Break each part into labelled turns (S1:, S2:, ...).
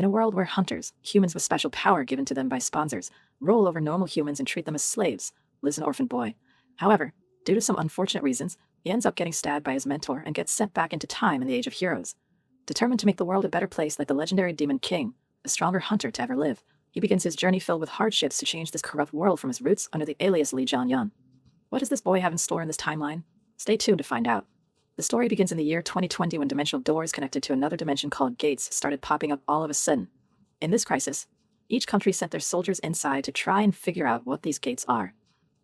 S1: In a world where hunters, humans with special power given to them by sponsors, rule over normal humans and treat them as slaves, lives an orphan boy. However, due to some unfortunate reasons, he ends up getting stabbed by his mentor and gets sent back into time in the Age of Heroes. Determined to make the world a better place like the legendary Demon King, a stronger hunter to ever live, he begins his journey filled with hardships to change this corrupt world from his roots under the alias Lee Jong-hyun. What does this boy have in store in this timeline? Stay tuned to find out. The story begins in the year 2020 when dimensional doors connected to another dimension called gates started popping up all of a sudden. In this crisis, each country sent their soldiers inside to try and figure out what these gates are.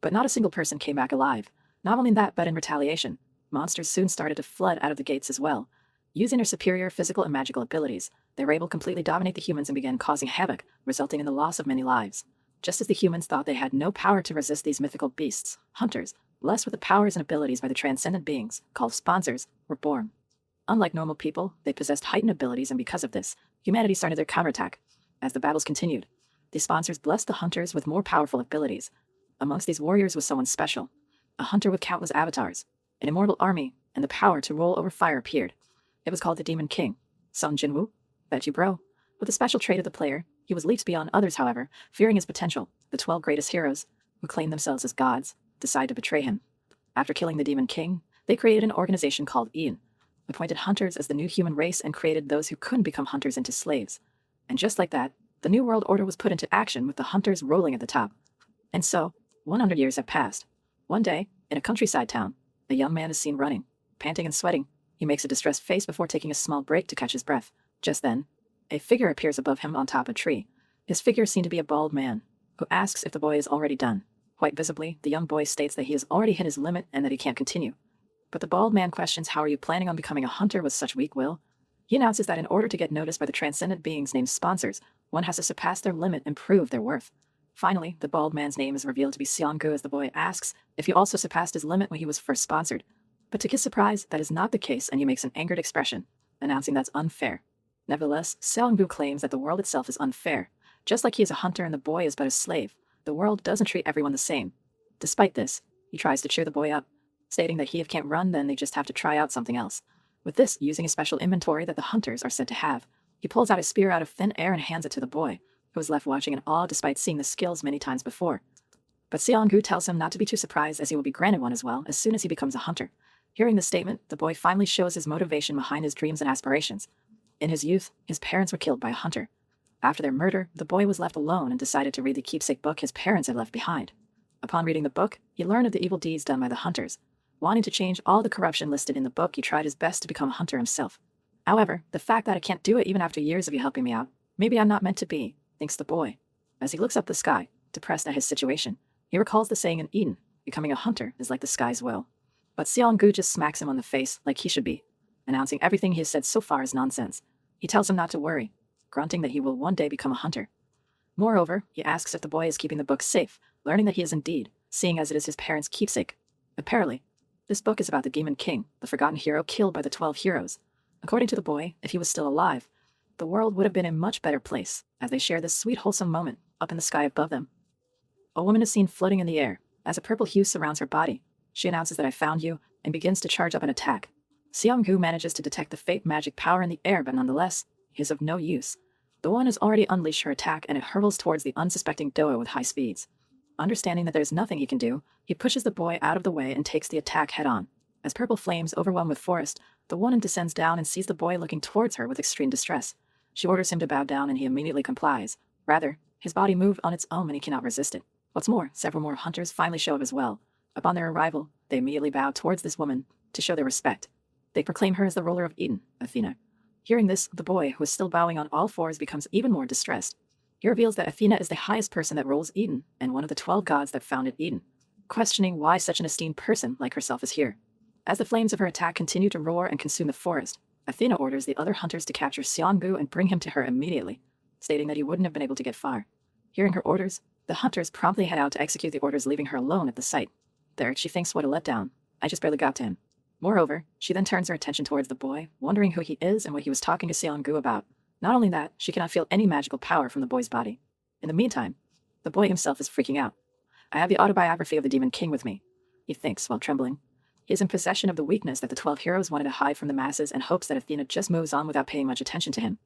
S1: But not a single person came back alive. Not only that, but in retaliation, monsters soon started to flood out of the gates as well. Using their superior physical and magical abilities, they were able to completely dominate the humans and began causing havoc, resulting in the loss of many lives. Just as the humans thought they had no power to resist these mythical beasts, hunters, blessed with the powers and abilities by the transcendent beings, called sponsors, were born. Unlike normal people, they possessed heightened abilities, and because of this, humanity started their counterattack. As the battles continued, the sponsors blessed the hunters with more powerful abilities. Amongst these warriors was someone special, a hunter with countless avatars, an immortal army, and the power to roll over fire appeared. It was called the Demon King, Sung Jinwoo. Bet you bro. With a special trait of the player, he was leaps beyond others. However, fearing his potential, the 12 greatest heroes, who claimed themselves as gods, decided to betray him. After killing the Demon King, they created an organization called Ian, appointed hunters as the new human race, and created those who couldn't become hunters into slaves. And just like that, the New World Order was put into action with the hunters rolling at the top. And so, 100 years have passed. One day, in a countryside town, a young man is seen running, panting and sweating. He makes a distressed face before taking a small break to catch his breath. Just then, a figure appears above him on top of a tree. His figure is seen to be a bald man, who asks if the boy is already done. Quite visibly, the young boy states that he has already hit his limit and that he can't continue. But the bald man questions, how are you planning on becoming a hunter with such weak will? He announces that in order to get noticed by the transcendent beings named sponsors, one has to surpass their limit and prove their worth. Finally, the bald man's name is revealed to be Seong-gu as the boy asks if he also surpassed his limit when he was first sponsored. But to his surprise, that is not the case, and he makes an angered expression, announcing that's unfair. Nevertheless, Seong-gu claims that the world itself is unfair. Just like he is a hunter and the boy is but a slave, the world doesn't treat everyone the same. Despite this, he tries to cheer the boy up, stating that if can't run, then they just have to try out something else. With this, using a special inventory that the hunters are said to have, he pulls out a spear out of thin air and hands it to the boy, who is left watching in awe despite seeing the skills many times before. But Seong-gu tells him not to be too surprised, as he will be granted one as well as soon as he becomes a hunter. Hearing this statement, the boy finally shows his motivation behind his dreams and aspirations. In his youth, his parents were killed by a hunter. After their murder, the boy was left alone and decided to read the keepsake book his parents had left behind. Upon reading the book, he learned of the evil deeds done by the hunters. Wanting to change all the corruption listed in the book, he tried his best to become a hunter himself. However, the fact that I can't do it even after years of you helping me out, maybe I'm not meant to be, thinks the boy. As he looks up the sky, depressed at his situation, he recalls the saying in Eden, becoming a hunter is like the sky's will. But Seong-gu just smacks him on the face like he should be, announcing everything he has said so far is nonsense. He tells him not to worry, grunting that he will one day become a hunter. Moreover, he asks if the boy is keeping the book safe, learning that he is indeed, seeing as it is his parents' keepsake. Apparently, this book is about the Demon King, the forgotten hero killed by the 12 heroes. According to the boy, if he was still alive, the world would have been a much better place, as they share this sweet wholesome moment up in the sky above them. A woman is seen floating in the air. As a purple hue surrounds her body, she announces that I found you, and begins to charge up an attack. Seong-gu manages to detect the fate magic power in the air, but nonetheless, he is of no use. The woman has already unleashed her attack, and it hurtles towards the unsuspecting Doa with high speeds. Understanding that there's nothing he can do, he pushes the boy out of the way and takes the attack head-on. As purple flames overwhelm with forest, the woman descends down and sees the boy looking towards her with extreme distress. She orders him to bow down, and he immediately complies. Rather, his body moved on its own and he cannot resist it. What's more, several more hunters finally show up as well. Upon their arrival, they immediately bow towards this woman to show their respect. They proclaim her as the ruler of Eden, Athena. Hearing this, the boy, who is still bowing on all fours, becomes even more distressed. He reveals that Athena is the highest person that rules Eden, and one of the 12 gods that founded Eden, questioning why such an esteemed person like herself is here. As the flames of her attack continue to roar and consume the forest, Athena orders the other hunters to capture Seong-gu and bring him to her immediately, stating that he wouldn't have been able to get far. Hearing her orders, the hunters promptly head out to execute the orders, leaving her alone at the site. There, she thinks what a letdown. I just barely got to him. Moreover, she then turns her attention towards the boy, wondering who he is and what he was talking to Seong-gu about. Not only that, she cannot feel any magical power from the boy's body. In the meantime, the boy himself is freaking out. I have the autobiography of the Demon King with me, he thinks while trembling. He is in possession of the weakness that the 12 heroes wanted to hide from the masses and hopes that Athena just moves on without paying much attention to him.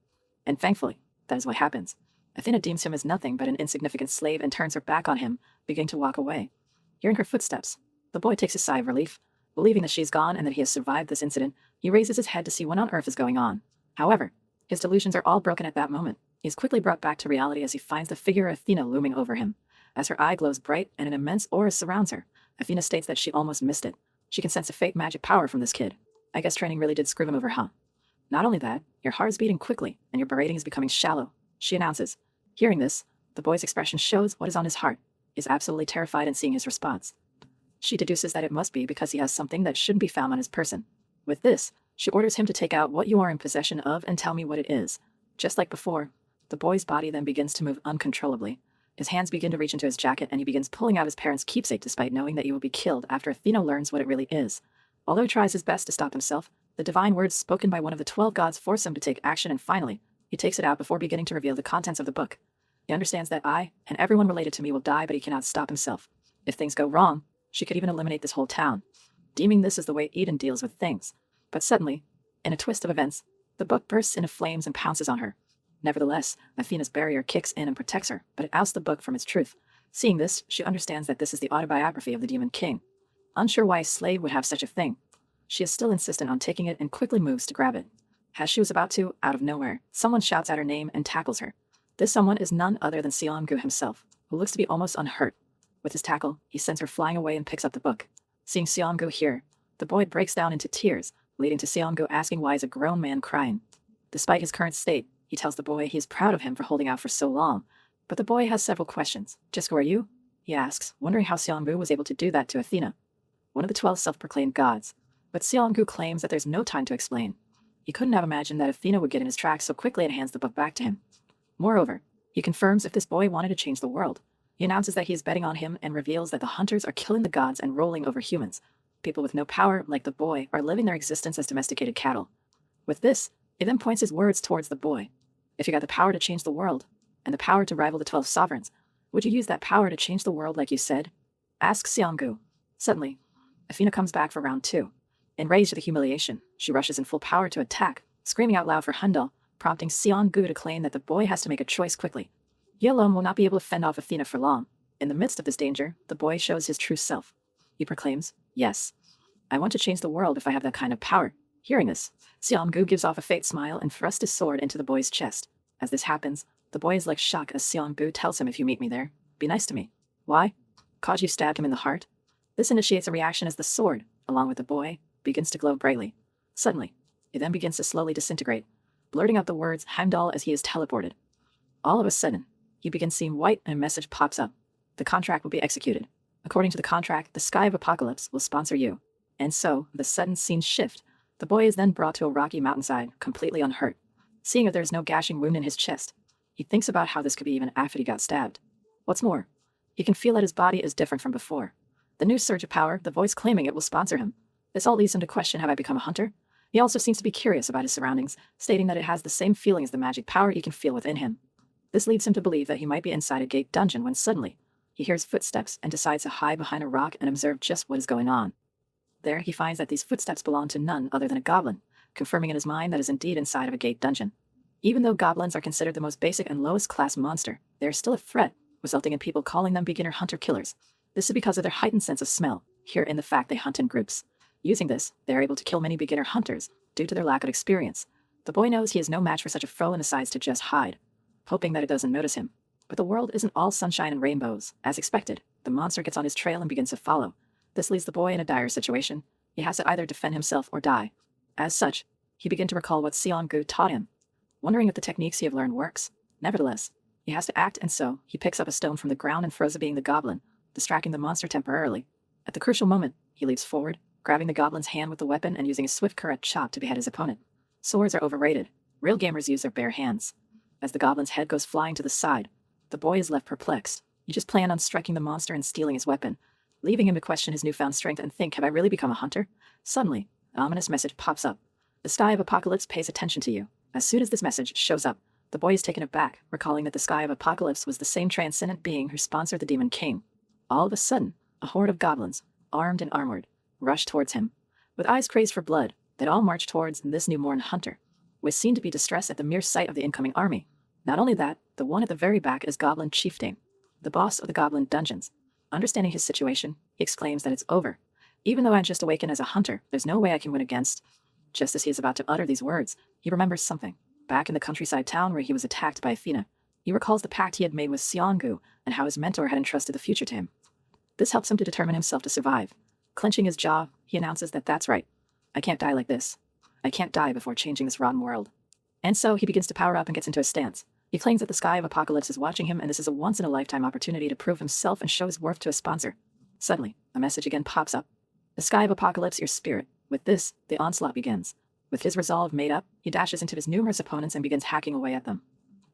S1: And thankfully, That is what happens. Athena deems him as nothing but an insignificant slave and turns her back on him, beginning to walk away. Hearing her footsteps, the boy takes a sigh of relief. Believing that she's gone and that he has survived this incident, he raises his head to see what on earth is going on. However, his delusions are all broken at that moment. He is quickly brought back to reality as he finds the figure of Athena looming over him. As her eye glows bright and an immense aura surrounds her, Athena states that she almost missed it. She can sense a fake magic power from this kid. I guess training really did screw him over, huh? Not only that, your heart is beating quickly and your berating is becoming shallow, she announces. Hearing this, the boy's expression shows what is on his heart. He is absolutely terrified in seeing his response. She deduces that it must be because he has something that shouldn't be found on his person. With this, she orders him to take out what you are in possession of and tell me what it is. Just like before, the boy's body then begins to move uncontrollably. His hands begin to reach into his jacket and he begins pulling out his parents' keepsake despite knowing that he will be killed after Athena learns what it really is. Although he tries his best to stop himself, the divine words spoken by one of the 12 gods force him to take action, and finally, he takes it out before beginning to reveal the contents of the book. He understands that I, and everyone related to me, will die, but he cannot stop himself. If things go wrong, she could even eliminate this whole town. Deeming this is the way Eden deals with things. But suddenly, in a twist of events, the book bursts into flames and pounces on her. Nevertheless, Athena's barrier kicks in and protects her, but it ousts the book from its truth. Seeing this, she understands that this is the autobiography of the Demon King. Unsure why a slave would have such a thing, she is still insistent on taking it and quickly moves to grab it. As she was about to, out of nowhere, someone shouts out her name and tackles her. This someone is none other than Seong-gu himself, who looks to be almost unhurt. With his tackle, he sends her flying away and picks up the book. Seeing Seong-gu here, the boy breaks down into tears, leading to Seong-gu asking why is a grown man crying. Despite his current state, he tells the boy he is proud of him for holding out for so long, but the boy has several questions. Just who are you? He asks, wondering how Seong-gu was able to do that to Athena, one of the 12 self-proclaimed gods. But Seong-gu claims that there's no time to explain. He couldn't have imagined that Athena would get in his tracks so quickly and hands the book back to him. Moreover, he confirms if this boy wanted to change the world. He announces that he is betting on him and reveals that the hunters are killing the gods and rolling over humans. People with no power, like the boy, are living their existence as domesticated cattle. With this, he then points his words towards the boy. If you got the power to change the world, and the power to rival the 12 sovereigns, would you use that power to change the world like you said? Asks Seong-gu. Suddenly, Athena comes back for round 2. Enraged at the humiliation, she rushes in full power to attack, screaming out loud for Hundal, prompting Seong-gu to claim that the boy has to make a choice quickly. He alone will not be able to fend off Athena for long. In the midst of this danger, the boy shows his true self. He proclaims, "Yes, I want to change the world if I have that kind of power." Hearing this, Seong-gu gives off a faint smile and thrusts his sword into the boy's chest. As this happens, the boy is like shocked as Seong-gu tells him, "If you meet me there, be nice to me." Why? Cause you stabbed him in the heart? This initiates a reaction as the sword, along with the boy, begins to glow brightly. Suddenly, it then begins to slowly disintegrate, blurting out the words Heimdall as he is teleported. All of a sudden, he begins seeing white and a message pops up. The contract will be executed. According to the contract, the Sky of Apocalypse will sponsor you. And so, the sudden scenes shift. The boy is then brought to a rocky mountainside, completely unhurt. Seeing that there is no gashing wound in his chest, he thinks about how this could be even after he got stabbed. What's more, he can feel that his body is different from before. The new surge of power, the voice claiming it will sponsor him. This all leads him to question, have I become a hunter? He also seems to be curious about his surroundings, stating that it has the same feeling as the magic power he can feel within him. This leads him to believe that he might be inside a gate dungeon when suddenly, he hears footsteps and decides to hide behind a rock and observe just what is going on. There, he finds that these footsteps belong to none other than a goblin, confirming in his mind that is indeed inside of a gate dungeon. Even though goblins are considered the most basic and lowest class monster, they are still a threat, resulting in people calling them beginner hunter killers. This is because of their heightened sense of smell, here in the fact they hunt in groups. Using this, they are able to kill many beginner hunters, due to their lack of experience. The boy knows he is no match for such a foe and decides to just hide, hoping that it doesn't notice him. But the world isn't all sunshine and rainbows. As expected, the monster gets on his trail and begins to follow. This leaves the boy in a dire situation. He has to either defend himself or die. As such, he begins to recall what Seong-gu taught him, wondering if the techniques he have learned works. Nevertheless, he has to act, and so he picks up a stone from the ground and throws it being the goblin, distracting the monster temporarily. At the crucial moment, he leaps forward, grabbing the goblin's hand with the weapon and using a swift correct chop to behead his opponent. Swords are overrated. Real gamers use their bare hands. As the goblin's head goes flying to the side, the boy is left perplexed. He just planned on striking the monster and stealing his weapon, leaving him to question his newfound strength and think, have I really become a hunter? Suddenly, an ominous message pops up. The Sky of Apocalypse pays attention to you. As soon as this message shows up, the boy is taken aback, recalling that the Sky of Apocalypse was the same transcendent being who sponsored the Demon King. All of a sudden, a horde of goblins, armed and armored, rush towards him. With eyes crazed for blood, they all march towards this newborn hunter, who is seen to be distressed at the mere sight of the incoming army. Not only that, the one at the very back is Goblin Chieftain, the boss of the Goblin Dungeons. Understanding his situation, he exclaims that it's over. Even though I just awakened as a hunter, there's no way I can win against. Just as he is about to utter these words, he remembers something. Back in the countryside town where he was attacked by Athena, he recalls the pact he had made with Seongu and how his mentor had entrusted the future to him. This helps him to determine himself to survive. Clenching his jaw, he announces that that's right. I can't die like this. I can't die before changing this rotten world. And so he begins to power up and gets into a stance. He claims that the sky of apocalypse is watching him and this is a once-in-a-lifetime opportunity to prove himself and show his worth to his sponsor. Suddenly, a message again pops up. The sky of apocalypse, your spirit. With this, the onslaught begins. With his resolve made up, he dashes into his numerous opponents and begins hacking away at them.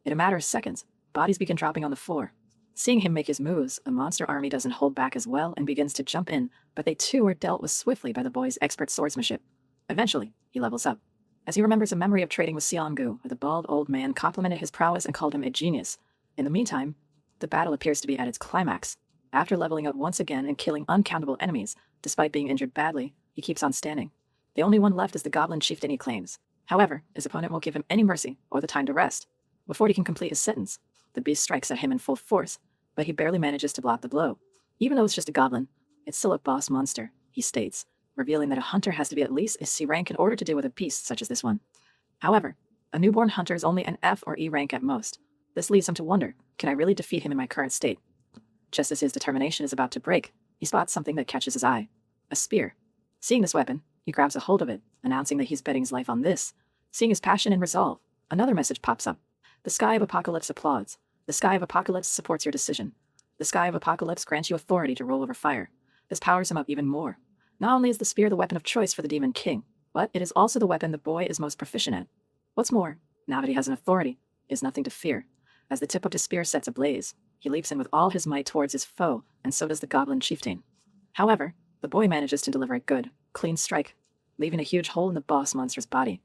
S1: In a matter of seconds, bodies begin dropping on the floor. Seeing him make his moves, a monster army doesn't hold back as well and begins to jump in, but they too are dealt with swiftly by the boy's expert swordsmanship. Eventually, he levels up. As he remembers a memory of trading with Seongu, the bald old man complimented his prowess and called him a genius. In the meantime, the battle appears to be at its climax. After leveling up once again and killing uncountable enemies, despite being injured badly, he keeps on standing. The only one left is the Goblin Chieftain, he claims. However, his opponent won't give him any mercy or the time to rest. Before he can complete his sentence, the beast strikes at him in full force, but he barely manages to block the blow. Even though it's just a goblin, it's still a boss monster, he states, revealing that a hunter has to be at least a C rank in order to deal with a beast such as this one. However, a newborn hunter is only an F or E rank at most. This leads him to wonder, can I really defeat him in my current state? Just as his determination is about to break, he spots something that catches his eye. A spear. Seeing this weapon, he grabs a hold of it, announcing that he's betting his life on this. Seeing his passion and resolve, another message pops up. The sky of apocalypse applauds. The sky of apocalypse supports your decision. The sky of apocalypse grants you authority to rule over fire. This powers him up even more. Not only is the spear the weapon of choice for the Demon King, but it is also the weapon the boy is most proficient at. What's more, now that he has an authority, he has nothing to fear. As the tip of his spear sets ablaze, he leaps in with all his might towards his foe, and so does the Goblin Chieftain. However, the boy manages to deliver a good, clean strike, leaving a huge hole in the boss monster's body.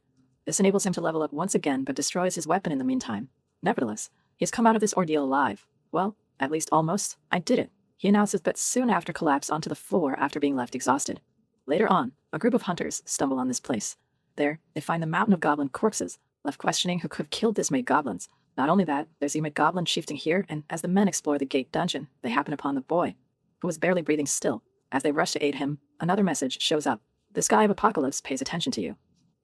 S1: This enables him to level up once again, but destroys his weapon in the meantime. Nevertheless, he has come out of this ordeal alive. Well, at least almost. I did it, he announces, but soon after collapsed onto the floor after being left exhausted. Later on, a group of hunters stumble on this place. There, they find the mountain of goblin corpses, left questioning who could have killed this made goblins. Not only that, there's even a goblin chieftain here, and as the men explore the gate dungeon, they happen upon the boy, who was barely breathing still. As they rush to aid him, another message shows up. The sky of apocalypse pays attention to you.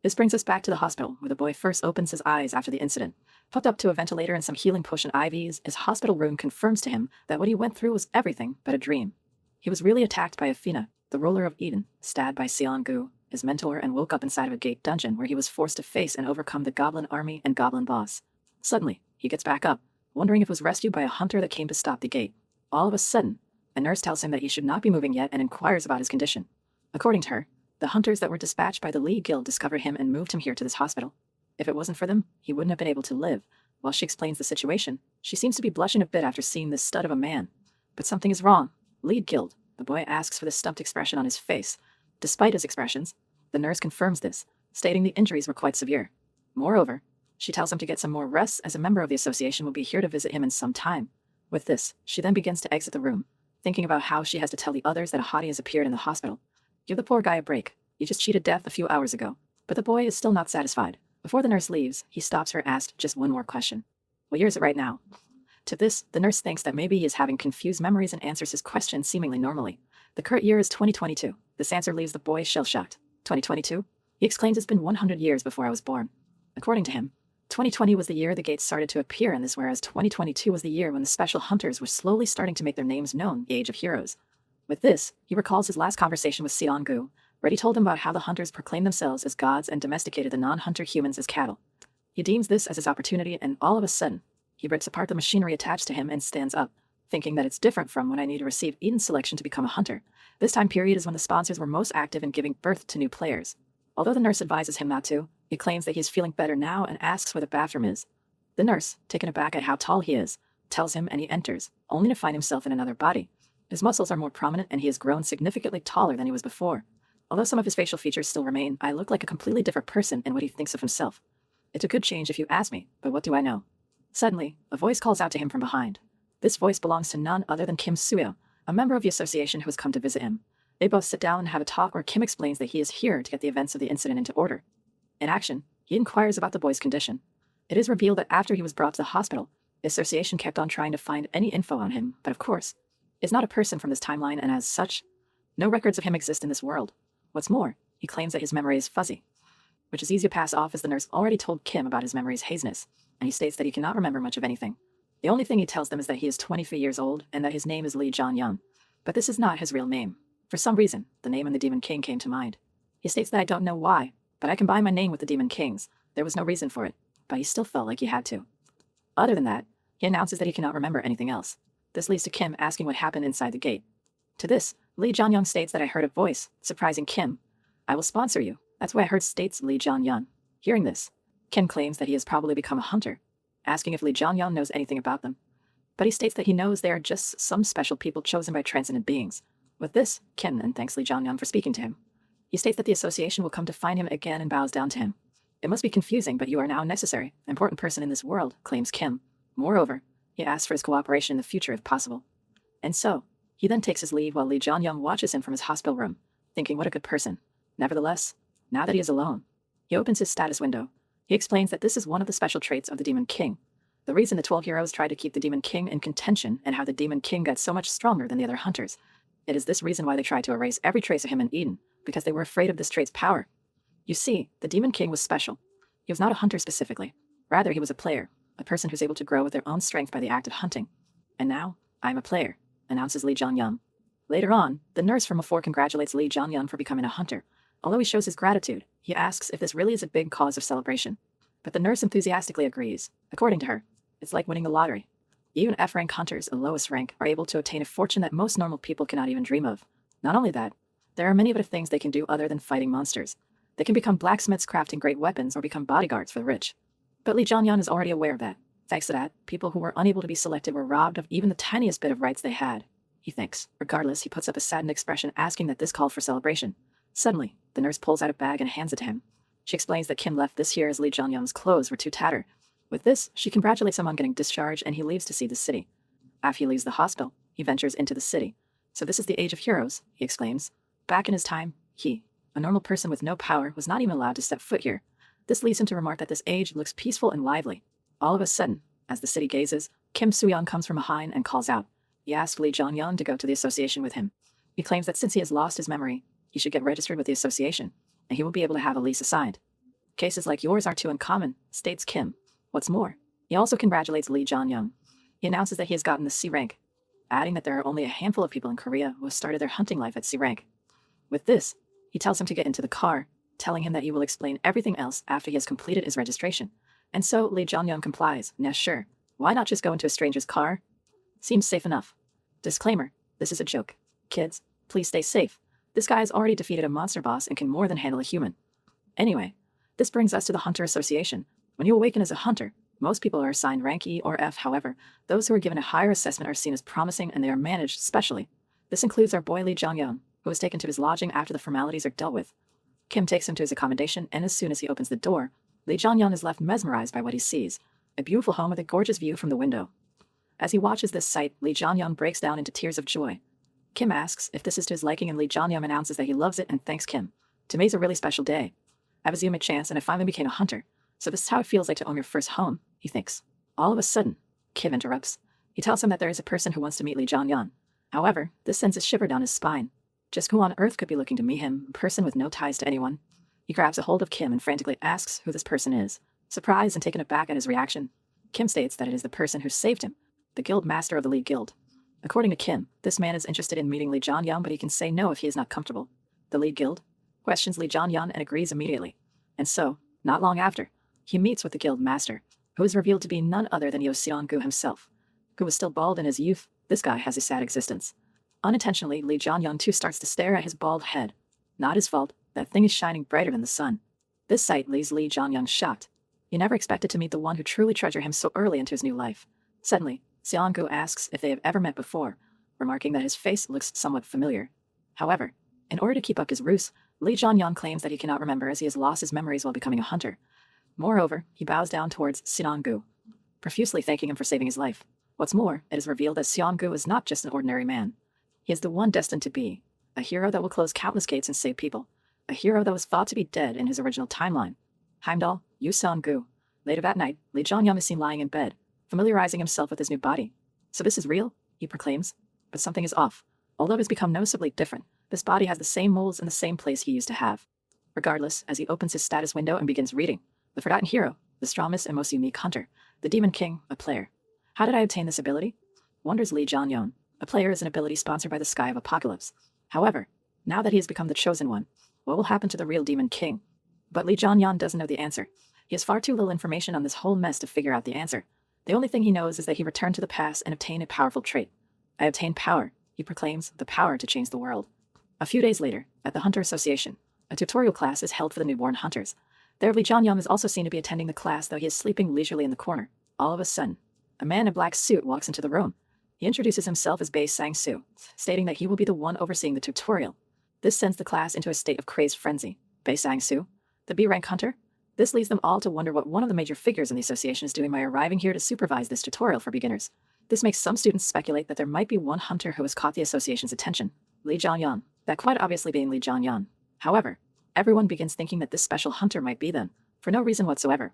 S1: This brings us back to the hospital, where the boy first opens his eyes after the incident. Hooked up to a ventilator and some healing potion IVs, his hospital room confirms to him that what he went through was everything but a dream. He was really attacked by Athena, the ruler of Eden, stabbed by Seongu, his mentor, and woke up inside of a gate dungeon where he was forced to face and overcome the goblin army and goblin boss. Suddenly, he gets back up, wondering if he was rescued by a hunter that came to stop the gate. All of a sudden, a nurse tells him that he should not be moving yet and inquires about his condition. According to her, the hunters that were dispatched by the Lee Guild discovered him and moved him here to this hospital. If it wasn't for them, he wouldn't have been able to live. While she explains the situation, she seems to be blushing a bit after seeing this stud of a man. But something is wrong. Lead Guild. The boy asks for the stumped expression on his face. Despite his expressions, the nurse confirms this, stating the injuries were quite severe. Moreover, she tells him to get some more rest as a member of the association will be here to visit him in some time. With this, she then begins to exit the room, thinking about how she has to tell the others that a hottie has appeared in the hospital. Give the poor guy a break. He just cheated death a few hours ago. But the boy is still not satisfied. Before the nurse leaves, he stops her and asks just one more question. What year is it right now? To this, the nurse thinks that maybe he is having confused memories and answers his question seemingly normally. The current year is 2022. This answer leaves the boy shell-shocked. 2022? He exclaims it's been 100 years before I was born. According to him, 2020 was the year the gates started to appear in this, whereas 2022 was the year when the special hunters were slowly starting to make their names known, the Age of Heroes. With this, he recalls his last conversation with Seongu, where he told him about how the hunters proclaimed themselves as gods and domesticated the non-hunter humans as cattle. He deems this as his opportunity, and all of a sudden, he rips apart the machinery attached to him and stands up, thinking that it's different from when I need to receive Eden's selection to become a hunter. This time period is when the sponsors were most active in giving birth to new players. Although the nurse advises him not to, he claims that he's feeling better now and asks where the bathroom is. The nurse, taken aback at how tall he is, tells him and he enters, only to find himself in another body. His muscles are more prominent and he has grown significantly taller than he was before. Although some of his facial features still remain, I look like a completely different person in what he thinks of himself. It's a good change if you ask me, but what do I know? Suddenly, a voice calls out to him from behind. This voice belongs to none other than Kim Suyo, a member of the association who has come to visit him. They both sit down and have a talk where Kim explains that he is here to get the events of the incident into order. In action, he inquires about the boy's condition. It is revealed that after he was brought to the hospital, the association kept on trying to find any info on him, but of course, is not a person from this timeline, and as such, no records of him exist in this world. What's more, he claims that his memory is fuzzy, which is easy to pass off as the nurse already told Kim about his memory's haziness, and he states that he cannot remember much of anything. The only thing he tells them is that he is 23 years old and that his name is Lee Jong-hyun, but this is not his real name. For some reason, the name of the Demon King came to mind. He states that I don't know why, but I combine my name with the Demon King's. There was no reason for it, but he still felt like he had to. Other than that, he announces that he cannot remember anything else. This leads to Kim asking what happened inside the gate. To this, Lee Jong-hyun states that I heard a voice, surprising Kim. I will sponsor you. That's why I heard, states Lee Jong-hyun. Hearing this, Kim claims that he has probably become a hunter, asking if Lee Jong-hyun knows anything about them. But he states that he knows they are just some special people chosen by transcendent beings. With this, Kim then thanks Lee Jong-hyun for speaking to him. He states that the association will come to find him again and bows down to him. It must be confusing, but you are now a necessary, important person in this world, claims Kim. Moreover, he asks for his cooperation in the future if possible. And so, he then takes his leave while Lee Jong-hyun watches him from his hospital room, thinking what a good person. Nevertheless, now that he is alone, he opens his status window. He explains that this is one of the special traits of the Demon King. The reason the 12 heroes tried to keep the Demon King in contention and how the Demon King got so much stronger than the other hunters. It is this reason why they tried to erase every trace of him in Eden, because they were afraid of this trait's power. You see, the Demon King was special. He was not a hunter specifically. Rather, he was a player, a person who's able to grow with their own strength by the act of hunting. And now, I'm a player, announces Lee Jong-hyun. Later on, the nurse from before congratulates Lee Jong-hyun for becoming a hunter. Although he shows his gratitude, he asks if this really is a big cause of celebration. But the nurse enthusiastically agrees. According to her, it's like winning the lottery. Even F-rank hunters, the lowest rank, are able to obtain a fortune that most normal people cannot even dream of. Not only that, there are many other things they can do other than fighting monsters. They can become blacksmiths crafting great weapons or become bodyguards for the rich. But Lee Jong-hyun is already aware of that. Thanks to that, people who were unable to be selected were robbed of even the tiniest bit of rights they had. He thinks. Regardless, he puts up a saddened expression asking that this called for celebration. Suddenly, the nurse pulls out a bag and hands it to him. She explains that Kim left this year as Lee Jong-hyun's clothes were too tattered. With this, she congratulates him on getting discharged and he leaves to see the city. After he leaves the hospital, he ventures into the city. So this is the age of heroes, he exclaims. Back in his time, he, a normal person with no power, was not even allowed to step foot here. This leads him to remark that this age looks peaceful and lively. All of a sudden, as the city gazes, Kim Soo-yeon comes from behind and calls out. He asks Lee Jong-hyun to go to the association with him. He claims that since he has lost his memory, he should get registered with the association, and he will be able to have a lease assigned. Cases like yours are too uncommon, states Kim. What's more, he also congratulates Lee Jong-hyun. He announces that he has gotten the C rank, adding that there are only a handful of people in Korea who have started their hunting life at C rank. With this, he tells him to get into the car, telling him that he will explain everything else after he has completed his registration. And so Lee Jong-hyun complies. Nah, sure. Why not just go into a stranger's car? Seems safe enough. Disclaimer, this is a joke. Kids, please stay safe. This guy has already defeated a monster boss and can more than handle a human. Anyway, this brings us to the Hunter Association. When you awaken as a hunter, most people are assigned rank E or F. However, those who are given a higher assessment are seen as promising and they are managed specially. This includes our boy Lee Jong-hyun, who was taken to his lodging after the formalities are dealt with. Kim takes him to his accommodation, and as soon as he opens the door, Lee Jong-hyun is left mesmerized by what he sees, a beautiful home with a gorgeous view from the window. As he watches this sight, Lee Jong-hyun breaks down into tears of joy. Kim asks if this is to his liking, and Lee Jong-hyun announces that he loves it and thanks Kim. Today's a really special day. I was given a chance and I finally became a hunter, so this is how it feels like to own your first home, he thinks. All of a sudden, Kim interrupts. He tells him that there is a person who wants to meet Lee Jong-hyun. However, this sends a shiver down his spine. Just who on earth could be looking to meet him, a person with no ties to anyone? He grabs a hold of Kim and frantically asks who this person is. Surprised and taken aback at his reaction, Kim states that it is the person who saved him, the guild master of the Lee Guild. According to Kim, this man is interested in meeting Lee Jong-hyun, but he can say no if he is not comfortable. The Lee Guild questions Lee Jong-hyun and agrees immediately. And so, not long after, he meets with the guild master, who is revealed to be none other than Seong-gu himself. Who was still bald in his youth, this guy has a sad existence. Unintentionally, Lee Jong-hyun too starts to stare at his bald head. Not his fault, that thing is shining brighter than the sun. This sight leaves Lee Jong-hyun shocked. He never expected to meet the one who truly treasured him so early into his new life. Suddenly, Seong-gu asks if they have ever met before, remarking that his face looks somewhat familiar. However, in order to keep up his ruse, Lee Jong-hyun claims that he cannot remember as he has lost his memories while becoming a hunter. Moreover, he bows down towards Seong-gu, profusely thanking him for saving his life. What's more, it is revealed that Seong-gu is not just an ordinary man. He is the one destined to be a hero that will close countless gates and save people, a hero that was thought to be dead in his original timeline. Heimdall, Seong-gu. Later that night, Lee Jong-hyun is seen lying in bed, familiarizing himself with his new body. So this is real, he proclaims. But something is off. Although it has become noticeably different, this body has the same moles in the same place he used to have. Regardless, as he opens his status window and begins reading, the forgotten hero, the strongest and most unique hunter, the Demon King, a player. How did I obtain this ability? Wonders Lee Jong-hyun. A player is an ability sponsored by the Sky of Apocalypse. However, now that he has become the chosen one, what will happen to the real Demon King? But Lee Jong-hyun doesn't know the answer. He has far too little information on this whole mess to figure out the answer. The only thing he knows is that he returned to the past and obtained a powerful trait. I obtained power, he proclaims, the power to change the world. A few days later, at the Hunter Association, a tutorial class is held for the newborn hunters. There, Lee Jong-hyun is also seen to be attending the class, though he is sleeping leisurely in the corner. All of a sudden, a man in a black suit walks into the room. He introduces himself as Bae Sang-soo, stating that he will be the one overseeing the tutorial. This sends the class into a state of crazed frenzy. Bae Sang-soo, the B-rank hunter? This leads them all to wonder what one of the major figures in the association is doing by arriving here to supervise this tutorial for beginners. This makes some students speculate that there might be one hunter who has caught the association's attention, Lee Jong-hyun, that quite obviously being Lee Jong-hyun. However, everyone begins thinking that this special hunter might be them, for no reason whatsoever.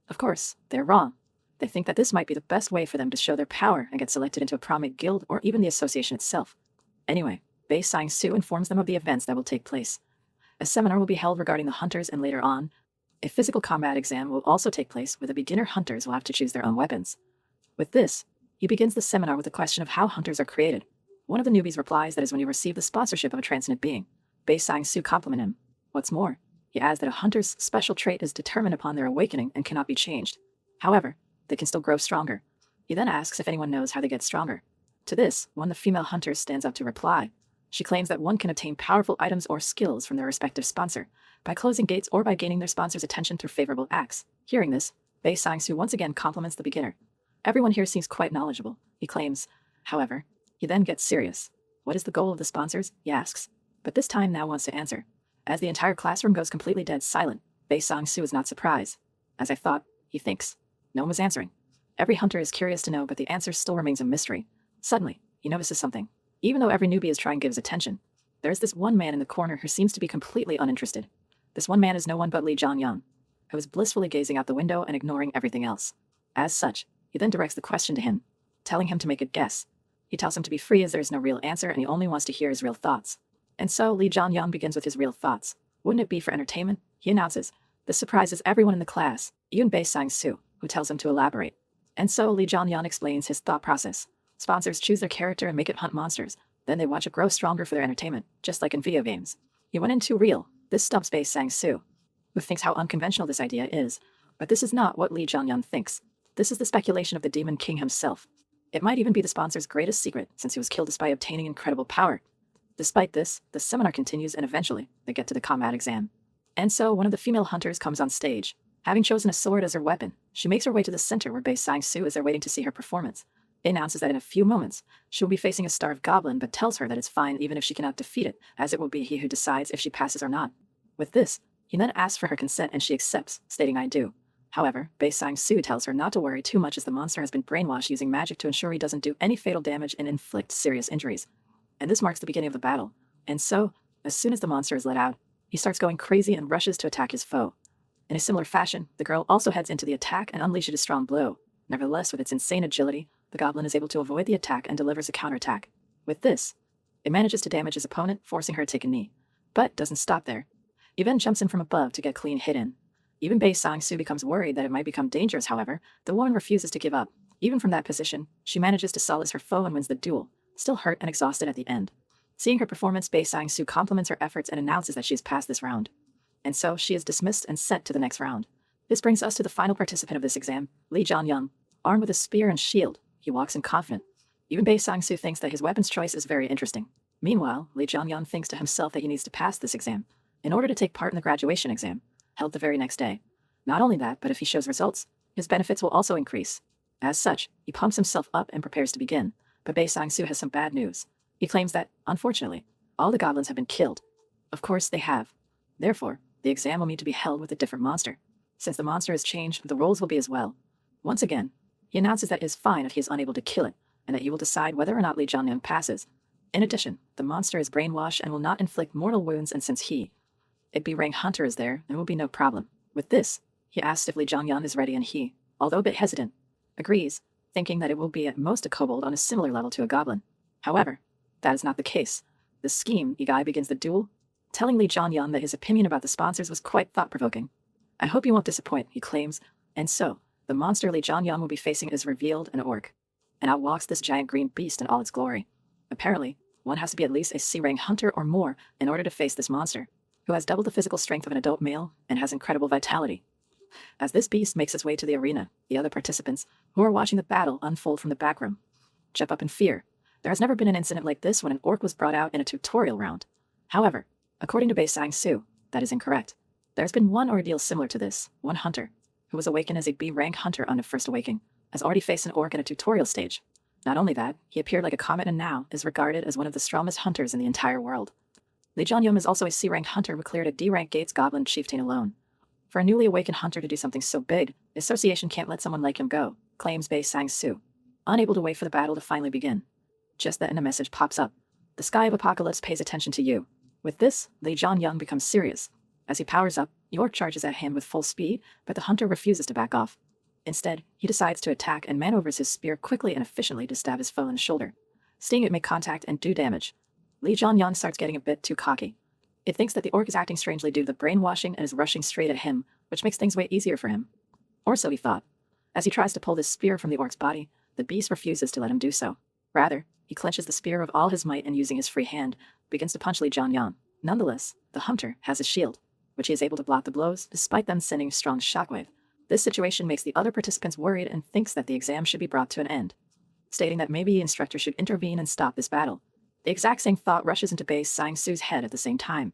S1: Of course, they're wrong. They think that this might be the best way for them to show their power and get selected into a prominent guild or even the association itself. Anyway, Bae Sang-soo informs them of the events that will take place. A seminar will be held regarding the hunters, and later on, a physical combat exam will also take place where the beginner hunters will have to choose their own weapons. With this, he begins the seminar with the question of how hunters are created. One of the newbies replies that is when you receive the sponsorship of a transcendent being. Bae Sang-soo complimented him. What's more, he adds that a hunter's special trait is determined upon their awakening and cannot be changed. However, they can still grow stronger. He then asks if anyone knows how they get stronger. To this, one of the female hunters stands up to reply. She claims that one can obtain powerful items or skills from their respective sponsor, by closing gates or by gaining their sponsor's attention through favorable acts. Hearing this, Bae Sang-soo once again compliments the beginner. Everyone here seems quite knowledgeable, he claims. However, he then gets serious. What is the goal of the sponsors? He asks. But this time now wants to answer. As the entire classroom goes completely dead silent, Bae Sang-soo is not surprised. As I thought, he thinks. No one was answering. Every hunter is curious to know, but the answer still remains a mystery. Suddenly, he notices something. Even though every newbie is trying to give his attention, there is this one man in the corner who seems to be completely uninterested. This one man is no one but Lee Jong-hyun, who is blissfully gazing out the window and ignoring everything else. As such, he then directs the question to him, telling him to make a guess. He tells him to be free as there is no real answer and he only wants to hear his real thoughts. And so Lee Jong-hyun begins with his real thoughts. Wouldn't it be for entertainment? He announces. This surprises everyone in the class, even Bae Sang-soo, who tells him to elaborate. And so Lee Jong-hyun explains his thought process. Sponsors choose their character and make it hunt monsters. Then they watch it grow stronger for their entertainment, just like in video games. He went in too real. This stumps Bae Sang-soo, who thinks how unconventional this idea is. But this is not what Lee Jong-hyun thinks. This is the speculation of the Demon King himself. It might even be the sponsor's greatest secret, since he was killed despite obtaining incredible power. Despite this, the seminar continues and eventually, they get to the combat exam. And so one of the female hunters comes on stage. Having chosen a sword as her weapon, she makes her way to the center where Bae Sang-soo is there waiting to see her performance. It announces that in a few moments, she will be facing a starved goblin, but tells her that it's fine even if she cannot defeat it, as it will be he who decides if she passes or not. With this, he then asks for her consent and she accepts, stating I do. However, Bae Sang-soo tells her not to worry too much as the monster has been brainwashed using magic to ensure he doesn't do any fatal damage and inflict serious injuries. And this marks the beginning of the battle. And so, as soon as the monster is let out, he starts going crazy and rushes to attack his foe. In a similar fashion, the girl also heads into the attack and unleashes a strong blow. Nevertheless, with its insane agility, the goblin is able to avoid the attack and delivers a counterattack. With this, it manages to damage his opponent, forcing her to take a knee. But doesn't stop there. He then jumps in from above to get clean hit in. Even Bae Sang-soo becomes worried that it might become dangerous. However, the woman refuses to give up. Even from that position, she manages to solace her foe and wins the duel, still hurt and exhausted at the end. Seeing her performance, Bae Sang-soo compliments her efforts and announces that she has passed this round. And so she is dismissed and sent to the next round. This brings us to the final participant of this exam, Lee Jong-hyun. Armed with a spear and shield, he walks in confident. Even Bae Sang-soo thinks that his weapon's choice is very interesting. Meanwhile, Lee Jong-hyun thinks to himself that he needs to pass this exam in order to take part in the graduation exam, held the very next day. Not only that, but if he shows results, his benefits will also increase. As such, he pumps himself up and prepares to begin. But Bae Sang-soo has some bad news. He claims that, unfortunately, all the goblins have been killed. Of course they have. Therefore, the exam will need to be held with a different monster. Since the monster has changed, the roles will be as well. Once again, he announces that it is fine if he is unable to kill it, and that he will decide whether or not Lee Jong-hyun passes. In addition, the monster is brainwashed and will not inflict mortal wounds, and since it B-rank hunter is there, there will be no problem. With this, He asks if Lee Jong-hyun is ready and he, although a bit hesitant, agrees, thinking that it will be at most a kobold on a similar level to a goblin. However, that is not the case. The scheme, Yigai begins the duel, telling Lee Jong-hyun that his opinion about the sponsors was quite thought-provoking. "I hope you won't disappoint," he claims, and so, the monster Lee Jong-hyun will be facing is revealed an orc. And out walks this giant green beast in all its glory. Apparently, one has to be at least a C-rank hunter or more in order to face this monster, who has double the physical strength of an adult male and has incredible vitality. As this beast makes its way to the arena, the other participants, who are watching the battle unfold from the back room, jump up in fear. There has never been an incident like this when an orc was brought out in a tutorial round. However, according to Bae Sang-soo, that is incorrect. There has been one ordeal similar to this. One hunter, who was awakened as a B-rank hunter on the first awakening, has already faced an orc in a tutorial stage. Not only that, he appeared like a comet and now is regarded as one of the strongest hunters in the entire world. Lee Jong-hyun is also a C-rank hunter who cleared a D-rank Gates Goblin Chieftain alone. For a newly awakened hunter to do something so big, the association can't let someone like him go, claims Bae Sang-soo, unable to wait for the battle to finally begin. Just then a message pops up. The sky of Apocalypse pays attention to you. With this, Lee Jong-hyun becomes serious. As he powers up, the orc charges at him with full speed, but the hunter refuses to back off. Instead, he decides to attack and maneuvers his spear quickly and efficiently to stab his foe in the shoulder, seeing it make contact and do damage. Lee Jong-hyun starts getting a bit too cocky. It thinks that the orc is acting strangely due to the brainwashing and is rushing straight at him, which makes things way easier for him. Or so he thought. As he tries to pull this spear from the orc's body, the beast refuses to let him do so. Rather, he clenches the spear with all his might and using his free hand, begins to punch Lee Jong-hyun. Nonetheless, the hunter has a shield, which he is able to block the blows despite them sending a strong shockwave. This situation makes the other participants worried and thinks that the exam should be brought to an end, stating that maybe the instructor should intervene and stop this battle. The exact same thought rushes into Bae Sang-soo's head at the same time.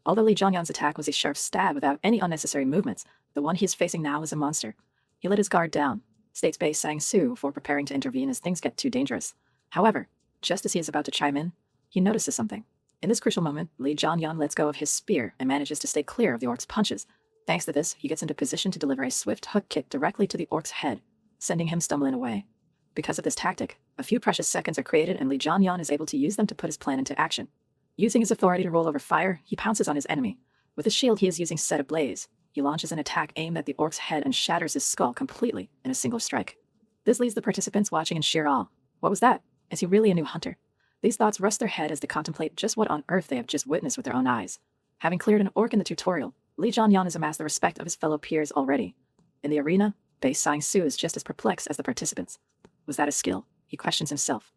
S1: Although Lee Jong-hyun's attack was a sharp stab without any unnecessary movements, the one he is facing now is a monster. He let his guard down, states Bae Sang-soo before preparing to intervene as things get too dangerous. However, just as he is about to chime in, he notices something. In this crucial moment, Lee Jong-hyun lets go of his spear and manages to stay clear of the orc's punches. Thanks to this, he gets into position to deliver a swift hook kick directly to the orc's head, sending him stumbling away. Because of this tactic, a few precious seconds are created and Lee Jong-hyun is able to use them to put his plan into action. Using his authority to roll over fire, he pounces on his enemy. With his shield he is using Set Ablaze. He launches an attack aimed at the orc's head and shatters his skull completely in a single strike. This leaves the participants watching in sheer awe. What was that? Is he really a new hunter? These thoughts rush their head as they contemplate just what on earth they have just witnessed with their own eyes. Having cleared an orc in the tutorial, Lee Jong-hyun has amassed the respect of his fellow peers already. In the arena, Bae Sang-soo is just as perplexed as the participants. Was that a skill? He questions himself.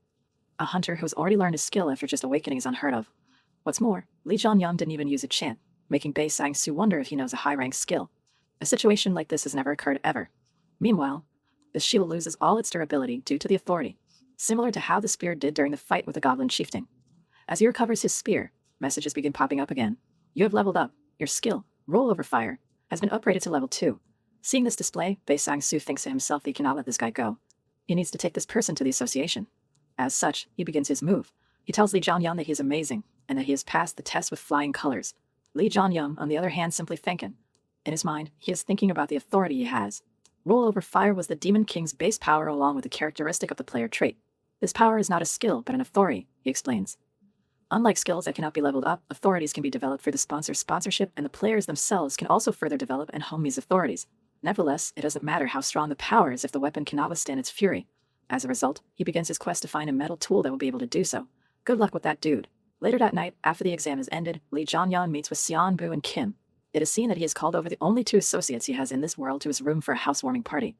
S1: A hunter who has already learned his skill after just awakening is unheard of. What's more, Lee Jong-hyun didn't even use a chant, making Bae Sang-soo wonder if he knows a high-ranked skill. A situation like this has never occurred ever. Meanwhile, the shield loses all its durability due to the authority, similar to how the spear did during the fight with the Goblin Chieftain. As he recovers his spear, messages begin popping up again. You have leveled up. Your skill, Roll Over Fire, has been upgraded to level 2. Seeing this display, Bae Sang-soo thinks to himself that he cannot let this guy go. He needs to take this person to the association. As such, he begins his move. He tells Lee Jong-hyun that he is amazing, and that he has passed the test with flying colors. Lee Jong-hyun, on the other hand, simply thank him. In his mind, he is thinking about the authority he has. Roll Over Fire was the Demon King's base power along with the characteristic of the player trait. This power is not a skill, but an authority, he explains. Unlike skills that cannot be leveled up, authorities can be developed through the sponsor's sponsorship, and the players themselves can also further develop and hone these authorities. Nevertheless, it doesn't matter how strong the power is if the weapon cannot withstand its fury. As a result, he begins his quest to find a metal tool that will be able to do so. Good luck with that, dude. Later that night, after the exam is ended, Lee Jong-hyun meets with Seon-bu and Kim. It is seen that he has called over the only 2 associates he has in this world to his room for a housewarming party.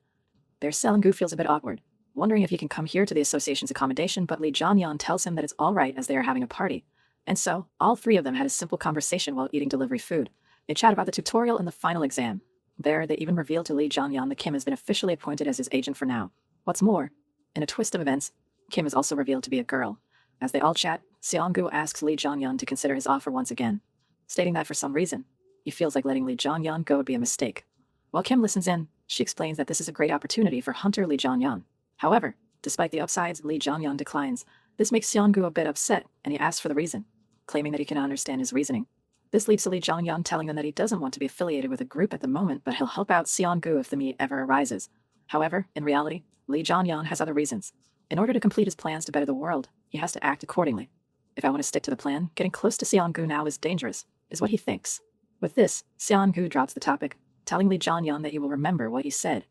S1: Their Seon-gu feels a bit awkward, wondering if he can come here to the association's accommodation, but Lee Jong-hyun tells him that it's all right as they are having a party. And so, all 3 of them had a simple conversation while eating delivery food. They chat about the tutorial and the final exam. There, they even reveal to Lee Jong-hyun that Kim has been officially appointed as his agent for now. What's more, in a twist of events, Kim is also revealed to be a girl. As they all chat, Seon-gu asks Lee Jong-hyun to consider his offer once again, stating that for some reason, he feels like letting Lee Jong-hyun go would be a mistake. While Kim listens in, she explains that this is a great opportunity for hunter Lee Jong-hyun. However, despite the upsides, Lee Jong-hyun declines. This makes Seon-gu a bit upset, and he asks for the reason, claiming that he cannot understand his reasoning. This leads to Lee Jong-hyun telling them that he doesn't want to be affiliated with a group at the moment, but he'll help out Seon-gu if the meet ever arises. However, in reality, Lee Jong-hyun has other reasons. In order to complete his plans to better the world, he has to act accordingly. If I want to stick to the plan, getting close to Seon-gu now is dangerous, is what he thinks. With this, Seon-gu drops the topic. telling Lee Jong-hyun that he will remember what he said.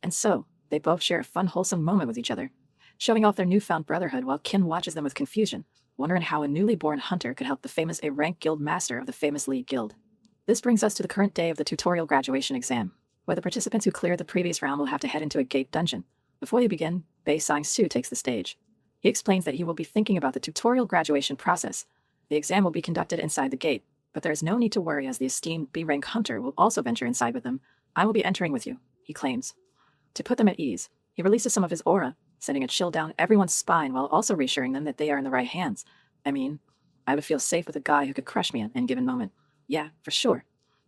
S1: And so, they both share a fun, wholesome moment with each other, showing off their newfound brotherhood while Kin watches them with confusion, wondering how a newly born hunter could help the famous A-rank guild master of the famous Lee guild. This brings us to the current day of the tutorial graduation exam, where the participants who cleared the previous round will have to head into a gate dungeon. Before they begin, Bae Sang-soo takes the stage. He explains that he will be thinking about the tutorial graduation process. The exam will be conducted inside the gate, but there is no need to worry as the esteemed B-rank hunter will also venture inside with them. I will be entering with you, he claims. To put them at ease, he releases some of his aura, sending a chill down everyone's spine while also reassuring them that they are in the right hands. I mean, I would feel safe with a guy who could crush me at any given moment. Yeah, for sure.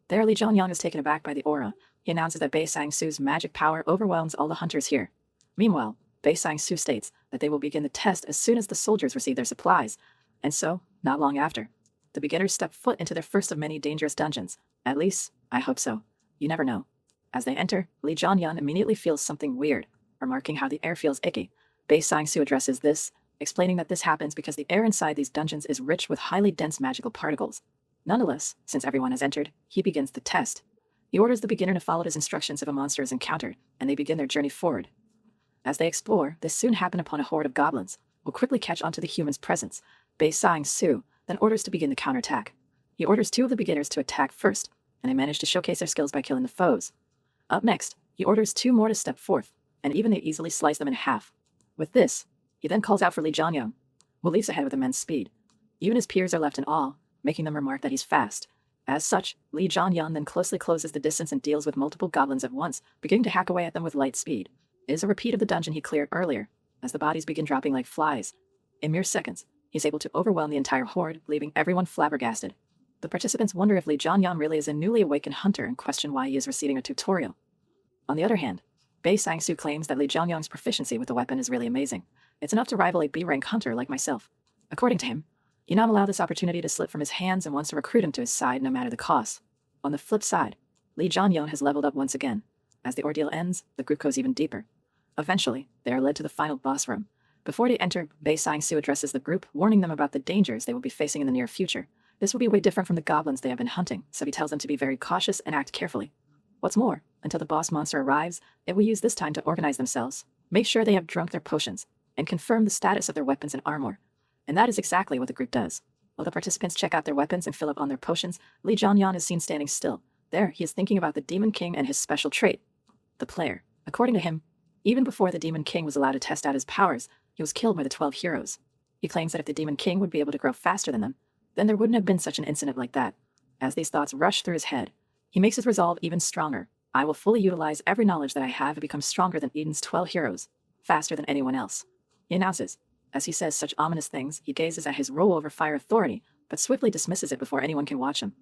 S1: There, Lee Jong-hyun is taken aback by the aura. He announces that Bae Sang-soo's magic power overwhelms all the hunters here. Meanwhile, Bae Sang-soo states that they will begin the test as soon as the soldiers receive their supplies. And so, not long after, the beginners step foot into their first of many dangerous dungeons. At least, I hope so. You never know. As they enter, Lee Jong-hyun immediately feels something weird, remarking how the air feels icky. Bae Sang-soo addresses this, explaining that this happens because the air inside these dungeons is rich with highly dense magical particles. Nonetheless, since everyone has entered, he begins the test. He orders the beginner to follow his instructions if a monster is encountered, and they begin their journey forward. As they explore, they soon happen upon a horde of goblins, who quickly catch onto the human's presence. Bae Sang-soo then orders to begin the counterattack. He orders 2 of the beginners to attack first, and they manage to showcase their skills by killing the foes. Up next, he orders 2 more to step forth, and even they easily slice them in half. With this, he then calls out for Lee Jong-hyun, who leaps ahead with immense speed. Even his peers are left in awe, making them remark that he's fast. As such, Lee Jong-hyun then closely closes the distance and deals with multiple goblins at once, beginning to hack away at them with light speed. It is a repeat of the dungeon he cleared earlier, as the bodies begin dropping like flies. In mere seconds, he's able to overwhelm the entire horde, leaving everyone flabbergasted. The participants wonder if Lee Jong-hyun really is a newly awakened hunter and question why he is receiving a tutorial. On the other hand, Bae Sang-soo claims that Lee Jong-hyun's proficiency with the weapon is really amazing. It's enough to rival a B-rank hunter like myself. According to him, he not allowed this opportunity to slip from his hands and wants to recruit him to his side no matter the cost. On the flip side, Lee Jong-hyun has leveled up once again. As the ordeal ends, the group goes even deeper. Eventually, they are led to the final boss room. Before they enter, Bae Sang-soo addresses the group, warning them about the dangers they will be facing in the near future. This will be way different from the goblins they have been hunting, so he tells them to be very cautious and act carefully. What's more, until the boss monster arrives, it will use this time to organize themselves, make sure they have drunk their potions, and confirm the status of their weapons and armor. And that is exactly what the group does. While the participants check out their weapons and fill up on their potions, Lee Jong-hyun is seen standing still. There, he is thinking about the Demon King and his special trait, the player. According to him, even before the Demon King was allowed to test out his powers, he was killed by the 12 heroes. He claims that if the Demon King would be able to grow faster than them, then there wouldn't have been such an incident like that. As these thoughts rush through his head, he makes his resolve even stronger. I will fully utilize every knowledge that I have and become stronger than Eden's 12 heroes, faster than anyone else, he announces. As he says such ominous things, he gazes at his role over fire authority, but swiftly dismisses it before anyone can watch him.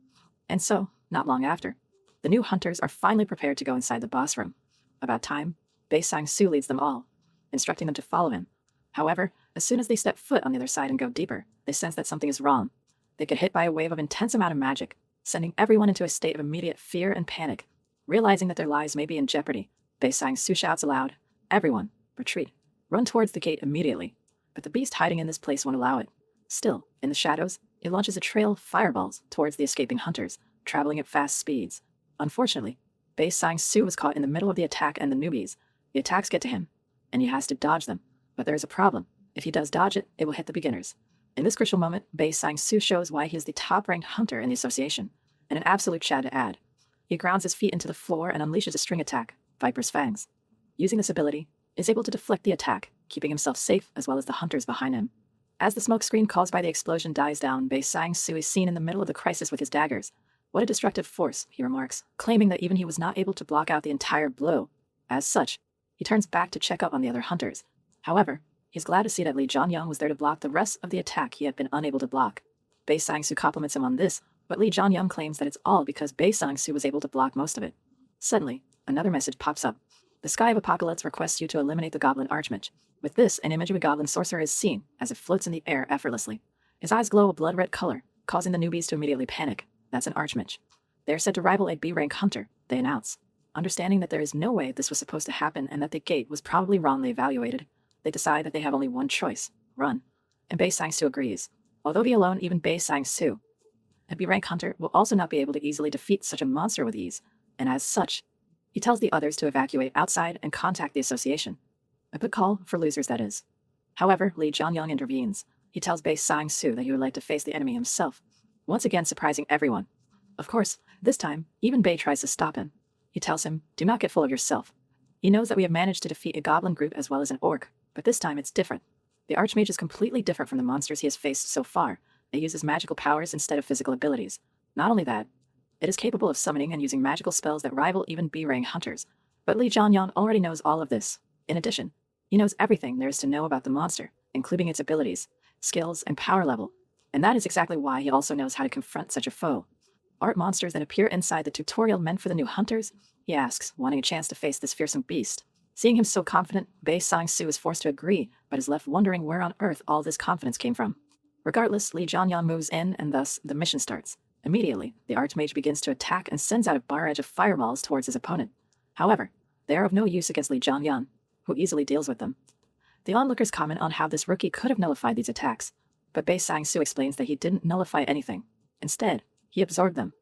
S1: And so, not long after, the new hunters are finally prepared to go inside the boss room. About time, Bae Sang-soo leads them all, instructing them to follow him. However, as soon as they step foot on the other side and go deeper, they sense that something is wrong. They get hit by a wave of intense amount of magic, sending everyone into a state of immediate fear and panic. Realizing that their lives may be in jeopardy, Bae Sang-soo shouts aloud, "Everyone, retreat. Run towards the gate immediately." But the beast hiding in this place won't allow it. Still, in the shadows, it launches a trail of fireballs towards the escaping hunters, traveling at fast speeds. Unfortunately, Bae Sang-soo was caught in the middle of the attack and the newbies. The attacks get to him, and he has to dodge them. But there is a problem. If he does dodge it, it will hit the beginners. In this crucial moment, Bae Sang-soo shows why he is the top-ranked hunter in the association, and an absolute chad to add. He grounds his feet into the floor and unleashes a string attack, Viper's Fangs. Using this ability, he is able to deflect the attack, keeping himself safe as well as the hunters behind him. As the smoke screen caused by the explosion dies down, Bae Sang-soo is seen in the middle of the crisis with his daggers. "What a destructive force," he remarks, claiming that even he was not able to block out the entire blow. As such, he turns back to check up on the other hunters. However, he's glad to see that Lee Jong-hyun was there to block the rest of the attack he had been unable to block. Bae Sang-soo compliments him on this, but Lee Jong-hyun claims that it's all because Bae Sang-soo was able to block most of it. Suddenly, another message pops up. The Sky of Apocalypse requests you to eliminate the Goblin Archmage. With this, an image of a goblin sorcerer is seen, as it floats in the air effortlessly. His eyes glow a blood-red color, causing the newbies to immediately panic. That's an Archmage. They are said to rival a B-rank hunter, they announce. Understanding that there is no way this was supposed to happen and that the gate was probably wrongly evaluated, they decide that they have only one choice, run. And Bae Sang-soo agrees. Although he alone, even Bae Sang-soo, a B-rank hunter, will also not be able to easily defeat such a monster with ease. and as such, he tells the others to evacuate outside and contact the association. A good call for losers, that is. However, Lee Jong-hyun intervenes. He tells Bae Sang-soo that he would like to face the enemy himself, once again surprising everyone. Of course, this time, even Bae tries to stop him. He tells him, "Do not get full of yourself." He knows that we have managed to defeat a goblin group as well as an orc, but this time it's different. The Archmage is completely different from the monsters he has faced so far. It uses magical powers instead of physical abilities. Not only that, it is capable of summoning and using magical spells that rival even B-rank hunters. But Lee Jong-hyun already knows all of this. In addition, he knows everything there is to know about the monster, including its abilities, skills, and power level. And that is exactly why he also knows how to confront such a foe. Aren't monsters that appear inside the tutorial meant for the new hunters? He asks, wanting a chance to face this fearsome beast. Seeing him so confident, Bae Sang-soo is forced to agree, but is left wondering where on earth all this confidence came from. Regardless, Lee Jong-hyun moves in, and thus, the mission starts. Immediately, the Archmage begins to attack and sends out a barrage of fireballs towards his opponent. However, they are of no use against Lee Jong-hyun, who easily deals with them. The onlookers comment on how this rookie could have nullified these attacks, but Bae Sang-soo explains that he didn't nullify anything. Instead, he absorbed them.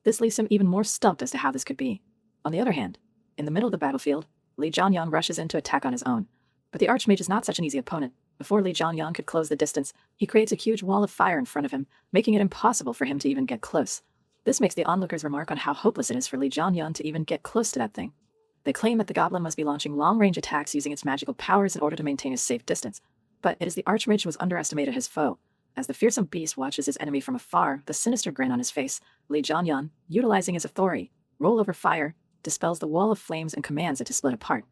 S1: This leaves him even more stumped as to how this could be. On the other hand, in the middle of the battlefield, Lee Jong-hyun rushes in to attack on his own. But the Archmage is not such an easy opponent. Before Lee Jong-hyun could close the distance, he creates a huge wall of fire in front of him, making it impossible for him to even get close. This makes the onlookers remark on how hopeless it is for Lee Jong-hyun to even get close to that thing. They claim that the goblin must be launching long-range attacks using its magical powers in order to maintain a safe distance. But it is the Archmage who has underestimated his foe. As the fearsome beast watches his enemy from afar, the sinister grin on his face, Lee Jong-hyun, utilizing his authority, roll over fire, dispels the wall of flames and commands it to split apart.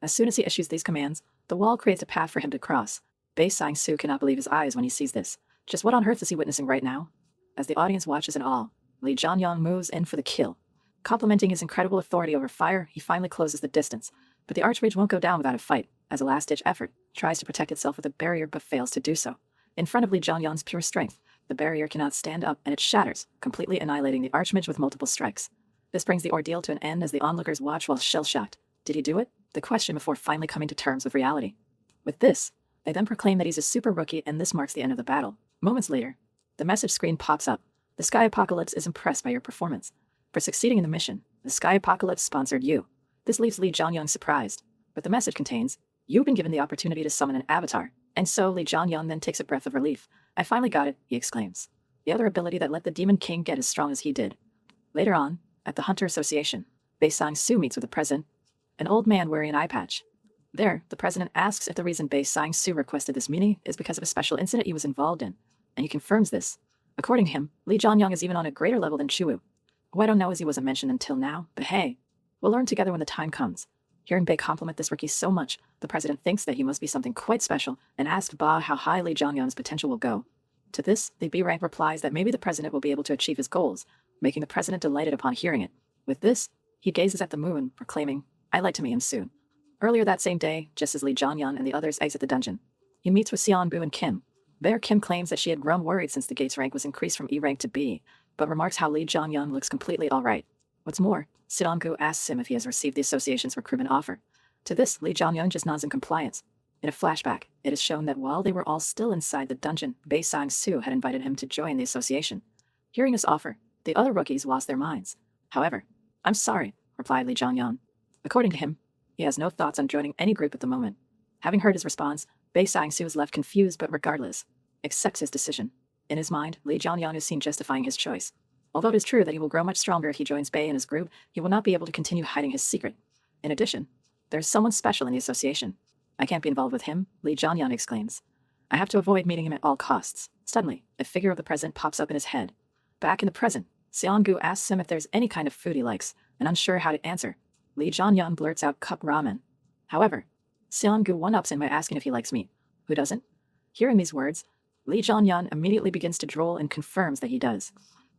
S1: As soon as he issues these commands, the wall creates a path for him to cross. Bae Sang-soo cannot believe his eyes when he sees this. Just what on earth is he witnessing right now? As the audience watches in awe, Lee Jong-hyun moves in for the kill. Complimenting his incredible authority over fire, he finally closes the distance. But the Archmage won't go down without a fight. As a last-ditch effort, tries to protect itself with a barrier but fails to do so. In front of Lee Jong-hyun's pure strength, the barrier cannot stand up and it shatters, completely annihilating the Archmage with multiple strikes. This brings the ordeal to an end as the onlookers watch while shell-shocked. Did he do it? The question before finally coming to terms with reality. With this, they then proclaim that he's a super rookie and this marks the end of the battle. Moments later, the message screen pops up. The Sky Apocalypse is impressed by your performance. For succeeding in the mission, the Sky Apocalypse sponsored you. This leaves Lee Jong-hyun surprised, but the message contains, "You've been given the opportunity to summon an avatar." And so Lee Jong-hyun then takes a breath of relief. "I finally got it," he exclaims. The other ability that let the Demon King get as strong as he did. Later on, at the Hunter Association, Bae Sang-soo meets with the president, an old man wearing an eye patch. There, the president asks if the reason Bae Sang-soo requested this meeting is because of a special incident he was involved in, and he confirms this. According to him, Lee Jong-hyun is even on a greater level than Chuwoo, who I don't know as he wasn't mentioned until now, but hey, we'll learn together when the time comes. Hearing Bae compliment this rookie so much, the president thinks that he must be something quite special and asks Ba how high Lee Jong-hyun's potential will go. To this, the B-rank replies that maybe the president will be able to achieve his goals, making the president delighted upon hearing it. With this, he gazes at the moon, proclaiming, "I'd like to meet him soon." Earlier that same day, just as Lee Jong-hyun and the others exit the dungeon, he meets with Seon-bu and Kim. There, Kim claims that she had grown worried since the gate's rank was increased from E rank to B, but remarks how Lee Jong-hyun looks completely alright. What's more, Seon-gu asks him if he has received the association's recruitment offer. To this, Lee Jong-hyun just nods in compliance. In a flashback, it is shown that while they were all still inside the dungeon, Bae Sang-soo had invited him to join the association. Hearing this offer, the other rookies lost their minds. However, "I'm sorry," replied Lee Jong-hyun. According to him, he has no thoughts on joining any group at the moment. Having heard his response, Bae Sang-soo is left confused but regardless, accepts his decision. In his mind, Lee Jong-hyun is seen justifying his choice. Although it is true that he will grow much stronger if he joins Bae and his group, he will not be able to continue hiding his secret. In addition, there is someone special in the association. "I can't be involved with him," Lee Jong-hyun exclaims. "I have to avoid meeting him at all costs." Suddenly, a figure of the president pops up in his head. Back in the present, Seon-gu asks him if there's any kind of food he likes, and unsure how to answer, Lee Jong-hyun blurts out cup ramen. However, Seon-gu one-ups him by asking if he likes meat. Who doesn't? Hearing these words, Lee Jong-hyun immediately begins to drool and confirms that he does.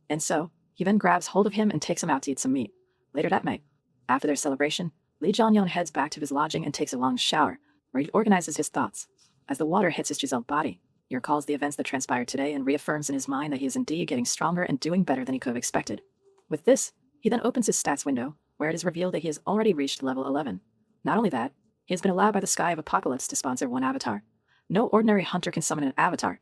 S1: And so, he then grabs hold of him and takes him out to eat some meat. Later that night, after their celebration, Lee Jong-hyun heads back to his lodging and takes a long shower, where he organizes his thoughts. As the water hits his chiseled body, he recalls the events that transpired today and reaffirms in his mind that he is indeed getting stronger and doing better than he could have expected. With this, he then opens his stats window, where it is revealed that he has already reached level 11. Not only that, he has been allowed by the Sky of Apocalypse to sponsor one avatar. No ordinary hunter can summon an avatar.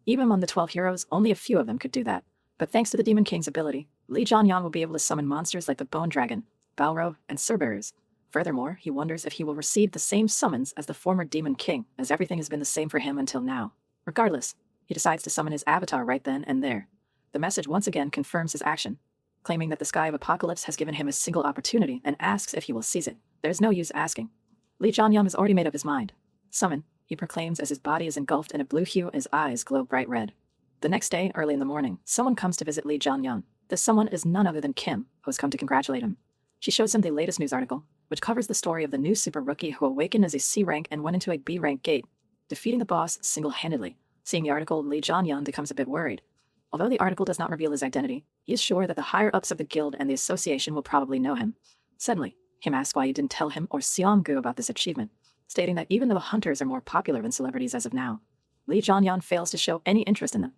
S1: Even among the 12 heroes, only a few of them could do that. But thanks to the Demon King's ability, Lee Jong-hyun will be able to summon monsters like the Bone Dragon, Balrog, and Cerberus. Furthermore, he wonders if he will receive the same summons as the former Demon King, as everything has been the same for him until now. Regardless, he decides to summon his avatar right then and there. The message once again confirms his action, claiming that the Sky of Apocalypse has given him a single opportunity and asks if he will seize it. There's no use asking. Lee Jong-hyun has already made up his mind. Summon, he proclaims as his body is engulfed in a blue hue and his eyes glow bright red. The next day, early in the morning, someone comes to visit Lee Jong-hyun. This someone is none other than Kim, who has come to congratulate him. She shows him the latest news article, which covers the story of the new super rookie who awakened as a C rank and went into a B rank gate, defeating the boss single-handedly. Seeing the article, Lee Jong-hyun becomes a bit worried. Although the article does not reveal his identity, he is sure that the higher-ups of the guild and the association will probably know him. Suddenly, Kim asks why he didn't tell him or Seong-gu about this achievement, stating that even though hunters are more popular than celebrities as of now, Lee Jong-hyun fails to show any interest in them.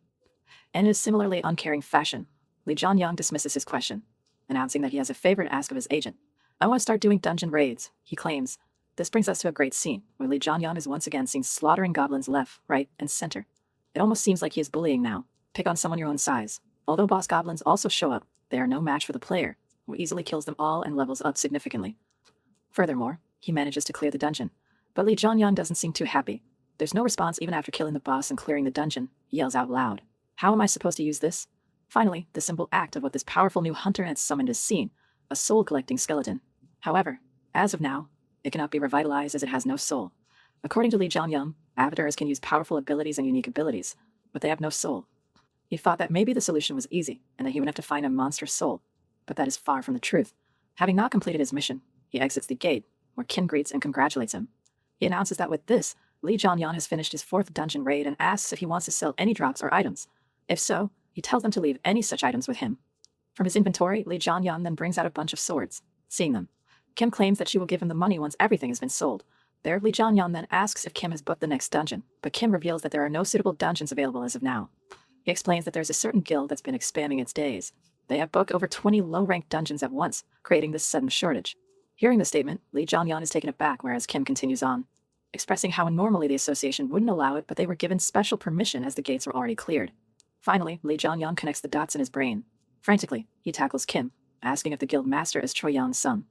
S1: And in a similarly uncaring fashion, Lee Jong-hyun dismisses his question, announcing that he has a favor to ask of his agent. "I want to start doing dungeon raids," he claims. This brings us to a great scene, where Lee Jong-hyun is once again seen slaughtering goblins left, right, and center. It almost seems like he is bullying now. Pick on someone your own size. Although boss goblins also show up, they are no match for the player, who easily kills them all and levels up significantly. Furthermore, he manages to clear the dungeon, but Lee Jong-hyun doesn't seem too happy. There's no response even after killing the boss and clearing the dungeon. He yells out loud, "How am I supposed to use this?" Finally, the simple act of what this powerful new hunter has summoned is seen, a soul-collecting skeleton. However, as of now, it cannot be revitalized as it has no soul. According to Lee Jong-hyun, avatars can use powerful abilities and unique abilities, but they have no soul. He thought that maybe the solution was easy, and that he would have to find a monstrous soul, but that is far from the truth. Having not completed his mission, he exits the gate, where Kim greets and congratulates him. He announces that with this, Lee Jong-hyun has finished his 4th dungeon raid and asks if he wants to sell any drops or items. If so, he tells them to leave any such items with him. From his inventory, Lee Jong-hyun then brings out a bunch of swords. Seeing them, Kim claims that she will give him the money once everything has been sold. There, Lee Jong-hyun then asks if Kim has booked the next dungeon, but Kim reveals that there are no suitable dungeons available as of now. He explains that there's a certain guild that's been expanding its days. They have booked over 20 low-ranked dungeons at once, creating this sudden shortage. Hearing the statement, Lee Jong-hyun is taken aback, whereas Kim continues on, expressing how normally the association wouldn't allow it, but they were given special permission as the gates were already cleared. Finally, Lee Jong-hyun connects the dots in his brain. Frantically, he tackles Kim, asking if the guild master is Choi Young's son.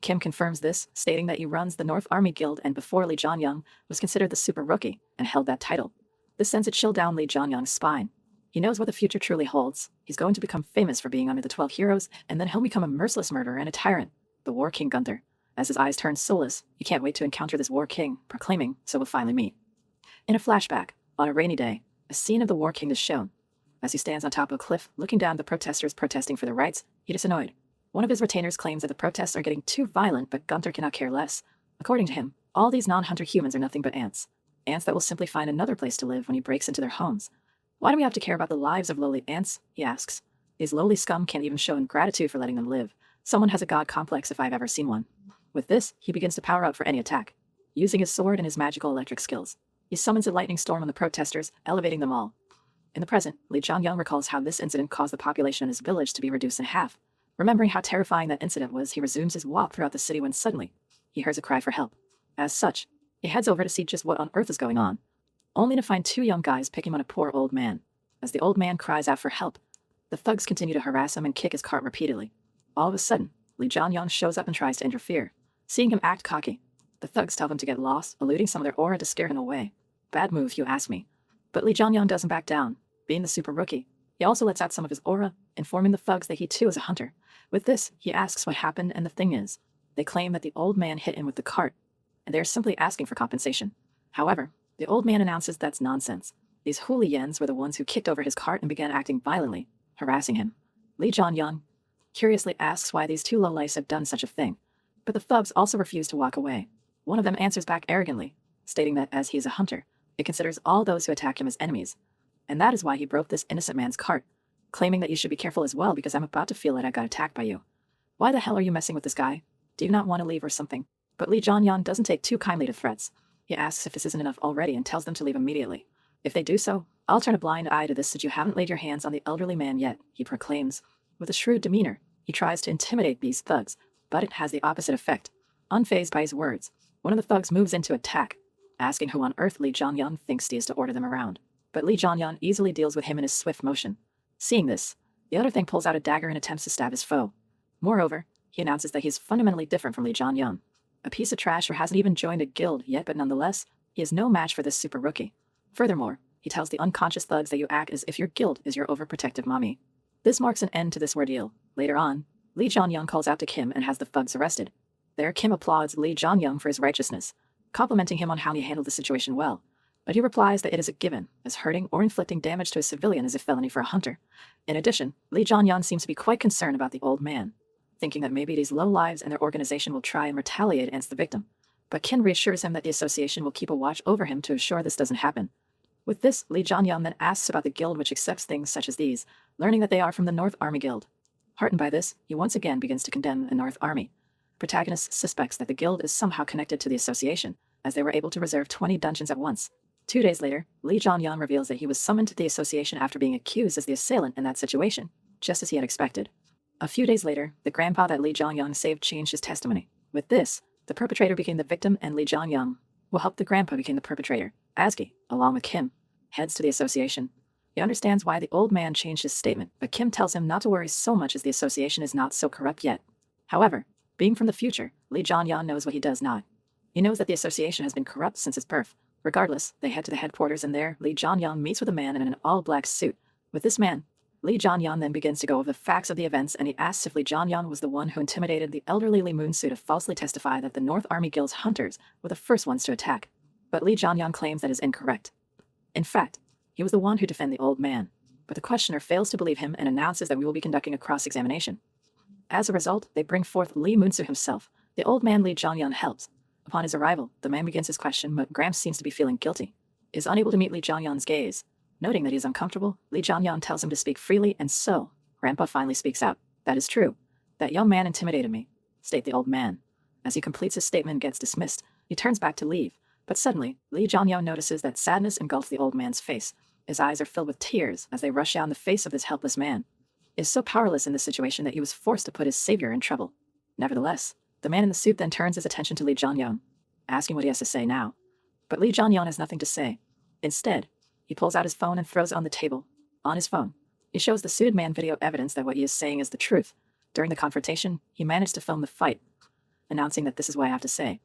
S1: Kim confirms this, stating that he runs the North Army Guild and before Lee Jong-hyun was considered the super rookie and held that title. This sends a chill down Lee Jong-hyun's spine. He knows what the future truly holds. He's going to become famous for being under the 12 heroes, and then he'll become a merciless murderer and a tyrant, the War King Gunther. As his eyes turn soulless, he can't wait to encounter this War King, proclaiming, "So we'll finally meet." In a flashback, on a rainy day, a scene of the War King is shown. As he stands on top of a cliff, looking down at the protesters protesting for their rights, he is annoyed. One of his retainers claims that the protests are getting too violent, but Gunther cannot care less. According to him, all these non-hunter humans are nothing but ants. Ants that will simply find another place to live when he breaks into their homes. "Why do we have to care about the lives of lowly ants?" he asks. "These lowly scum can't even show him gratitude for letting them live. Someone has a god complex if I've ever seen one." With this, he begins to power up for any attack, using his sword and his magical electric skills. He summons a lightning storm on the protesters, elevating them all. In the present, Lee Jong-hyun recalls how this incident caused the population in his village to be reduced in half. Remembering how terrifying that incident was, he resumes his walk throughout the city when suddenly, he hears a cry for help. As such, he heads over to see just what on earth is going on, only to find 2 young guys picking on a poor old man. As the old man cries out for help, the thugs continue to harass him and kick his cart repeatedly. All of a sudden, Lee Jong-hyun shows up and tries to interfere. Seeing him act cocky, the thugs tell him to get lost, eluding some of their aura to scare him away. Bad move, if you ask me. But Lee Jong-hyun doesn't back down. Being the super rookie, he also lets out some of his aura, informing the thugs that he too is a hunter. With this, he asks what happened, and the thing is, they claim that the old man hit him with the cart, and they are simply asking for compensation. However, the old man announces that's nonsense. These hooligans were the ones who kicked over his cart and began acting violently, harassing him. Lee Jong-hyun curiously asks why these 2 lowlifes have done such a thing, but the thugs also refuse to walk away. One of them answers back arrogantly, stating that as he is a hunter, it considers all those who attack him as enemies, and that is why he broke this innocent man's cart, claiming that you should be careful as well because I'm about to feel like I got attacked by you. Why the hell are you messing with this guy? Do you not want to leave or something? But Lee Jong-hyun doesn't take too kindly to threats. He asks if this isn't enough already and tells them to leave immediately. If they do so, I'll turn a blind eye to this since you haven't laid your hands on the elderly man yet, he proclaims. With a shrewd demeanor, he tries to intimidate these thugs, but it has the opposite effect. Unfazed by his words, one of the thugs moves in to attack, asking who on earth Lee Jong-hyun thinks he is to order them around. But Lee Jong-hyun easily deals with him in his swift motion. Seeing this, The other thing pulls out a dagger and attempts to stab his foe. Moreover, he announces that he is fundamentally different from Lee Jong-hyun, a piece of trash who hasn't even joined a guild yet, but nonetheless, he is no match for this super rookie. Furthermore, he tells the unconscious thugs that you act as if your guild is your overprotective mommy. This marks an end to this ordeal. Later on, Lee Jong-hyun calls out to Kim and has the thugs arrested. There, Kim applauds Lee Jong-hyun for his righteousness, complimenting him on how he handled the situation well. But he replies that it is a given, as hurting or inflicting damage to a civilian is a felony for a hunter. In addition, Lee Jong-hyun seems to be quite concerned about the old man, thinking that maybe these lowlives and their organization will try and retaliate against the victim. But Kim reassures him that the association will keep a watch over him to assure this doesn't happen. With this, Lee Jong-hyun then asks about the guild which accepts things such as these, learning that they are from the North Army Guild. Heartened by this, he once again begins to condemn the North Army. Protagonist suspects that the guild is somehow connected to the association, as they were able to reserve 20 dungeons at once. 2 days later, Lee Jong-hyun reveals that he was summoned to the association after being accused as the assailant in that situation, just as he had expected. A few days later, the grandpa that Lee Jong-hyun saved changed his testimony. With this, the perpetrator became the victim and Lee Jong-hyun will help the grandpa become the perpetrator. Asgi, along with Kim, heads to the association. He understands why the old man changed his statement, but Kim tells him not to worry so much as the association is not so corrupt yet. However, being from the future, Lee Jong-hyun knows what he does not. He knows that the association has been corrupt since its birth. Regardless, they head to the headquarters and there, Lee Jong-hyun meets with a man in an all-black suit. With this man, Lee Jong-hyun then begins to go over the facts of the events and he asks if Lee Jong-hyun was the one who intimidated the elderly Lee Moon-soo to falsely testify that the North Army Guild's hunters were the first ones to attack. But Lee Jong-hyun claims that is incorrect. In fact, he was the one who defended the old man, but the questioner fails to believe him and announces that we will be conducting a cross-examination. As a result, they bring forth Lee Moon-soo himself. The old man Lee Jong-hyun helps. Upon his arrival, the man begins his question, but Gramps seems to be feeling guilty. He is unable to meet Lee Jong-hyun's gaze. Noting that he is uncomfortable, Lee Jong-hyun tells him to speak freely, and so, Grandpa finally speaks out. That is true. That young man intimidated me, state the old man. As he completes his statement and gets dismissed, he turns back to leave. But suddenly, Lee Jong-hyun notices that sadness engulfs the old man's face. His eyes are filled with tears as they rush down the face of this helpless man. He is so powerless in this situation that he was forced to put his savior in trouble. Nevertheless, the man in the suit then turns his attention to Lee Jong-hyun, asking what he has to say now. But Lee Jong-hyun has nothing to say. Instead, he pulls out his phone and throws it on the table. On his phone, he shows the suited man video evidence that what he is saying is the truth. During the confrontation, he managed to film the fight, announcing that this is what I have to say.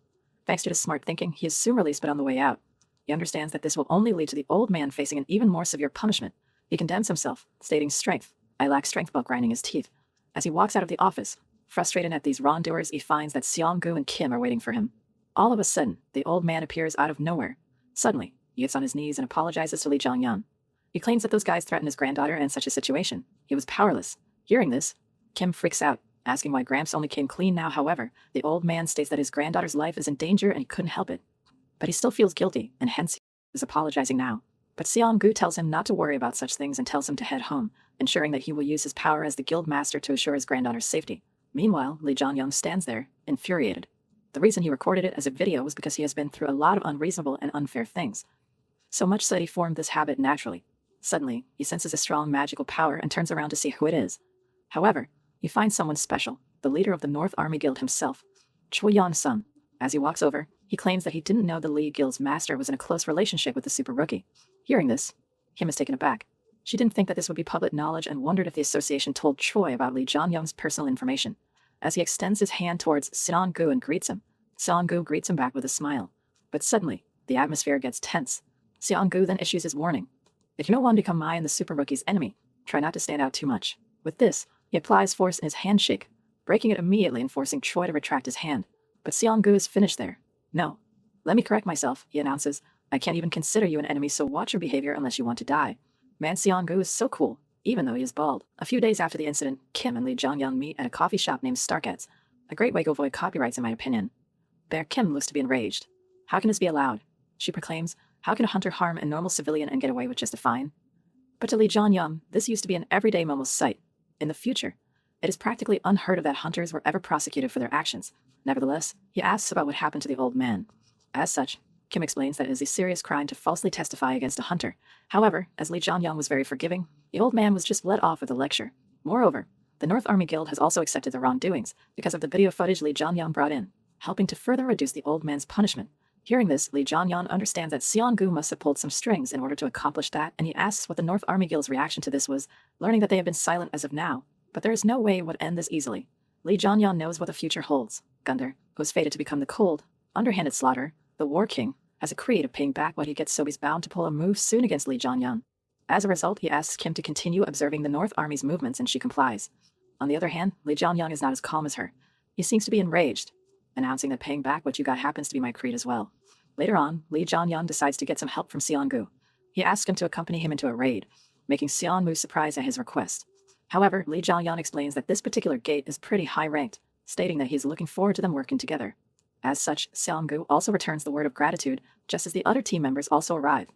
S1: Thanks to his smart thinking, he is soon released, but on the way out, he understands that this will only lead to the old man facing an even more severe punishment. He condemns himself, stating strength. I lack strength while grinding his teeth. As he walks out of the office, frustrated at these wrongdoers, he finds that Seong-gu and Kim are waiting for him. All of a sudden, the old man appears out of nowhere. Suddenly, he gets on his knees and apologizes to Lee Jong-hyun. He claims that those guys threatened his granddaughter in such a situation. He was powerless. Hearing this, Kim freaks out, asking why Gramps only came clean now. However, the old man states that his granddaughter's life is in danger and he couldn't help it. But he still feels guilty, and hence he is apologizing now. But Seong-gu tells him not to worry about such things and tells him to head home, ensuring that he will use his power as the guild master to assure his granddaughter's safety. Meanwhile, Lee Jong-hyun stands there, infuriated. The reason he recorded it as a video was because he has been through a lot of unreasonable and unfair things. So much so that he formed this habit naturally. Suddenly, he senses a strong magical power and turns around to see who it is. However, he finds someone special, the leader of the North Army Guild himself, Choi Yeon-sung. As he walks over, he claims that he didn't know the Lee Guild's master was in a close relationship with the super rookie. Hearing this, Kim is taken aback. She didn't think that this would be public knowledge and wondered if the association told Choi about Lee Jong-hyun's personal information. As he extends his hand towards Seong-gu and greets him, Seong-gu greets him back with a smile. But suddenly, the atmosphere gets tense. Seong-gu then issues his warning. If you don't want to become my and the super rookie's enemy, try not to stand out too much. With this, he applies force in his handshake, breaking it immediately and forcing Choi to retract his hand. But Seong-gu is finished there. No. Let me correct myself, he announces. I can't even consider you an enemy, so watch your behavior unless you want to die. Man, Seong-gu is so cool, even though he is bald. A few days after the incident, Kim and Lee Jong-hyun meet at a coffee shop named Starket's. A great way to avoid copyrights, in my opinion. There, Kim looks to be enraged. How can this be allowed? She proclaims, how can a hunter harm a normal civilian and get away with just a fine? But to Lee Jong-hyun, this used to be an everyday momo's sight. In the future, it is practically unheard of that hunters were ever prosecuted for their actions. Nevertheless, he asks about what happened to the old man. As such, Kim explains that it is a serious crime to falsely testify against a hunter. However, as Lee Jong-hyun was very forgiving, the old man was just let off with a lecture. Moreover, the North Army Guild has also accepted the wrongdoings because of the video footage Lee Jong-hyun brought in, helping to further reduce the old man's punishment. Hearing this, Lee Jong-hyun understands that Seong-gu must have pulled some strings in order to accomplish that, and he asks what the North Army Guild's reaction to this was, learning that they have been silent as of now. But there is no way it would end this easily. Lee Jong-hyun knows what the future holds. Gunder, who is fated to become the cold, underhanded slaughterer, the War King, has a creed of paying back what he gets, so he's bound to pull a move soon against Lee Jong-hyun. As a result, he asks Kim to continue observing the North Army's movements, and she complies. On the other hand, Lee Jong-hyun is not as calm as her. He seems to be enraged, announcing that paying back what you got happens to be my creed as well. Later on, Lee Jong-hyun decides to get some help from Seong-gu. He asks him to accompany him into a raid, making Seong-gu surprised at his request. However, Lee Jong-hyun explains that this particular gate is pretty high-ranked, stating that he's looking forward to them working together. As such, Seong-gu also returns the word of gratitude, just as the other team members also arrive.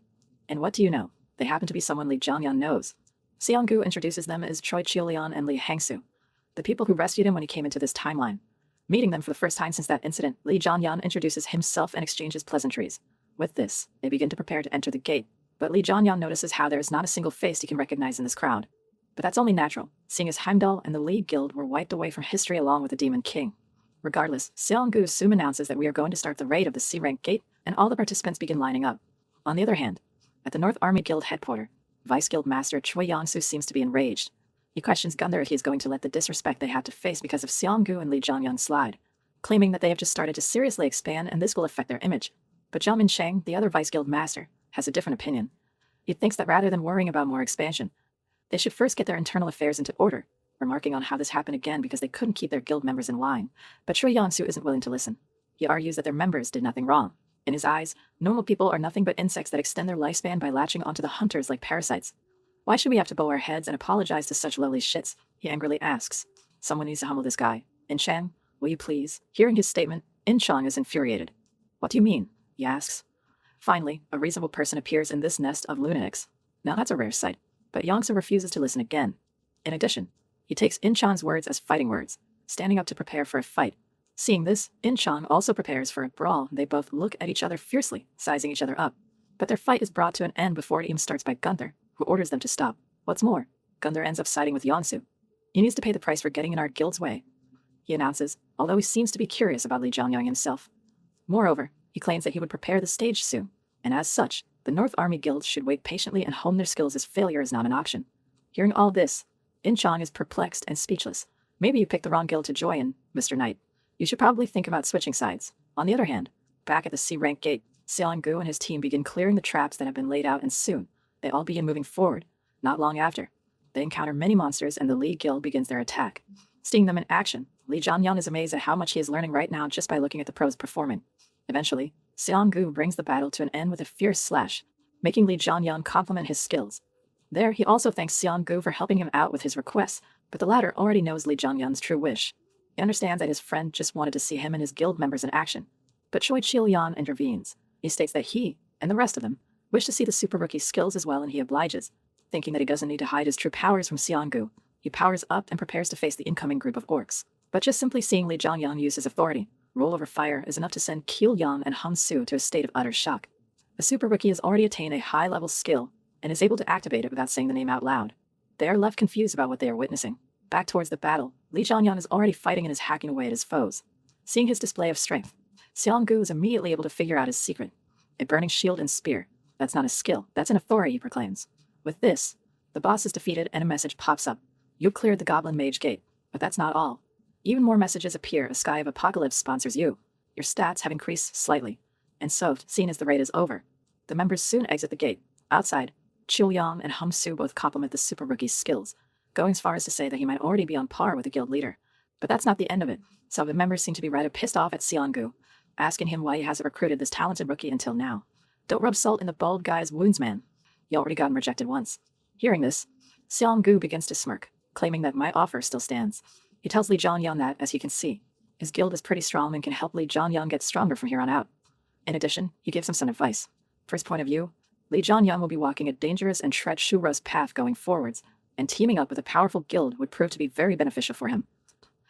S1: And what do you know? They happen to be someone Lee Jong-hyun knows. Seong-gu introduces them as Choi Chil-yeon and Lee Hang-soo, the people who rescued him when he came into this timeline. Meeting them for the first time since that incident, Lee Jong-hyun introduces himself and exchanges pleasantries. With this, they begin to prepare to enter the gate, but Lee Jong-hyun notices how there is not a single face he can recognize in this crowd. But that's only natural, seeing as Heimdall and the Lee Guild were wiped away from history along with the Demon King. Regardless, Seong-gu soon announces that we are going to start the raid of the C-Rank Gate, and all the participants begin lining up. On the other hand, at the North Army Guild headquarters, Vice Guild Master Choi Yong-soo seems to be enraged. He questions Gunder if he is going to let the disrespect they have to face because of Seong-gu and Lee Jong-hyun slide, claiming that they have just started to seriously expand and this will affect their image. But Zhao Min-cheng, the other Vice Guild Master, has a different opinion. He thinks that rather than worrying about more expansion, they should first get their internal affairs into order, remarking on how this happened again because they couldn't keep their guild members in line. But Choi Yong-soo isn't willing to listen. He argues that their members did nothing wrong. In his eyes, normal people are nothing but insects that extend their lifespan by latching onto the hunters like parasites. Why should we have to bow our heads and apologize to such lowly shits? He angrily asks. Someone needs to humble this guy. In-chang, will you please? Hearing his statement, In-chang is infuriated. What do you mean? He asks. Finally, a reasonable person appears in this nest of lunatics. Now that's a rare sight, but Yong-soo refuses to listen again. In addition, he takes In-chang's words as fighting words, standing up to prepare for a fight. Seeing this, In-chang also prepares for a brawl. They both look at each other fiercely, sizing each other up. But their fight is brought to an end before it even starts by Gunther, who orders them to stop. What's more, Gunther ends up siding with Yong-soo. He needs to pay the price for getting in our guild's way, he announces, although he seems to be curious about Lee Jong-hyun himself. Moreover, he claims that he would prepare the stage soon, and as such, the North Army Guild should wait patiently and hone their skills as failure is not an option. Hearing all this, In-chang is perplexed and speechless. Maybe you picked the wrong guild to join, Mr. Knight. You should probably think about switching sides. On the other hand, back at the C-Rank Gate, Seong-gu and his team begin clearing the traps that have been laid out, and soon, they all begin moving forward. Not long after, they encounter many monsters and the Lee Guild begins their attack. Seeing them in action, Lee Jong-hyun is amazed at how much he is learning right now just by looking at the pros performing. Eventually, Seong-gu brings the battle to an end with a fierce slash, making Lee Jong-hyun compliment his skills. There, he also thanks Seong-gu for helping him out with his requests, but the latter already knows Lee Jong-hyun's true wish. He understands that his friend just wanted to see him and his guild members in action. But Choi Chil-yeon intervenes. He states that he, and the rest of them, wish to see the super rookie's skills as well, and he obliges. Thinking that he doesn't need to hide his true powers from Seong-gu, he powers up and prepares to face the incoming group of orcs. But just simply seeing Lee Jong-hyun use his authority, roll over fire, is enough to send Kil-yeon and Hum-soo to a state of utter shock. The super rookie has already attained a high-level skill and is able to activate it without saying the name out loud. They are left confused about what they are witnessing. Back towards the battle, Lee Jong-hyun is already fighting and is hacking away at his foes. Seeing his display of strength, Seong-gu is immediately able to figure out his secret. A burning shield and spear. That's not a skill, that's an authority, he proclaims. With this, the boss is defeated and a message pops up. You've cleared the Goblin Mage Gate. But that's not all. Even more messages appear. A Sky of Apocalypse sponsors you. Your stats have increased slightly. And so, seen as the raid is over, the members soon exit the gate. Outside, Chil-yeon and Hum-soo both compliment the super rookie's skills, going as far as to say that he might already be on par with the guild leader. But that's not the end of it. So the members seem to be rather pissed off at Seong-gu, asking him why he hasn't recruited this talented rookie until now. Don't rub salt in the bald guy's wounds, man. You already got him rejected once. Hearing this, Seong-gu begins to smirk, claiming that my offer still stands. He tells Lee Jong-hyun that, as he can see, his guild is pretty strong and can help Lee Jong-hyun get stronger from here on out. In addition, he gives him some advice. From his point of view, Lee Jong-hyun will be walking a dangerous and treacherous path going forwards, and teaming up with a powerful guild would prove to be very beneficial for him.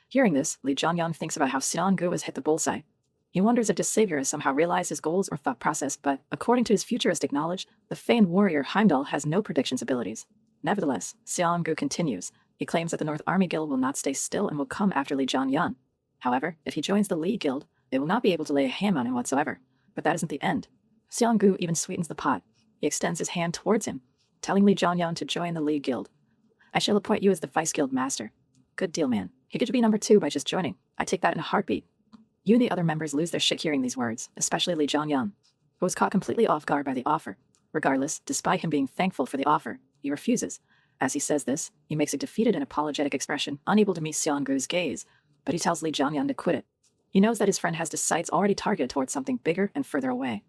S1: Hearing this, Lee Jong-hyun thinks about how Seong-gu has hit the bullseye. He wonders if this savior has somehow realized his goals or thought process, but according to his futuristic knowledge, the famed warrior Heimdall has no predictions abilities. Nevertheless, Seong-gu continues. He claims that the North Army Guild will not stay still and will come after Lee Jong-hyun. However, if he joins the Lee Guild, they will not be able to lay a hand on him whatsoever. But that isn't the end. Seong-gu even sweetens the pot. He extends his hand towards him, telling Lee Jong-hyun to join the Lee Guild. I shall appoint you as the Vice Guild Master. Good deal, man. You get to be number 2 by just joining. I take that in a heartbeat. You and the other members lose their shit hearing these words, especially Lee Jong-hyun, who was caught completely off guard by the offer. Regardless, despite him being thankful for the offer, he refuses. As he says this, he makes a defeated and apologetic expression, unable to meet Seong-gu's gaze, but he tells Lee Jong-hyun to quit it. He knows that his friend has his sights already targeted towards something bigger and further away.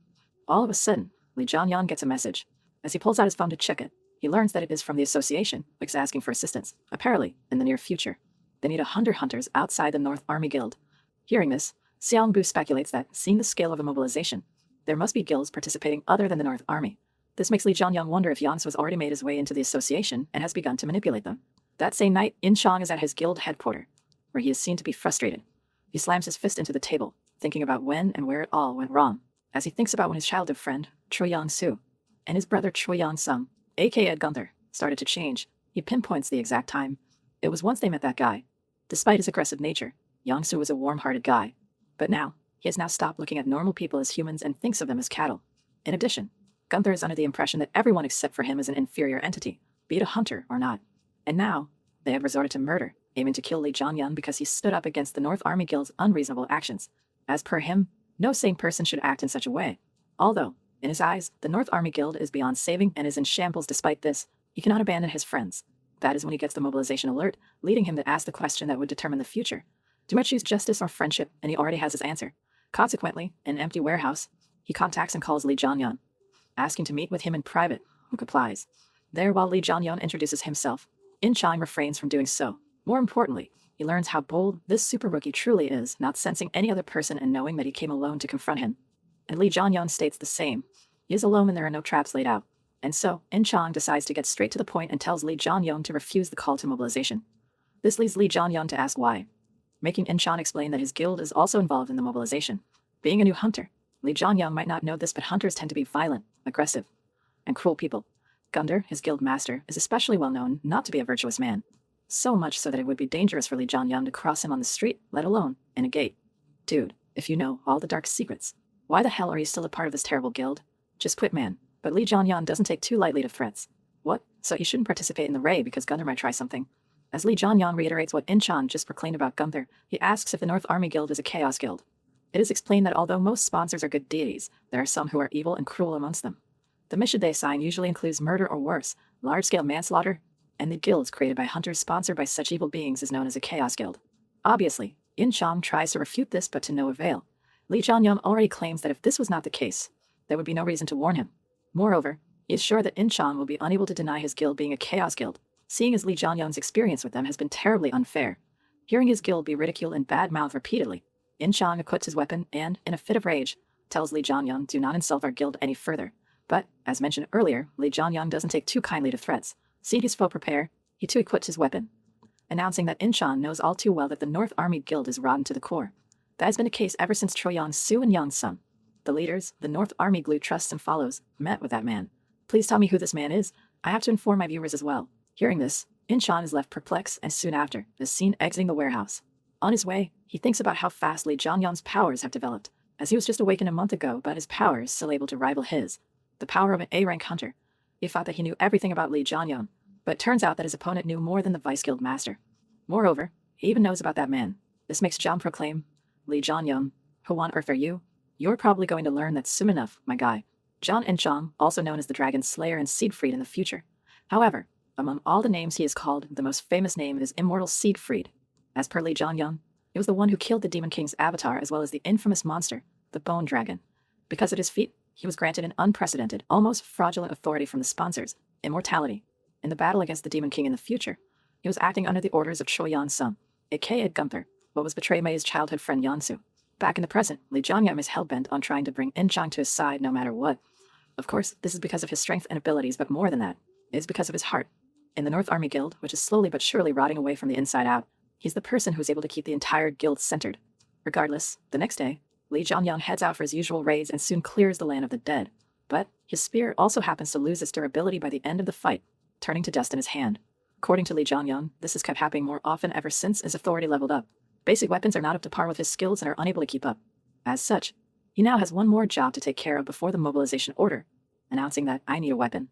S1: All of a sudden, Lee Jong-hyun gets a message. As he pulls out his phone to check it, he learns that it is from the association, which is asking for assistance, apparently, in the near future. They need 100 hunters outside the North Army Guild. Hearing this, Seong-gu speculates that, seeing the scale of the mobilization, there must be guilds participating other than the North Army. This makes Lee Jong-hyun wonder if Yansu has already made his way into the association and has begun to manipulate them. That same night, In-chong is at his guild headquarters, where he is seen to be frustrated. He slams his fist into the table, thinking about when and where it all went wrong. As he thinks about when his childhood friend, Choi Yong-soo, and his brother Choi Yong-sung, aka Gunther, started to change, he pinpoints the exact time. It was once they met that guy. Despite his aggressive nature, Yong-soo was a warm-hearted guy. But now, he has now stopped looking at normal people as humans and thinks of them as cattle. In addition, Gunther is under the impression that everyone except for him is an inferior entity, be it a hunter or not. And now, they have resorted to murder, aiming to kill Lee Jong-hyun because he stood up against the North Army Guild's unreasonable actions. As per him, no sane person should act in such a way. Although, in his eyes, the North Army Guild is beyond saving and is in shambles. Despite this, he cannot abandon his friends. That is when he gets the mobilization alert, leading him to ask the question that would determine the future. Do I choose justice or friendship? And he already has his answer. Consequently, in an empty warehouse, he contacts and calls Lee Jong-hyun, asking to meet with him in private, who complies. There, while Lee Jong-hyun introduces himself, In-chong refrains from doing so. More importantly, he learns how bold this super rookie truly is, not sensing any other person and knowing that he came alone to confront him. And Lee Jong-hyun states the same. He is alone and there are no traps laid out. And so, In-chong decides to get straight to the point and tells Lee Jong-hyun to refuse the call to mobilization. This leads Lee Jong-hyun to ask why, making In-chong explain that his guild is also involved in the mobilization. Being a new hunter, Lee Jong-hyun might not know this, but hunters tend to be violent, aggressive, and cruel people. Gunther, his guild master, is especially well known not to be a virtuous man. So much so that it would be dangerous for Lee Jong-hyun to cross him on the street, let alone in a gate. Dude, if you know all the dark secrets, why the hell are you still a part of this terrible guild? Just quit, man. But Lee Jong-hyun doesn't take too lightly to threats. What? So he shouldn't participate in the raid because Gunther might try something. As Lee Jong-hyun reiterates what In-chong just proclaimed about Gunther, he asks if the North Army Guild is a chaos guild. It is explained that although most sponsors are good deities, there are some who are evil and cruel amongst them. The mission they assign usually includes murder or worse, large-scale manslaughter, and the guilds created by hunters sponsored by such evil beings is known as a chaos guild. Obviously, In-chong tries to refute this but to no avail. Lee Jong-hyun already claims that if this was not the case, there would be no reason to warn him. Moreover, he is sure that In-chong will be unable to deny his guild being a chaos guild, seeing as Lee Jong-hyun's experience with them has been terribly unfair. Hearing his guild be ridiculed and bad-mouthed repeatedly, In-chong equips his weapon and, in a fit of rage, tells Lee Jong-hyun do not insult our guild any further. But, as mentioned earlier, Lee Jong-hyun doesn't take too kindly to threats. Seeing his foe prepare, he too equips his weapon, announcing that In-chong knows all too well that the North Army Guild is rotten to the core. That has been the case ever since Choi Yong-soo and Yong-sung, the leaders, the North Army Glue trusts and follows, met with that man. Please tell me who this man is. I have to inform my viewers as well. Hearing this, In-chong is left perplexed and soon after is seen exiting the warehouse. On his way, he thinks about how fast Lee Jong-hyun's powers have developed, as he was just awakened a month ago, but his power is still able to rival his. The power of an A-rank hunter. He thought that he knew everything about Lee Jong-hyun, but it turns out that his opponent knew more than the Vice Guild Master. Moreover, he even knows about that man. This makes John proclaim, Lee Jong-hyun, who on earth are you? You're probably going to learn that soon enough, my guy. John In-chong, also known as the Dragon Slayer and Siegfried in the future. However, among all the names he is called, the most famous name is Immortal Siegfried. As per Lee Jong-hyun, he was the one who killed the Demon King's avatar as well as the infamous monster, the Bone Dragon. Because of his feat, he was granted an unprecedented, almost fraudulent authority from the sponsors, immortality. In the battle against the Demon King in the future, he was acting under the orders of Choi Yong-sung, aka Gunther, but was betrayed by his childhood friend Yong-soo. Back in the present, Lee Jong-hyun is hell-bent on trying to bring In-chong to his side no matter what. Of course, this is because of his strength and abilities, but more than that, it is because of his heart. In the North Army Guild, which is slowly but surely rotting away from the inside out, he's the person who is able to keep the entire guild centered. Regardless, the next day, Lee Jong-hyun heads out for his usual raids and soon clears the land of the dead. But his spear also happens to lose its durability by the end of the fight, turning to dust in his hand. According to Lee Jong-hyun, this has kept happening more often ever since his authority leveled up. Basic weapons are not up to par with his skills and are unable to keep up. As such, He now has one more job to take care of before the mobilization order, announcing that I need a weapon.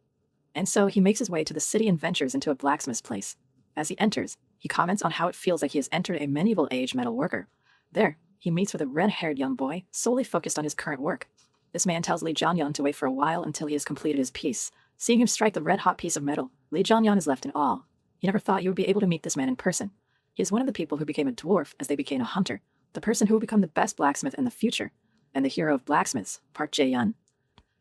S1: And so he makes his way to the city and ventures into a blacksmith's place. As he enters, he comments on how it feels like he has entered a medieval age metal worker. There, he meets with a red-haired young boy, solely focused on his current work. This man tells Lee Jong-hyun to wait for a while until he has completed his piece. Seeing him strike the red-hot piece of metal, Lee Jong-hyun is left in awe. He never thought you would be able to meet this man in person. He is one of the people who became a dwarf as they became a hunter, the person who will become the best blacksmith in the future, and the hero of blacksmiths, Park Jae-hyun.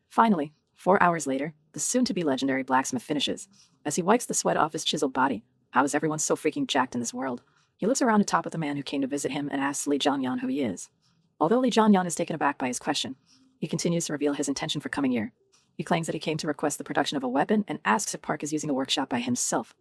S1: Finally, 4 hours later, the soon-to-be legendary blacksmith finishes. As he wipes the sweat off his chiseled body, how is everyone so freaking jacked in this world? He looks around atop of the man who came to visit him and asks Lee Jong-hyun who he is. Although Lee Jong-hyun is taken aback by his question, he continues to reveal his intention for coming here. He claims that he came to request the production of a weapon and asks if Park is using a workshop by himself.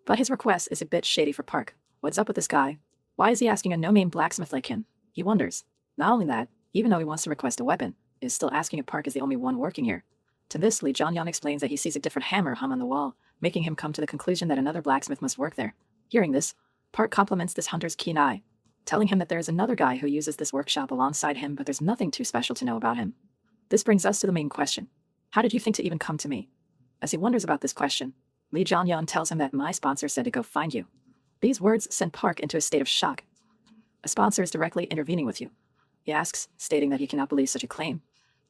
S1: But his request is a bit shady for Park. What's up with this guy? Why is he asking a no-name blacksmith like him? He wonders. Not only that, even though he wants to request a weapon, he is still asking if Park is the only one working here. To this, Lee Jong-hyun explains that he sees a different hammer hum on the wall, making him come to the conclusion that another blacksmith must work there. Hearing this, Park compliments this hunter's keen eye, telling him that there is another guy who uses this workshop alongside him, but there's nothing too special to know about him. This brings us to the main question. How did you think to even come to me? As he wonders about this question, Lee Jong-hyun tells him that my sponsor said to go find you. These words send Park into a state of shock. A sponsor is directly intervening with you, he asks, stating that he cannot believe such a claim.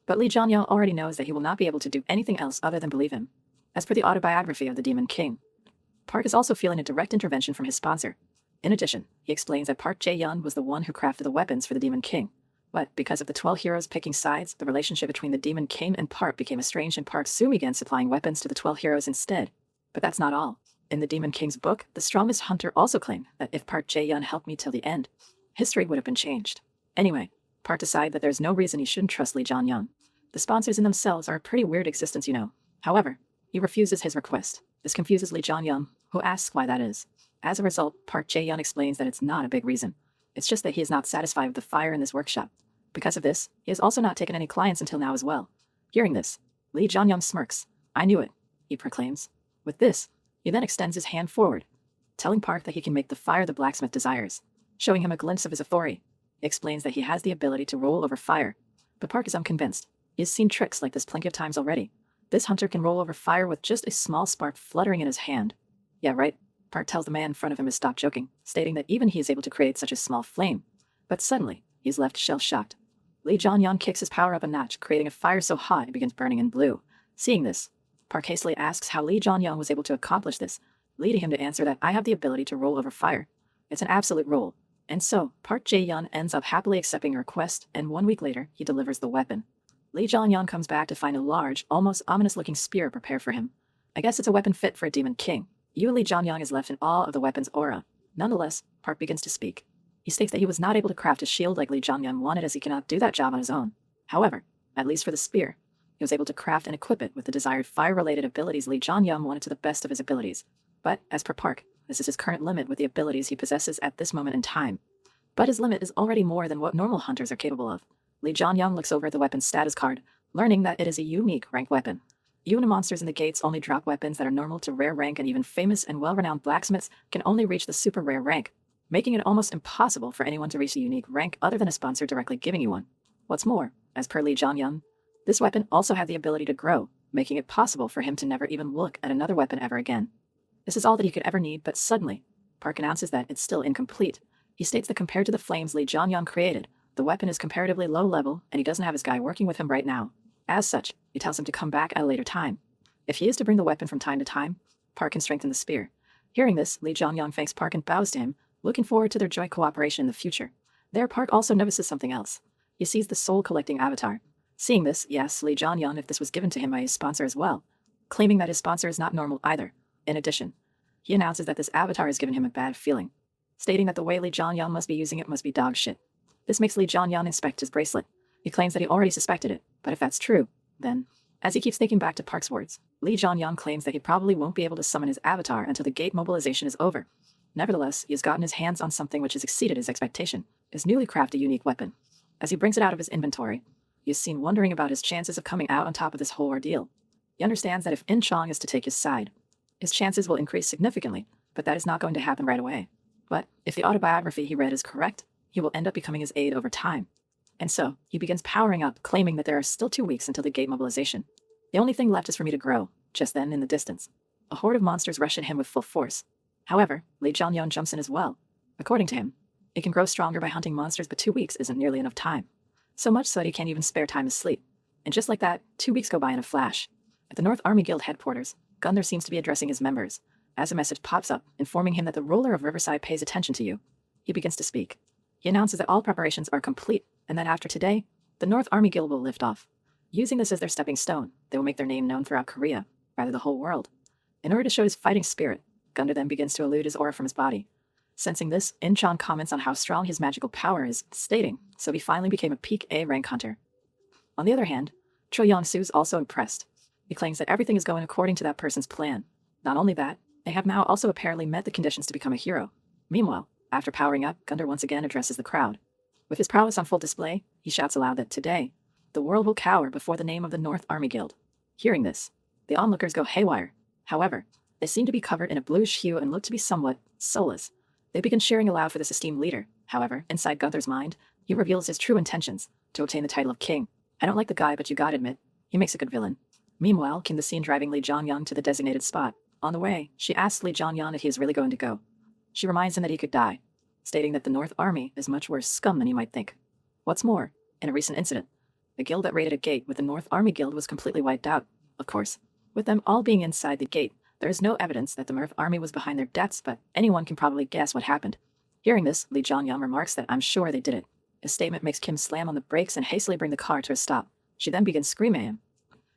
S1: But Lee Jong-hyun already knows that he will not be able to do anything else other than believe him. As per the autobiography of the Demon King, Park is also feeling a direct intervention from his sponsor. In addition, he explains that Park Jae-hyun was the one who crafted the weapons for the Demon King. But because of the 12 heroes picking sides, the relationship between the Demon King and Park became estranged, and Park soon began supplying weapons to the 12 heroes instead. But that's not all. In the Demon King's book, the strongest hunter also claimed that if Park Jae-hyun helped me till the end, history would have been changed. Anyway, Park decided that there's no reason he shouldn't trust Lee Jong-hyun. The sponsors in themselves are a pretty weird existence, you know. However, he refuses his request. This confuses Lee Jong-hyun, who asks why that is. As a result, Park Jae-hyun explains that it's not a big reason. It's just that he is not satisfied with the fire in this workshop. Because of this, he has also not taken any clients until now as well. Hearing this, Lee Jong-hyun smirks. I knew it, he proclaims. With this, he then extends his hand forward, telling Park that he can make the fire the blacksmith desires. Showing him a glimpse of his authority, he explains that he has the ability to roll over fire. But Park is unconvinced. He has seen tricks like this plenty of times already. This hunter can roll over fire with just a small spark fluttering in his hand. Yeah, right. Park tells the man in front of him to stop joking, stating that even he is able to create such a small flame. But suddenly, he is left shell-shocked. Lee Jong-hyun kicks his power up a notch, creating a fire so hot it begins burning in blue. Seeing this, Park hastily asks how Lee Jong-hyun was able to accomplish this, leading him to answer that I have the ability to roll over fire. It's an absolute roll. And so, Park Jae-hyun ends up happily accepting a request, and 1 week later, he delivers the weapon. Lee Jong-hyun comes back to find a large, almost ominous-looking spear prepared for him. I guess it's a weapon fit for a Demon King. Lee Jong-hyun is left in awe of the weapon's aura. Nonetheless, Park begins to speak. He states that he was not able to craft a shield like Lee Jong-hyun wanted, as he cannot do that job on his own. However, at least for the spear, he was able to craft and equip it with the desired fire-related abilities Lee Jong-hyun wanted to the best of his abilities. But, as per Park, this is his current limit with the abilities he possesses at this moment in time. But his limit is already more than what normal hunters are capable of. Lee Jong-hyun looks over at the weapon's status card, learning that it is a unique rank weapon. You and monsters in the gates only drop weapons that are normal to rare rank, and even famous and well-renowned blacksmiths can only reach the super rare rank, making it almost impossible for anyone to reach a unique rank other than a sponsor directly giving you one. What's more, as per Lee Jong-hyun, this weapon also had the ability to grow, making it possible for him to never even look at another weapon ever again. This is all that he could ever need, but suddenly, Park announces that it's still incomplete. He states that compared to the flames Lee Jong-hyun created, the weapon is comparatively low level, and he doesn't have his guy working with him right now. As such, he tells him to come back at a later time. If he is to bring the weapon from time to time, Park can strengthen the spear. Hearing this, Lee Jong-hyun thanks Park and bows to him, looking forward to their joint cooperation in the future. There, Park also notices something else. He sees the soul-collecting avatar. Seeing this, he asks Lee Jong-hyun if this was given to him by his sponsor as well, claiming that his sponsor is not normal either. In addition, he announces that this avatar has given him a bad feeling, stating that the way Lee Jong-hyun must be using it must be dog shit. This makes Lee Jong-hyun inspect his bracelet. He claims that he already suspected it, but if that's true, then... As he keeps thinking back to Park's words, Lee Jong-hyun claims that he probably won't be able to summon his avatar until the gate mobilization is over. Nevertheless, he has gotten his hands on something which has exceeded his expectation, his newly crafted unique weapon. As he brings it out of his inventory, he is seen wondering about his chances of coming out on top of this whole ordeal. He understands that if In Chong is to take his side, his chances will increase significantly, but that is not going to happen right away. But if the autobiography he read is correct, he will end up becoming his aide over time. And so, he begins powering up, claiming that there are still 2 weeks until the gate mobilization. The only thing left is for me to grow. Just then, in the distance, a horde of monsters rush at him with full force. However, Lee Jong-hyun jumps in as well. According to him, it can grow stronger by hunting monsters, but 2 weeks isn't nearly enough time. So much so that he can't even spare time to sleep. And just like that, 2 weeks go by in a flash. At the North Army Guild headquarters, Gunther seems to be addressing his members, as a message pops up, informing him that the ruler of Riverside pays attention to you. He begins to speak. He announces that all preparations are complete, and that after today, the North Army Guild will lift off. Using this as their stepping stone, they will make their name known throughout Korea, rather the whole world. In order to show his fighting spirit, Gunther then begins to elude his aura from his body. Sensing this, Incheon comments on how strong his magical power is, stating, so he finally became a peak A rank hunter. On the other hand, Choi Yeon-soo is also impressed. He claims that everything is going according to that person's plan. Not only that, they have now also apparently met the conditions to become a hero. Meanwhile, after powering up, Gunther once again addresses the crowd. With his prowess on full display, he shouts aloud that today, the world will cower before the name of the North Army Guild. Hearing this, the onlookers go haywire. However, they seem to be covered in a bluish hue and look to be somewhat soulless. They begin cheering aloud for this esteemed leader. However, inside Gunther's mind, he reveals his true intentions, to obtain the title of king. I don't like the guy, but you gotta admit, he makes a good villain. Meanwhile, came the scene driving Lee Jong-hyun to the designated spot. On the way, she asks Lee Jong-hyun if he is really going to go. She reminds him that he could die, stating that the North Army is much worse scum than he might think. What's more, in a recent incident, the guild that raided a gate with the North Army Guild was completely wiped out. Of course, with them all being inside the gate, there is no evidence that the North Army was behind their deaths, but anyone can probably guess what happened. Hearing this, Lee Jong-hyun remarks that I'm sure they did it. His statement makes Kim slam on the brakes and hastily bring the car to a stop. She then begins screaming at him.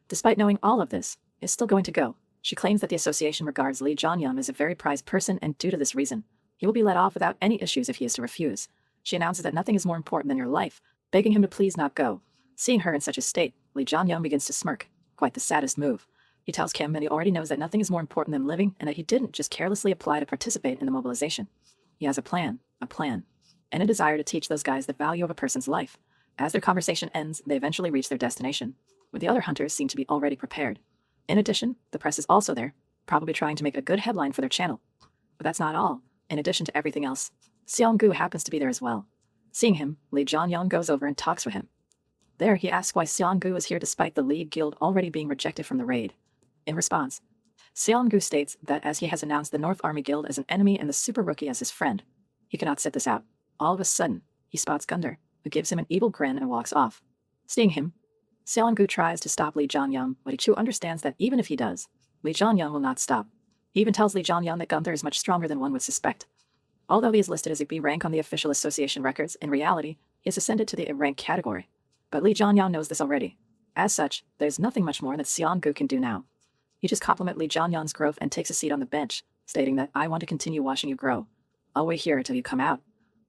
S1: Despite knowing all of this, is still going to go. She claims that the association regards Lee Jong-hyun as a very prized person, and due to this reason, he will be let off without any issues if he is to refuse. She announces that nothing is more important than your life, begging him to please not go. Seeing her in such a state, Lee Jong-hyun begins to smirk. Quite the saddest move. He tells Kim that he already knows that nothing is more important than living, and that he didn't just carelessly apply to participate in the mobilization. He has a plan, and a desire to teach those guys the value of a person's life. As their conversation ends, they eventually reach their destination, where the other hunters seem to be already prepared. In addition, the press is also there, probably trying to make a good headline for their channel. But that's not all. In addition to everything else, Seong-gu happens to be there as well. Seeing him, Lee Jong-hyun goes over and talks with him. There, he asks why Seong-gu is here despite the League Guild already being rejected from the raid. In response, Seong-gu states that as he has announced the North Army Guild as an enemy and the Super Rookie as his friend, he cannot sit this out. All of a sudden, he spots Gunther, who gives him an evil grin and walks off. Seeing him, Seong-gu tries to stop Lee Jong-hyun, but he too understands that even if he does, Lee Jong-hyun will not stop. He even tells Lee Jong-hyun that Gunther is much stronger than one would suspect. Although he is listed as a B rank on the official association records, in reality, he has ascended to the A rank category. But Lee Jong-hyun knows this already. As such, there's nothing much more that Seong-gu can do now. He just compliments Lee Jong-hyun's growth and takes a seat on the bench, stating that I want to continue watching you grow. I'll wait here until you come out.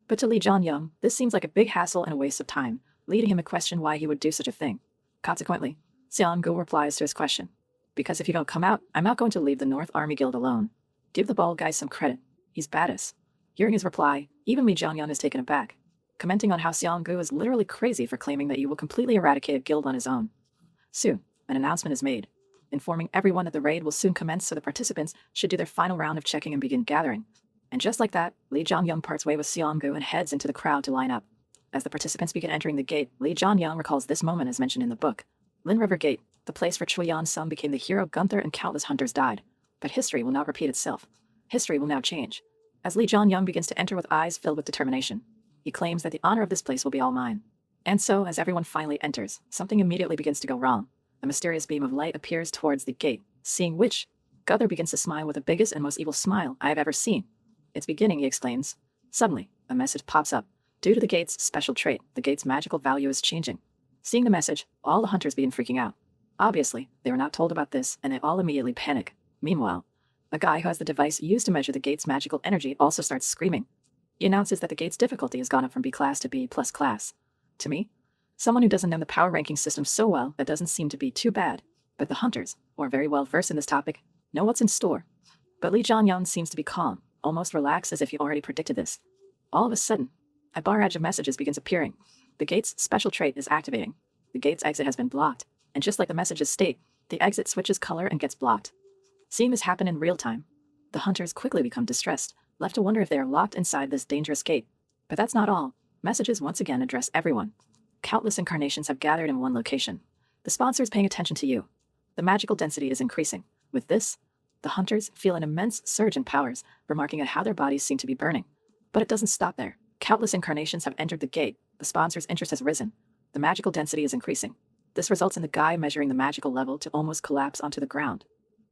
S1: But to Lee Jong-hyun, this seems like a big hassle and a waste of time, leading him to question why he would do such a thing. Consequently, Seong-gu replies to his question. Because if you don't come out, I'm not going to leave the North Army Guild alone. Give the bald guy some credit. He's badass. Hearing his reply, even Lee Jong-hyun is taken aback, commenting on how Seong-gu is literally crazy for claiming that you will completely eradicate a guild on his own. Soon, an announcement is made, informing everyone that the raid will soon commence so the participants should do their final round of checking and begin gathering. And just like that, Lee Jong-hyun parts way with Seong-gu and heads into the crowd to line up. As the participants begin entering the gate, Lee Jong-hyun recalls this moment as mentioned in the book. Lin River Gate, the place where Choi Yeon-sung became the hero Gunther and countless hunters died. But history will not repeat itself. History will now change. As Lee Jong-hyun begins to enter with eyes filled with determination, he claims that the honor of this place will be all mine. And so, as everyone finally enters, something immediately begins to go wrong. A mysterious beam of light appears towards the gate, seeing which, Gunther begins to smile with the biggest and most evil smile I have ever seen. It's beginning, he exclaims. Suddenly, a message pops up. Due to the gate's special trait, the gate's magical value is changing. Seeing the message, all the hunters begin freaking out. Obviously, they were not told about this, and they all immediately panic. Meanwhile, a guy who has the device used to measure the gate's magical energy also starts screaming. He announces that the gate's difficulty has gone up from B class to B+ class. To me, someone who doesn't know the power ranking system so well, that doesn't seem to be too bad. But the hunters, who are very well versed in this topic, know what's in store. But Lee Jong-hyun seems to be calm, almost relaxed as if he already predicted this. All of a sudden, a barrage of messages begins appearing. The gate's special trait is activating. The gate's exit has been blocked, and just like the messages state, the exit switches color and gets blocked. Seeing this happen in real time, the hunters quickly become distressed, left to wonder if they are locked inside this dangerous gate. But that's not all. Messages once again address everyone. Countless incarnations have gathered in one location. The sponsor is paying attention to you. The magical density is increasing. With this, the hunters feel an immense surge in powers, remarking at how their bodies seem to be burning. But it doesn't stop there. Countless incarnations have entered the gate. The sponsor's interest has risen. The magical density is increasing. This results in the guy measuring the magical level to almost collapse onto the ground.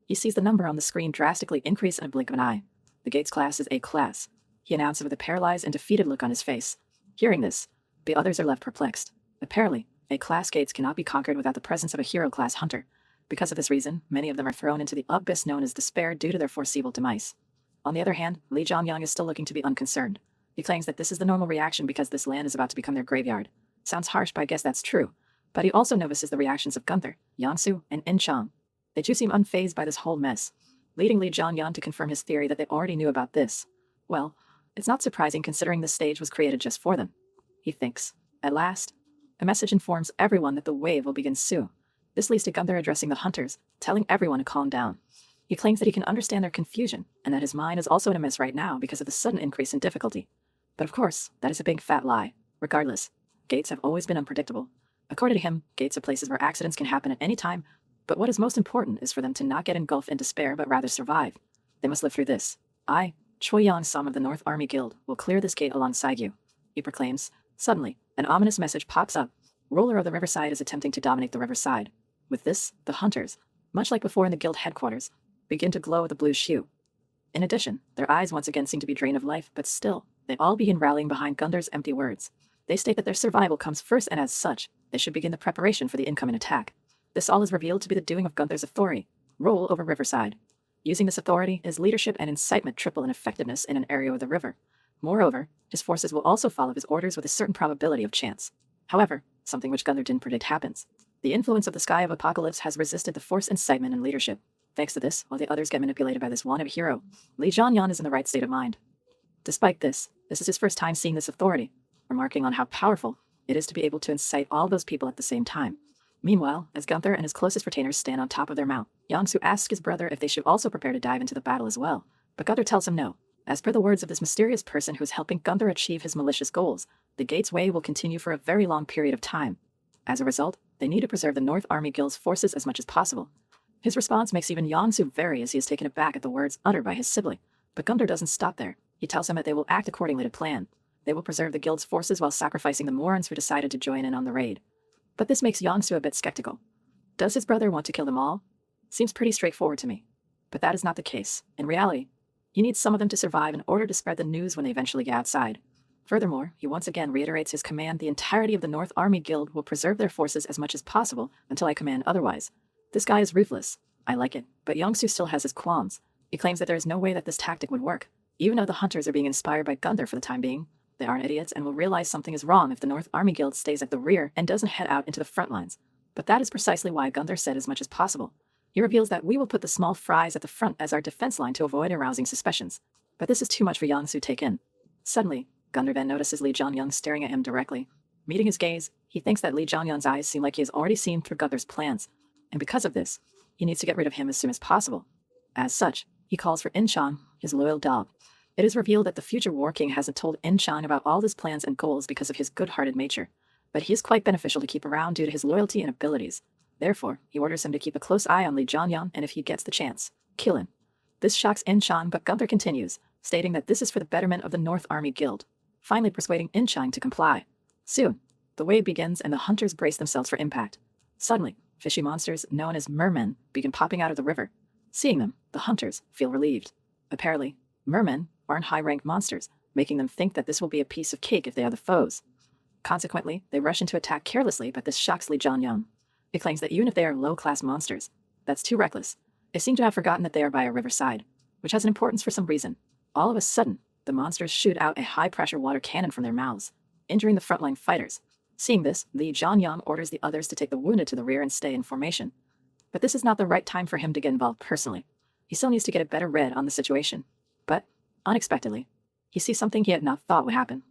S1: He sees the number on the screen drastically increase in a blink of an eye. The gate's class is A class. He announces with a paralyzed and defeated look on his face. Hearing this, the others are left perplexed. Apparently, A-class gates cannot be conquered without the presence of a hero-class hunter. Because of this reason, many of them are thrown into the abyss known as despair due to their foreseeable demise. On the other hand, Lee Jong-hyun is still looking to be unconcerned. He claims that this is the normal reaction because this land is about to become their graveyard. Sounds harsh, but I guess that's true. But he also notices the reactions of Gunther, Yangsu, and In-chang. They too seem unfazed by this whole mess, leading Lee Jong-hyun to confirm his theory that they already knew about this. Well, it's not surprising considering this stage was created just for them. He thinks. At last, a message informs everyone that the wave will begin soon. This leads to Gunther addressing the hunters, telling everyone to calm down. He claims that he can understand their confusion, and that his mind is also in a mess right now because of the sudden increase in difficulty. But of course, that is a big fat lie. Regardless, gates have always been unpredictable. According to him, gates are places where accidents can happen at any time, but what is most important is for them to not get engulfed in despair but rather survive. They must live through this. I, Choi Yong-sam of the North Army Guild, will clear this gate alongside you, he proclaims. Suddenly, an ominous message pops up. Ruler of the Riverside is attempting to dominate the riverside. With this, the hunters, much like before in the guild headquarters, begin to glow with a blue hue. In addition, their eyes once again seem to be drained of life, but still, they all begin rallying behind Gunther's empty words. They state that their survival comes first, and as such, they should begin the preparation for the incoming attack. This all is revealed to be the doing of Gunther's authority, rule over Riverside. Using this authority, his leadership and incitement triple in effectiveness in an area of the river. Moreover, his forces will also follow his orders with a certain probability of chance. However, something which Gunther didn't predict happens. The influence of the Sky of Apocalypse has resisted the forced incitement and leadership. Thanks to this, while the others get manipulated by this wannabe hero, Lee Jong-hyun is in the right state of mind. Despite this is his first time seeing this authority, remarking on how powerful it is to be able to incite all those people at the same time. Meanwhile, as Gunther and his closest retainers stand on top of their mount, Yangsu asks his brother if they should also prepare to dive into the battle as well, but Gunther tells him no. As per the words of this mysterious person who is helping Gunther achieve his malicious goals, the Gate's way will continue for a very long period of time. As a result, they need to preserve the North Army Guild's forces as much as possible. His response makes even Yangsu vary as he is taken aback at the words uttered by his sibling, but Gunther doesn't stop there. He tells him that they will act accordingly to plan. They will preserve the guild's forces while sacrificing the Morons who decided to join in on the raid. But this makes Yangsu a bit skeptical. Does his brother want to kill them all? Seems pretty straightforward to me. But that is not the case. In reality, he needs some of them to survive in order to spread the news when they eventually get outside. Furthermore, he once again reiterates his command: the entirety of the North Army Guild will preserve their forces as much as possible until I command otherwise. This guy is ruthless. I like it. But Yangsu still has his qualms. He claims that there is no way that this tactic would work. Even though the hunters are being inspired by Gunther for the time being, they aren't idiots and will realize something is wrong if the North Army Guild stays at the rear and doesn't head out into the front lines. But that is precisely why Gunther said as much as possible. He reveals that we will put the small fries at the front as our defense line to avoid arousing suspicions. But this is too much for Yangsu to take in. Suddenly, Gunther then notices Lee Jong-hyun staring at him directly. Meeting his gaze, he thinks that Lee Jong-hyun's eyes seem like he has already seen through Gunther's plans, and because of this, he needs to get rid of him as soon as possible. As such, he calls for In-chang, his loyal dog. It is revealed that the future War King hasn't told In-chang about all his plans and goals because of his good-hearted nature, but he is quite beneficial to keep around due to his loyalty and abilities. Therefore, he orders him to keep a close eye on Lee Jong-hyun, and if he gets the chance, kill him. This shocks In-chang, but Gunther continues, stating that this is for the betterment of the North Army Guild, finally persuading In-chang to comply. Soon, the wave begins and the hunters brace themselves for impact. Suddenly, fishy monsters known as mermen begin popping out of the river. Seeing them, the hunters feel relieved. Apparently, mermen aren't high-ranked monsters, making them think that this will be a piece of cake if they are the foes. Consequently, they rush into attack carelessly, but this shocks Lee Jong-hyun. It claims that even if they are low-class monsters, that's too reckless. They seem to have forgotten that they are by a riverside, which has an importance for some reason. All of a sudden, the monsters shoot out a high-pressure water cannon from their mouths, injuring the frontline fighters. Seeing this, Lee Jong-hyun orders the others to take the wounded to the rear and stay in formation. But this is not the right time for him to get involved personally. He still needs to get a better read on the situation. But, unexpectedly, he sees something he had not thought would happen.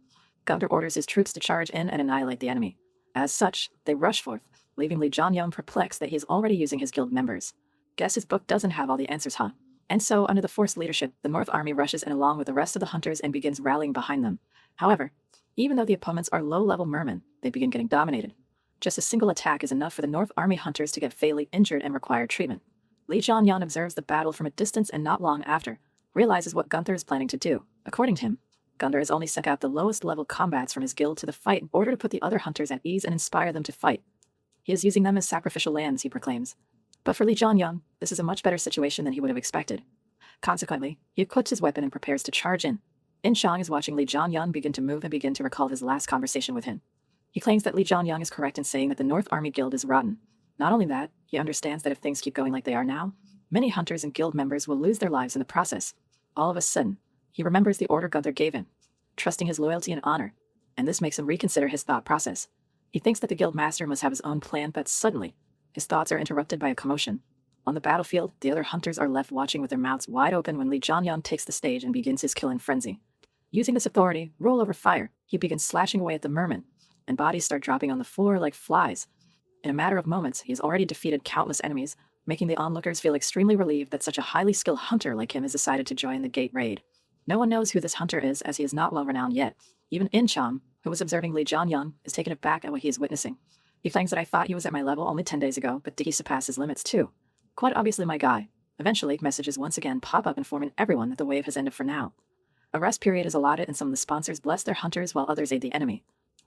S1: Gunther orders his troops to charge in and annihilate the enemy. As such, they rush forth, leaving Lee Jong-hyun perplexed that he is already using his guild members. Guess his book doesn't have all the answers, huh? And so, under the forced leadership, the North Army rushes in along with the rest of the hunters and begins rallying behind them. However, even though the opponents are low-level mermen, they begin getting dominated. Just a single attack is enough for the North Army hunters to get fatally injured and require treatment. Lee Jong-hyun observes the battle from a distance and not long after, realizes what Gunther is planning to do. According to him, Gunther has only sent out the lowest level combats from his guild to the fight in order to put the other hunters at ease and inspire them to fight. He is using them as sacrificial lambs, he proclaims. But for Lee Jong-hyun, this is a much better situation than he would have expected. Consequently, he equips his weapon and prepares to charge in. In Chang is watching Lee Jong-hyun begin to move and begin to recall his last conversation with him. He claims that Lee Jong-hyun is correct in saying that the North Army Guild is rotten. Not only that, he understands that if things keep going like they are now, many hunters and guild members will lose their lives in the process. All of a sudden, he remembers the order Gunther gave him, trusting his loyalty and honor, and this makes him reconsider his thought process. He thinks that the guild master must have his own plan, but suddenly, his thoughts are interrupted by a commotion. On the battlefield, the other hunters are left watching with their mouths wide open when Lee Jong-hyun takes the stage and begins his killing frenzy. Using this authority, roll over fire, he begins slashing away at the mermen, and bodies start dropping on the floor like flies. In a matter of moments, he has already defeated countless enemies, making the onlookers feel extremely relieved that such a highly skilled hunter like him has decided to join the gate raid. No one knows who this hunter is, as he is not well renowned yet. Even In-cham, who was observing Lee Jong-hyun, is taken aback at what he is witnessing. He claims that I thought he was at my level only 10 days ago, but did he surpass his limits too? Quite obviously my guy. Eventually, messages once again pop up informing everyone that the wave has ended for now. A rest period is allotted and some of the sponsors bless their hunters while others aid the enemy.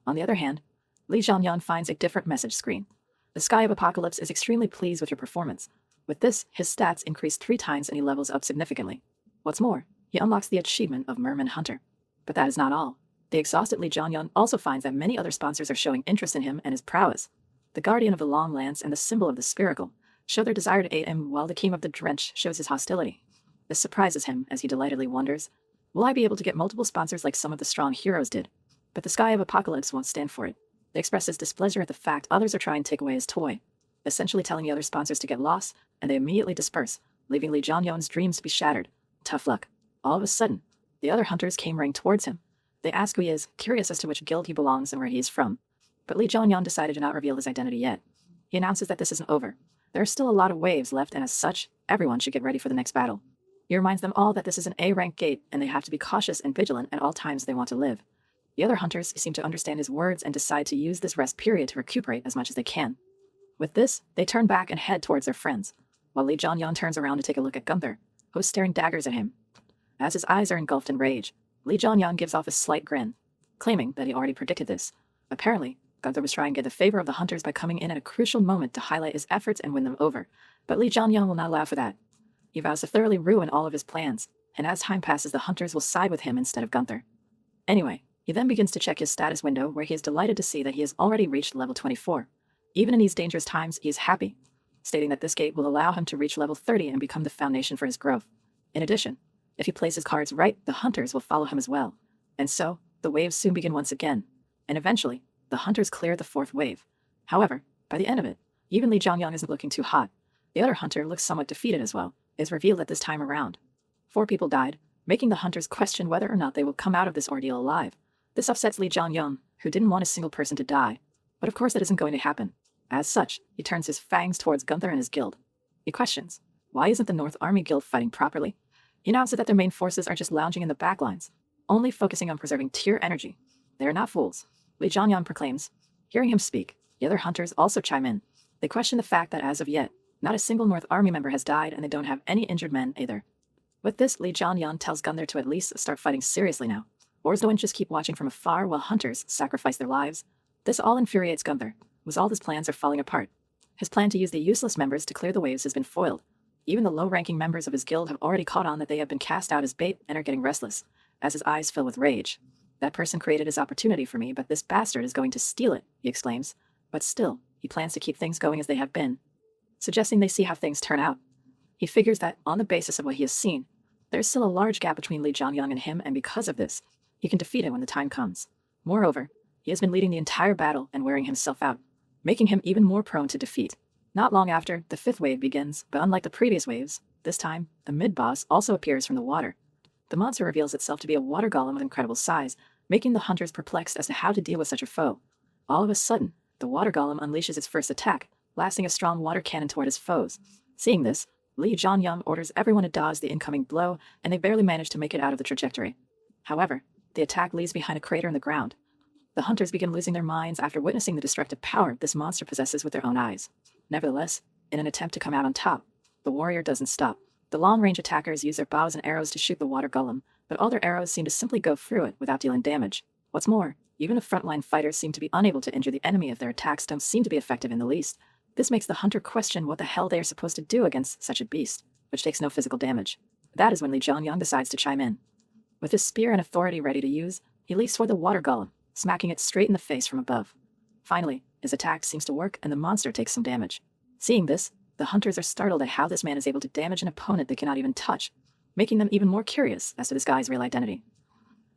S1: On the other hand, Lee Jong-hyun finds a different message screen. The Sky of Apocalypse is extremely pleased with your performance. With this, his stats increase 3 times and he levels up significantly. What's more, he unlocks the achievement of Merman Hunter. But that is not all. The exhausted Lee Jong-hyun also finds that many other sponsors are showing interest in him and his prowess. The Guardian of the Long Lance and the Symbol of the Spherical show their desire to aid him, while the King of the Drench shows his hostility. This surprises him as he delightedly wonders, will I be able to get multiple sponsors like some of the strong heroes did? But the Sky of Apocalypse won't stand for it. They express his displeasure at the fact others are trying to take away his toy, essentially telling the other sponsors to get lost, and they immediately disperse, leaving Lee Jong-hyun's dreams to be shattered. Tough luck. All of a sudden, the other hunters came running towards him. They ask who he is, curious as to which guild he belongs and where he is from. But Lee Jong-hyun decided to not reveal his identity yet. He announces that this isn't over. There are still a lot of waves left, and as such, everyone should get ready for the next battle. He reminds them all that this is an A-rank gate, and they have to be cautious and vigilant at all times they want to live. The other hunters seem to understand his words and decide to use this rest period to recuperate as much as they can. With this, they turn back and head towards their friends, while Lee Jong-hyun turns around to take a look at Gunther, who is staring daggers at him. As his eyes are engulfed in rage, Lee Jong-hyun gives off a slight grin, claiming that he already predicted this. Apparently, Gunther was trying to get the favor of the hunters by coming in at a crucial moment to highlight his efforts and win them over, but Lee Jong-hyun will not allow for that. He vows to thoroughly ruin all of his plans, and as time passes the hunters will side with him instead of Gunther. Anyway, he then begins to check his status window, where he is delighted to see that he has already reached level 24. Even in these dangerous times, he is happy, stating that this gate will allow him to reach level 30 and become the foundation for his growth. In addition, if he plays his cards right, the hunters will follow him as well. And so, the waves soon begin once again, and eventually, the hunters clear the 4th wave. However, by the end of it, even Lee Jong-hyun isn't looking too hot. The other hunter looks somewhat defeated as well. It is revealed that this time around 4 people died, making the hunters question whether or not they will come out of this ordeal alive. This upsets Lee Jong-hyun, who didn't want a single person to die. But of course that isn't going to happen. As such, he turns his fangs towards Gunther and his guild. He questions, why isn't the North Army Guild fighting properly? He announces that their main forces are just lounging in the backlines, only focusing on preserving tier energy. They are not fools, Lee Jong-hyun proclaims. Hearing him speak, the other hunters also chime in. They question the fact that as of yet, not a single North Army member has died and they don't have any injured men either. With this, Lee Jong-hyun tells Gunther to at least start fighting seriously now, or don't just keep watching from afar while hunters sacrifice their lives. This all infuriates Gunther, as all his plans are falling apart. His plan to use the useless members to clear the waves has been foiled. Even the low-ranking members of his guild have already caught on that they have been cast out as bait and are getting restless, as his eyes fill with rage. That person created his opportunity for me, but this bastard is going to steal it, he exclaims. But still, he plans to keep things going as they have been, suggesting they see how things turn out. He figures that, on the basis of what he has seen, there is still a large gap between Lee Jong-hyun and him, and because of this, he can defeat him when the time comes. Moreover, he has been leading the entire battle and wearing himself out, making him even more prone to defeat. Not long after, the 5th wave begins, but unlike the previous waves, this time, a mid-boss also appears from the water. The monster reveals itself to be a water golem of incredible size, making the hunters perplexed as to how to deal with such a foe. All of a sudden, the water golem unleashes its first attack, blasting a strong water cannon toward his foes. Seeing this, Lee Jong-hyun orders everyone to dodge the incoming blow, and they barely manage to make it out of the trajectory. However, the attack leaves behind a crater in the ground. The hunters begin losing their minds after witnessing the destructive power this monster possesses with their own eyes. Nevertheless, in an attempt to come out on top, the warrior doesn't stop. The long-range attackers use their bows and arrows to shoot the water golem, but all their arrows seem to simply go through it without dealing damage. What's more, even if frontline fighters seem to be unable to injure the enemy if their attacks don't seem to be effective in the least, this makes the hunter question what the hell they are supposed to do against such a beast, which takes no physical damage. That is when Lee Jong-hyun decides to chime in. With his spear and authority ready to use, he leaps toward the water golem, smacking it straight in the face from above. Finally, his attack seems to work and the monster takes some damage. Seeing this, the hunters are startled at how this man is able to damage an opponent they cannot even touch, making them even more curious as to this guy's real identity.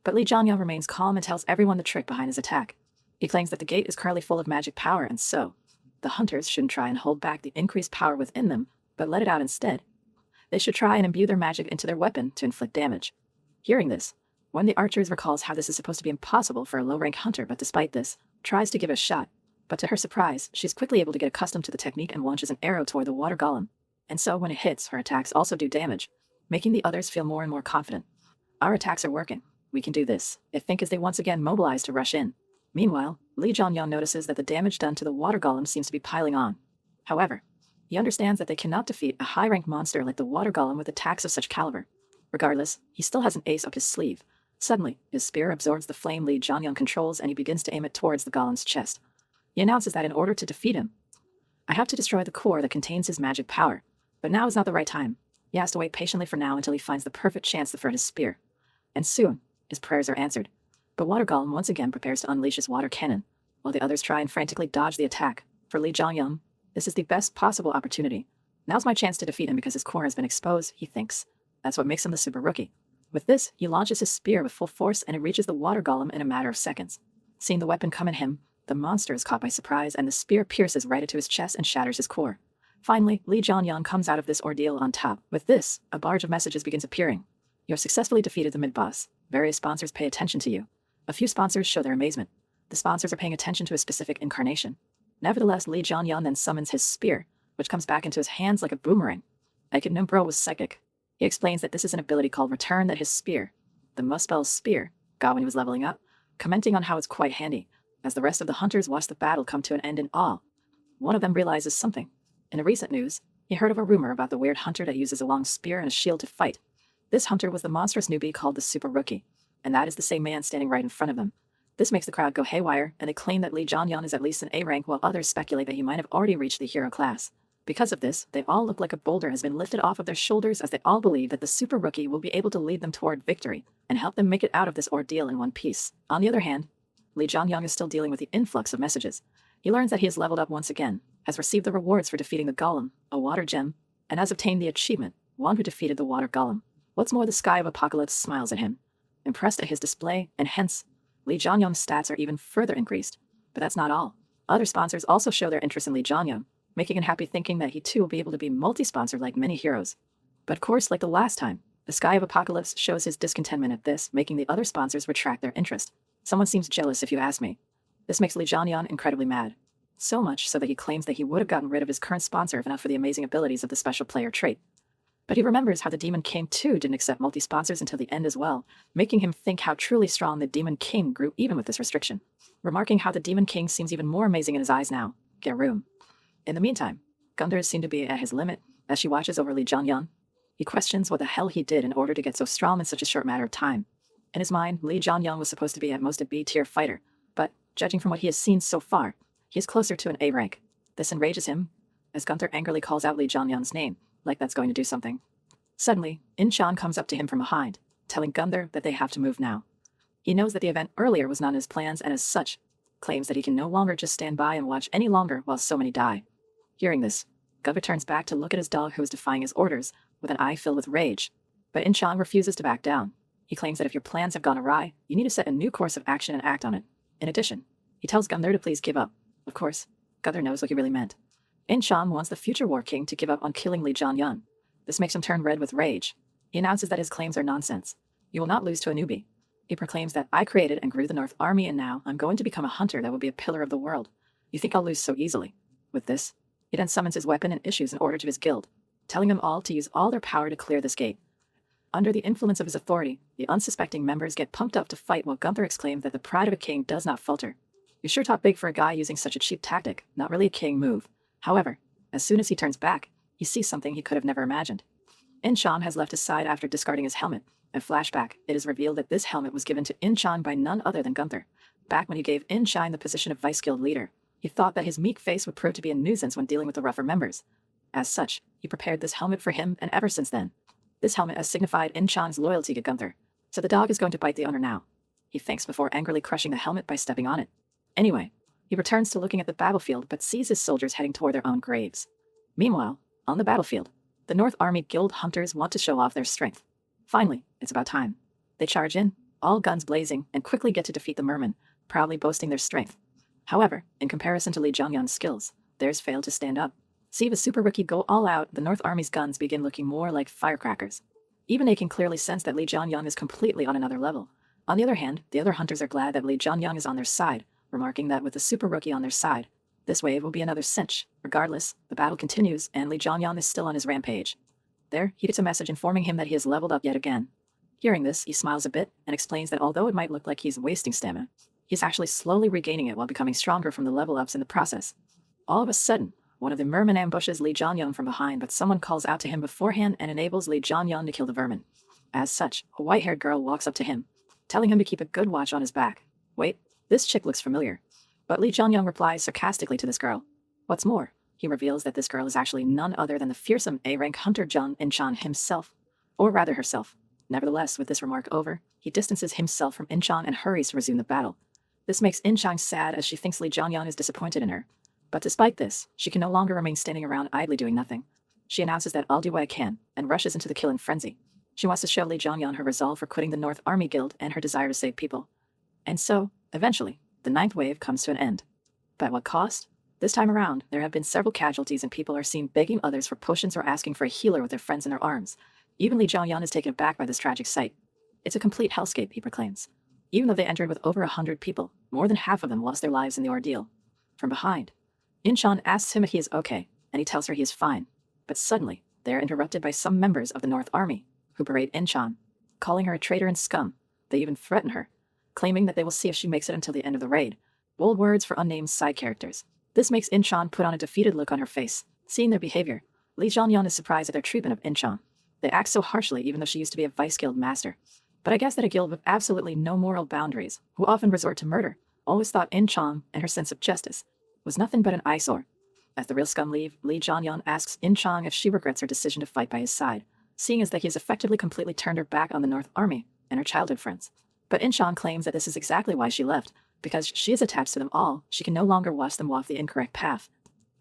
S1: But Lee Jong-hyun remains calm and tells everyone the trick behind his attack. He claims that the gate is currently full of magic power, and so the hunters shouldn't try and hold back the increased power within them, but let it out instead. They should try and imbue their magic into their weapon to inflict damage. Hearing this, one of the archers recalls how this is supposed to be impossible for a low-rank hunter, but despite this, tries to give it a shot. But to her surprise, she's quickly able to get accustomed to the technique and launches an arrow toward the water golem. And so when it hits, her attacks also do damage, making the others feel more and more confident. Our attacks are working. We can do this, they think as they once again mobilize to rush in. Meanwhile, Lee Jong-hyun notices that the damage done to the water golem seems to be piling on. However, he understands that they cannot defeat a high-ranked monster like the water golem with attacks of such caliber. Regardless, he still has an ace up his sleeve. Suddenly, his spear absorbs the flame Lee Jong-hyun controls and he begins to aim it towards the golem's chest. He announces that in order to defeat him, I have to destroy the core that contains his magic power. But now is not the right time. He has to wait patiently for now until he finds the perfect chance to throw his spear. And soon, his prayers are answered. But Water Golem once again prepares to unleash his water cannon, while the others try and frantically dodge the attack. For Lee Jong-hyun, this is the best possible opportunity. Now's my chance to defeat him because his core has been exposed, he thinks. That's what makes him the super rookie. With this, he launches his spear with full force and it reaches the water golem in a matter of seconds. Seeing the weapon come at him, the monster is caught by surprise and the spear pierces right into his chest and shatters his core. Finally, Lee Jong-hyun comes out of this ordeal on top. With this, a barrage of messages begins appearing. You have successfully defeated the mid-boss. Various sponsors pay attention to you. A few sponsors show their amazement. The sponsors are paying attention to a specific incarnation. Nevertheless, Lee Jong-hyun then summons his spear, which comes back into his hands like a boomerang. Bro was psychic. He explains that this is an ability called Return that his spear, the Muspel's spear, got when he was leveling up, commenting on how it's quite handy, as the rest of the hunters watch the battle come to an end in awe. One of them realizes something. In a recent news, he heard of a rumor about the weird hunter that uses a long spear and a shield to fight. This hunter was the monstrous newbie called the Super Rookie, and that is the same man standing right in front of them. This makes the crowd go haywire, and they claim that Lee Jong-hyun is at least an A rank, while others speculate that he might have already reached the hero class. Because of this, they all look like a boulder has been lifted off of their shoulders as they all believe that the Super Rookie will be able to lead them toward victory and help them make it out of this ordeal in one piece. On the other hand, Lee Jong-hyun is still dealing with the influx of messages. He learns that he has leveled up once again, has received the rewards for defeating the golem, a water gem, and has obtained the achievement, one who defeated the water golem. What's more, the Sky of Apocalypse smiles at him, impressed at his display, and hence, Lee Jong-hyun's stats are even further increased. But that's not all. Other sponsors also show their interest in Lee Jong-hyun, making him happy thinking that he too will be able to be multi-sponsored like many heroes. But of course, like the last time, the Sky of Apocalypse shows his discontentment at this, making the other sponsors retract their interest. Someone seems jealous if you ask me. This makes Lee Jong-hyun incredibly mad. So much so that he claims that he would have gotten rid of his current sponsor if not for the amazing abilities of the special player trait. But he remembers how the Demon King too didn't accept multi-sponsors until the end as well, making him think how truly strong the Demon King grew even with this restriction. Remarking how the Demon King seems even more amazing in his eyes now. Get room. In the meantime, Gunther seemed to be at his limit as she watches over Lee Jong-hyun. He questions what the hell he did in order to get so strong in such a short matter of time. In his mind, Lee Jong-hyun was supposed to be at most a B-tier fighter, but judging from what he has seen so far, he is closer to an A rank. This enrages him, as Gunther angrily calls out Lee Jong-hyun's name, like that's going to do something. Suddenly, In-chan comes up to him from behind, telling Gunther that they have to move now. He knows that the event earlier was not in his plans and as such, claims that he can no longer just stand by and watch any longer while so many die. Hearing this, Gunther turns back to look at his dog who is defying his orders, with an eye filled with rage. But In-chan refuses to back down. He claims that if your plans have gone awry, you need to set a new course of action and act on it. In addition, he tells Gunther to please give up. Of course, Gunther knows what he really meant. In-chan wants the future War King to give up on killing Lee Jong-hyun. This makes him turn red with rage. He announces that his claims are nonsense. You will not lose to a newbie. He proclaims that I created and grew the North Army and now I'm going to become a hunter that will be a pillar of the world. You think I'll lose so easily? With this, he then summons his weapon and issues an order to his guild, telling them all to use all their power to clear this gate. Under the influence of his authority, the unsuspecting members get pumped up to fight while Gunther exclaims that the pride of a king does not falter. You sure talk big for a guy using such a cheap tactic, not really a king move. However, as soon as he turns back, he sees something he could have never imagined. In-chan has left his side after discarding his helmet. In flashback, it is revealed that this helmet was given to In-chan by none other than Gunther. Back when he gave In-chan the position of vice guild leader, he thought that his meek face would prove to be a nuisance when dealing with the rougher members. As such, he prepared this helmet for him, and ever since then, this helmet has signified In-chan's loyalty to Gunther. So the dog is going to bite the owner now. He thinks before angrily crushing the helmet by stepping on it. Anyway, he returns to looking at the battlefield but sees his soldiers heading toward their own graves. Meanwhile, on the battlefield, the North Army Guild hunters want to show off their strength. Finally, it's about time. They charge in, all guns blazing, and quickly get to defeat the mermen, proudly boasting their strength. However, in comparison to Lee Jong-hyun's skills, theirs failed to stand up. See the super rookie go all out, the North Army's guns begin looking more like firecrackers. Even they can clearly sense that Lee Jong-hyun is completely on another level. On the other hand, the other hunters are glad that Lee Jong-hyun is on their side, remarking that with the super rookie on their side, this wave will be another cinch. Regardless, the battle continues, and Lee Jong-hyun is still on his rampage. There, he gets a message informing him that he has leveled up yet again. Hearing this, he smiles a bit and explains that although it might look like he's wasting stamina, he's actually slowly regaining it while becoming stronger from the level ups in the process. All of a sudden, one of the mermen ambushes Lee Jong-hyun from behind, but someone calls out to him beforehand and enables Lee Jong-hyun to kill the vermin. As such, a white-haired girl walks up to him, telling him to keep a good watch on his back. Wait, this chick looks familiar. But Lee Jong-hyun replies sarcastically to this girl. What's more, he reveals that this girl is actually none other than the fearsome A-rank hunter Jung In-chan himself, or rather herself. Nevertheless, with this remark over, he distances himself from In-chan and hurries to resume the battle. This makes In-chan sad as she thinks Lee Jong-hyun is disappointed in her. But despite this, she can no longer remain standing around idly doing nothing. She announces that I'll do what I can, and rushes into the killing frenzy. She wants to show Lee Jong-hyun her resolve for quitting the North Army Guild and her desire to save people. And so, eventually, the ninth wave comes to an end. But at what cost? This time around, there have been several casualties and people are seen begging others for potions or asking for a healer with their friends in their arms. Even Lee Jong-hyun is taken aback by this tragic sight. It's a complete hellscape, he proclaims. Even though they entered with over 100 people, more than half of them lost their lives in the ordeal. From behind, In-chan asks him if he is okay, and he tells her he is fine. But suddenly, they are interrupted by some members of the North Army, who berate In-chan, calling her a traitor and scum. They even threaten her, claiming that they will see if she makes it until the end of the raid. Bold words for unnamed side characters. This makes In-chan put on a defeated look on her face. Seeing their behavior, Lee Jong-hyun is surprised at their treatment of In-chan. They act so harshly even though she used to be a vice guild master. But I guess that a guild with absolutely no moral boundaries, who often resort to murder, always thought In-chan and her sense of justice was nothing but an eyesore. As the real scum leave, Lee Jong-hyun asks In-chan if she regrets her decision to fight by his side, seeing as that he has effectively completely turned her back on the North Army and her childhood friends. But In-chan claims that this is exactly why she left, because she is attached to them all, she can no longer watch them walk the incorrect path.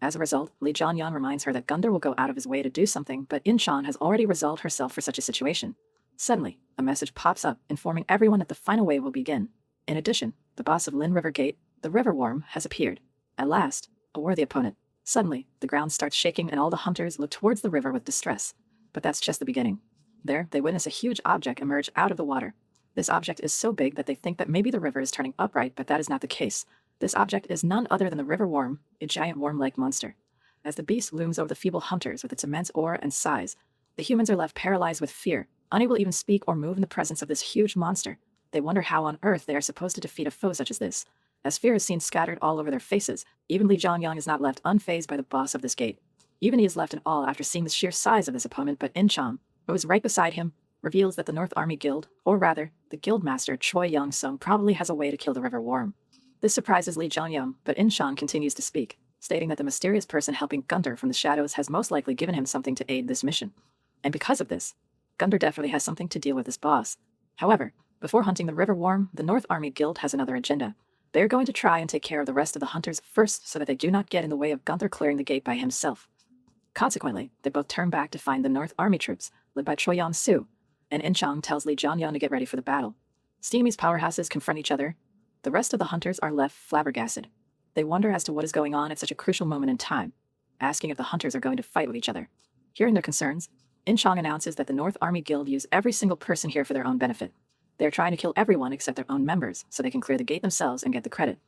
S1: As a result, Lee Jong-hyun reminds her that Gunther will go out of his way to do something, but In-chan has already resolved herself for such a situation. Suddenly, a message pops up informing everyone that the final wave will begin. In addition, the boss of Lin River Gate, the River Worm, has appeared. At last, a worthy opponent. Suddenly, the ground starts shaking and all the hunters look towards the river with distress. But that's just the beginning. There, they witness a huge object emerge out of the water. This object is so big that they think that maybe the river is turning upright, but that is not the case. This object is none other than the River Worm, a giant worm-like monster. As the beast looms over the feeble hunters with its immense aura and size, the humans are left paralyzed with fear, unable to even speak or move in the presence of this huge monster. They wonder how on earth they are supposed to defeat a foe such as this. As fear is seen scattered all over their faces, even Lee Jong-hyun is not left unfazed by the boss of this gate. Even he is left in awe after seeing the sheer size of this opponent, but In-chan, who is right beside him, reveals that the North Army Guild, or rather, the guildmaster Choi Young-sung probably has a way to kill the River Worm. This surprises Lee Jong-hyun, but In-chan continues to speak, stating that the mysterious person helping Gunther from the shadows has most likely given him something to aid this mission. And because of this, Gunther definitely has something to deal with his boss. However, before hunting the River Worm, the North Army Guild has another agenda. They are going to try and take care of the rest of the hunters first so that they do not get in the way of Gunther clearing the gate by himself. Consequently, they both turn back to find the North Army troops, led by Choi Young-soo, and In-chan tells Lee Jong-hyun to get ready for the battle. Seeing these powerhouses confront each other, the rest of the hunters are left flabbergasted. They wonder as to what is going on at such a crucial moment in time, asking if the hunters are going to fight with each other. Hearing their concerns, In-chan announces that the North Army Guild use every single person here for their own benefit. They are trying to kill everyone except their own members, so they can clear the gate themselves and get the credit.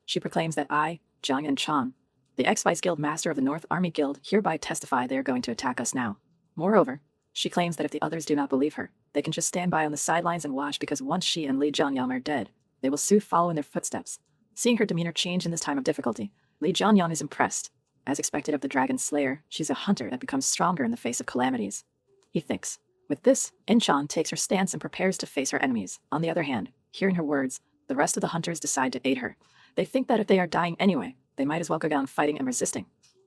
S1: She proclaims that I, Jung In-chan, the ex-vice guild master of the North Army Guild, hereby testify they are going to attack us now. Moreover, She claims that if the others do not believe her, they can just stand by on the sidelines and watch, because once she and Lee Jong-hyun are dead, they will soon follow in their footsteps. Seeing her demeanor change in this time of difficulty, Lee Jong-hyun is impressed. As expected of the Dragon Slayer, she's a hunter that becomes stronger in the face of calamities. He thinks. With this, In-chan takes her stance and prepares to face her enemies. On the other hand, hearing her words, the rest of the hunters decide to aid her. They think that if they are dying anyway, they might as well go down fighting and resisting.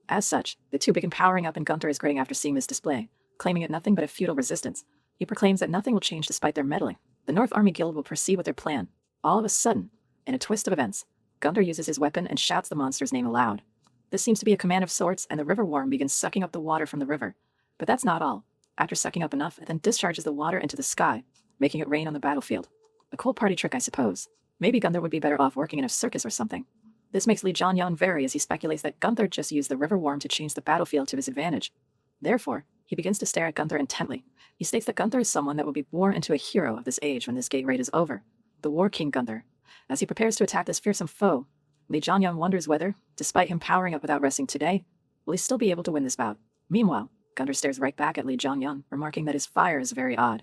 S1: As such, the two begin powering up, and Gunther is grinning after seeing this display, claiming it nothing but a futile resistance. He proclaims that nothing will change despite their meddling. The North Army Guild will proceed with their plan. All of a sudden, in a twist of events, Gunther uses his weapon and shouts the monster's name aloud. This seems to be a command of sorts, and the river worm begins sucking up the water from the river. But that's not all. After sucking up enough, it then discharges the water into the sky, making it rain on the battlefield. A cool party trick, I suppose. Maybe Gunther would be better off working in a circus or something. This makes Lee Jong-hyun vary, as he speculates that Gunther just used the river worm to change the battlefield to his advantage. Therefore, he begins to stare at Gunther intently. He states that Gunther is someone that will be born into a hero of this age when this gate raid is over. The War King Gunther. As he prepares to attack this fearsome foe, Lee Jong-hyun wonders whether, despite him powering up without resting today, will he still be able to win this bout. Meanwhile, Gunther stares right back at Lee Jong-hyun, remarking that his fire is very odd.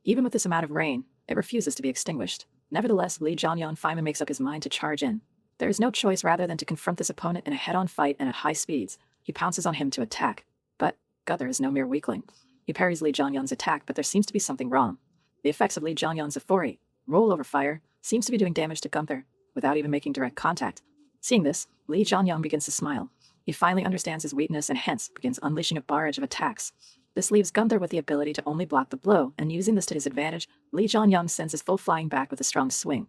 S1: Even with this amount of rain, it refuses to be extinguished. Nevertheless, Lee Jong-hyun finally makes up his mind to charge in. There is no choice rather than to confront this opponent in a head-on fight and at high speeds. He pounces on him to attack. But Gunther is no mere weakling. He parries Lee Jong-hyun's attack, but there seems to be something wrong. The effects of Lee Jong-hyun's Zephori, rollover fire, seems to be doing damage to Gunther, without even making direct contact. Seeing this, Lee Jong-hyun begins to smile. He finally understands his weakness and hence begins unleashing a barrage of attacks. This leaves Gunther with the ability to only block the blow, and using this to his advantage, Lee Jong-hyun sends his foe flying back with a strong swing.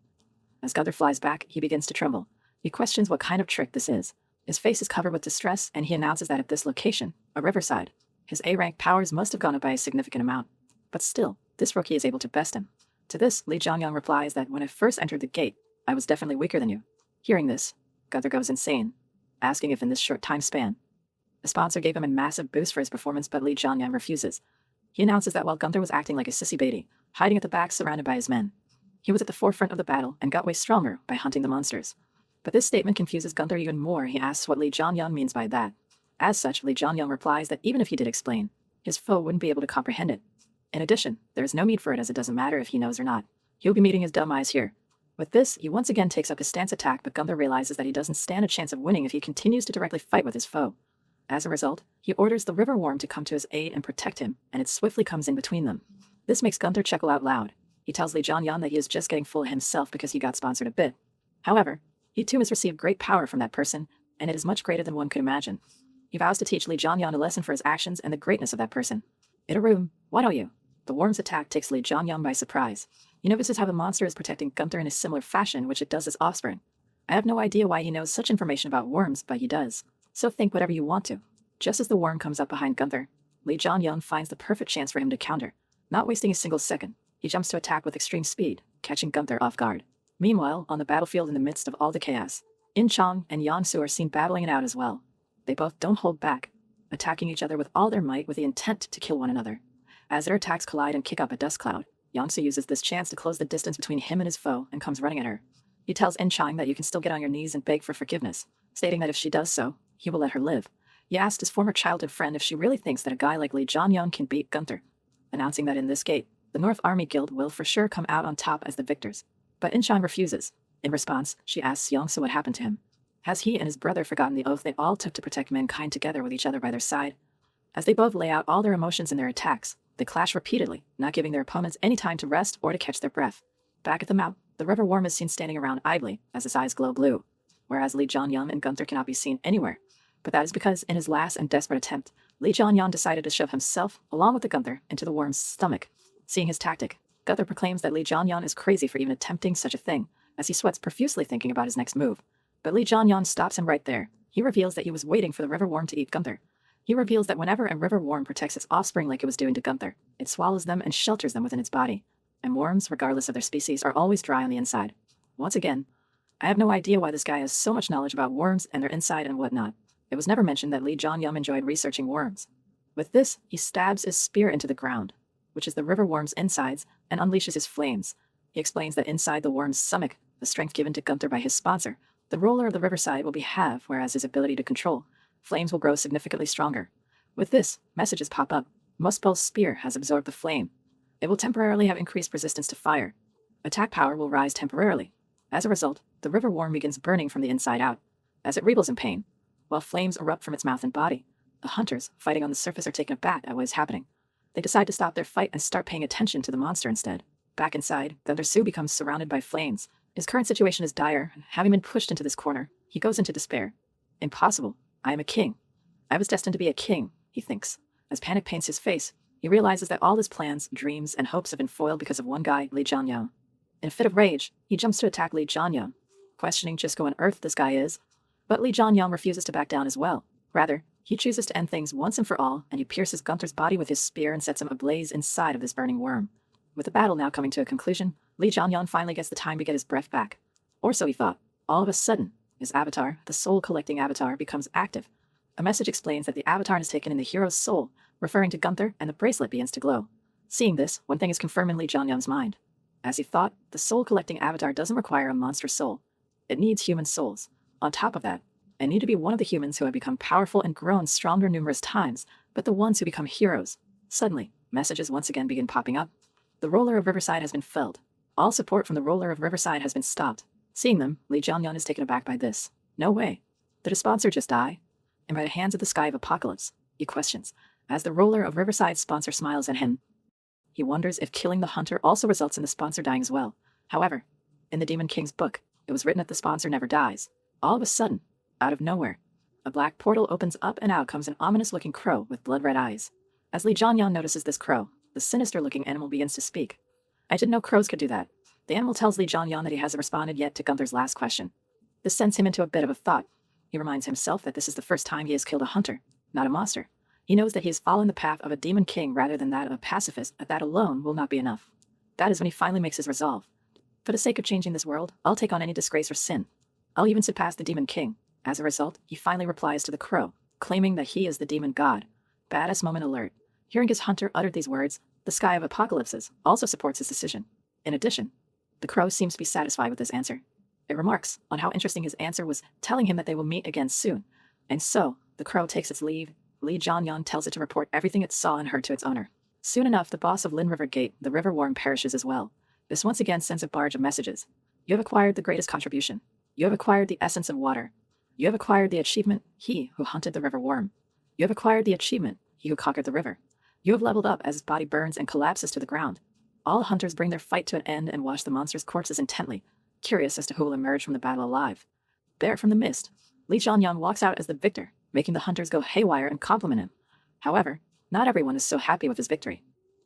S1: As Gunther flies back, he begins to tremble. He questions what kind of trick this is. His face is covered with distress, and he announces that at this location, a riverside, his A-rank powers must have gone up by a significant amount. But still, this rookie is able to best him. To this, Lee Jong-hyun replies that when I first entered the gate, I was definitely weaker than you. Hearing this, Gunther goes insane, asking if in this short time span, the sponsor gave him a massive boost for his performance, but Lee Jong-hyun refuses. He announces that while Gunther was acting like a sissy baby, hiding at the back surrounded by his men, he was at the forefront of the battle and got way stronger by hunting the monsters. But this statement confuses Gunther even more. He asks what Lee Jong-hyun means by that. As such, Lee Jong-hyun replies that even if he did explain, his foe wouldn't be able to comprehend it. In addition, there is no need for it, as it doesn't matter if he knows or not. He'll be meeting his dumb eyes here. With this, he once again takes up his stance attack, but Gunther realizes that he doesn't stand a chance of winning if he continues to directly fight with his foe. As a result, he orders the river worm to come to his aid and protect him, and it swiftly comes in between them. This makes Gunther chuckle out loud. He tells Lee Jong-hyun that he is just getting full of himself because he got sponsored a bit. However, he too has received great power from that person, and it is much greater than one could imagine. He vows to teach Lee Jong-hyun a lesson for his actions and the greatness of that person. In a room, what are you? The worm's attack takes Lee Jong-hyun by surprise. He notices how the monster is protecting Gunther in a similar fashion which it does his offspring. I have no idea why he knows such information about worms, but he does. So think whatever you want to. Just as the worm comes up behind Gunther, Lee Jong-hyun finds the perfect chance for him to counter. Not wasting a single second, he jumps to attack with extreme speed, catching Gunther off guard. Meanwhile, on the battlefield in the midst of all the chaos, In-chang and Yang-soo are seen battling it out as well. They both don't hold back, attacking each other with all their might with the intent to kill one another. As their attacks collide and kick up a dust cloud, Yang-soo uses this chance to close the distance between him and his foe and comes running at her. He tells In-chang that you can still get on your knees and beg for forgiveness, stating that if she does so, he will let her live. He asked his former childhood friend if she really thinks that a guy like Lee Jong-hyun can beat Gunther, announcing that in this gate, the North Army Guild will for sure come out on top as the victors. But In-chang refuses. In response, she asks Yang-soo what happened to him. Has he and his brother forgotten the oath they all took to protect mankind together with each other by their side? As they both lay out all their emotions in their attacks, they clash repeatedly, not giving their opponents any time to rest or to catch their breath. Back at the mount, the river worm is seen standing around idly as his eyes glow blue, whereas Lee Jong-hyun and Gunther cannot be seen anywhere. But that is because in his last and desperate attempt, Lee Jong-hyun decided to shove himself, along with the Gunther, into the worm's stomach. Seeing his tactic, Gunther proclaims that Lee Jong-hyun is crazy for even attempting such a thing, as he sweats profusely thinking about his next move. But Lee Jong-hyun stops him right there. He reveals that he was waiting for the river worm to eat Gunther. He reveals that whenever a river worm protects its offspring like it was doing to Gunther, it swallows them and shelters them within its body. And worms, regardless of their species, are always dry on the inside. Once again, I have no idea why this guy has so much knowledge about worms and their inside and whatnot. It was never mentioned that Lee Jong-hyun enjoyed researching worms. With this, he stabs his spear into the ground, which is the river worm's insides, and unleashes his flames. He explains that inside the worm's stomach, the strength given to Gunther by his sponsor, the ruler of the riverside will be half, whereas his ability to control flames will grow significantly stronger. With this, messages pop up. Muspel's spear has absorbed the flame. It will temporarily have increased resistance to fire. Attack power will rise temporarily. As a result, the river worm begins burning from the inside out, as it wriggles in pain, while flames erupt from its mouth and body. The hunters, fighting on the surface, are taken aback at what is happening. They decide to stop their fight and start paying attention to the monster instead. Back inside, Thunder Sue becomes surrounded by flames. His current situation is dire, and having been pushed into this corner, he goes into despair. Impossible. I am a king. I was destined to be a king, he thinks. As panic paints his face, he realizes that all his plans, dreams, and hopes have been foiled because of one guy, Lee Jong-hyun. In a fit of rage, he jumps to attack Lee Jong-hyun, questioning just who on earth this guy is. But Lee Jong-hyun refuses to back down as well. Rather, he chooses to end things once and for all, and he pierces Gunther's body with his spear and sets him ablaze inside of this burning worm. With the battle now coming to a conclusion, Lee Jong-hyun finally gets the time to get his breath back. Or so he thought. All of a sudden, his avatar, the soul-collecting avatar, becomes active. A message explains that the avatar has taken in the hero's soul, referring to Gunther, and the bracelet begins to glow. Seeing this, one thing is confirmed in Lee Jong-hyun's mind. As he thought, the soul-collecting avatar doesn't require a monster soul. It needs human souls. On top of that, I need to be one of the humans who have become powerful and grown stronger numerous times, but the ones who become heroes. Suddenly, messages once again begin popping up. The ruler of Riverside has been felled. All support from the ruler of Riverside has been stopped. Seeing them, Lee Jong-hyun is taken aback by this. No way. Did a sponsor just die? And by the hands of the sky of apocalypse, he questions, as the ruler of Riverside's sponsor smiles at him. He wonders if killing the hunter also results in the sponsor dying as well. However, in the Demon King's book, it was written that the sponsor never dies. All of a sudden, out of nowhere, a black portal opens up and out comes an ominous-looking crow with blood-red eyes. As Lee Jong-hyun notices this crow, the sinister-looking animal begins to speak. I didn't know crows could do that. The animal tells Lee Jong-hyun that he hasn't responded yet to Gunther's last question. This sends him into a bit of a thought. He reminds himself that this is the first time he has killed a hunter, not a monster. He knows that he has followed the path of a demon king rather than that of a pacifist, but that alone will not be enough. That is when he finally makes his resolve. For the sake of changing this world, I'll take on any disgrace or sin. I'll even surpass the demon king. As a result, he finally replies to the crow, claiming that he is the demon god. Badass moment alert. Hearing his hunter utter these words, the sky of apocalypses also supports his decision. In addition, the crow seems to be satisfied with this answer. It remarks on how interesting his answer was, telling him that they will meet again soon. And so, the crow takes its leave. Lee Jong-hyun tells it to report everything it saw and heard to its owner. Soon enough, the boss of Lin River Gate, the river worm, perishes as well. This once again sends a barge of messages. You have acquired the greatest contribution. You have acquired the essence of water. You have acquired the achievement, he who hunted the river worm. You have acquired the achievement, he who conquered the river. You have leveled up as his body burns and collapses to the ground. All hunters bring their fight to an end and watch the monster's corpses intently, curious as to who will emerge from the battle alive. There from the mist, Lee Jong-hyun walks out as the victor, making the hunters go haywire and compliment him. However, not everyone is so happy with his victory.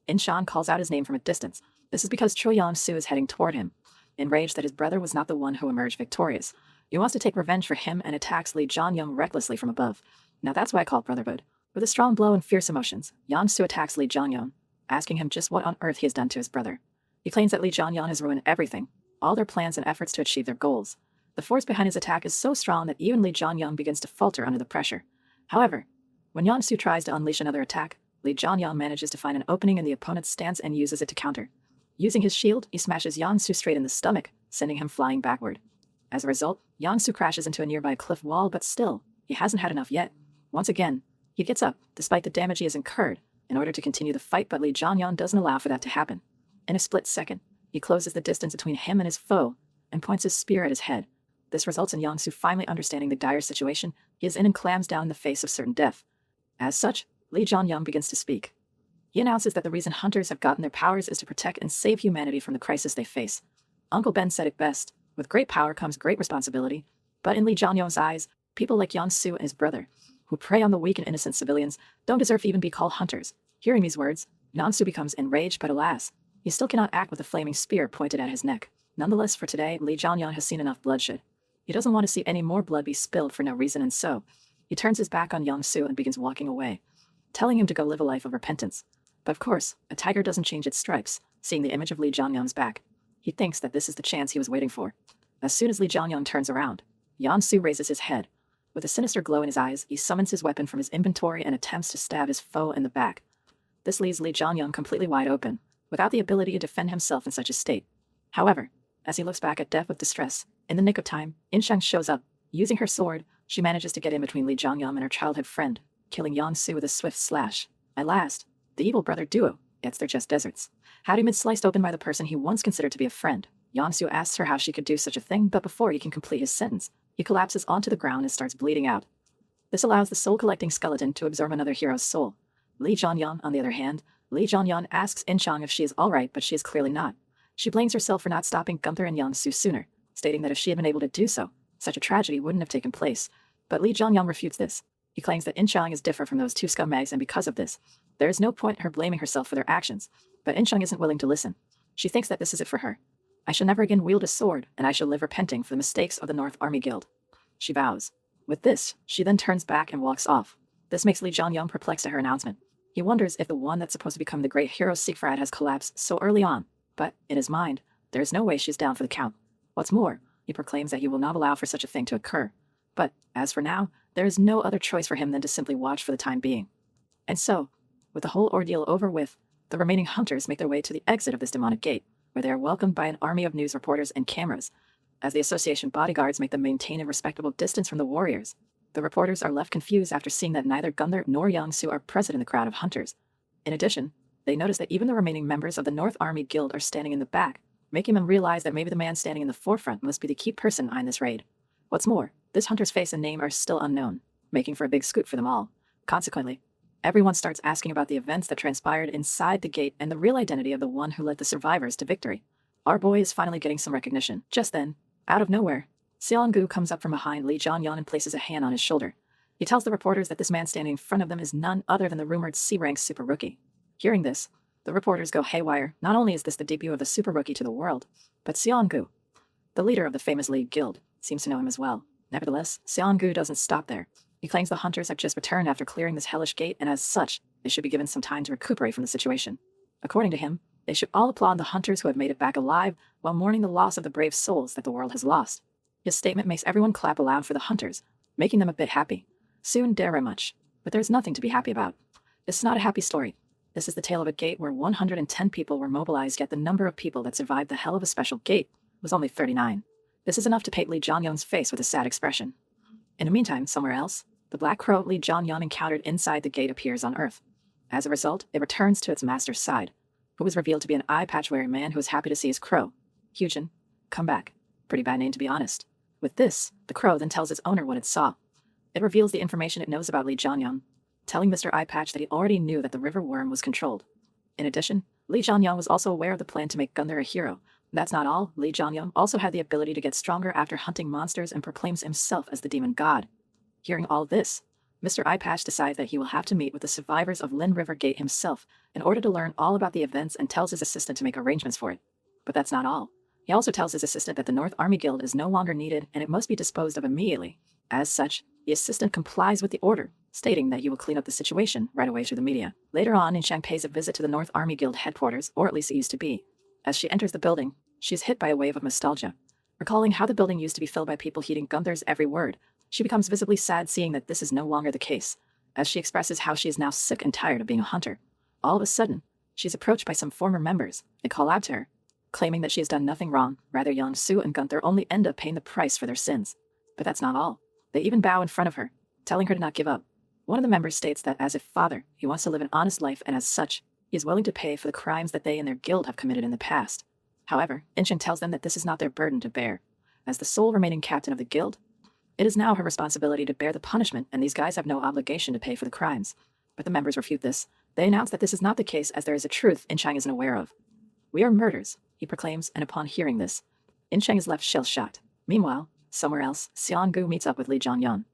S1: In-shan calls out his name from a distance. This is because Cho-Yeon-soo is heading toward him. Enraged that his brother was not the one who emerged victorious, he wants to take revenge for him and attacks Lee Jong-hyun recklessly from above. Now that's why I call it brotherhood. With a strong blow and fierce emotions, Yeon-soo attacks Lee Jong-hyun, asking him just what on earth he has done to his brother. He claims that Lee Jong-hyun has ruined everything, all their plans and efforts to achieve their goals. The force behind his attack is so strong that even Lee Jong-hyun begins to falter under the pressure. However, when Yeon-soo tries to unleash another attack, Lee Jong-hyun manages to find an opening in the opponent's stance and uses it to counter. Using his shield, he smashes Yeon-soo straight in the stomach, sending him flying backward. As a result, Yeon-soo crashes into a nearby cliff wall, but still, he hasn't had enough yet. Once again, he gets up, despite the damage he has incurred, in order to continue the fight, but Lee Jong-hyun doesn't allow for that to happen. In a split second, he closes the distance between him and his foe, and points his spear at his head. This results in Yeon-soo finally understanding the dire situation he is in and clams down in the face of certain death. As such, Lee Jong-hyun begins to speak. He announces that the reason hunters have gotten their powers is to protect and save humanity from the crisis they face. Uncle Ben said it best, with great power comes great responsibility, but in Lee Jong-hyun's eyes, people like Yeon-soo and his brother, who prey on the weak and innocent civilians, don't deserve to even be called hunters. Hearing these words, Yeon-soo becomes enraged, but alas, he still cannot act with a flaming spear pointed at his neck. Nonetheless, for today, Lee Jong-hyun has seen enough bloodshed. He doesn't want to see any more blood be spilled for no reason, and so, he turns his back on Yeon-soo and begins walking away, telling him to go live a life of repentance. But of course, a tiger doesn't change its stripes. Seeing the image of Lee Jong-hyun's back, he thinks that this is the chance he was waiting for. As soon as Lee Jong-hyun turns around, Yeon-soo raises his head. With a sinister glow in his eyes, he summons his weapon from his inventory and attempts to stab his foe in the back. This leaves Lee Jong-hyun completely wide open, without the ability to defend himself in such a state. However, as he looks back at death with distress, in the nick of time, In-shan shows up. Using her sword, she manages to get in between Lee Jong-hyun and her childhood friend, killing Yeon-soo with a swift slash. At last, The evil brother duo, yet they're just deserts. Hattie mid sliced open by the person he once considered to be a friend. Yong-soo asks her how she could do such a thing, but before he can complete his sentence, he collapses onto the ground and starts bleeding out. This allows the soul-collecting skeleton to absorb another hero's soul. Lee Jong-hyun, on the other hand, Lee Jong-hyun asks In-chang if she is alright, but she is clearly not. She blames herself for not stopping Gunther and Yong-soo sooner, stating that if she had been able to do so, such a tragedy wouldn't have taken place. But Lee Jong-hyun refutes this. He claims that In-chang is different from those two scumbags, and because of this, there is no point in her blaming herself for their actions. But In-chang isn't willing to listen. She thinks that this is it for her. I shall never again wield a sword, and I shall live repenting for the mistakes of the North Army Guild. She vows. With this, she then turns back and walks off. This makes Lee Jong-hyun perplexed at her announcement. He wonders if the one that's supposed to become the great hero Siegfried has collapsed so early on, but, in his mind, there is no way she's down for the count. What's more, he proclaims that he will not allow for such a thing to occur. But, as for now, there is no other choice for him than to simply watch for the time being. And so, with the whole ordeal over with, the remaining hunters make their way to the exit of this demonic gate, where they are welcomed by an army of news reporters and cameras. As the association bodyguards make them maintain a respectable distance from the warriors, the reporters are left confused after seeing that neither Gunther nor Yong-soo are present in the crowd of hunters. In addition, they notice that even the remaining members of the North Army Guild are standing in the back, making them realize that maybe the man standing in the forefront must be the key person behind this raid. What's more, this hunter's face and name are still unknown, making for a big scoop for them all. Consequently, everyone starts asking about the events that transpired inside the gate and the real identity of the one who led the survivors to victory. Our boy is finally getting some recognition. Just then, out of nowhere, Seong-gu comes up from behind Lee Jong-hyun and places a hand on his shoulder. He tells the reporters that this man standing in front of them is none other than the rumored C-ranked super rookie. Hearing this, the reporters go haywire. Not only is this the debut of the super rookie to the world, but Seong-gu, the leader of the famous League Guild, seems to know him as well. Nevertheless, Seong-gu doesn't stop there. He claims the hunters have just returned after clearing this hellish gate, and as such, they should be given some time to recuperate from the situation. According to him, they should all applaud the hunters who have made it back alive while mourning the loss of the brave souls that the world has lost. His statement makes everyone clap aloud for the hunters, making them a bit happy. Soon very much, but there's nothing to be happy about. This is not a happy story. This is the tale of a gate where 110 people were mobilized, yet the number of people that survived the hell of a special gate was only 39. This is enough to paint Lee Jong-hyun's face with a sad expression. In the meantime, somewhere else, the black crow Lee Jong-hyun encountered inside the gate appears on Earth. As a result, it returns to its master's side, who was revealed to be an eye patch-wearing man who was happy to see his crow. Hyujin, come back. Pretty bad name, to be honest. With this, the crow then tells its owner what it saw. It reveals the information it knows about Lee Jong-hyun, telling Mr. Eyepatch that he already knew that the river worm was controlled. In addition, Lee Jong-hyun was also aware of the plan to make Gunther a hero. That's not all. Lee Jong-hyun also had the ability to get stronger after hunting monsters and proclaims himself as the demon god. Hearing all this, Mr. Eyepatch decides that he will have to meet with the survivors of Lin River Gate himself in order to learn all about the events and tells his assistant to make arrangements for it. But that's not all. He also tells his assistant that the North Army Guild is no longer needed and it must be disposed of immediately. As such, the assistant complies with the order, stating that he will clean up the situation right away through the media. Later on, In-chang pays a visit to the North Army Guild headquarters, or at least it used to be. As she enters the building, she is hit by a wave of nostalgia. Recalling how the building used to be filled by people heeding Gunther's every word, she becomes visibly sad seeing that this is no longer the case. As she expresses how she is now sick and tired of being a hunter, all of a sudden, she's approached by some former members. They call out to her, claiming that she has done nothing wrong. Rather, Yong-soo and Gunther only end up paying the price for their sins. But that's not all. They even bow in front of her, telling her to not give up. One of the members states that as a father, he wants to live an honest life, and as such, he is willing to pay for the crimes that they and their guild have committed in the past. However, In-chang tells them that this is not their burden to bear. As the sole remaining captain of the guild, it is now her responsibility to bear the punishment, and these guys have no obligation to pay for the crimes. But the members refute this. They announce that this is not the case, as there is a truth In-chang isn't aware of. We are murderers, he proclaims, and upon hearing this, In-chang is left shell-shocked. Meanwhile, somewhere else, Seong-gu meets up with Lee Jong-hyun.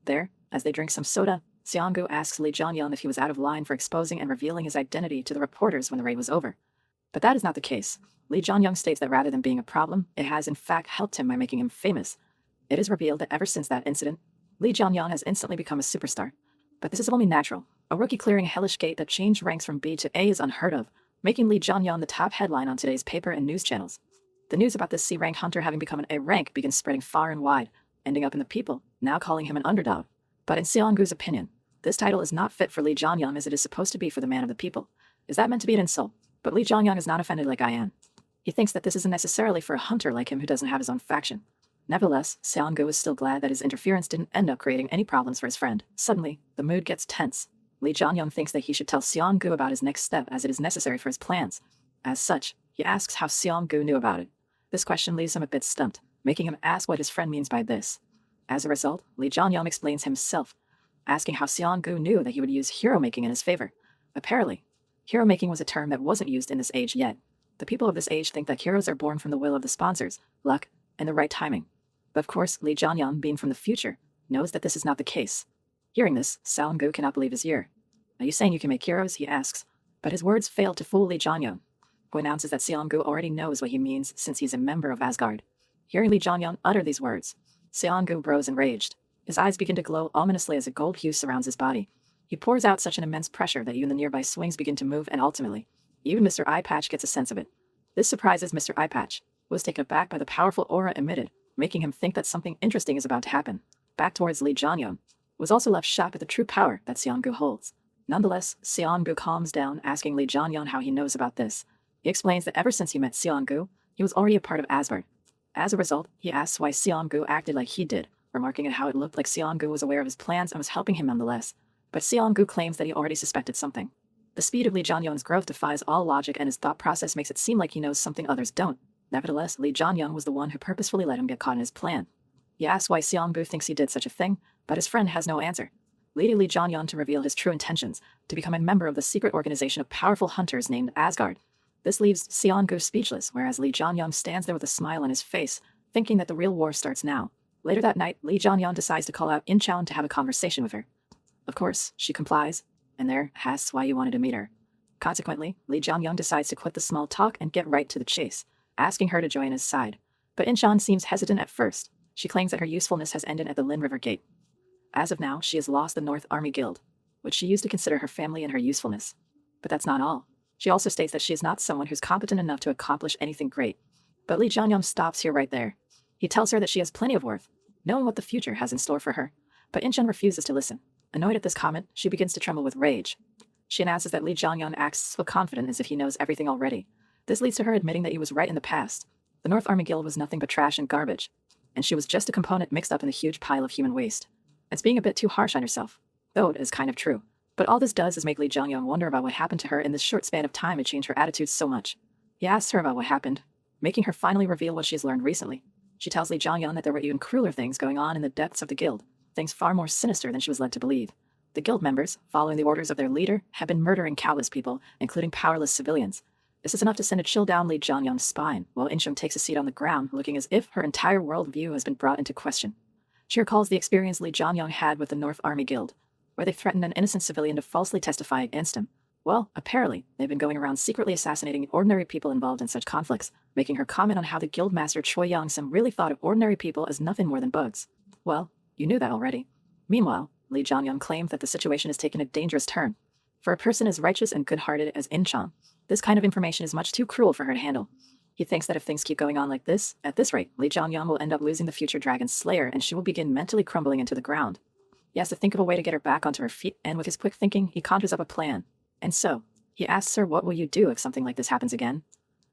S1: There, as they drink some soda, Seong-gu asks Lee Jong-hyun if he was out of line for exposing and revealing his identity to the reporters when the raid was over. But that is not the case. Lee Jong-hyun states that rather than being a problem, it has in fact helped him by making him famous. It is revealed that ever since that incident, Lee Jong-hyun has instantly become a superstar. But this is only natural. A rookie clearing a hellish gate that changed ranks from B to A is unheard of, making Lee Jong-hyun the top headline on today's paper and news channels. The news about this C-rank hunter having become an A rank begins spreading far and wide, ending up in the people, now calling him an underdog. But in Seong-gu's opinion, this title is not fit for Lee Jong-hyun as it is supposed to be for the man of the people. Is that meant to be an insult? But Lee Jong-hyun is not offended like I am. He thinks that this isn't necessarily for a hunter like him who doesn't have his own faction. Nevertheless, Seong-gu is still glad that his interference didn't end up creating any problems for his friend. Suddenly, the mood gets tense. Lee Jong-hyun thinks that he should tell Seong-gu about his next step as it is necessary for his plans. As such, he asks how Seong-gu knew about it. This question leaves him a bit stumped, making him ask what his friend means by this. As a result, Lee Jong-hyun explains himself, asking how Seong-gu knew that he would use hero-making in his favor. Apparently, hero-making was a term that wasn't used in this age yet. The people of this age think that heroes are born from the will of the sponsors, luck, and the right timing. But of course, Lee Jong-hyun, being from the future, knows that this is not the case. Hearing this, Seong-gu cannot believe his ear. "Are you saying you can make heroes?" he asks. But his words fail to fool Lee Jong-hyun, who announces that Seong-gu already knows what he means since he's a member of Asgard. Hearing Lee Jong-hyun utter these words, Seong-gu grows enraged. His eyes begin to glow ominously as a gold hue surrounds his body. He pours out such an immense pressure that even the nearby swings begin to move, and ultimately, even Mr. Eye Patch gets a sense of it. This surprises Mr. Eye Patch, who was taken aback by the powerful aura emitted, making him think that something interesting is about to happen. Back towards Lee Jong-hyun, was also left shocked at the true power that Seong-gu holds. Nonetheless, Seong-gu calms down, asking Lee Jong-hyun how he knows about this. He explains that ever since he met Seong-gu, he was already a part of Asgard. As a result, he asks why Seong-gu acted like he did, remarking at how it looked like Seong-gu was aware of his plans and was helping him nonetheless. But Seong-gu claims that he already suspected something. The speed of Lee Jong-hyun's growth defies all logic, and his thought process makes it seem like he knows something others don't. Nevertheless, Lee Jong-hyun was the one who purposefully let him get caught in his plan. He asks why Seong-gu thinks he did such a thing, but his friend has no answer, leading Lee Jong-hyun to reveal his true intentions, to become a member of the secret organization of powerful hunters named Asgard. This leaves Seong-gu speechless, whereas Lee Jong-hyun stands there with a smile on his face, thinking that the real war starts now. Later that night, Lee Jong-hyun decides to call out In-chan to have a conversation with her. Of course, she complies, and there asks why he wanted to meet her. Consequently, Lee Jong-hyun decides to quit the small talk and get right to the chase, asking her to join his side. But In-chan seems hesitant at first. She claims that her usefulness has ended at the Lin River Gate. As of now, she has lost the North Army Guild, which she used to consider her family and her usefulness. But that's not all. She also states that she is not someone who's competent enough to accomplish anything great. But Lee Jong-hyun stops here right there. He tells her that she has plenty of worth, knowing what the future has in store for her. But In-chan refuses to listen. Annoyed at this comment, she begins to tremble with rage. She announces that Lee Jong-hyun acts so confident as if he knows everything already. This leads to her admitting that he was right in the past. The North Army Guild was nothing but trash and garbage, and she was just a component mixed up in the huge pile of human waste. It's being a bit too harsh on herself, though it is kind of true. But all this does is make Lee Jong-hyun wonder about what happened to her in this short span of time and change her attitude so much. He asks her about what happened, making her finally reveal what she's learned recently. She tells Lee Jong-hyun that there were even crueler things going on in the depths of the guild, things far more sinister than she was led to believe. The guild members, following the orders of their leader, have been murdering countless people, including powerless civilians. This is enough to send a chill down Lee Jong-hyun's spine, while In-chum takes a seat on the ground, looking as if her entire worldview has been brought into question. She recalls the experience Lee Jong-hyun had with the North Army Guild, where they threatened an innocent civilian to falsely testify against him. Well, apparently, they've been going around secretly assassinating ordinary people involved in such conflicts, making her comment on how the guild master Choi Young-sim really thought of ordinary people as nothing more than bugs. Well, you knew that already. Meanwhile, Lee Jong-hyun claimed that the situation has taken a dangerous turn. For a person as righteous and good-hearted as In-chan, this kind of information is much too cruel for her to handle. He thinks that if things keep going on like this, at this rate, Lee Jong-hyun will end up losing the future Dragon Slayer, and she will begin mentally crumbling into the ground. He has to think of a way to get her back onto her feet, and with his quick thinking, he conjures up a plan. And so, he asks her, what will you do if something like this happens again?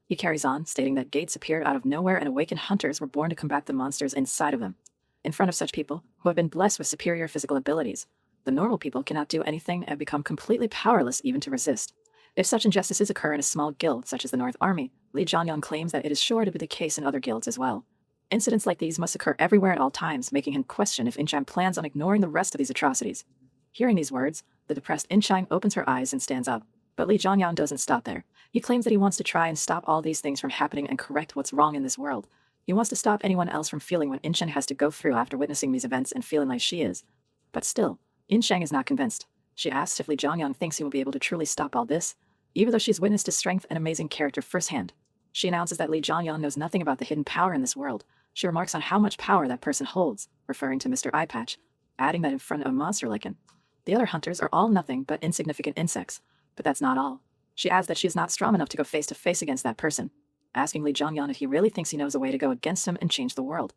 S1: He carries on, stating that gates appeared out of nowhere and awakened hunters were born to combat the monsters inside of them. In front of such people, who have been blessed with superior physical abilities, the normal people cannot do anything and become completely powerless even to resist. If such injustices occur in a small guild such as the North Army, Lee Jong-hyun claims that it is sure to be the case in other guilds as well. Incidents like these must occur everywhere at all times, making him question if In-chan plans on ignoring the rest of these atrocities. Hearing these words, the depressed In-chan opens her eyes and stands up. But Lee Jong-hyun doesn't stop there. He claims that he wants to try and stop all these things from happening and correct what's wrong in this world. He wants to stop anyone else from feeling what In-chan has to go through after witnessing these events and feeling like she is. But still, In-chan is not convinced. She asks if Lee Jong-hyun thinks he will be able to truly stop all this, even though she's witnessed his strength and amazing character firsthand. She announces that Lee Jong-hyun knows nothing about the hidden power in this world. She remarks on how much power that person holds, referring to Mr. Eye Patch, adding that in front of a monster like him. The other hunters are all nothing but insignificant insects, but that's not all. She adds that she is not strong enough to go face to face against that person, asking Lee Jong-hyun if he really thinks he knows a way to go against him and change the world.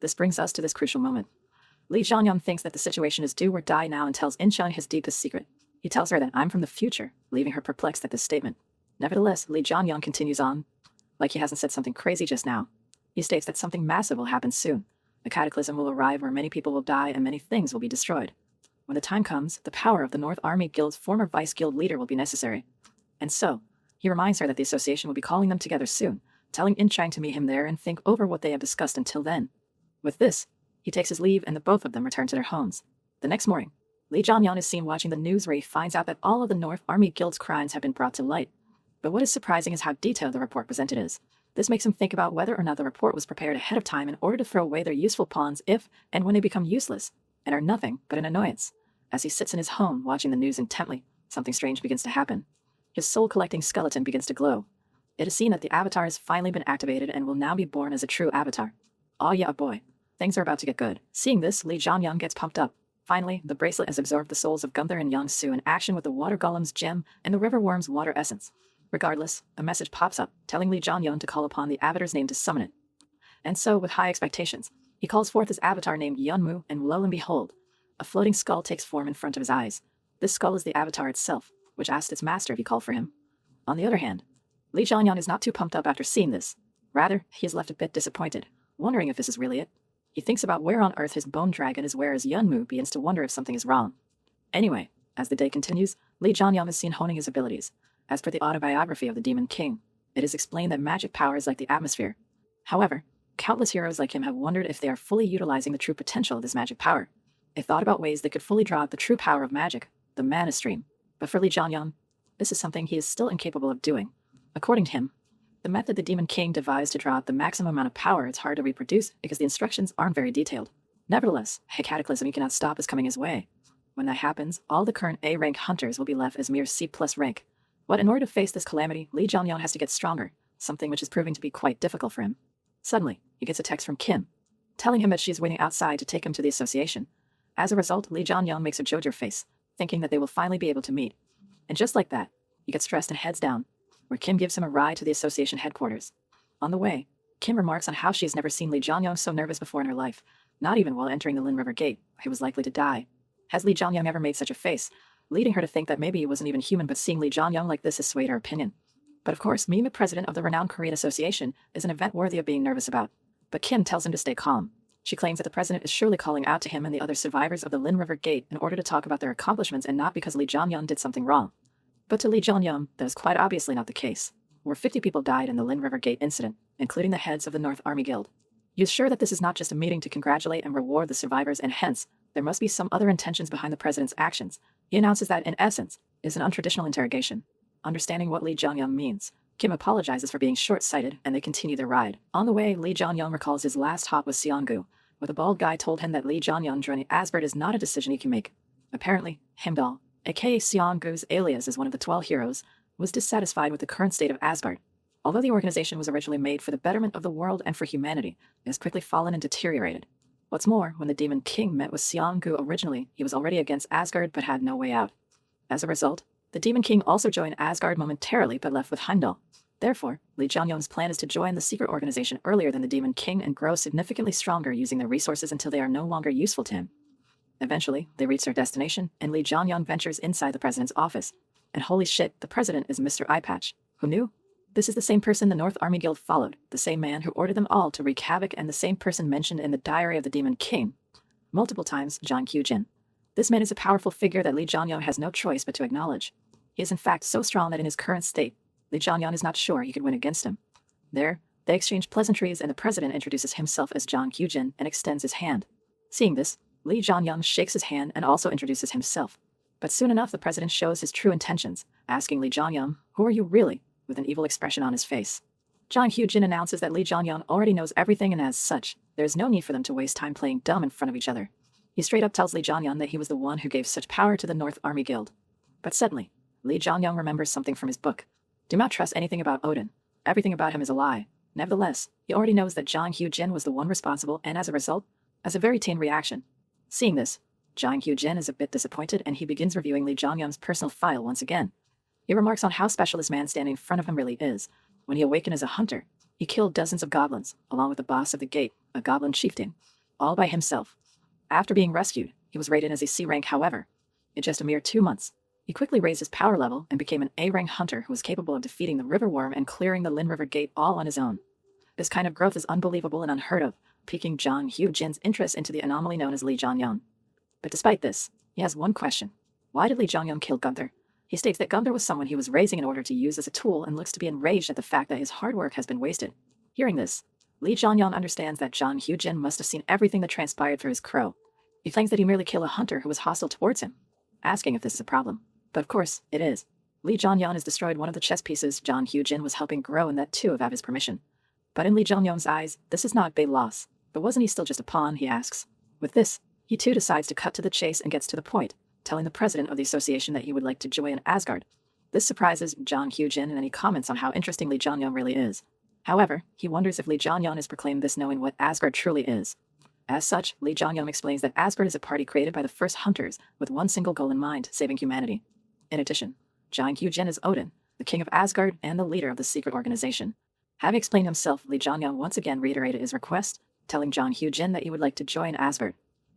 S1: This brings us to this crucial moment. Lee Jong-hyun thinks that the situation is do or die now and tells In-chan his deepest secret. He tells her that I'm from the future, leaving her perplexed at this statement. Nevertheless, Lee Jong-hyun continues on, like he hasn't said something crazy just now. He states that something massive will happen soon. A cataclysm will arrive where many people will die and many things will be destroyed. When the time comes, the power of the North Army Guild's former vice guild leader will be necessary. And so, he reminds her that the association will be calling them together soon, telling In-chang to meet him there and think over what they have discussed until then. With this, he takes his leave and the both of them return to their homes. The next morning, Lee Jong-hyun is seen watching the news where he finds out that all of the North Army Guild's crimes have been brought to light. But what is surprising is how detailed the report presented is. This makes him think about whether or not the report was prepared ahead of time in order to throw away their useful pawns if and when they become useless, and are nothing but an annoyance. As he sits in his home watching the news intently, something strange begins to happen. His soul-collecting skeleton begins to glow. It is seen that the avatar has finally been activated and will now be born as a true avatar. Oh yeah, boy. Things are about to get good. Seeing this, Lee Jong-hyun gets pumped up. Finally, the bracelet has absorbed the souls of Gunther and Young-soo in action with the water golem's gem and the river worm's water essence. Regardless, a message pops up, telling Lee Jong-hyun to call upon the avatar's name to summon it. And so, with high expectations, he calls forth his avatar named Yeonmu, and lo and behold, a floating skull takes form in front of his eyes. This skull is the avatar itself, which asked its master if he called for him. On the other hand, Lee Jong-hyun is not too pumped up after seeing this. Rather, he is left a bit disappointed, wondering if this is really it. He thinks about where on earth his bone dragon is, whereas Yeonmu begins to wonder if something is wrong. Anyway, as the day continues, Lee Jong-hyun is seen honing his abilities. As per the autobiography of the Demon King, it is explained that magic power is like the atmosphere. However, countless heroes like him have wondered if they are fully utilizing the true potential of this magic power. They thought about ways they could fully draw out the true power of magic, the mana stream. But for Lee Jong-hyun, this is something he is still incapable of doing. According to him, the method the Demon King devised to draw out the maximum amount of power is hard to reproduce because the instructions aren't very detailed. Nevertheless, a cataclysm he cannot stop is coming his way. When that happens, all the current A-rank hunters will be left as mere C+ rank. But in order to face this calamity, Lee Jong-hyun has to get stronger, something which is proving to be quite difficult for him. Suddenly, he gets a text from Kim, telling him that she is waiting outside to take him to the association. As a result, Lee Jong-hyun makes a Jojo face, thinking that they will finally be able to meet. And just like that, he gets dressed and heads down, where Kim gives him a ride to the association headquarters. On the way, Kim remarks on how she has never seen Lee Jong-hyun so nervous before in her life, not even while entering the Lin River Gate, where he was likely to die. Has Lee Jong-hyun ever made such a face, leading her to think that maybe he wasn't even human, but seeing Lee Jong-hyun like this has swayed her opinion. But of course, meeting the president of the renowned Korean Association is an event worthy of being nervous about. But Kim tells him to stay calm. She claims that the president is surely calling out to him and the other survivors of the Lin River Gate in order to talk about their accomplishments and not because Lee Jong-hyun did something wrong. But to Lee Jong-hyun, that is quite obviously not the case, where 50 people died in the Lin River Gate incident, including the heads of the North Army Guild. He is sure that this is not just a meeting to congratulate and reward the survivors, and hence, there must be some other intentions behind the president's actions. He announces that, in essence, is an untraditional interrogation. Understanding what Lee Jong-hyun means, Kim apologizes for being short-sighted, and they continue their ride. On the way, Lee Jong-hyun recalls his last hop with Seong-gu, where the bald guy told him that Lee Jong-hyun joining Asgard is not a decision he can make. Apparently, Heimdall, aka Seong-gu's alias as one of the 12 heroes, was dissatisfied with the current state of Asgard. Although the organization was originally made for the betterment of the world and for humanity, it has quickly fallen and deteriorated. What's more, when the Demon King met with Seong-gu originally, he was already against Asgard but had no way out. As a result, the Demon King also joined Asgard momentarily but left with Heimdall. Therefore, Lee Jong-hyun's plan is to join the secret organization earlier than the Demon King and grow significantly stronger using their resources until they are no longer useful to him. Eventually, they reach their destination, and Lee Jong-hyun ventures inside the president's office. And holy shit, the president is Mr. Eyepatch. Who knew? This is the same person the North Army Guild followed, the same man who ordered them all to wreak havoc, and the same person mentioned in the diary of the Demon King multiple times, Jang Kyujin. This man is a powerful figure that Lee Jong-hyun has no choice but to acknowledge. He is in fact so strong that in his current state, Lee Jong-hyun is not sure he could win against him. There, they exchange pleasantries, and the president introduces himself as Jang Kyujin and extends his hand. Seeing this, Lee Jong-hyun shakes his hand and also introduces himself. But soon enough, the president shows his true intentions, asking Lee Jong-hyun, "Who are you really?" with an evil expression on his face. Jang Kyujin announces that Lee Jong-hyun already knows everything, and as such, there is no need for them to waste time playing dumb in front of each other. He straight up tells Lee Jong-hyun that he was the one who gave such power to the North Army Guild. But suddenly, Lee Jong-hyun remembers something from his book. Do not trust anything about Odin. Everything about him is a lie. Nevertheless, he already knows that Jang Kyujin was the one responsible, and as a result, has a very tame reaction. Seeing this, Jang Kyujin is a bit disappointed, and he begins reviewing Lee Jong-hyun's personal file once again. He remarks on how special this man standing in front of him really is. When he awakened as a hunter, he killed dozens of goblins, along with the boss of the gate, a goblin chieftain, all by himself. After being rescued, he was rated as a C rank. However, in just a mere 2 months, he quickly raised his power level and became an A-rank hunter who was capable of defeating the river worm and clearing the Lin River Gate all on his own. This kind of growth is unbelievable and unheard of, piquing Jang Kyujin's interest into the anomaly known as Lee Jong-hyun. But despite this, He has one question. Why did Lee Jong-hyun kill Gunther? He states that Gunther was someone he was raising in order to use as a tool and looks to be enraged at the fact that his hard work has been wasted. Hearing this, Lee Jong-hyun understands that Jong Hyun must have seen everything that transpired for his crow. He claims that he merely killed a hunter who was hostile towards him, asking if this is a problem. But of course, it is. Lee Jong-hyun has destroyed one of the chess pieces Jong Hyun was helping grow, and that too without his permission. But in Lee Jong-hyun's eyes, this is not a big loss. But wasn't he still just a pawn, he asks. With this, he too decides to cut to the chase and gets to the point, telling the president of the association that he would like to join Asgard. This surprises Jong Hyun, and then he comments on how interesting Lee Jong-hyun really is. However, he wonders if Lee Jong-hyun has proclaimed this knowing what Asgard truly is. As such, Lee Jong-hyun explains that Asgard is a party created by the first hunters with one single goal in mind, saving humanity. In addition, Jong Hyun is Odin, the king of Asgard and the leader of the secret organization. Having explained himself, Lee Jong-hyun once again reiterated his request, telling Jong Hyun that he would like to join Asgard.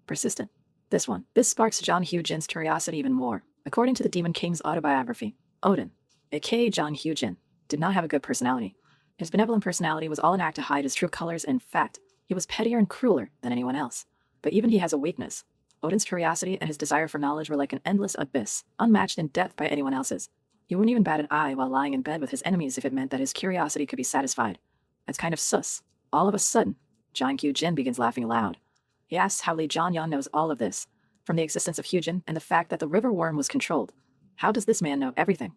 S1: Persistent. This sparks Jong Hyun's curiosity even more. According to the Demon King's autobiography, Odin, aka Jong Hyun, did not have a good personality. His benevolent personality was all an act to hide his true colors, and in fact, he was pettier and crueler than anyone else. But even he has a weakness. Odin's curiosity and his desire for knowledge were like an endless abyss, unmatched in depth by anyone else's. He wouldn't even bat an eye while lying in bed with his enemies if it meant that his curiosity could be satisfied. It's kind of sus. All of a sudden, Jong Hyun begins laughing aloud. He asks how Lee Jong-hyun knows all of this, from the existence of Hyun and the fact that the river worm was controlled. How does this man know everything?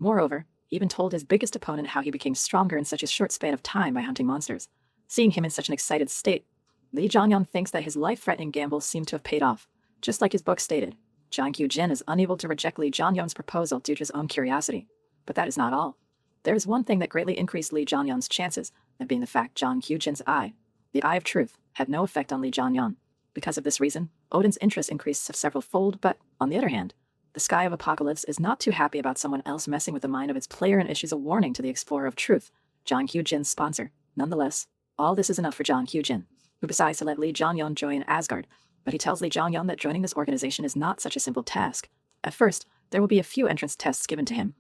S1: Moreover, he even told his biggest opponent how he became stronger in such a short span of time by hunting monsters. Seeing him in such an excited state, Lee Jong-hyun thinks that his life-threatening gamble seemed to have paid off. Just like his book stated, Jong Hyun is unable to reject Lee Jong-hyun's proposal due to his own curiosity. But that is not all. There is one thing that greatly increased Lee Jong-hyun's chances, that being the fact Jong Hyun's eye, the eye of truth, had no effect on Lee Jong-hyun. Because of this reason, Odin's interest increased several-fold, but, on the other hand, the Sky of Apocalypse is not too happy about someone else messing with the mind of its player and issues a warning to the Explorer of Truth, Jong Hyun's sponsor. Nonetheless, all this is enough for Jong Hyun, who decides to let Lee Jong-hyun join Asgard, but he tells Lee Jong-hyun that joining this organization is not such a simple task. At first, there will be a few entrance tests given to him.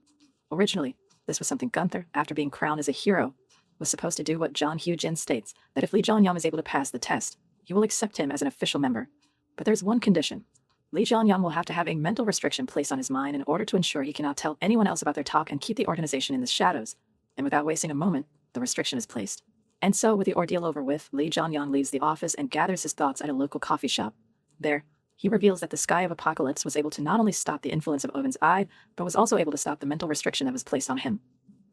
S1: Originally, this was something Gunther, after being crowned as a hero, was supposed to do what Jong Hyun states, that if Lee Jong-hyun is able to pass the test, he will accept him as an official member. But there's one condition. Lee Jong-hyun will have to have a mental restriction placed on his mind in order to ensure he cannot tell anyone else about their talk and keep the organization in the shadows. And without wasting a moment, the restriction is placed. And so, with the ordeal over with, Lee Jong-hyun leaves the office and gathers his thoughts at a local coffee shop. There, he reveals that the Sky of Apocalypse was able to not only stop the influence of Odin's eye, but was also able to stop the mental restriction that was placed on him.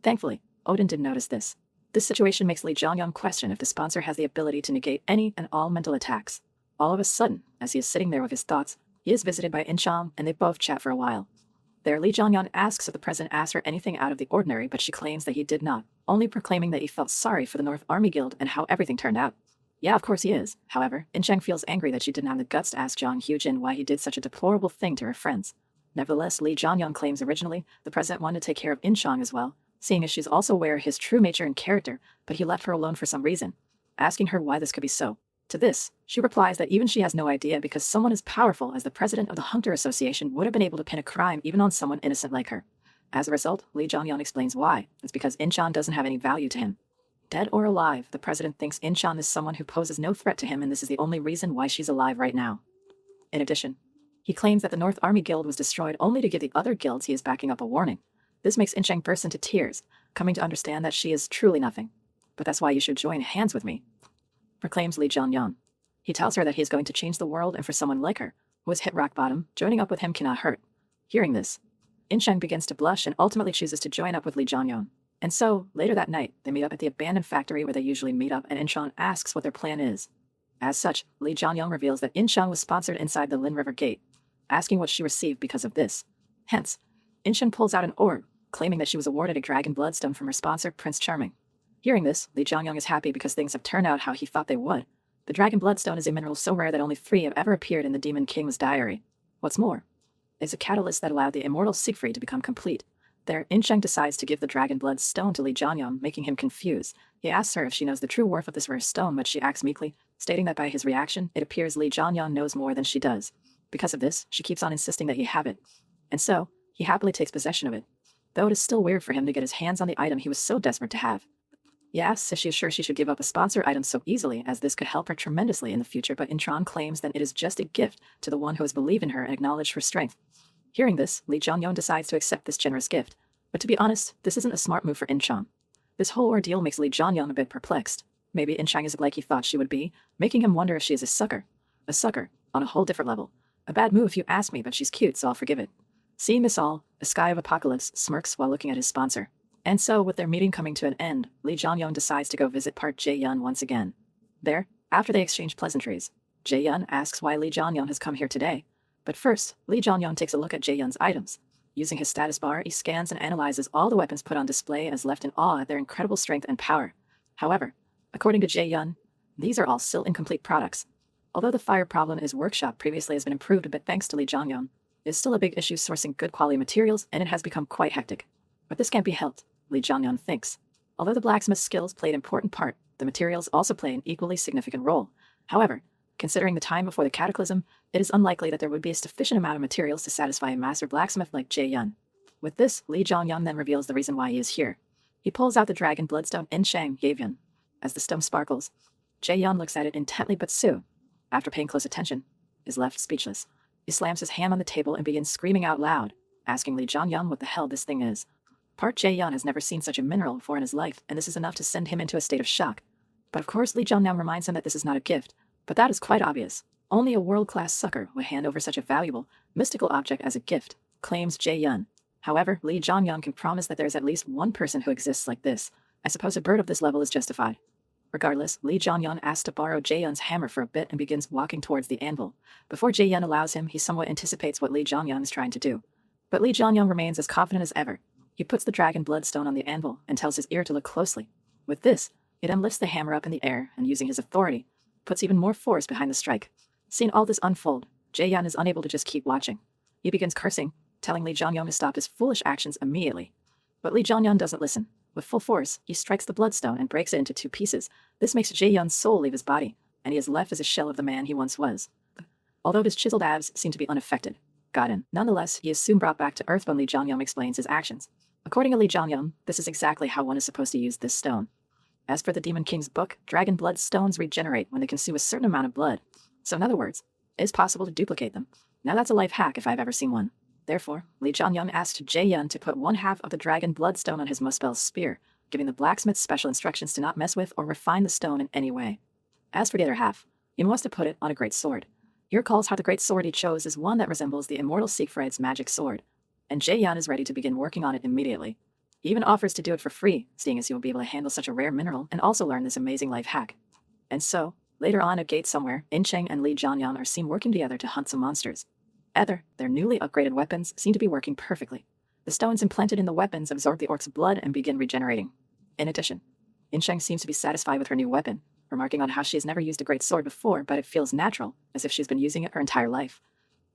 S1: Thankfully, Odin didn't notice this. This situation makes Lee Jong-hyun question if the sponsor has the ability to negate any and all mental attacks. All of a sudden, as he is sitting there with his thoughts, he is visited by In-chang, and they both chat for a while. There, Lee Jong-hyun asks if the president asked her anything out of the ordinary, but she claims that he did not, only proclaiming that he felt sorry for the North Army Guild and how everything turned out. Yeah, of course he is. However, In-chang feels angry that she didn't have the guts to ask Jong Hyun why he did such a deplorable thing to her friends. Nevertheless, Lee Jong-hyun claims originally the president wanted to take care of In-chang as well, seeing as she's also aware of his true nature and character, but he left her alone for some reason, asking her why this could be so. To this, she replies that even she has no idea because someone as powerful as the president of the Hunter Association would have been able to pin a crime even on someone innocent like her. As a result, Lee Jong-hyun explains why. It's because In-chang doesn't have any value to him. Dead or alive, the president thinks In-chang is someone who poses no threat to him, and this is the only reason why she's alive right now. In addition, he claims that the North Army Guild was destroyed only to give the other guilds he is backing up a warning. This makes In-chang burst into tears, coming to understand that she is truly nothing. But that's why you should join hands with me, proclaims Lee Jong-hyun. He tells her that he is going to change the world, and for someone like her, who has hit rock bottom, joining up with him cannot hurt. Hearing this, In-chang begins to blush and ultimately chooses to join up with Lee Jong-hyun. And so, later that night, they meet up at the abandoned factory where they usually meet up, and In-chang asks what their plan is. As such, Lee Jong-hyun reveals that In-chang was sponsored inside the Lin River Gate, asking what she received because of this. Hence, In-chang pulls out an orb, claiming that she was awarded a dragon bloodstone from her sponsor, Prince Charming. Hearing this, Lee Jong-hyun is happy because things have turned out how he thought they would. The dragon bloodstone is a mineral so rare that only 3 have ever appeared in the Demon King's diary. What's more, it's a catalyst that allowed the immortal Siegfried to become complete. There, In-chang decides to give the dragon blood stone to Lee Jong-hyun, making him confused. He asks her if she knows the true worth of this rare stone, but she acts meekly, stating that by his reaction, it appears Lee Jong-hyun knows more than she does. Because of this, she keeps on insisting that he have it. And so, he happily takes possession of it, though it is still weird for him to get his hands on the item he was so desperate to have. He asks if she is sure she should give up a sponsored item so easily, as this could help her tremendously in the future, but Intron claims that it is just a gift to the one who has believed in her and acknowledged her strength. Hearing this, Lee Jong-hyun decides to accept this generous gift. But to be honest, this isn't a smart move for Intron. This whole ordeal makes Lee Jong-hyun a bit perplexed. Maybe Inchang isn't like he thought she would be, making him wonder if she is a sucker. A sucker, on a whole different level. A bad move if you ask me, but she's cute, so I'll forgive it. Seeing this all, a Sky of Apocalypse smirks while looking at his sponsor. And so, with their meeting coming to an end, Lee Jong-hyun decides to go visit Park Jae-hyun once again. There, after they exchange pleasantries, Jae-hyun asks why Lee Jong-hyun has come here today. But first, Lee Jong-hyun takes a look at Jae-hyun's items. Using his status bar, he scans and analyzes all the weapons put on display and is left in awe at their incredible strength and power. However, according to Jae-hyun, these are all still incomplete products. Although the fire problem in his workshop previously has been improved a bit thanks to Lee Jong-hyun, it is still a big issue sourcing good quality materials, and it has become quite hectic. But this can't be helped, Lee Jong-hyun thinks. Although the blacksmith's skills play an important part, the materials also play an equally significant role. However, considering the time before the cataclysm, it is unlikely that there would be a sufficient amount of materials to satisfy a master blacksmith like Jae-hyun. With this, Lee Jong-hyun then reveals the reason why he is here. He pulls out the dragon bloodstone Inchang Gavyun. As the stone sparkles, Jae-hyun looks at it intently, but Sue, after paying close attention, is left speechless. He slams his hand on the table and begins screaming out loud, asking Lee Jong-hyun what the hell this thing is. Park Jae-hyun has never seen such a mineral before in his life, and this is enough to send him into a state of shock. But of course, Lee Jong-hyun reminds him that this is not a gift. But that is quite obvious. Only a world-class sucker would hand over such a valuable, mystical object as a gift, claims Jae-hyun. However, Lee Jong-hyun can promise that there is at least one person who exists like this. I suppose a bird of this level is justified. Regardless, Lee Jong-hyun asks to borrow Jae-hyun's hammer for a bit and begins walking towards the anvil. Before Jae-hyun allows him, he somewhat anticipates what Lee Jong-hyun is trying to do. But Lee Jong-hyun remains as confident as ever. He puts the dragon bloodstone on the anvil and tells his ear to look closely. With this, he then lifts the hammer up in the air and, using his authority, puts even more force behind the strike. Seeing all this unfold, Jae-hyun is unable to just keep watching. He begins cursing, telling Lee Jong-hyun to stop his foolish actions immediately. But Lee Jong-hyun doesn't listen. With full force, he strikes the bloodstone and breaks it into 2 pieces. This makes Jae-hyun's soul leave his body, and he is left as a shell of the man he once was. Although his chiseled abs seem to be unaffected, nonetheless, he is soon brought back to earth when Lee Jong-hyun explains his actions. According to Lee Jong-hyun, this is exactly how one is supposed to use this stone. As for the Demon King's book, dragon blood stones regenerate when they consume a certain amount of blood. So in other words, it is possible to duplicate them. Now that's a life hack if I've ever seen one. Therefore, Lee Jong-hyun asked Jae-hyun to put 1/2 of the dragon bloodstone on his Muspel's spear, giving the blacksmith special instructions to not mess with or refine the stone in any way. As for the other half, he wants to put it on a great sword. He recalls how the great sword he chose is one that resembles the immortal Siegfried's magic sword, and Jae-hyun is ready to begin working on it immediately. He even offers to do it for free, seeing as he will be able to handle such a rare mineral and also learn this amazing life hack. And so, later on at a gate somewhere, Inchang and Lee Jong-hyun are seen working together to hunt some monsters. Their newly upgraded weapons seem to be working perfectly. The stones implanted in the weapons absorb the orc's blood and begin regenerating. In addition, Inchang seems to be satisfied with her new weapon, remarking on how she has never used a great sword before, but it feels natural, as if she's been using it her entire life.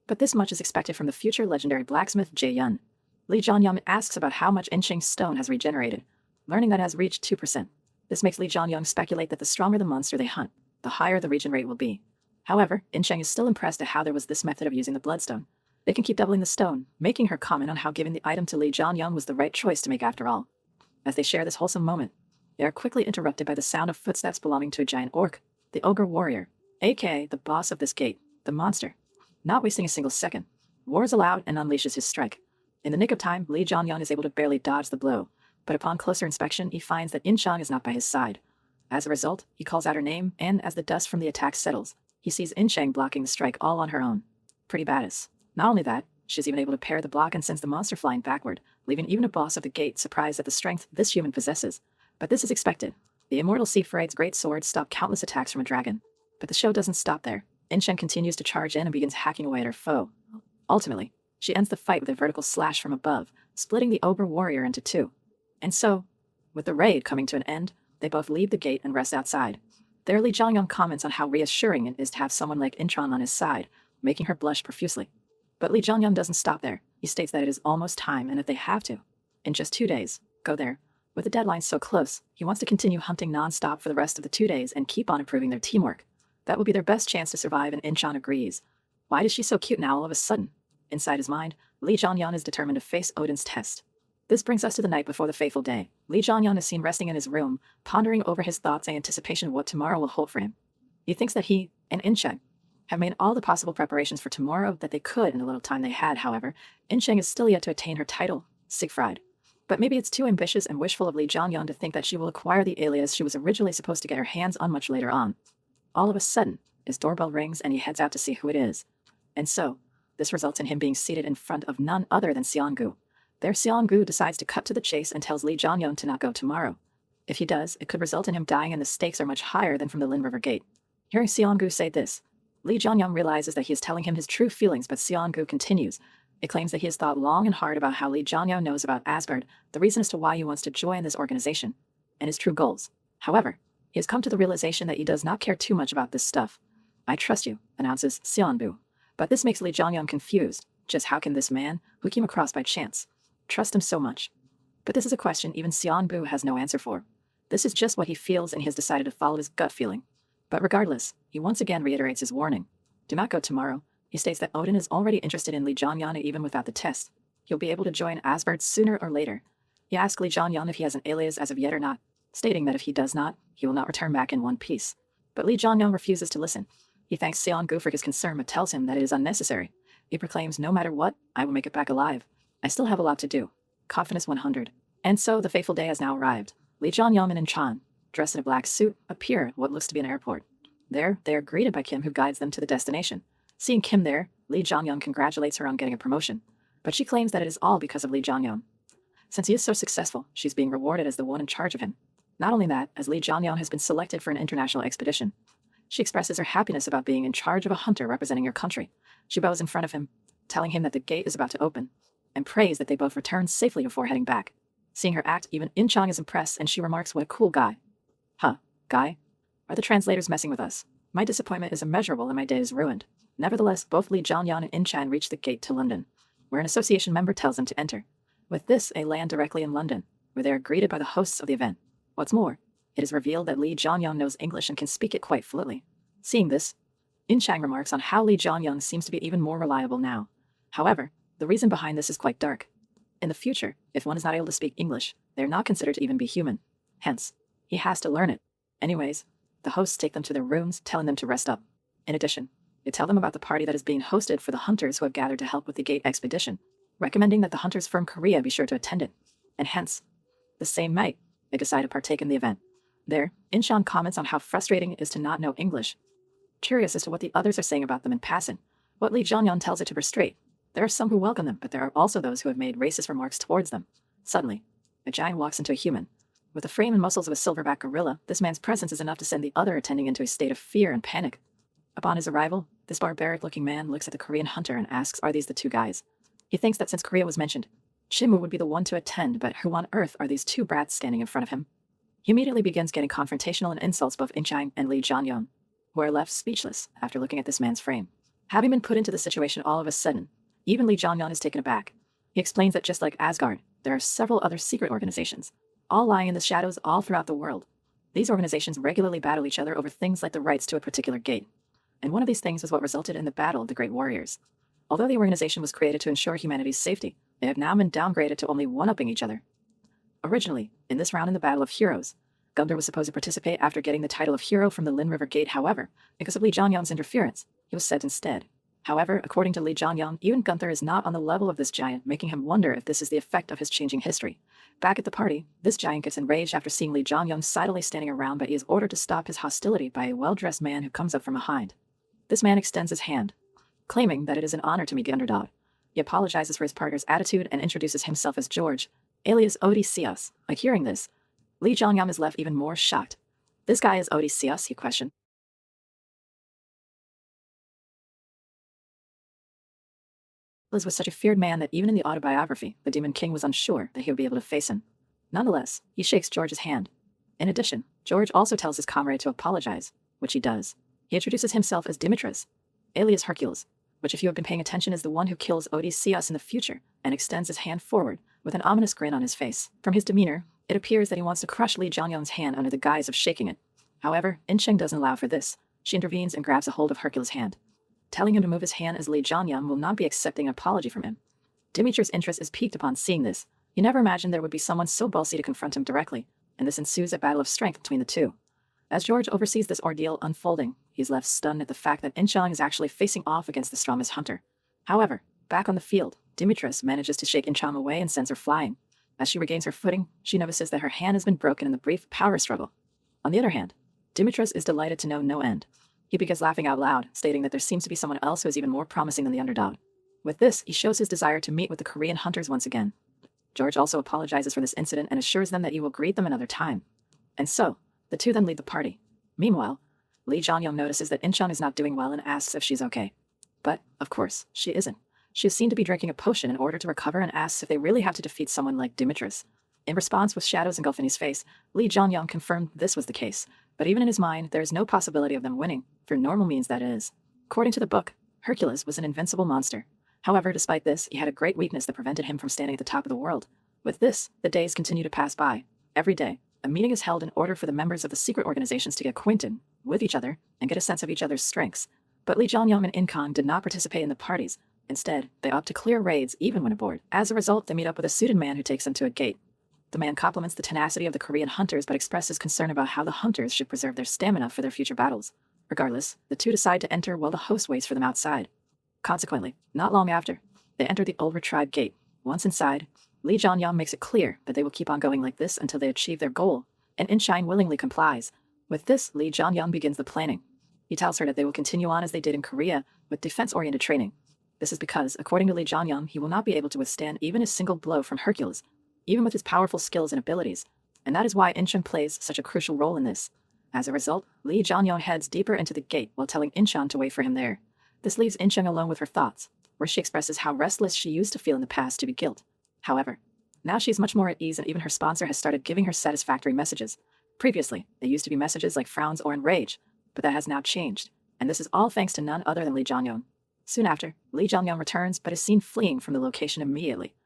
S1: But this much is expected from the future legendary blacksmith Jae-hyun. Lee Jong-hyun asks about how much Inchang's stone has regenerated, learning that it has reached 2%. This makes Lee Jong-hyun speculate that the stronger the monster they hunt, the higher the regen rate will be. However, Inchang is still impressed at how there was this method of using the bloodstone. They can keep doubling the stone, making her comment on how giving the item to Lee Jong-hyun was the right choice to make after all. As they share this wholesome moment, they are quickly interrupted by the sound of footsteps belonging to a giant orc, the ogre warrior, aka the boss of this gate, the monster. Not wasting a single second, roars aloud and unleashes his strike. In the nick of time, Lee Jong-hyun is able to barely dodge the blow, but upon closer inspection, he finds that Inchang is not by his side. As a result, he calls out her name, and as the dust from the attack settles, he sees Inchang blocking the strike all on her own. Pretty badass. Not only that, she's even able to parry the block and sends the monster flying backward, leaving even a boss of the gate surprised at the strength this human possesses. But this is expected. The immortal Siegfried's great sword stopped countless attacks from a dragon. But the show doesn't stop there. Inchang continues to charge in and begins hacking away at her foe. Ultimately, she ends the fight with a vertical slash from above, splitting the ogre warrior into 2. And so, with the raid coming to an end, they both leave the gate and rest outside. There, Lee Jong-hyun comments on how reassuring it is to have someone like Intron on his side, making her blush profusely. But Lee Jong-hyun doesn't stop there. He states that it is almost time, and if they have to, in just 2 days, go there. With the deadline so close, he wants to continue hunting non-stop for the rest of the 2 days and keep on improving their teamwork. That will be their best chance to survive, and Inchon agrees. Why is she so cute now all of a sudden? Inside his mind, Lee Jong-hyun is determined to face Odin's test. This brings us to the night before the fateful day. Lee Jong-hyun is seen resting in his room, pondering over his thoughts in anticipation of what tomorrow will hold for him. He thinks that he and In-cheng have made all the possible preparations for tomorrow that they could in the little time they had. However, In-cheng is still yet to attain her title, Siegfried. But maybe it's too ambitious and wishful of Lee Jong-hyun to think that she will acquire the alias she was originally supposed to get her hands on much later on. All of a sudden, his doorbell rings and he heads out to see who it is. And so, this results in him being seated in front of none other than Seong-gu. There, Seong-gu decides to cut to the chase and tells Lee Jong-hyun to not go tomorrow. If he does, it could result in him dying, and the stakes are much higher than from the Lin River Gate. Hearing Seong-gu say this, Lee Jong-hyun realizes that he is telling him his true feelings, but Seong-gu continues. It claims that he has thought long and hard about how Lee Jong-hyun knows about Asgard, the reason as to why he wants to join this organization, and his true goals. However, he has come to the realization that he does not care too much about this stuff. I trust you, announces Seong-gu. But this makes Lee Jong-hyun confused. Just how can this man, who came across by chance, trust him so much? But this is a question even Seong-gu has no answer for. This is just what he feels, and he has decided to follow his gut feeling. But regardless, he once again reiterates his warning. Do not go tomorrow. He states that Odin is already interested in Lee Jong-hyun even without the test. He'll be able to join Asgard sooner or later. He asks Lee Jong-hyun if he has an alias as of yet or not, stating that if he does not, he will not return back in one piece. But Lee Jong-hyun refuses to listen. He thanks Seong-gu for his concern but tells him that it is unnecessary. He proclaims, no matter what, I will make it back alive. I still have a lot to do. Confidence 100. And so the fateful day has now arrived. Lee Jong-hyun and In-chan, dressed in a black suit, appear at what looks to be an airport. There, they are greeted by Kim, who guides them to the destination. Seeing Kim there, Lee Jong-hyun congratulates her on getting a promotion, but she claims that it is all because of Lee Jong-hyun. Since he is so successful, she's being rewarded as the one in charge of him. Not only that, as Lee Jong-hyun has been selected for an international expedition. She expresses her happiness about being in charge of a hunter representing your country. She bows in front of him, telling him that the gate is about to open, and prays that they both return safely before heading back. Seeing her act, even In-chang is impressed, and she remarks, what a cool guy. Huh, guy? Are the translators messing with us? My disappointment is immeasurable and my day is ruined. Nevertheless, both Lee Jong-hyun and In-chan reach the gate to London, where an association member tells them to enter. With this, they land directly in London, where they are greeted by the hosts of the event. What's more, it is revealed that Lee Jong-hyun knows English and can speak it quite fluently. Seeing this, In-chang remarks on how Lee Jong-hyun seems to be even more reliable now. However, the reason behind this is quite dark. In the future, if one is not able to speak English, they are not considered to even be human. Hence, he has to learn it. Anyways, the hosts take them to their rooms, telling them to rest up. In addition, they tell them about the party that is being hosted for the hunters who have gathered to help with the Gate expedition, recommending that the hunters from Korea be sure to attend it. And hence, the same night, they decide to partake in the event. There, In-chan comments on how frustrating it is to not know English. Curious as to what the others are saying about them in passing, what Lee Jong-hyun tells her to prostrate. There are some who welcome them, but there are also those who have made racist remarks towards them. Suddenly, a giant walks into a human. With the frame and muscles of a silverback gorilla, this man's presence is enough to send the other attending into a state of fear and panic. Upon his arrival, this barbaric-looking man looks at the Korean hunter and asks, are these the two guys? He thinks that since Korea was mentioned, Chimu would be the one to attend, but who on earth are these two brats standing in front of him? He immediately begins getting confrontational and insults both In-chang and Lee Jong-hyun, who are left speechless after looking at this man's frame. Having been put into the situation all of a sudden, even Lee Jong-hyun is taken aback. He explains that just like Asgard, there are several other secret organizations, all lying in the shadows all throughout the world. These organizations regularly battle each other over things like the rights to a particular gate. And one of these things is what resulted in the Battle of the Great Warriors. Although the organization was created to ensure humanity's safety, they have now been downgraded to only one-upping each other. Originally, in this round in the Battle of Heroes, Gunther was supposed to participate after getting the title of hero from the Lin River Gate. However, because of Lee Jong-hyun's interference, he was sent instead. However, according to Lee Jong-hyun, even Gunther is not on the level of this giant, making him wonder if this is the effect of his changing history. Back at the party, this giant gets enraged after seeing Lee Jong-hyun silently standing around, but he is ordered to stop his hostility by a well-dressed man who comes up from behind. This man extends his hand, claiming that it is an honor to meet the underdog. He apologizes for his partner's attitude and introduces himself as George, alias Odysseus. By hearing this, Lee Jong-hyun is left even more shocked. This guy is Odysseus, he questioned. Liz was such a feared man that even in the autobiography, the Demon King was unsure that he would be able to face him. Nonetheless, he shakes George's hand. In addition, George also tells his comrade to apologize, which he does. He introduces himself as Demetrius, alias Hercules, which if you have been paying attention is the one who kills Odysseus in the future, and extends his hand forward with an ominous grin on his face. From his demeanor, it appears that he wants to crush Lee Jong-hyun's hand under the guise of shaking it. However, In-cheng doesn't allow for this. She intervenes and grabs a hold of Hercules' hand, telling him to move his hand as Lee Jong-hyun will not be accepting an apology from him. Demetrius' interest is piqued upon seeing this. He never imagined there would be someone so ballsy to confront him directly, and this ensues a battle of strength between the two. As George oversees this ordeal unfolding, he is left stunned at the fact that In-chang is actually facing off against the strongest hunter. However, back on the field, Dimitris manages to shake In-chang away and sends her flying. As she regains her footing, she notices that her hand has been broken in the brief power struggle. On the other hand, Dimitris is delighted to no end. He begins laughing out loud, stating that there seems to be someone else who is even more promising than the underdog. With this, he shows his desire to meet with the Korean hunters once again. George also apologizes for this incident and assures them that he will greet them another time. And so, the two then leave the party. Meanwhile, Lee Jong-hyun notices that In-chang is not doing well and asks if she's okay. But, of course, she isn't. She is seen to be drinking a potion in order to recover and asks if they really have to defeat someone like Dimitris. In response, with shadows engulfing his face, Lee Jong-hyun confirmed this was the case, but even in his mind, there is no possibility of them winning, through normal means that is. According to the book, Hercules was an invincible monster. However, despite this, he had a great weakness that prevented him from standing at the top of the world. With this, the days continue to pass by. Every day, a meeting is held in order for the members of the secret organizations to get acquainted with each other and get a sense of each other's strengths. But Lee Jong-hyun and In-chang did not participate in the parties. Instead, they opt to clear raids even when aboard. As a result, they meet up with a suited man who takes them to a gate. The man compliments the tenacity of the Korean hunters but expresses concern about how the hunters should preserve their stamina for their future battles. Regardless, the two decide to enter while the host waits for them outside. Consequently, not long after, they enter the Ultra-Tribe Gate. Once inside, Lee Jong-hyun makes it clear that they will keep on going like this until they achieve their goal, and In-chang willingly complies. With this, Lee Jong-hyun begins the planning. He tells her that they will continue on as they did in Korea, with defense-oriented training. This is because, according to Lee Jong-hyun, he will not be able to withstand even a single blow from Hercules, even with his powerful skills and abilities, and that is why In-chang plays such a crucial role in this. As a result, Lee Jong-hyun heads deeper into the gate while telling In-chang to wait for him there. This leaves In-chang alone with her thoughts, where she expresses how restless she used to feel in the past to be guilt. However, now she's much more at ease and even her sponsor has started giving her satisfactory messages. Previously, they used to be messages like frowns or enrage, but that has now changed, and this is all thanks to none other than Lee Jong-hyun. Soon after, Lee Jong-hyun returns but is seen fleeing from the location immediately.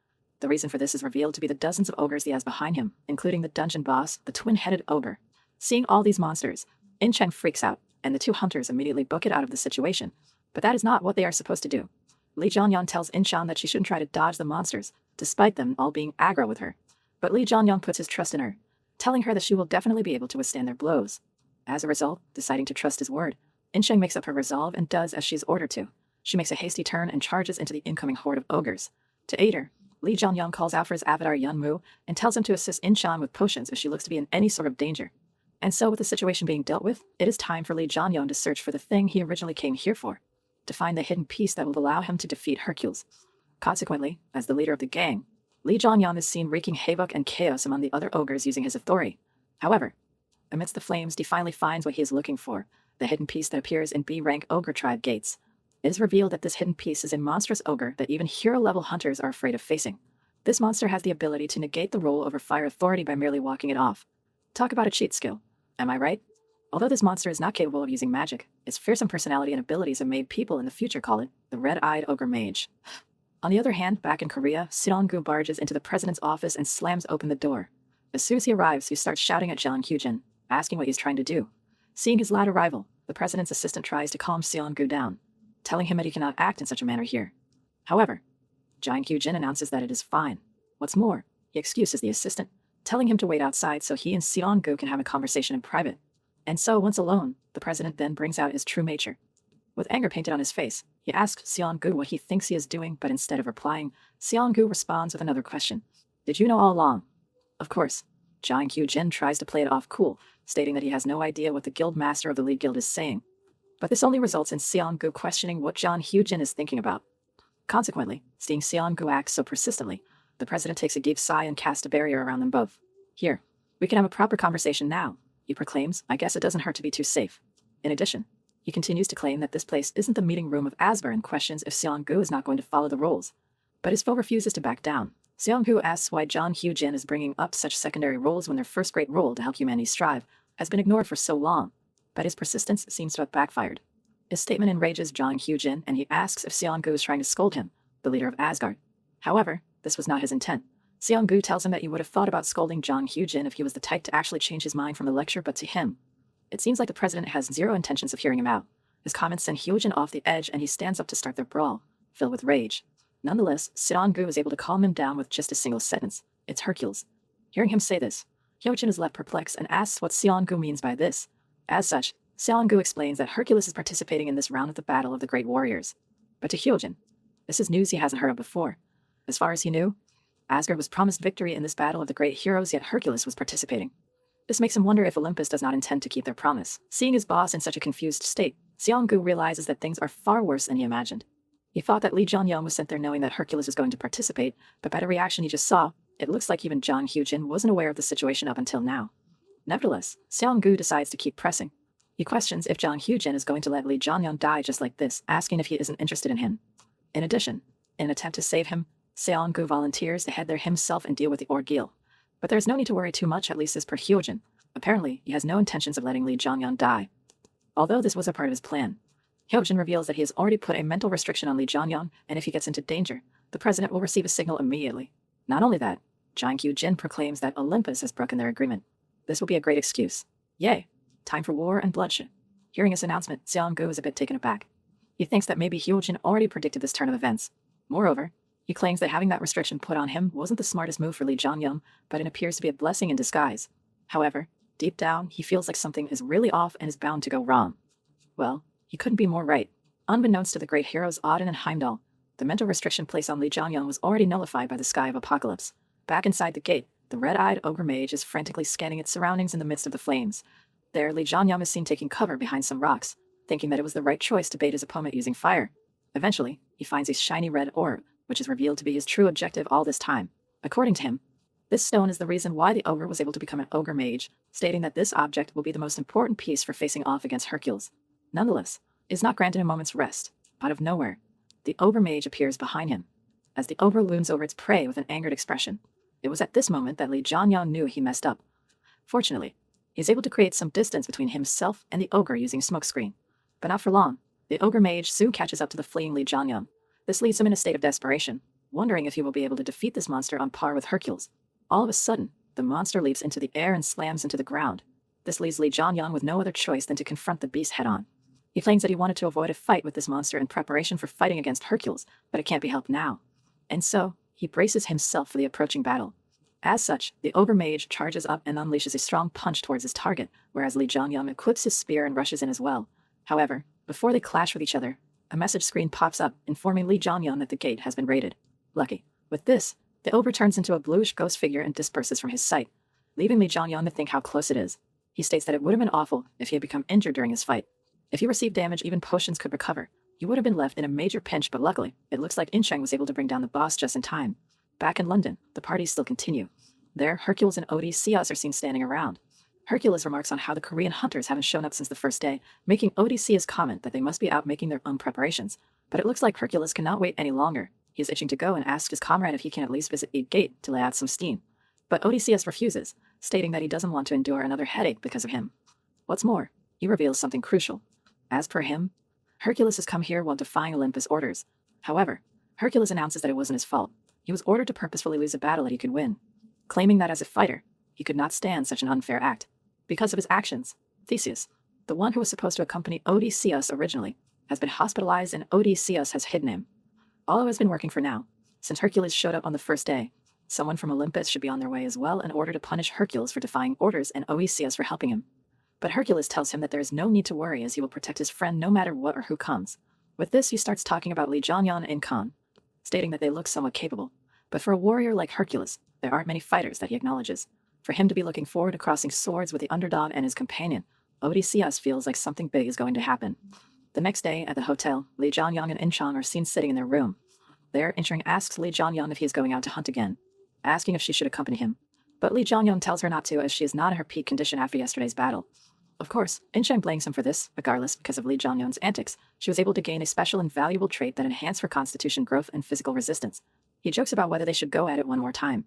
S1: The reason for this is revealed to be the dozens of ogres he has behind him, including the dungeon boss, the twin-headed ogre. Seeing all these monsters, In-chang freaks out, and the two hunters immediately book it out of the situation. But that is not what they are supposed to do. Lee Jong-hyun tells In-chang that she shouldn't try to dodge the monsters, despite them all being aggro with her. But Lee Jong-hyun puts his trust in her, telling her that she will definitely be able to withstand their blows. As a result, deciding to trust his word, In-chang makes up her resolve and does as she is ordered to. She makes a hasty turn and charges into the incoming horde of ogres. To aid her, Lee Jong-hyun calls out for his avatar Yun-Moo and tells him to assist In-chang with potions if she looks to be in any sort of danger. And so with the situation being dealt with, it is time for Lee Jong-hyun to search for the thing he originally came here for, to find the hidden piece that will allow him to defeat Hercules. Consequently, as the leader of the gang, Lee Jong-hyun is seen wreaking havoc and chaos among the other ogres using his authority. However, amidst the flames, he finally finds what he is looking for, the hidden piece that appears in B-rank ogre tribe gates. It is revealed that this hidden piece is a monstrous ogre that even hero-level hunters are afraid of facing. This monster has the ability to negate the role over fire authority by merely walking it off. Talk about a cheat skill, am I right? Although this monster is not capable of using magic, its fearsome personality and abilities have made people in the future call it the Red-Eyed Ogre Mage. On the other hand, back in Korea, Sirong-gu barges into the president's office and slams open the door. As soon as he arrives, he starts shouting at Jang Hyujin, asking what he's trying to do. Seeing his latter rival, the president's assistant tries to calm Sirong-gu down, telling him that he cannot act in such a manner here. However, Jang Hyujin announces that it is fine. What's more, he excuses the assistant, telling him to wait outside so he and Sirong-gu can have a conversation in private. And so, once alone, the president then brings out his true nature. With anger painted on his face, he asks Sirong-gu what he thinks he is doing, but instead of replying, Sirong-gu responds with another question. Did you know all along? Of course, Jang Hyujin tries to play it off cool, stating that he has no idea what the guild master of the lead guild is saying. But this only results in Sirong-gu questioning what Jang Hyujin is thinking about. Consequently, seeing Sirong-gu act so persistently, the president takes a deep sigh and casts a barrier around them both. Here, we can have a proper conversation now, he proclaims. I guess it doesn't hurt to be too safe. In addition, he continues to claim that this place isn't the meeting room of Asbar and questions if Sirong-gu is not going to follow the rules. But his foe refuses to back down. Sirong-gu asks why Jang Hyujin is bringing up such secondary roles when their first great role to help humanity strive has been ignored for so long. But his persistence seems to have backfired. His statement enrages Jang Hyujin, and he asks if Sirong-gu is trying to scold him, the leader of Asgard. However, this was not his intent. Sirong-gu tells him that he would have thought about scolding Jang Hyujin if he was the type to actually change his mind from the lecture, but to him, it seems like the president has zero intentions of hearing him out. His comments send Hyujin off the edge, and he stands up to start their brawl, filled with rage. Nonetheless, Sirong-gu is able to calm him down with just a single sentence. It's Hercules. Hearing him say this, Hyojin is left perplexed and asks what Seong-gu means by this. As such, Seong-gu explains that Hercules is participating in this round of the Battle of the Great Warriors. But to Hyojin, this is news he hasn't heard of before. As far as he knew, Asgard was promised victory in this battle of the great heroes, yet Hercules was participating. This makes him wonder if Olympus does not intend to keep their promise. Seeing his boss in such a confused state, Seong-gu realizes that things are far worse than he imagined. He thought that Lee Jong-hyun was sent there knowing that Hercules was going to participate, but by the reaction he just saw, it looks like even Jang Hyojin wasn't aware of the situation up until now. Nevertheless, Seong-gu decides to keep pressing. He questions if Jang Hyojin is going to let Lee Jong-hyun die just like this, asking if he isn't interested in him. In addition, in an attempt to save him, Seong-gu volunteers to head there himself and deal with the ordeal. But there's no need to worry too much, at least as per Hyojin. Apparently, he has no intentions of letting Lee Jong-hyun die. Although this was a part of his plan, Hyojin reveals that he has already put a mental restriction on Lee Jong-hyun, and if he gets into danger, the president will receive a signal immediately. Not only that, Jang Hyojin proclaims that Olympus has broken their agreement. This will be a great excuse. Yay! Time for war and bloodshed. Hearing this announcement, Seong-gu is a bit taken aback. He thinks that maybe Hyojin already predicted this turn of events. Moreover, he claims that having that restriction put on him wasn't the smartest move for Lee Jong-hyun, but it appears to be a blessing in disguise. However, deep down, he feels like something is really off and is bound to go wrong. Well, he couldn't be more right. Unbeknownst to the great heroes Odin and Heimdall, the mental restriction placed on Lee Jong-hyun was already nullified by the Sky of Apocalypse. Back inside the gate, the red-eyed ogre mage is frantically scanning its surroundings in the midst of the flames. There, Lee Jong-hyun is seen taking cover behind some rocks, thinking that it was the right choice to bait his opponent using fire. Eventually, he finds a shiny red orb, which is revealed to be his true objective all this time. According to him, this stone is the reason why the ogre was able to become an ogre mage, stating that this object will be the most important piece for facing off against Hercules. Nonetheless, he is not granted a moment's rest. Out of nowhere, the ogre mage appears behind him, as the ogre looms over its prey with an angered expression. It was at this moment that Lee Jong-hyun knew he messed up. Fortunately, he is able to create some distance between himself and the ogre using a smokescreen. But not for long. The ogre mage soon catches up to the fleeing Lee Jong-hyun. This leaves him in a state of desperation, wondering if he will be able to defeat this monster on par with Hercules. All of a sudden, the monster leaps into the air and slams into the ground. This leaves Lee Jong-hyun with no other choice than to confront the beast head-on. He claims that he wanted to avoid a fight with this monster in preparation for fighting against Hercules, but it can't be helped now. And so, he braces himself for the approaching battle. As such, the ogre mage charges up and unleashes a strong punch towards his target, whereas Lee Jong-hyun equips his spear and rushes in as well. However, before they clash with each other, a message screen pops up informing Lee Jong-hyun that the gate has been raided. Lucky. With this, the ogre turns into a bluish ghost figure and disperses from his sight, leaving Lee Jong-hyun to think how close it is. He states that it would have been awful if he had become injured during his fight. If he received damage even potions could recover, he would have been left in a major pinch, but luckily, it looks like In-sheng was able to bring down the boss just in time. Back in London, the parties still continue. There, Hercules and Odysseus are seen standing around. Hercules remarks on how the Korean hunters haven't shown up since the first day, making Odysseus comment that they must be out making their own preparations. But it looks like Hercules cannot wait any longer. He is itching to go and asks his comrade if he can at least visit a gate to lay out some steam. But Odysseus refuses, stating that he doesn't want to endure another headache because of him. What's more, he reveals something crucial. As per him, Hercules has come here while defying Olympus' orders. However, Hercules announces that it wasn't his fault. He was ordered to purposefully lose a battle that he could win, claiming that as a fighter, he could not stand such an unfair act. Because of his actions, Theseus, the one who was supposed to accompany Odysseus originally, has been hospitalized and Odysseus has hidden him. All has been working for now. Since Hercules showed up on the first day, someone from Olympus should be on their way as well in order to punish Hercules for defying orders and Odysseus for helping him. But Hercules tells him that there is no need to worry as he will protect his friend no matter what or who comes. With this, he starts talking about Lee Jong-hyun and Khan, stating that they look somewhat capable. But for a warrior like Hercules, there aren't many fighters that he acknowledges. For him to be looking forward to crossing swords with the underdog and his companion, Odysseus feels like something big is going to happen. The next day, at the hotel, Lee Jong-hyun and In-sheng are seen sitting in their room. There, In-sheng asks Lee Jong-hyun if he is going out to hunt again, asking if she should accompany him. But Lee Jong-hyun tells her not to as she is not in her peak condition after yesterday's battle. Of course, In-sheng blames him for this. Regardless, because of Lee Jong-hyun's antics, she was able to gain a special and valuable trait that enhanced her constitution growth and physical resistance. He jokes about whether they should go at it one more time.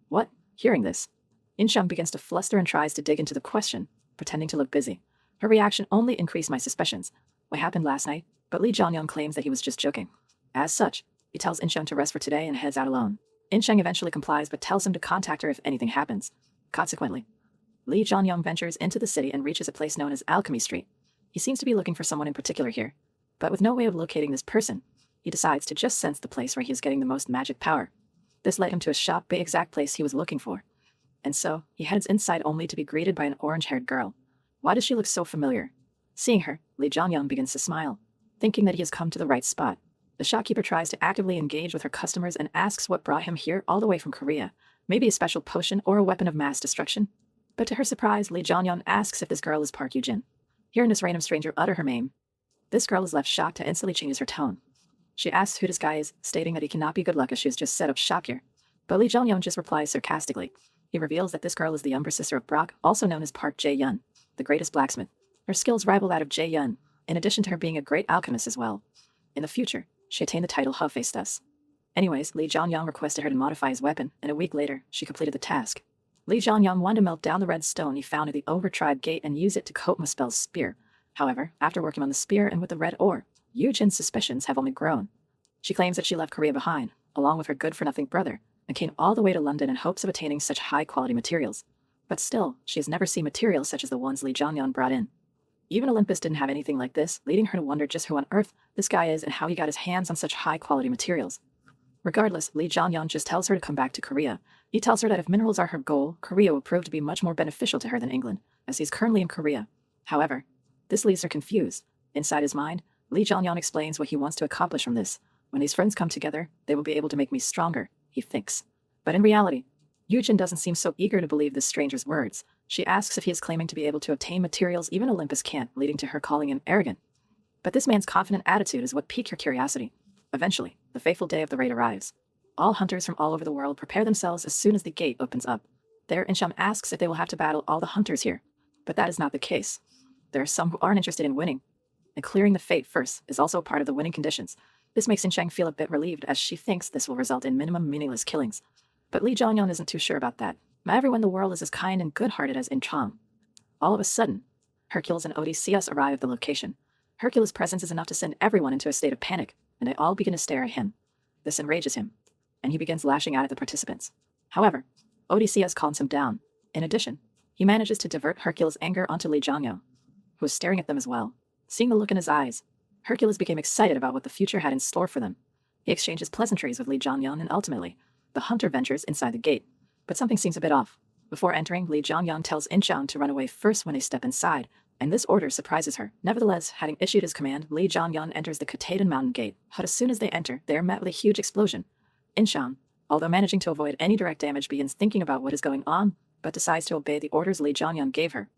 S1: What? Hearing this, In-sheng begins to fluster and tries to dig into the question, pretending to look busy. Her reaction only increased my suspicions. What happened last night? But Lee Jong-hyun claims that he was just joking. As such, he tells In-sheng to rest for today and heads out alone. In-sheng eventually complies but tells him to contact her if anything happens. Consequently, Lee Jong-hyun ventures into the city and reaches a place known as Alchemy Street. He seems to be looking for someone in particular here, but with no way of locating this person, he decides to just sense the place where he is getting the most magic power. This led him to a shop, the exact place he was looking for. And so, he heads inside only to be greeted by an orange-haired girl. Why does she look so familiar? Seeing her, Lee Jong-hyun begins to smile, thinking that he has come to the right spot. The shopkeeper tries to actively engage with her customers and asks what brought him here all the way from Korea. Maybe a special potion or a weapon of mass destruction? But to her surprise, Lee Jong-hyun asks if this girl is Park Yoo-jin. Hearing this random stranger utter her name, this girl is left shocked and instantly changes her tone. She asks who this guy is, stating that he cannot be good luck as she has just set up shop here. But Lee Jong-hyun just replies sarcastically. He reveals that this girl is the younger sister of Brock, also known as Park Jae-yun, the greatest blacksmith. Her skills rival that of Jae-yun, in addition to her being a great alchemist as well. In the future, she attained the title Hephaestus. Anyways, Lee Jong-hyun requested her to modify his weapon, and a week later, she completed the task. Lee Jong-hyun wanted to melt down the red stone he found at the Overtribe Gate and use it to coat Muspel's spear. However, after working on the spear and with the red ore, Yoo-jin's suspicions have only grown. She claims that she left Korea behind, along with her good-for-nothing brother, and came all the way to London in hopes of attaining such high-quality materials. But still, she has never seen materials such as the ones Lee Jong-hyun brought in. Even Olympus didn't have anything like this, leading her to wonder just who on earth this guy is and how he got his hands on such high-quality materials. Regardless, Lee Jong-hyun just tells her to come back to Korea. He tells her that if minerals are her goal, Korea will prove to be much more beneficial to her than England, as he's currently in Korea. However, this leaves her confused. Inside his mind, Lee Jong-hyun explains what he wants to accomplish from this. When these friends come together, they will be able to make me stronger, he thinks. But in reality, Yoo-jin doesn't seem so eager to believe this stranger's words. She asks if he is claiming to be able to obtain materials even Olympus can't, leading to her calling him arrogant. But this man's confident attitude is what piqued her curiosity. Eventually, the fateful day of the raid arrives. All hunters from all over the world prepare themselves as soon as the gate opens up. There, Insham asks if they will have to battle all the hunters here. But that is not the case. There are some who aren't interested in winning, and clearing the fate first is also part of the winning conditions. This makes Inshang feel a bit relieved as she thinks this will result in minimum meaningless killings. But Lee Jong-hyun isn't too sure about that. Not everyone in the world is as kind and good-hearted as Inchang. All of a sudden, Hercules and Odysseus arrive at the location. Hercules' presence is enough to send everyone into a state of panic, and they all begin to stare at him. This enrages him, and he begins lashing out at the participants. However, Odysseus calms him down. In addition, he manages to divert Hercules' anger onto Lee Jong-hyun, who is staring at them as well. Seeing the look in his eyes, Hercules became excited about what the future had in store for them. He exchanges pleasantries with Lee Jong-hyun, and ultimately, the hunter ventures inside the gate. But something seems a bit off. Before entering, Lee Jong-hyun tells Inchang to run away first when they step inside, and this order surprises her. Nevertheless, having issued his command, Lee Jong-hyun enters the Katahdin Mountain Gate. But as soon as they enter, they are met with a huge explosion. Inchang, although managing to avoid any direct damage, begins thinking about what is going on, but decides to obey the orders Lee Jong-hyun gave her.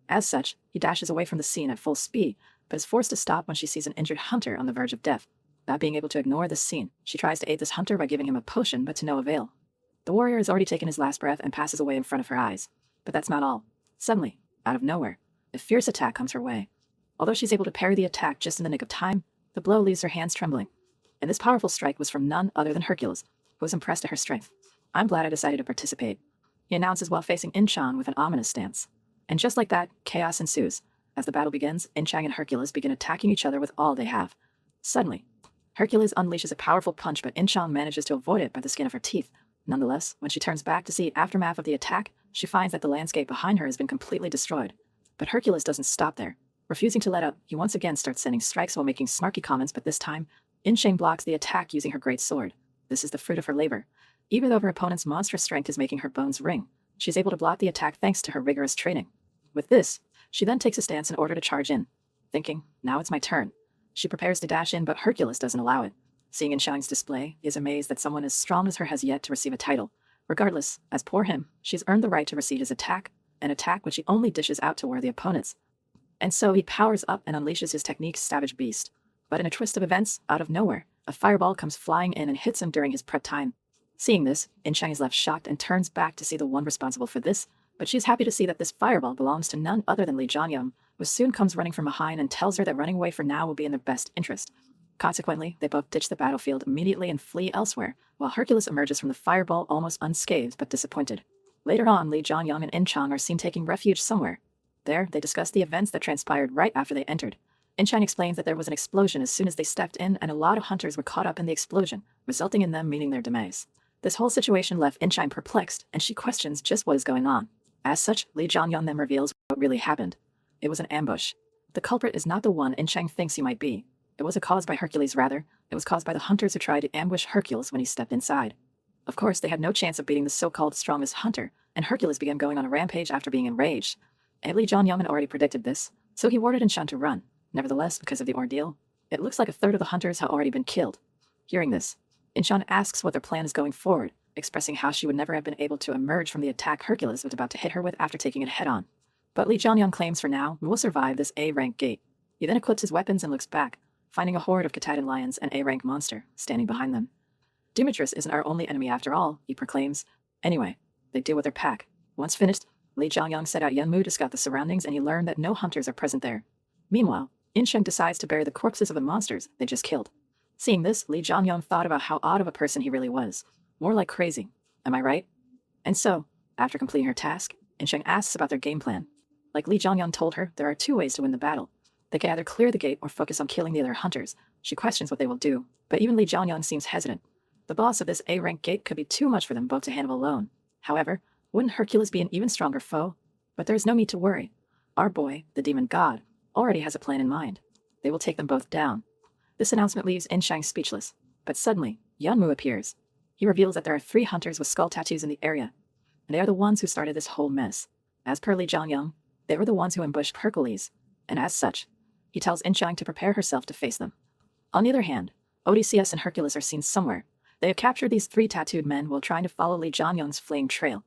S1: As such, he dashes away from the scene at full speed, but is forced to stop when she sees an injured hunter on the verge of death. Not being able to ignore this scene, she tries to aid this hunter by giving him a potion, but to no avail. The warrior has already taken his last breath and passes away in front of her eyes. But that's not all. Suddenly, out of nowhere, a fierce attack comes her way. Although she's able to parry the attack just in the nick of time, the blow leaves her hands trembling. And this powerful strike was from none other than Hercules, who was impressed at her strength. I'm glad I decided to participate, he announces while facing Inchang with an ominous stance. And just like that, chaos ensues. As the battle begins, Inchang and Hercules begin attacking each other with all they have. Suddenly, Hercules unleashes a powerful punch, but Inchang manages to avoid it by the skin of her teeth. Nonetheless, when she turns back to see aftermath of the attack, she finds that the landscape behind her has been completely destroyed. But Hercules doesn't stop there. Refusing to let up, he once again starts sending strikes while making snarky comments, but this time, Inchang blocks the attack using her great sword. This is the fruit of her labor. Even though her opponent's monstrous strength is making her bones ring, she's able to block the attack thanks to her rigorous training. With this, she then takes a stance in order to charge in. Thinking, now it's my turn. She prepares to dash in, but Hercules doesn't allow it. Seeing Inchang's display, he is amazed that someone as strong as her has yet to receive a title. Regardless, as poor him, she's earned the right to receive his attack, an attack which he only dishes out to worthy opponents. And so he powers up and unleashes his technique Savage Beast. But in a twist of events, out of nowhere, a fireball comes flying in and hits him during his prep time. Seeing this, Inchang is left shocked and turns back to see the one responsible for this, but she's happy to see that this fireball belongs to none other than Lee Jong-hyun, who soon comes running from behind and tells her that running away for now will be in their best interest. Consequently, they both ditch the battlefield immediately and flee elsewhere, while Hercules emerges from the fireball almost unscathed but disappointed. Later on, Lee Jong-hyun and Inchang are seen taking refuge somewhere. There, they discuss the events that transpired right after they entered. Inchang explains that there was an explosion as soon as they stepped in, and a lot of hunters were caught up in the explosion, resulting in them meeting their demise. This whole situation left Inchang perplexed, and she questions just what is going on. As such, Lee Jong-hyun then reveals what really happened. It was an ambush. The culprit is not the one Inchang thinks he might be. It wasn't caused by Hercules, rather. It was caused by the hunters who tried to ambush Hercules when he stepped inside. Of course, they had no chance of beating the so-called strongest hunter, and Hercules began going on a rampage after being enraged. Lee Jong-hyun had already predicted this, so he ordered Enshun to run. Nevertheless, because of the ordeal, it looks like a third of the hunters had already been killed. Hearing this, Enshun asks what their plan is going forward, expressing how she would never have been able to emerge from the attack Hercules was about to hit her with after taking it head-on. But Lee Jong-hyun claims for now we will survive this A-rank gate. He then equips his weapons and looks back, finding a horde of Katahdin lions and A-rank monster standing behind them. Demetrius isn't our only enemy after all, he proclaims. Anyway, they deal with their pack. Once finished, Lee Jong-hyun set out Yeonmu to scout the surroundings, and he learned that no hunters are present there. Meanwhile, Insheng decides to bury the corpses of the monsters they just killed. Seeing this, Lee Jong-hyun thought about how odd of a person he really was. More like crazy. Am I right? And so, after completing her task, Insheng asks about their game plan. Like Lee Jong-hyun told her, there are two ways to win the battle. They can either clear the gate or focus on killing the other hunters. She questions what they will do, but even Lee Jong-hyun seems hesitant. The boss of this A-rank gate could be too much for them both to handle alone. However, wouldn't Hercules be an even stronger foe? But there is no need to worry. Our boy, the demon god, already has a plan in mind. They will take them both down. This announcement leaves Insheng speechless, but suddenly, Yeonmu appears. He reveals that there are 3 hunters with skull tattoos in the area, and they are the ones who started this whole mess. As per Lee Jong-hyun, they were the ones who ambushed Hercules, and as such, he tells Insheng to prepare herself to face them. On the other hand, Odysseus and Hercules are seen somewhere. They have captured these 3 tattooed men while trying to follow Lee Jong-hyun's fleeing trail.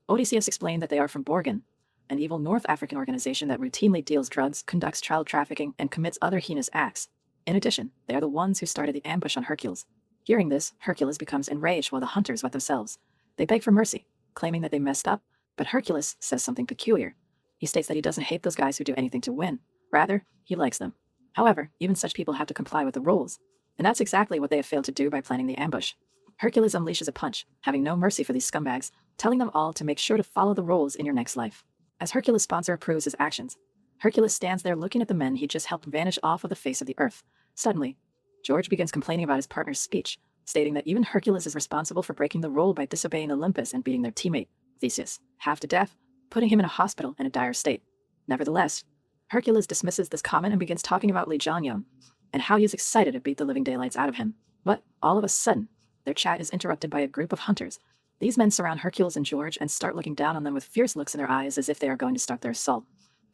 S1: Odysseus explained that they are from Borgen, an evil North African organization that routinely deals drugs, conducts child trafficking, and commits other heinous acts. In addition, they are the ones who started the ambush on Hercules. Hearing this, Hercules becomes enraged while the hunters wet themselves. They beg for mercy, claiming that they messed up, but Hercules says something peculiar. He states that he doesn't hate those guys who do anything to win. Rather, he likes them. However, even such people have to comply with the rules, and that's exactly what they have failed to do by planning the ambush. Hercules unleashes a punch, having no mercy for these scumbags, telling them all to make sure to follow the rules in your next life. As Hercules' sponsor approves his actions, Hercules stands there looking at the men he just helped vanish off of the face of the earth. Suddenly, George begins complaining about his partner's speech, stating that even Hercules is responsible for breaking the rule by disobeying Olympus and beating their teammate, Theseus, half to death, putting him in a hospital in a dire state. Nevertheless, Hercules dismisses this comment and begins talking about Lee Jong-hyun, and how he is excited to beat the living daylights out of him. But, all of a sudden, their chat is interrupted by a group of hunters. These men surround Hercules and George and start looking down on them with fierce looks in their eyes as if they are going to start their assault.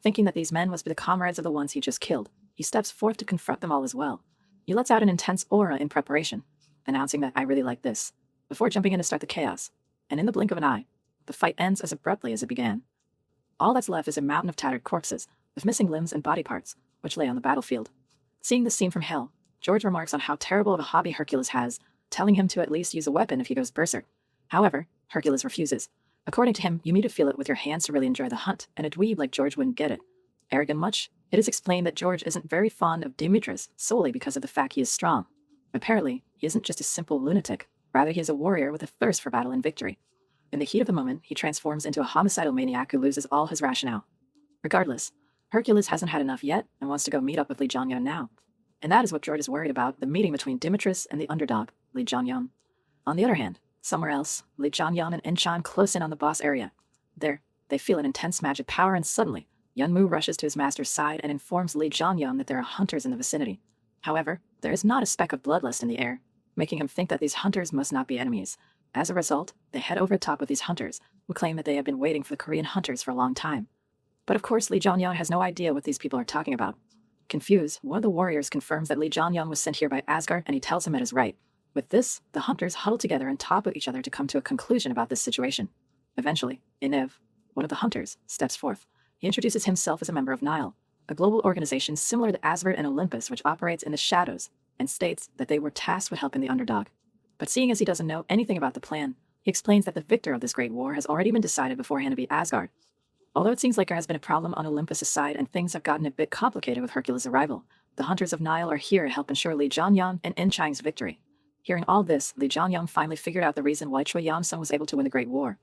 S1: Thinking that these men must be the comrades of the ones he just killed, he steps forth to confront them all as well. He lets out an intense aura in preparation, announcing that I really like this, before jumping in to start the chaos. And in the blink of an eye, the fight ends as abruptly as it began. All that's left is a mountain of tattered corpses, with missing limbs and body parts, which lay on the battlefield. Seeing this scene from hell, George remarks on how terrible of a hobby Hercules has, telling him to at least use a weapon if he goes berserk. However, Hercules refuses. According to him, you need to feel it with your hands to really enjoy the hunt, and a dweeb like George wouldn't get it. Arrogant much, it is explained that George isn't very fond of Demetrius solely because of the fact he is strong. Apparently, he isn't just a simple lunatic, rather he is a warrior with a thirst for battle and victory. In the heat of the moment, he transforms into a homicidal maniac who loses all his rationale. Regardless, Hercules hasn't had enough yet and wants to go meet up with Lee Jong-hyun now. And that is what George is worried about, the meeting between Demetrius and the underdog, Lee Jong-hyun. On the other hand, somewhere else, Lee Jong-hyun and Incheon close in on the boss area. There, they feel an intense magic power, and suddenly, Yeonmu rushes to his master's side and informs Lee Jong-hyun that there are hunters in the vicinity. However, there is not a speck of bloodlust in the air, making him think that these hunters must not be enemies. As a result, they head over the top of these hunters, who claim that they have been waiting for the Korean hunters for a long time. But of course, Lee Jong-hyun has no idea what these people are talking about. Confused, one of the warriors confirms that Lee Jong-hyun was sent here by Asgard, and he tells him it is right. With this, the hunters huddle together and talk with each other to come to a conclusion about this situation. Eventually, Inev, one of the hunters, steps forth. He introduces himself as a member of Nile, a global organization similar to Asgard and Olympus which operates in the shadows, and states that they were tasked with helping the underdog. But seeing as he doesn't know anything about the plan, he explains that the victor of this great war has already been decided beforehand to be Asgard. Although it seems like there has been a problem on Olympus' side and things have gotten a bit complicated with Hercules' arrival, the hunters of Nile are here to help ensure Lee Jong-hyun and Inchang's victory. Hearing all this, Lee Jong-hyun finally figured out the reason why Choi Yam-sung was able to win the Great War.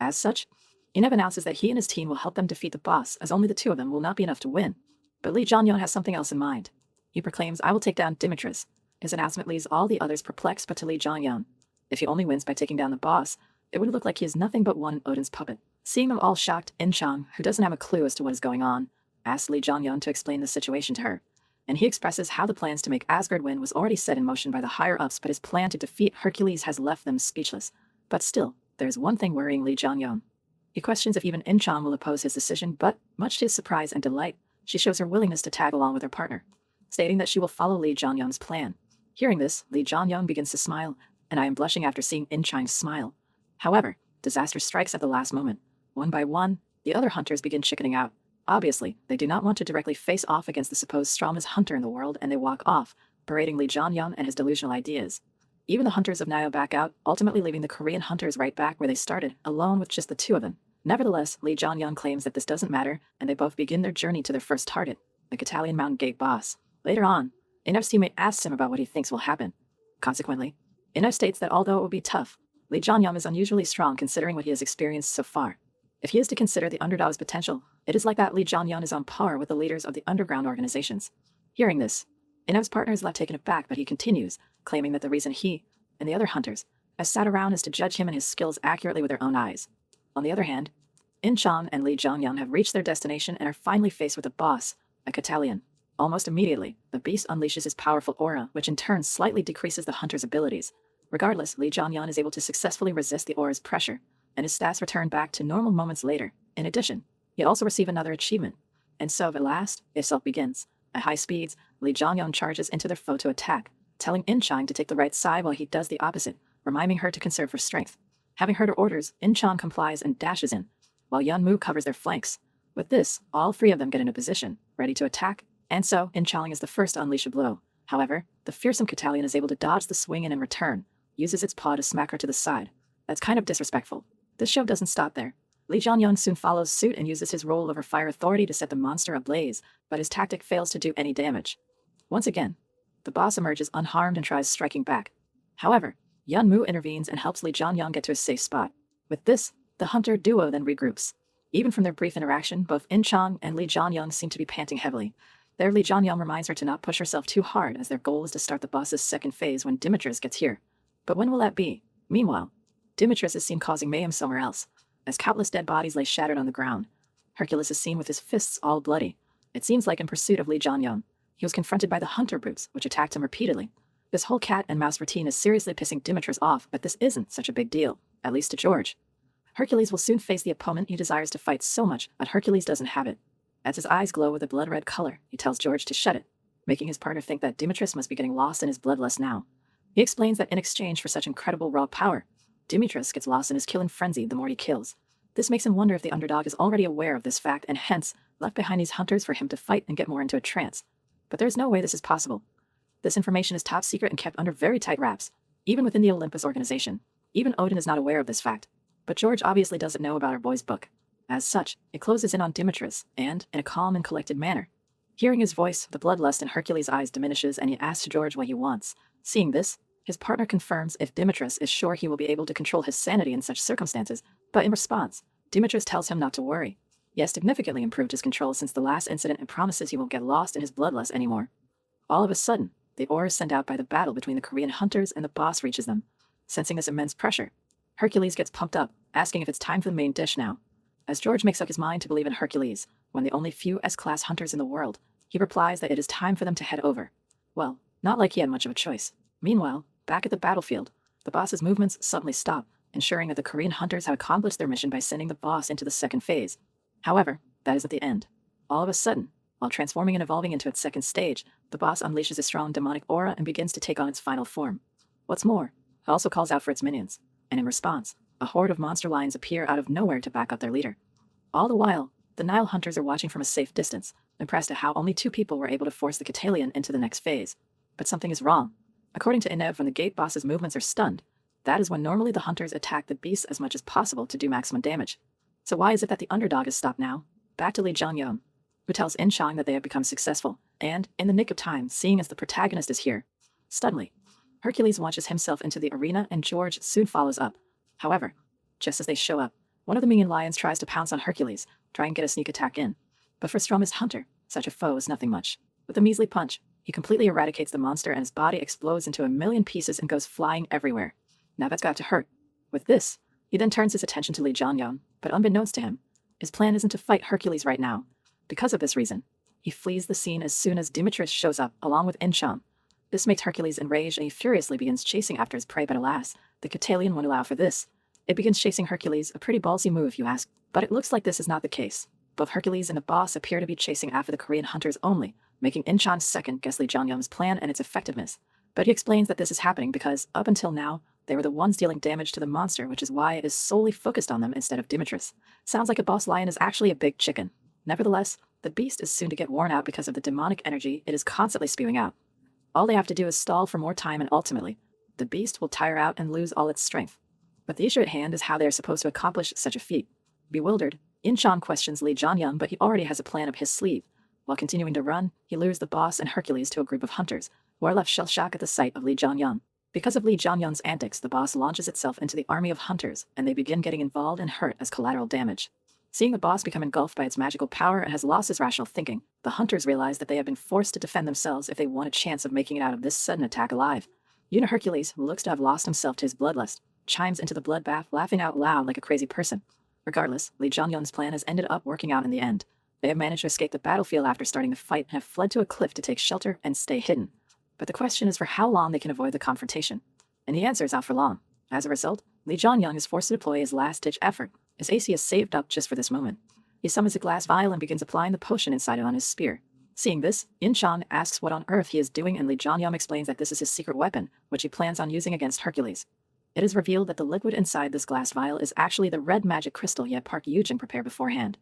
S1: As such, Inev announces that he and his team will help them defeat the boss, as only the 2 of them will not be enough to win. But Lee Jong-hyun has something else in mind. He proclaims, I will take down Demetrius. His announcement leaves all the others perplexed but to Lee Jong-hyun. If he only wins by taking down the boss, it would look like he is nothing but one Odin's puppet. Seeing them all shocked, Inchang, who doesn't have a clue as to what is going on, asks Lee Jong-hyun to explain the situation to her. And he expresses how the plans to make Asgard win was already set in motion by the higher-ups, but his plan to defeat Hercules has left them speechless. But still, there's one thing worrying Lee Jong-hyun. He questions if even In-chang will oppose his decision, but, much to his surprise and delight, she shows her willingness to tag along with her partner, stating that she will follow Lee Jong-hyun's plan. Hearing this, Lee Jong-hyun begins to smile, and I am blushing after seeing In-chang smile. However, disaster strikes at the last moment. One by one, the other hunters begin chickening out. Obviously, they do not want to directly face off against the supposed strongest hunter in the world, and they walk off, berating Lee Jong-hyun and his delusional ideas. Even the hunters of Nio back out, ultimately leaving the Korean hunters right back where they started, alone with just the two of them. Nevertheless, Lee Jong-hyun claims that this doesn't matter, and they both begin their journey to their first target, the Catalan Mountain Gate boss. Later on, Inev's teammate asks him about what he thinks will happen. Consequently, Inev states that although it will be tough, Lee Jong-hyun is unusually strong considering what he has experienced so far. If he is to consider the underdog's potential, it is like that Lee Jong-hyun is on par with the leaders of the underground organizations. Hearing this, Inev's partner is left taken aback, but he continues, claiming that the reason he, and the other hunters, have sat around is to judge him and his skills accurately with their own eyes. On the other hand, In-chang and Lee Jong-hyun have reached their destination and are finally faced with a boss, a Catalan. Almost immediately, the beast unleashes his powerful aura, which in turn slightly decreases the hunter's abilities. Regardless, Lee Jong-hyun is able to successfully resist the aura's pressure, and his stats return back to normal moments later. In addition, he also receive another achievement. And so, at last, the assault begins. At high speeds, Lee Jong-hyun charges into their foe to attack, telling In-chang to take the right side while he does the opposite, reminding her to conserve her strength. Having heard her orders, In-chang complies and dashes in, while Yeon-mu covers their flanks. With this, all three of them get into position, ready to attack, and so In-chang is the first to unleash a blow. However, the fearsome Catalan is able to dodge the swing and in return, uses its paw to smack her to the side. That's kind of disrespectful. This show doesn't stop there. Lee Jong-hyun soon follows suit and uses his role over fire authority to set the monster ablaze, but his tactic fails to do any damage. Once again, the boss emerges unharmed and tries striking back. However, Yeon-mu intervenes and helps Lee Jong-hyun get to a safe spot. With this, the hunter duo then regroups. Even from their brief interaction, both In-chang and Lee Jong-hyun seem to be panting heavily. There, Lee Jong-hyun reminds her to not push herself too hard, as their goal is to start the boss's second phase when Dimitris gets here. But when will that be? Meanwhile, Dimitris is seen causing mayhem somewhere else, as countless dead bodies lay shattered on the ground. Hercules is seen with his fists all bloody. It seems like in pursuit of Lee Jong-hyun. He was confronted by the hunter brutes, which attacked him repeatedly. This whole cat and mouse routine is seriously pissing Dimitris off, but this isn't such a big deal, at least to George. Hercules will soon face the opponent he desires to fight so much, but Hercules doesn't have it. As his eyes glow with a blood-red color, he tells George to shut it, making his partner think that Dimitris must be getting lost in his bloodlust now. He explains that in exchange for such incredible raw power, Dimitris gets lost in his killing frenzy the more he kills. This makes him wonder if the underdog is already aware of this fact and hence left behind these hunters for him to fight and get more into a trance. But there's no way this is possible. This information is top secret and kept under very tight wraps, even within the Olympus organization. Even Odin is not aware of this fact. But George obviously doesn't know about our boy's book. As such, it closes in on Dimitris, and, in a calm and collected manner. Hearing his voice, the bloodlust in Hercules' eyes diminishes and he asks George what he wants. Seeing this, his partner confirms if Dimitris is sure he will be able to control his sanity in such circumstances, but in response, Dimitris tells him not to worry. He has significantly improved his control since the last incident and promises he won't get lost in his bloodlust anymore. All of a sudden, the aura sent out by the battle between the Korean hunters and the boss reaches them. Sensing this immense pressure, Hercules gets pumped up, asking if it's time for the main dish now. As George makes up his mind to believe in Hercules, one of the only few S-class hunters in the world, he replies that it is time for them to head over. Well, not like he had much of a choice. Meanwhile, back at the battlefield, the boss's movements suddenly stop, ensuring that the Korean hunters have accomplished their mission by sending the boss into the second phase. However, that isn't the end. All of a sudden, while transforming and evolving into its second stage, the boss unleashes a strong demonic aura and begins to take on its final form. What's more, it also calls out for its minions, and in response, a horde of monster lions appear out of nowhere to back up their leader. All the while, the Nile hunters are watching from a safe distance, impressed at how only 2 people were able to force the Catalian into the next phase. But something is wrong. According to Inev, when the gate boss's movements are stunned, that is when normally the hunters attack the beasts as much as possible to do maximum damage. So why is it that the underdog is stopped now? Back to Lee Jong-hyun, who tells In-chang that they have become successful, and, in the nick of time, seeing as the protagonist is here. Suddenly, Hercules launches himself into the arena and George soon follows up. However, just as they show up, one of the minion lions tries to pounce on Hercules, try and get a sneak attack in. But for strongest hunter, such a foe is nothing much. With a measly punch, he completely eradicates the monster and his body explodes into a million pieces and goes flying everywhere. Now that's got to hurt. With this, he then turns his attention to Lee Jong-hyun, but unbeknownst to him, his plan isn't to fight Hercules right now. Because of this reason, he flees the scene as soon as Dimitris shows up, along with In-chang. This makes Hercules enraged and he furiously begins chasing after his prey, but alas, the Catalian won't allow for this. It begins chasing Hercules, a pretty ballsy move if you ask, but it looks like this is not the case. Both Hercules and the boss appear to be chasing after the Korean hunters only, making In-chan second-guess Lee Jong-hyun's plan and its effectiveness. But he explains that this is happening because, up until now, they were the ones dealing damage to the monster, which is why it is solely focused on them instead of Demetrius. Sounds like a boss lion is actually a big chicken. Nevertheless, the beast is soon to get worn out because of the demonic energy it is constantly spewing out. All they have to do is stall for more time, and ultimately, the beast will tire out and lose all its strength. But the issue at hand is how they are supposed to accomplish such a feat. Bewildered, In-chan questions Lee Jong-hyun, but he already has a plan up his sleeve. While continuing to run, he lures the boss and Hercules to a group of hunters, who are left shell-shocked at the sight of Lee Jong-hyun. Because of Lee Jong-hyun's antics, the boss launches itself into the army of hunters, and they begin getting involved and hurt as collateral damage. Seeing the boss become engulfed by its magical power and has lost his rational thinking, the hunters realize that they have been forced to defend themselves if they want a chance of making it out of this sudden attack alive. Hercules, who looks to have lost himself to his bloodlust, chimes into the bloodbath, laughing out loud like a crazy person. Regardless, Lee Jong-hyun's plan has ended up working out in the end. They have managed to escape the battlefield after starting the fight and have fled to a cliff to take shelter and stay hidden. But the question is for how long they can avoid the confrontation. And the answer is not for long. As a result, Lee Jong-hyun is forced to deploy his last-ditch effort. His AC is saved up just for this moment. He summons a glass vial and begins applying the potion inside it on his spear. Seeing this, In-chan asks what on earth he is doing, and Lee Jong-hyun explains that this is his secret weapon, which he plans on using against Hercules. It is revealed that the liquid inside this glass vial is actually the red magic crystal Park Yoo-jin prepared beforehand.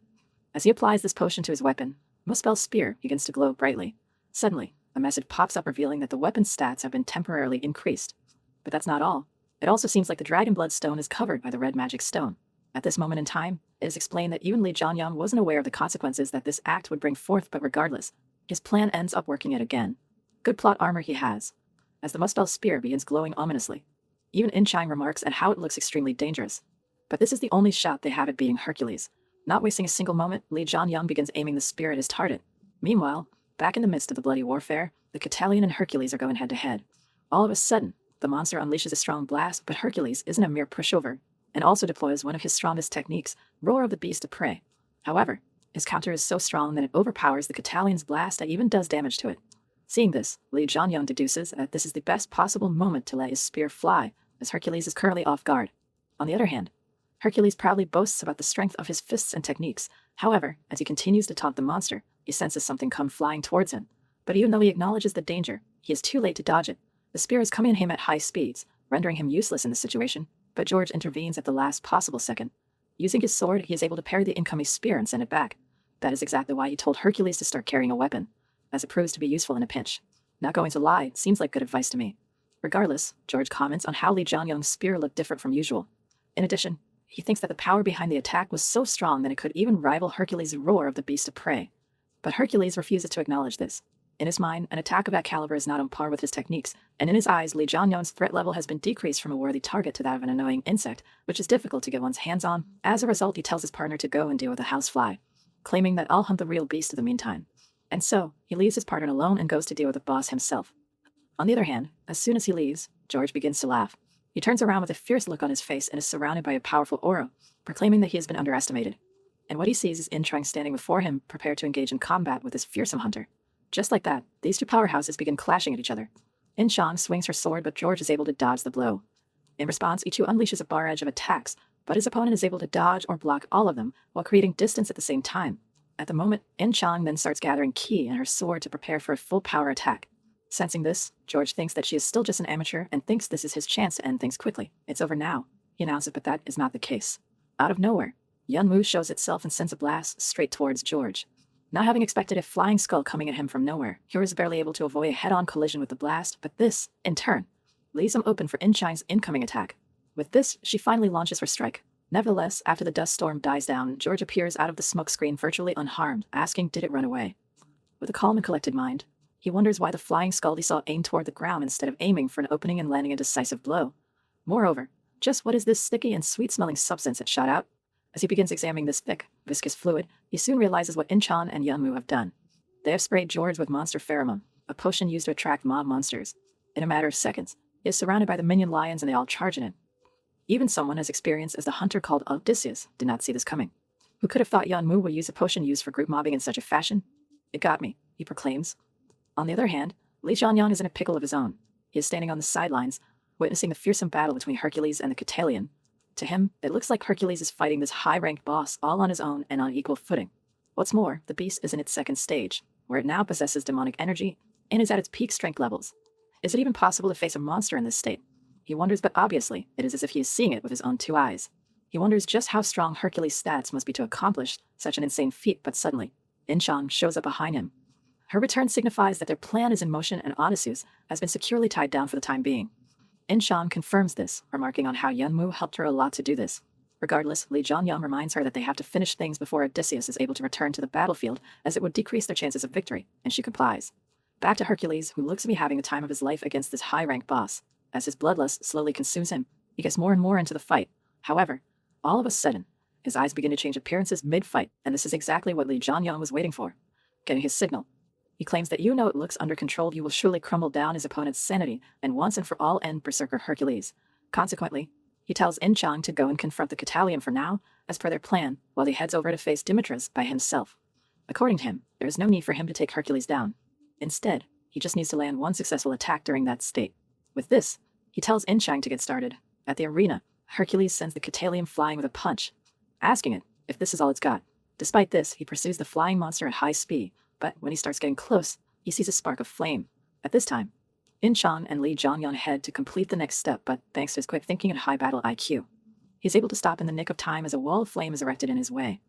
S1: As he applies this potion to his weapon, Muspel's spear begins to glow brightly. Suddenly, a message pops up revealing that the weapon's stats have been temporarily increased. But that's not all. It also seems like the Dragon Blood Stone is covered by the red magic stone. At this moment in time, it is explained that even Lee Jong-hyun wasn't aware of the consequences that this act would bring forth, but regardless, his plan ends up working yet again. Good plot armor he has. As the Muspel spear begins glowing ominously, even In-chan remarks at how it looks extremely dangerous. But this is the only shot they have at beating Hercules. Not wasting a single moment, Lee Jong-hyun begins aiming the spear at his target. Meanwhile, back in the midst of the bloody warfare, the Catalian and Hercules are going head-to-head. All of a sudden, the monster unleashes a strong blast, but Hercules isn't a mere pushover, and also deploys one of his strongest techniques, Roar of the Beast of Prey. However, his counter is so strong that it overpowers the Catalian's blast and even does damage to it. Seeing this, Lee Jong-hyun deduces that this is the best possible moment to let his spear fly, as Hercules is currently off guard. On the other hand, Hercules proudly boasts about the strength of his fists and techniques. However, as he continues to taunt the monster, he senses something come flying towards him. But even though he acknowledges the danger, he is too late to dodge it. The spear is coming at him at high speeds, rendering him useless in this situation, but George intervenes at the last possible second. Using his sword, he is able to parry the incoming spear and send it back. That is exactly why he told Hercules to start carrying a weapon, as it proves to be useful in a pinch. Not going to lie, seems like good advice to me. Regardless, George comments on how Lee Jong-hyun's spear looked different from usual. In addition, he thinks that the power behind the attack was so strong that it could even rival Hercules' roar of the beast of prey. But Hercules refuses to acknowledge this. In his mind, an attack of that caliber is not on par with his techniques, and in his eyes, Lee Jong-hyun's threat level has been decreased from a worthy target to that of an annoying insect, which is difficult to get one's hands on. As a result, he tells his partner to go and deal with the housefly, claiming that I'll hunt the real beast in the meantime. And so, he leaves his partner alone and goes to deal with the boss himself. On the other hand, as soon as he leaves, George begins to laugh. He turns around with a fierce look on his face and is surrounded by a powerful aura, proclaiming that he has been underestimated. And what he sees is In-chan standing before him, prepared to engage in combat with this fearsome hunter. Just like that, these two powerhouses begin clashing at each other. In-chan swings her sword, but George is able to dodge the blow. In response, Ichu unleashes a barrage of attacks, but his opponent is able to dodge or block all of them, while creating distance at the same time. At the moment, In-chan then starts gathering ki in her sword to prepare for a full power attack. Sensing this, George thinks that she is still just an amateur and thinks this is his chance to end things quickly. It's over now, he announces, but that is not the case. Out of nowhere, Yeonwoo shows itself and sends a blast straight towards George. Not having expected a flying skull coming at him from nowhere, he was barely able to avoid a head-on collision with the blast, but this, in turn, leaves him open for In-chan's incoming attack. With this, she finally launches her strike. Nevertheless, after the dust storm dies down, George appears out of the smoke screen virtually unharmed, asking did it run away. With a calm and collected mind, he wonders why the flying skull he saw aimed toward the ground instead of aiming for an opening and landing a decisive blow. Moreover, just what is this sticky and sweet-smelling substance that shot out? As he begins examining this thick, viscous fluid, he soon realizes what In-chan and Yeonwoo have done. They have sprayed George with monster pheromone, a potion used to attract mob monsters. In a matter of seconds, he is surrounded by the minion lions and they all charge in it. Even someone as experienced as the hunter called Odysseus did not see this coming. Who could have thought Yeonwoo would use a potion used for group mobbing in such a fashion? It got me, he proclaims. On the other hand, Lee Jong-hyun is in a pickle of his own. He is standing on the sidelines, witnessing the fearsome battle between Hercules and the Catalian. To him, it looks like Hercules is fighting this high-ranked boss all on his own and on equal footing. What's more, the beast is in its second stage, where it now possesses demonic energy and is at its peak strength levels. Is it even possible to face a monster in this state? He wonders, but obviously, it is as if he is seeing it with his own two eyes. He wonders just how strong Hercules' stats must be to accomplish such an insane feat, but suddenly, In-chang shows up behind him. Her return signifies that their plan is in motion and Odysseus has been securely tied down for the time being. In-chang confirms this, remarking on how Yeonmu helped her a lot to do this. Regardless, Lee Jong-hyun reminds her that they have to finish things before Odysseus is able to return to the battlefield, as it would decrease their chances of victory, and she complies. Back to Hercules, who looks to be having the time of his life against this high-ranked boss. As his bloodlust slowly consumes him, he gets more and more into the fight. However, all of a sudden, his eyes begin to change appearances mid-fight, and this is exactly what Lee Jong-hyun was waiting for. Getting his signal. He claims that it looks under control, you will surely crumble down his opponent's sanity and once and for all end Berserker Hercules. Consequently, he tells In-chang to go and confront the Catalian for now, as per their plan, while he heads over to face Demetrius by himself. According to him, there is no need for him to take Hercules down. Instead, he just needs to land one successful attack during that state. With this, he tells In-chang to get started. At the arena, Hercules sends the Catalian flying with a punch, asking it if this is all it's got. Despite this, he pursues the flying monster at high speed, but when he starts getting close, he sees a spark of flame. At this time, In-chang and Lee Jong-hyun head to complete the next step, but thanks to his quick thinking and high battle IQ, he's able to stop in the nick of time as a wall of flame is erected in his way.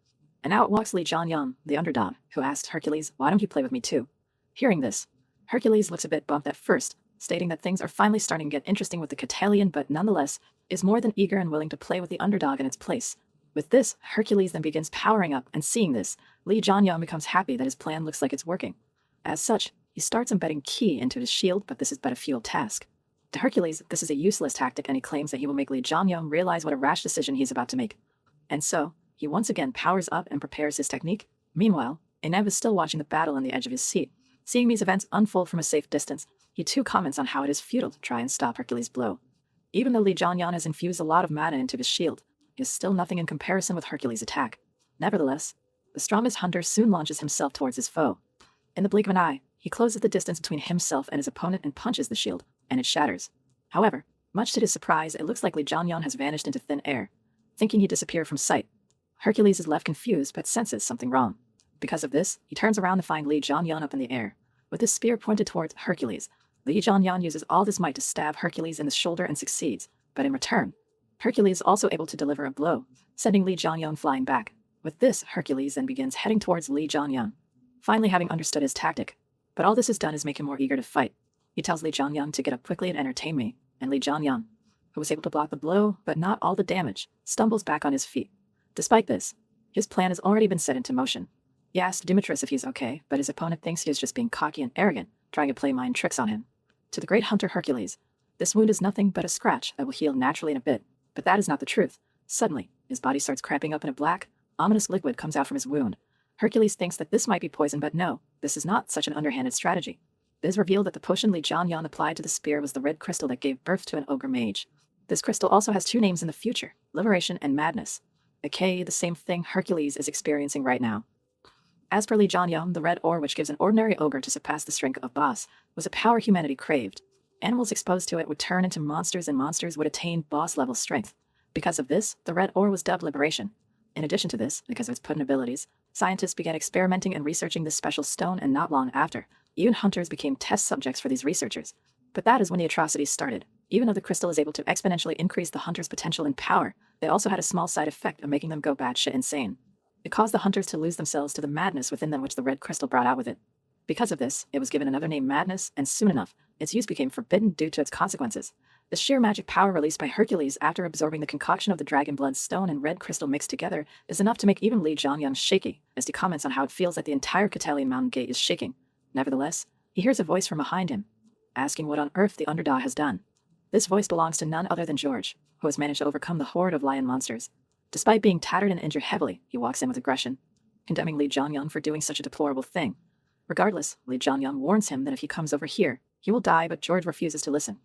S1: And out walks Lee Jong-hyun, the underdog, who asks Hercules, "Why don't you play with me too?" Hearing this, Hercules looks a bit bummed at first, stating that things are finally starting to get interesting with the Catalian, but nonetheless is more than eager and willing to play with the underdog in its place. With this, Hercules then begins powering up, and seeing this, Lee Jong-hyun becomes happy that his plan looks like it's working. As such, he starts embedding ki into his shield, but this is but a futile task. To Hercules, this is a useless tactic, and he claims that he will make Lee Jong-hyun realize what a rash decision he's about to make. And so, he once again powers up and prepares his technique. Meanwhile, Enev is still watching the battle on the edge of his seat. Seeing these events unfold from a safe distance, he too comments on how it is futile to try and stop Hercules' blow. Even though Lee Jong-hyun has infused a lot of mana into his shield, he is still nothing in comparison with Hercules' attack. Nevertheless, the strongest hunter soon launches himself towards his foe. In the blink of an eye, he closes the distance between himself and his opponent and punches the shield, and it shatters. However, much to his surprise, it looks like Lee Jong-hyun has vanished into thin air. Thinking he disappeared from sight, Hercules is left confused but senses something wrong. Because of this, he turns around to find Lee Jong-hyun up in the air. With his spear pointed towards Hercules, Lee Jong-hyun uses all his might to stab Hercules in the shoulder and succeeds, but in return, Hercules is also able to deliver a blow, sending Lee Jong-hyun flying back. With this, Hercules then begins heading towards Lee Jong-hyun, finally having understood his tactic. But all this has done is make him more eager to fight. He tells Lee Jong-hyun to get up quickly and entertain me, and Lee Jong-hyun, who was able to block the blow but not all the damage, stumbles back on his feet. Despite this, his plan has already been set into motion. He asks Demetrius if he's okay, but his opponent thinks he is just being cocky and arrogant, trying to play mind tricks on him. To the great hunter Hercules, this wound is nothing but a scratch that will heal naturally in a bit, but that is not the truth. Suddenly, his body starts cramping up and a black, ominous liquid comes out from his wound. Hercules thinks that this might be poison, but no, this is not such an underhanded strategy. It is revealed that the potion Lee Jong-hyun applied to the spear was the red crystal that gave birth to an ogre mage. This crystal also has two names in the future, Liberation and Madness, aka the same thing Hercules is experiencing right now. As per Lee Jong-hyun, the red ore, which gives an ordinary ogre to surpass the strength of boss, was a power humanity craved. Animals exposed to it would turn into monsters, and monsters would attain boss-level strength. Because of this, the red ore was dubbed Liberation. In addition to this, because of its potent abilities, scientists began experimenting and researching this special stone, and not long after, even hunters became test subjects for these researchers. But that is when the atrocities started. Even though the crystal is able to exponentially increase the hunter's potential and power, they also had a small side effect of making them go batshit insane. It caused the hunters to lose themselves to the madness within them which the red crystal brought out with it. Because of this, it was given another name, Madness, and soon enough, its use became forbidden due to its consequences. The sheer magic power released by Hercules after absorbing the concoction of the dragon blood stone and red crystal mixed together is enough to make even Lee Jong-hyun shaky, as he comments on how it feels that the entire Catalian mountain gate is shaking. Nevertheless, he hears a voice from behind him, asking what on earth the underdog has done. This voice belongs to none other than George, who has managed to overcome the horde of lion monsters. Despite being tattered and injured heavily, he walks in with aggression, condemning Lee Jong-hyun for doing such a deplorable thing. Regardless, Lee Jong-hyun warns him that if he comes over here, he will die, but George refuses to listen.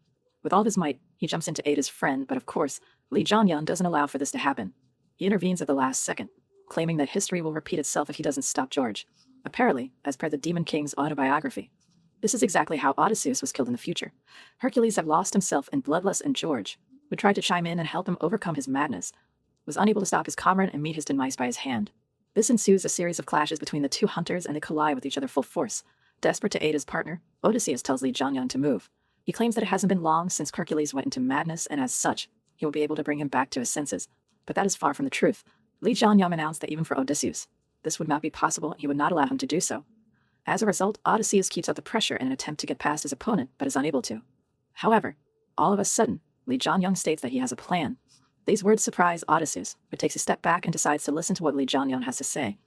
S1: With all his might, he jumps in to aid his friend, but of course, Lee Jong-hyun doesn't allow for this to happen. He intervenes at the last second, claiming that history will repeat itself if he doesn't stop George. Apparently, as per the Demon King's autobiography, this is exactly how Odysseus was killed in the future. Hercules had lost himself in bloodlust, and George, who tried to chime in and help him overcome his madness, was unable to stop his comrade and meet his demise by his hand. This ensues a series of clashes between the two hunters, and they collide with each other full force. Desperate to aid his partner, Odysseus tells Lee Jong-hyun to move. He claims that it hasn't been long since Hercules went into madness, and as such, he will be able to bring him back to his senses. But that is far from the truth. Lee Jong-hyun announced that even for Odysseus, this would not be possible, and he would not allow him to do so. As a result, Odysseus keeps up the pressure in an attempt to get past his opponent, but is unable to. However, all of a sudden, Lee Jong-hyun states that he has a plan. These words surprise Odysseus, who takes a step back and decides to listen to what Lee Jong-hyun has to say.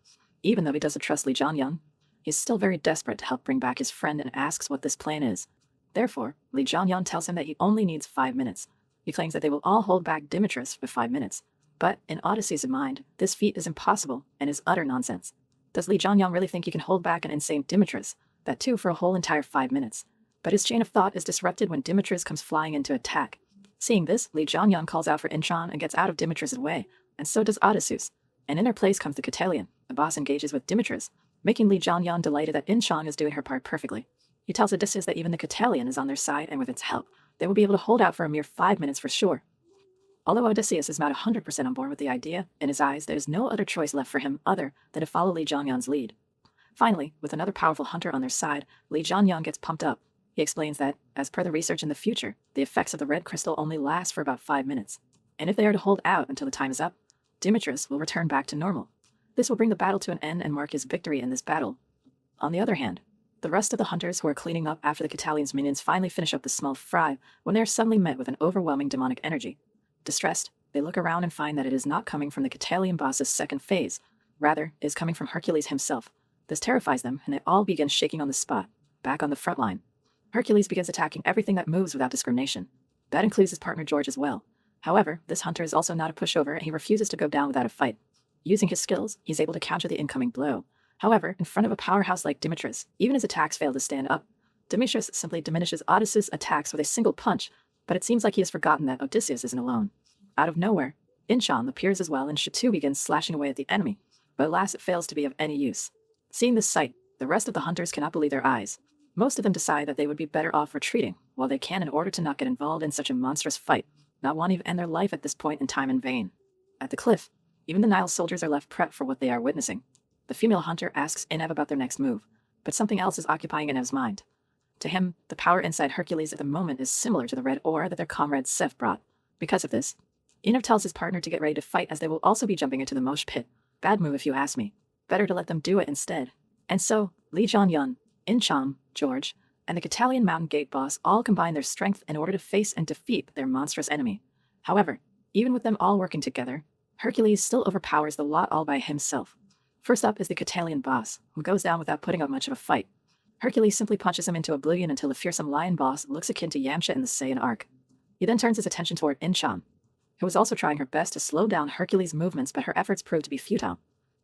S1: Even though he doesn't trust Lee Jong-hyun, he is still very desperate to help bring back his friend and asks what this plan is. Therefore, Lee Jong-hyun tells him that he only needs 5 minutes. He claims that they will all hold back Demetrius for 5 minutes. But, in Odysseus' mind, this feat is impossible and is utter nonsense. Does Lee Jong-hyun really think he can hold back an insane Demetrius? That too for a whole entire 5 minutes. But his chain of thought is disrupted when Demetrius comes flying in to attack. Seeing this, Lee Jong-hyun calls out for Incheon and gets out of Demetrius' way, and so does Odysseus. And in their place comes the Catalian. The boss engages with Demetrius, making Lee Jong-hyun delighted that Incheon is doing her part perfectly. He tells Odysseus that even the Catalian is on their side, and with its help, they will be able to hold out for a mere 5 minutes for sure. Although Odysseus is not 100% on board with the idea, in his eyes there is no other choice left for him other than to follow Lee Jong-hyun's lead. Finally, with another powerful hunter on their side, Lee Jong-hyun gets pumped up. He explains that, as per the research in the future, the effects of the red crystal only last for about 5 minutes, and if they are to hold out until the time is up, Demetrius will return back to normal. This will bring the battle to an end and mark his victory in this battle. On the other hand, the rest of the hunters who are cleaning up after the Catalian's minions finally finish up the small fry when they are suddenly met with an overwhelming demonic energy. Distressed, they look around and find that it is not coming from the Catalian boss's second phase, rather, it is coming from Hercules himself. This terrifies them, and they all begin shaking on the spot, back on the front line. Hercules begins attacking everything that moves without discrimination. That includes his partner George as well. However, this hunter is also not a pushover, and he refuses to go down without a fight. Using his skills, he's able to counter the incoming blow. However, in front of a powerhouse like Demetrius, even his attacks fail to stand up. Demetrius simply diminishes Odysseus' attacks with a single punch, but it seems like he has forgotten that Odysseus isn't alone. Out of nowhere, Incheon appears as well, and she too begins slashing away at the enemy, but alas, it fails to be of any use. Seeing this sight, the rest of the hunters cannot believe their eyes. Most of them decide that they would be better off retreating while they can in order to not get involved in such a monstrous fight, not wanting to end their life at this point in time in vain. At the cliff, even the Nile soldiers are left prepped for what they are witnessing. The female hunter asks Inev about their next move, but something else is occupying Inev's mind. To him, the power inside Hercules at the moment is similar to the red ore that their comrade Seth brought. Because of this, Inev tells his partner to get ready to fight, as they will also be jumping into the mosh pit. Bad move if you ask me. Better to let them do it instead. And so, Lee Jong-hyun, Incheon, George, and the Catalian Mountain Gate boss all combine their strength in order to face and defeat their monstrous enemy. However, even with them all working together, Hercules still overpowers the lot all by himself. First up is the Catalian boss, who goes down without putting up much of a fight. Hercules simply punches him into oblivion until the fearsome lion boss looks akin to Yamcha in the Saiyan arc. He then turns his attention toward Incheon, who was also trying her best to slow down Hercules' movements, but her efforts proved to be futile.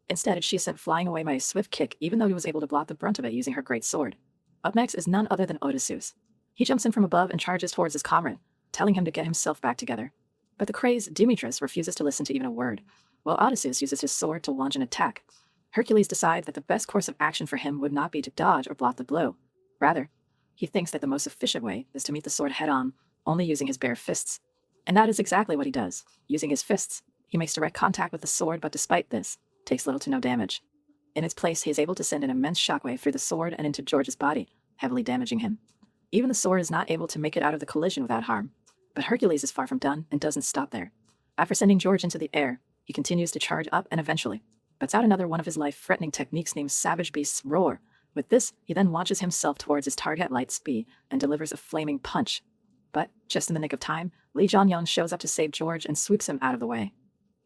S1: Instead, she is sent flying away by a swift kick, even though he was able to block the brunt of it using her great sword. Up next is none other than Odysseus. He jumps in from above and charges towards his comrade, telling him to get himself back together. But the crazed Demetrius refuses to listen to even a word, while Odysseus uses his sword to launch an attack. Hercules decides that the best course of action for him would not be to dodge or block the blow. Rather, he thinks that the most efficient way is to meet the sword head-on, only using his bare fists. And that is exactly what he does. Using his fists, he makes direct contact with the sword, but despite this, takes little to no damage. In its place, he is able to send an immense shockwave through the sword and into George's body, heavily damaging him. Even the sword is not able to make it out of the collision without harm. But Hercules is far from done and doesn't stop there. After sending George into the air, he continues to charge up and eventually butts out another one of his life-threatening techniques named Savage Beast's Roar. With this, he then launches himself towards his target at light speed and delivers a flaming punch. But, just in the nick of time, Lee Jong-hyun shows up to save George and sweeps him out of the way.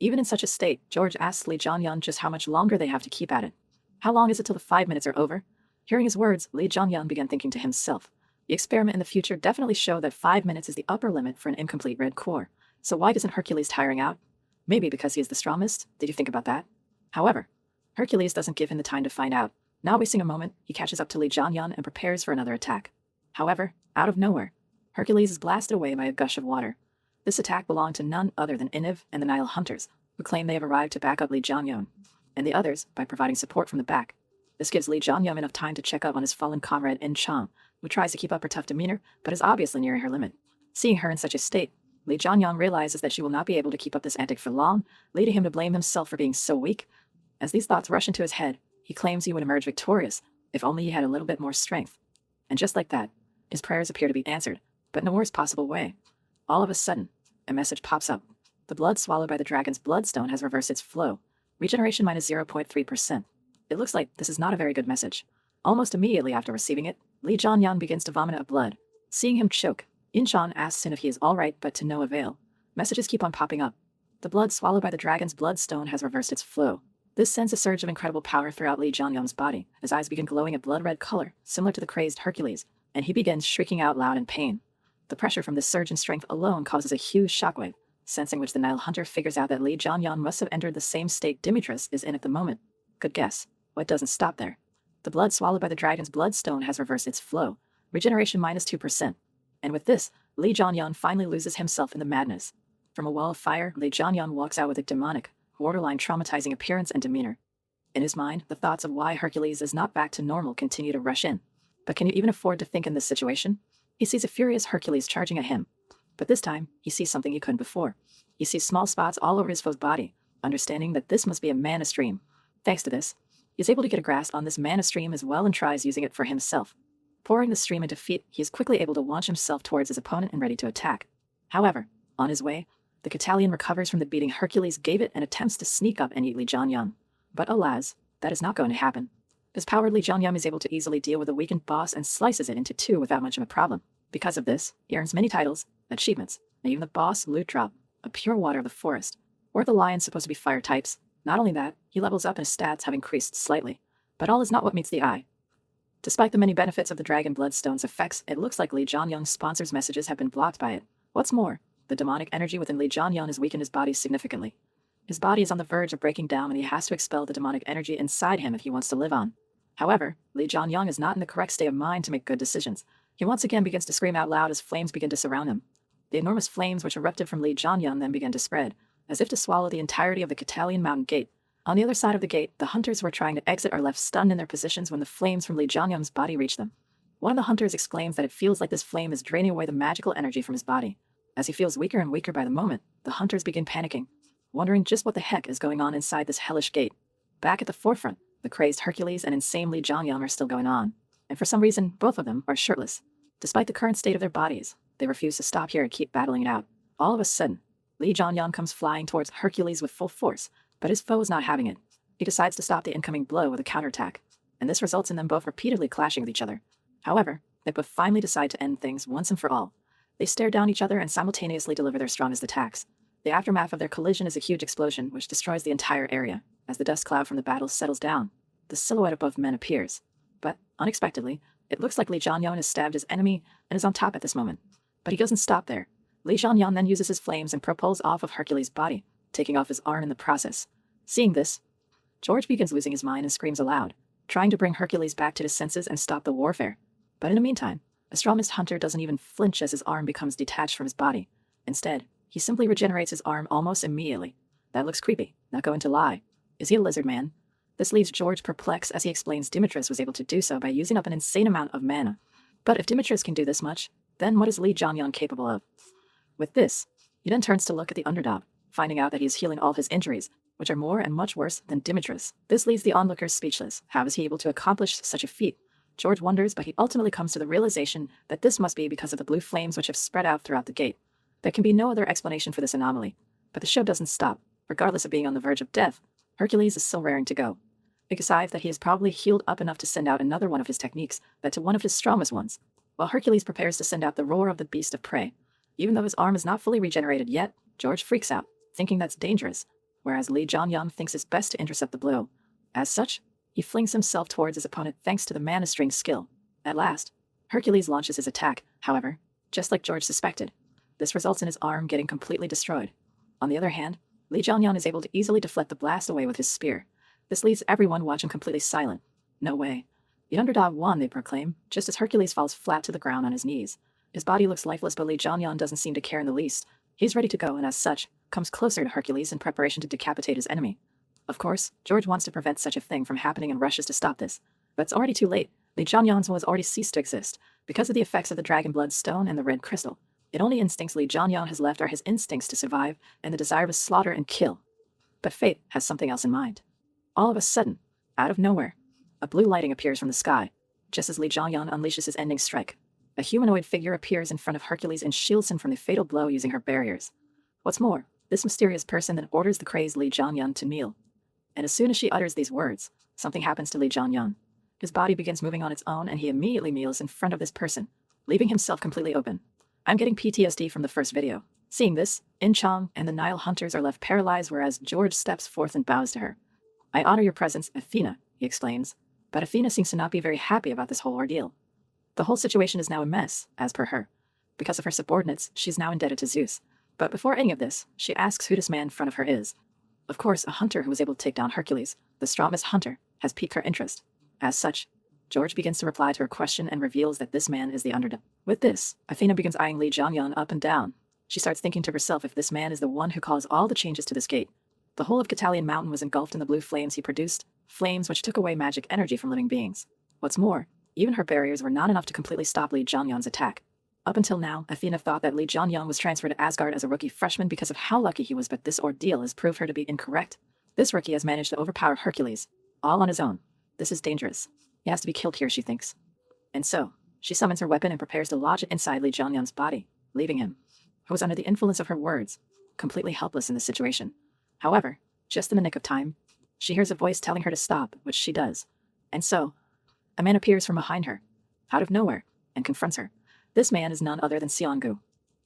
S1: Even in such a state, George asks Lee Jong-hyun just how much longer they have to keep at it. How long is it till the 5 minutes are over? Hearing his words, Lee Jong-hyun began thinking to himself. The experiment in the future definitely showed that 5 minutes is the upper limit for an incomplete red core. So why isn't Hercules tiring out? Maybe because he is the strongest? Did you think about that? However, Hercules doesn't give him the time to find out. Not wasting a moment, he catches up to Lee Jong-hyun and prepares for another attack. However, out of nowhere, Hercules is blasted away by a gush of water. This attack belonged to none other than Inev and the Nile hunters, who claim they have arrived to back up Lee Jong-hyun, and the others by providing support from the back. This gives Lee Jong-hyun enough time to check up on his fallen comrade Incheon, who tries to keep up her tough demeanor, but is obviously nearing her limit. Seeing her in such a state, Lee Jong-hyun realizes that she will not be able to keep up this antic for long, leading him to blame himself for being so weak. As these thoughts rush into his head, he claims he would emerge victorious, if only he had a little bit more strength. And just like that, his prayers appear to be answered, but in the worst possible way. All of a sudden, a message pops up. The blood swallowed by the dragon's bloodstone has reversed its flow. Regeneration minus 0.3%. It looks like this is not a very good message. Almost immediately after receiving it, Lee Jong-hyun begins to vomit up blood. Seeing him choke, In-chan asks him if he is alright, but to no avail. Messages keep on popping up. The blood swallowed by the dragon's bloodstone has reversed its flow. This sends a surge of incredible power throughout Lee Jong-hyun's body. His eyes begin glowing a blood-red color, similar to the crazed Hercules, and he begins shrieking out loud in pain. The pressure from this surge in strength alone causes a huge shockwave, sensing which the Nile hunter figures out that Lee Jong-hyun must have entered the same state Demetrius is in at the moment. Good guess. Well, it doesn't stop there. The blood swallowed by the dragon's bloodstone has reversed its flow. Regeneration minus 2%. And with this, Lee Jong-hyun finally loses himself in the madness. From a wall of fire, Lee Jong-hyun walks out with a demonic, borderline traumatizing appearance and demeanor. In his mind, the thoughts of why Hercules is not back to normal continue to rush in. But can you even afford to think in this situation? He sees a furious Hercules charging at him. But this time, he sees something he couldn't before. He sees small spots all over his foe's body, understanding that this must be a mana stream. Thanks to this, he is able to get a grasp on this mana stream as well and tries using it for himself. Pouring the stream into feet, he is quickly able to launch himself towards his opponent and ready to attack. However, on his way, the Catalian recovers from the beating Hercules gave it and attempts to sneak up and eat Lee Jong-hyun. But alas, that is not going to happen. This powered Lee Jong-hyun is able to easily deal with a weakened boss and slices it into two without much of a problem. Because of this, he earns many titles, achievements, and even the boss loot drop, a pure water of the forest, or the lions supposed to be fire types. Not only that, he levels up and his stats have increased slightly. But all is not what meets the eye. Despite the many benefits of the Dragon Bloodstone's effects, it looks like Lee Jong-hyun's sponsor's messages have been blocked by it. What's more, the demonic energy within Lee Jong-hyun has weakened his body significantly. His body is on the verge of breaking down and he has to expel the demonic energy inside him if he wants to live on. However, Lee Jong-hyun is not in the correct state of mind to make good decisions. He once again begins to scream out loud as flames begin to surround him. The enormous flames which erupted from Lee Jong-hyun then began to spread, as if to swallow the entirety of the Catalian mountain gate. On the other side of the gate, the hunters who were trying to exit are left stunned in their positions when the flames from Lee Jong-hyun's body reach them. One of the hunters exclaims that it feels like this flame is draining away the magical energy from his body. As he feels weaker and weaker by the moment, the hunters begin panicking, wondering just what the heck is going on inside this hellish gate. Back at the forefront, the crazed Hercules and insane Lee Jong-hyun are still going on, and for some reason, both of them are shirtless. Despite the current state of their bodies, they refuse to stop here and keep battling it out. All of a sudden, Lee Jong-hyun comes flying towards Hercules with full force, but his foe is not having it. He decides to stop the incoming blow with a counterattack, and this results in them both repeatedly clashing with each other. However, they both finally decide to end things once and for all. They stare down each other and simultaneously deliver their strongest attacks. The aftermath of their collision is a huge explosion which destroys the entire area. As the dust cloud from the battle settles down, the silhouette of both men appears. But, unexpectedly, it looks like Lee Jong-hyun has stabbed his enemy and is on top at this moment. But he doesn't stop there. Lee Jong-hyun then uses his flames and propels off of Hercules' body, taking off his arm in the process. Seeing this, George begins losing his mind and screams aloud, trying to bring Hercules back to his senses and stop the warfare. But in the meantime, Astronomist Hunter doesn't even flinch as his arm becomes detached from his body. Instead, he simply regenerates his arm almost immediately. That looks creepy, not going to lie. Is he a lizard man? This leaves George perplexed as he explains Demetrius was able to do so by using up an insane amount of mana. But if Demetrius can do this much, then what is Lee Jong-hyun capable of? With this, he then turns to look at the underdog, finding out that he is healing all of his injuries, which are more and much worse than Demetrius. This leaves the onlookers speechless. How is he able to accomplish such a feat? George wonders, but he ultimately comes to the realization that this must be because of the blue flames which have spread out throughout the gate. There can be no other explanation for this anomaly. But the show doesn't stop. Regardless of being on the verge of death, Hercules is still raring to go. He decides that he is probably healed up enough to send out another one of his techniques, that to one of his strongest ones, while Hercules prepares to send out the roar of the beast of prey. Even though his arm is not fully regenerated yet, George freaks out, thinking that's dangerous, whereas Lee Jong-hyun thinks it's best to intercept the blow. As such, he flings himself towards his opponent thanks to the mana string skill. At last, Hercules launches his attack, however, just like George suspected. This results in his arm getting completely destroyed. On the other hand, Lee Jong-hyun is able to easily deflect the blast away with his spear. This leaves everyone watching completely silent. No way. The underdog won, they proclaim, just as Hercules falls flat to the ground on his knees. His body looks lifeless, but Lee Jong-hyun doesn't seem to care in the least. He's ready to go and as such, comes closer to Hercules in preparation to decapitate his enemy. Of course, George wants to prevent such a thing from happening and rushes to stop this. But it's already too late. Lee Jong-hyun's will has already ceased to exist, because of the effects of the Dragon Blood Stone and the Red Crystal. It only instincts Lee Jong-hyun has left are his instincts to survive and the desire to slaughter and kill. But fate has something else in mind. All of a sudden, out of nowhere, a blue lighting appears from the sky, just as Lee Jong-hyun unleashes his ending strike. A humanoid figure appears in front of Hercules and shields him from the fatal blow using her barriers. What's more, this mysterious person then orders the crazed Lee Jong-hyun to kneel. And as soon as she utters these words, something happens to Lee Jong-hyun. His body begins moving on its own and he immediately kneels in front of this person, leaving himself completely open. I'm getting PTSD from the first video. Seeing this, In Chong and the Nile hunters are left paralyzed whereas George steps forth and bows to her. I honor your presence, Athena, he exclaims. But Athena seems to not be very happy about this whole ordeal. The whole situation is now a mess, as per her. Because of her subordinates, she's now indebted to Zeus. But before any of this, she asks who this man in front of her is. Of course, a hunter who was able to take down Hercules, the strongest hunter, has piqued her interest. As such, George begins to reply to her question and reveals that this man is the underdog. With this, Athena begins eyeing Lee Jong-hyun up and down. She starts thinking to herself if this man is the one who caused all the changes to this gate. The whole of Catalian Mountain was engulfed in the blue flames he produced, flames which took away magic energy from living beings. What's more, even her barriers were not enough to completely stop Lee Jong-hyun's attack. Up until now, Athena thought that Lee Jong-hyun was transferred to Asgard as a rookie freshman because of how lucky he was, but this ordeal has proved her to be incorrect. This rookie has managed to overpower Hercules, all on his own. This is dangerous. He has to be killed here, she thinks. And so, she summons her weapon and prepares to lodge it inside Lee Jong-hyun's body, leaving him, who was under the influence of her words, completely helpless in this situation. However, just in the nick of time, she hears a voice telling her to stop, which she does. And so, a man appears from behind her, out of nowhere, and confronts her. This man is none other than Seong-gu,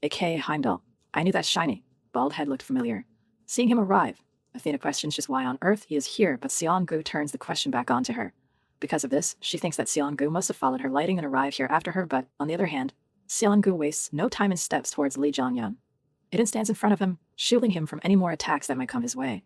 S1: aka Heimdall. I knew that shiny, bald head looked familiar. Seeing him arrive, Athena questions just why on earth he is here, but Seong-gu turns the question back onto her. Because of this, she thinks that Seong-gu must have followed her lighting and arrived here after her, but, on the other hand, Seong-gu wastes no time and steps towards Lee Jong-hyun. It stands in front of him, shielding him from any more attacks that might come his way.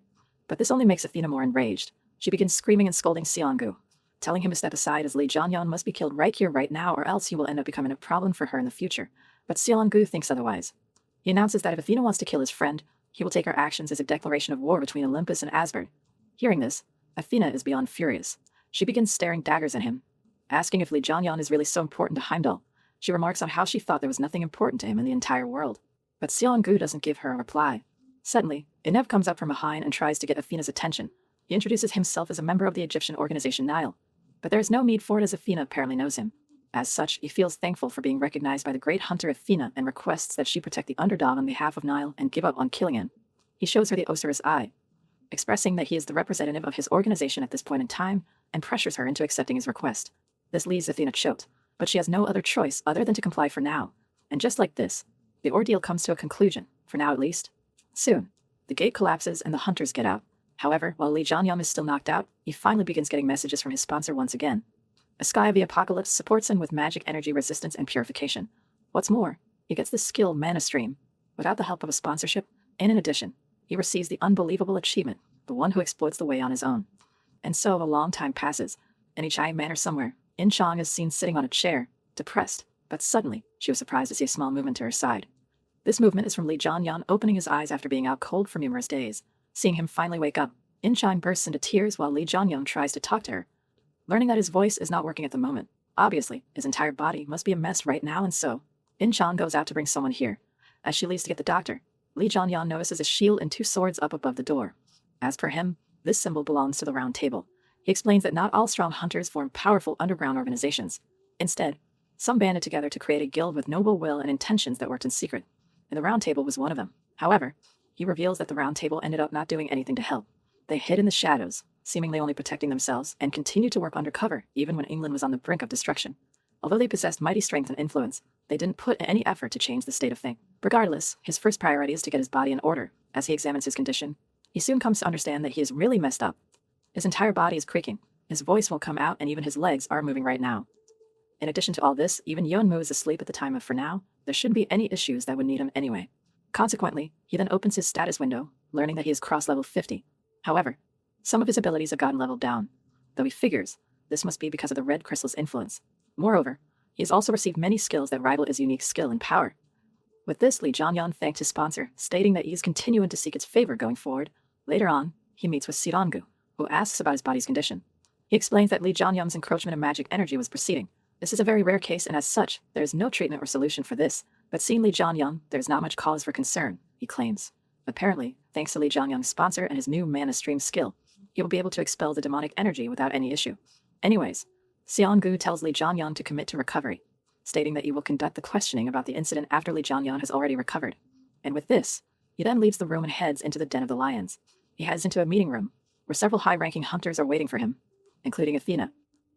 S1: But this only makes Athena more enraged. She begins screaming and scolding Seong-gu, telling him to step aside as Lee Jong-hyun must be killed right here, right now, or else he will end up becoming a problem for her in the future. But Seong-gu thinks otherwise. He announces that if Athena wants to kill his friend, he will take her actions as a declaration of war between Olympus and Asgard. Hearing this, Athena is beyond furious. She begins staring daggers at him, asking if Lee Jong-hyun is really so important to Heimdall. She remarks on how she thought there was nothing important to him in the entire world. But Seong-gu doesn't give her a reply. Suddenly, Inev comes up from behind and tries to get Athena's attention. He introduces himself as a member of the Egyptian organization Nile. But there is no need for it as Athena apparently knows him. As such, he feels thankful for being recognized by the great hunter Athena and requests that she protect the underdog on behalf of Nile and give up on killing him. He shows her the Osiris Eye, expressing that he is the representative of his organization at this point in time and pressures her into accepting his request. This leaves Athena choked, but she has no other choice other than to comply for now. And just like this, the ordeal comes to a conclusion, for now at least. Soon, the gate collapses and the hunters get out. However, while Lee Jong-hyun is still knocked out, he finally begins getting messages from his sponsor once again. A Sky of the Apocalypse supports him with magic energy resistance and purification. What's more, he gets the skill Mana Stream, without the help of a sponsorship, and in addition, he receives the unbelievable achievement, the one who exploits the way on his own. And so a long time passes. In a giant manor somewhere, In Chong is seen sitting on a chair, depressed, but suddenly, she was surprised to see a small movement to her side. This movement is from Lee Jong-hyun opening his eyes after being out cold for numerous days. Seeing him finally wake up, In Chong bursts into tears while Lee Jong-hyun tries to talk to her. Learning that his voice is not working at the moment, obviously, his entire body must be a mess right now, and so, In Chong goes out to bring someone here. As she leaves to get the doctor, Lee Jong-hyun notices a shield and two swords up above the door. As per him, this symbol belongs to the Round Table. He explains that not all strong hunters form powerful underground organizations. Instead, some banded together to create a guild with noble will and intentions that worked in secret, and the Round Table was one of them. However, he reveals that the Round Table ended up not doing anything to help. They hid in the shadows, seemingly only protecting themselves, and continued to work undercover even when England was on the brink of destruction. Although they possessed mighty strength and influence, they didn't put in any effort to change the state of things. Regardless, his first priority is to get his body in order. As he examines his condition, he soon comes to understand that he is really messed up. His entire body is creaking, his voice won't come out, and even his legs are moving right now. In addition to all this, even Yeonmu is asleep at the time of for now. There shouldn't be any issues that would need him anyway. Consequently, he then opens his status window, learning that he is cross level 50. However, some of his abilities have gotten leveled down, though he figures this must be because of the red crystal's influence. Moreover, he has also received many skills that rival his unique skill and power. With this, Lee Jong-hyun thanked his sponsor, stating that he is continuing to seek its favor going forward. Later on, he meets with Seong-gu, who asks about his body's condition. He explains that Lee Jong-hyun's encroachment of magic energy was proceeding. This is a very rare case, and as such, there is no treatment or solution for this. But seeing Lee Jong-hyun, there's not much cause for concern, he claims. Apparently, thanks to Lee Jong-hyun's sponsor and his new mana stream skill, he will be able to expel the demonic energy without any issue. Anyways, Seong-gu tells Lee Jong-hyun to commit to recovery, stating that he will conduct the questioning about the incident after Lee Jong-hyun has already recovered. And with this, he then leaves the room and heads into the Den of the Lions. He heads into a meeting room, where several high-ranking hunters are waiting for him, including Athena.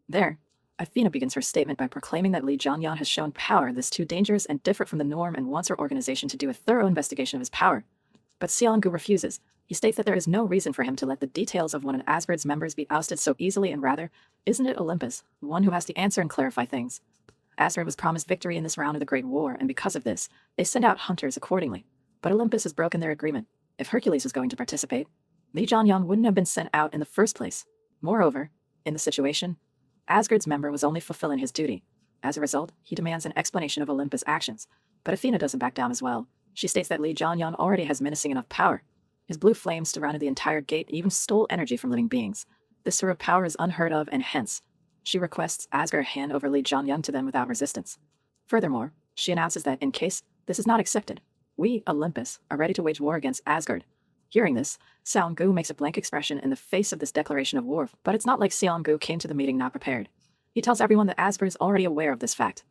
S1: There, Athena begins her statement by proclaiming that Lee Jong-hyun has shown power that's too dangerous and different from the norm and wants her organization to do a thorough investigation of his power. But Seong-gu refuses. He states that there is no reason for him to let the details of one of Asgard's members be ousted so easily, and rather, isn't it Olympus, the one who has to answer and clarify things? Asgard was promised victory in this round of the Great War, and because of this, they send out hunters accordingly. But Olympus has broken their agreement. If Hercules was going to participate, Lee Jong-hyun wouldn't have been sent out in the first place. Moreover, in the situation, Asgard's member was only fulfilling his duty. As a result, he demands an explanation of Olympus' actions. But Athena doesn't back down as well. She states that Lee Jong-hyun already has menacing enough power. His blue flames surrounded the entire gate and even stole energy from living beings. This sort of power is unheard of, and hence, she requests Asgard hand over Lee Jong-hyun to them without resistance. Furthermore, she announces that in case this is not accepted, we, Olympus, are ready to wage war against Asgard. Hearing this, Seong-gu makes a blank expression in the face of this declaration of war, but it's not like Seong-gu came to the meeting not prepared. He tells everyone that Asgard is already aware of this fact.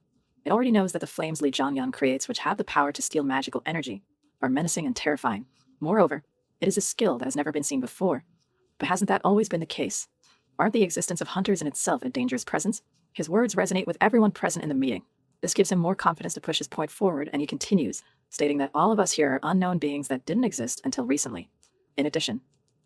S1: It already knows that the flames Lee Jong-hyun creates, which have the power to steal magical energy, are menacing and terrifying. Moreover, it is a skill that has never been seen before. But hasn't that always been the case? Aren't the existence of hunters in itself a dangerous presence? His words resonate with everyone present in the meeting. This gives him more confidence to push his point forward, and he continues, stating that all of us here are unknown beings that didn't exist until recently. In addition,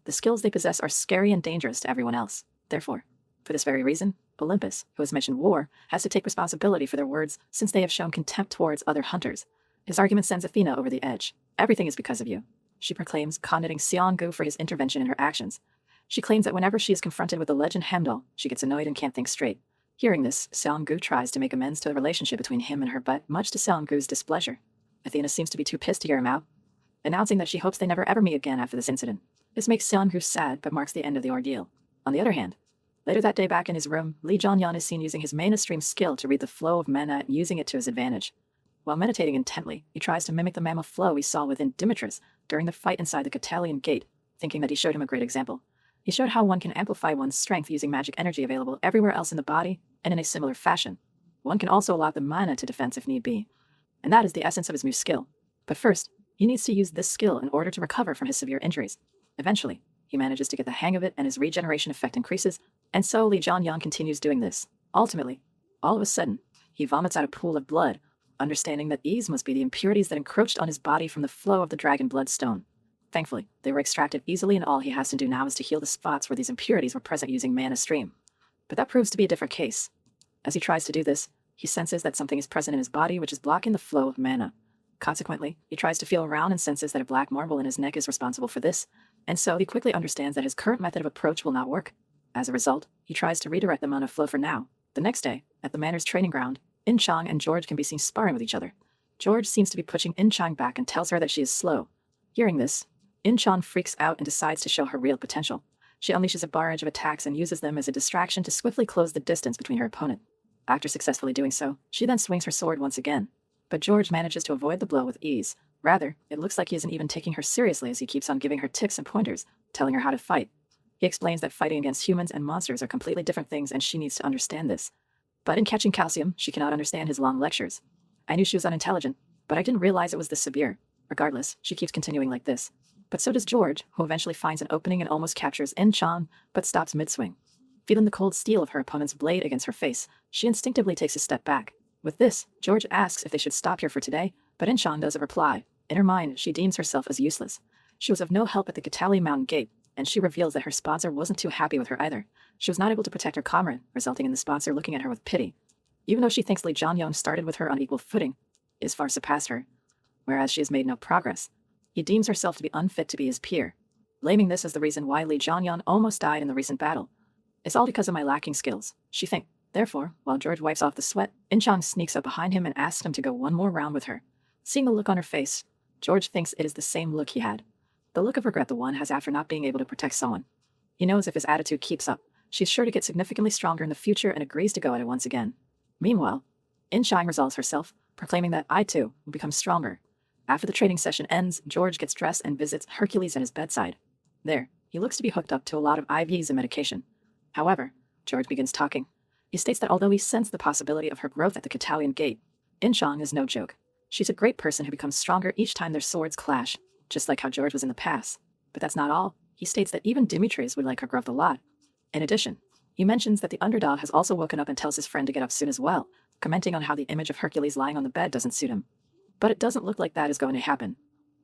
S1: the skills they possess are scary and dangerous to everyone else. Therefore, for this very reason, Olympus, who has mentioned war, has to take responsibility for their words since they have shown contempt towards other hunters. His argument sends Athena over the edge. Everything is because of you, she proclaims, condemning Seong-gu for his intervention in her actions. She claims that whenever she is confronted with the legend Heimdall, she gets annoyed and can't think straight. Hearing this, Seong-gu tries to make amends to the relationship between him and her, but much to Seong-gu's displeasure, Athena seems to be too pissed to hear him out, announcing that she hopes they never ever meet again after this incident. This makes Seong-gu sad, but marks the end of the ordeal. On the other hand, later that day back in his room, Lee Jong-hyun is seen using his mana stream skill to read the flow of mana and using it to his advantage. While meditating intently, he tries to mimic the mammoth flow he saw within Demetrius during the fight inside the Catalian Gate, thinking that he showed him a great example. He showed how one can amplify one's strength using magic energy available everywhere else in the body, and in a similar fashion. One can also allot the mana to defense if need be. And that is the essence of his new skill. But first, he needs to use this skill in order to recover from his severe injuries. Eventually, he manages to get the hang of it and his regeneration effect increases, and so Lee Jong-hyun continues doing this. Ultimately, all of a sudden, he vomits out a pool of blood, understanding that these must be the impurities that encroached on his body from the flow of the dragon blood stone. Thankfully, they were extracted easily, and all he has to do now is to heal the spots where these impurities were present using mana stream. But that proves to be a different case. As he tries to do this, he senses that something is present in his body which is blocking the flow of mana. Consequently, he tries to feel around and senses that a black marble in his neck is responsible for this, and so he quickly understands that his current method of approach will not work. As a result, he tries to redirect the mana flow for now. The next day, at the manor's training ground, In-chang and George can be seen sparring with each other. George seems to be pushing In-chang back and tells her that she is slow. Hearing this, In-chang freaks out and decides to show her real potential. She unleashes a barrage of attacks and uses them as a distraction to swiftly close the distance between her opponent. After successfully doing so, she then swings her sword once again. But George manages to avoid the blow with ease. Rather, it looks like he isn't even taking her seriously as he keeps on giving her tips and pointers, telling her how to fight. He explains that fighting against humans and monsters are completely different things and she needs to understand this. But in catching calcium, she cannot understand his long lectures. I knew she was unintelligent, but I didn't realize it was this severe. Regardless, she keeps continuing like this. But so does George, who eventually finds an opening and almost captures In-chan, but stops mid-swing. Feeling the cold steel of her opponent's blade against her face, she instinctively takes a step back. With this, George asks if they should stop here for today, but In-chan doesn't reply. In her mind, she deems herself as useless. She was of no help at the Catali Mountain Gate, and she reveals that her sponsor wasn't too happy with her either. She was not able to protect her comrade, resulting in the sponsor looking at her with pity. Even though she thinks Lee Jong-hyun started with her on equal footing, he has far surpassed her, whereas she has made no progress. He deems herself to be unfit to be his peer, blaming this as the reason why Lee Jong-hyun almost died in the recent battle. It's all because of my lacking skills, she thinks. Therefore, while George wipes off the sweat, In-chang sneaks up behind him and asks him to go one more round with her. Seeing the look on her face, George thinks it is the same look he had. The look of regret the one has after not being able to protect someone. He knows if his attitude keeps up, she's sure to get significantly stronger in the future and agrees to go at it once again. Meanwhile, In-chang resolves herself, proclaiming that I too will become stronger. After the training session ends, George gets dressed and visits Hercules at his bedside. There, he looks to be hooked up to a lot of IVs and medication. However, George begins talking. He states that although he sensed the possibility of her growth at the Catalian Gate, In-chong is no joke. She's a great person who becomes stronger each time their swords clash, just like how George was in the past. But that's not all. He states that even Dimitri's would like her growth a lot. In addition, he mentions that the underdog has also woken up and tells his friend to get up soon as well, commenting on how the image of Hercules lying on the bed doesn't suit him. But it doesn't look like that is going to happen.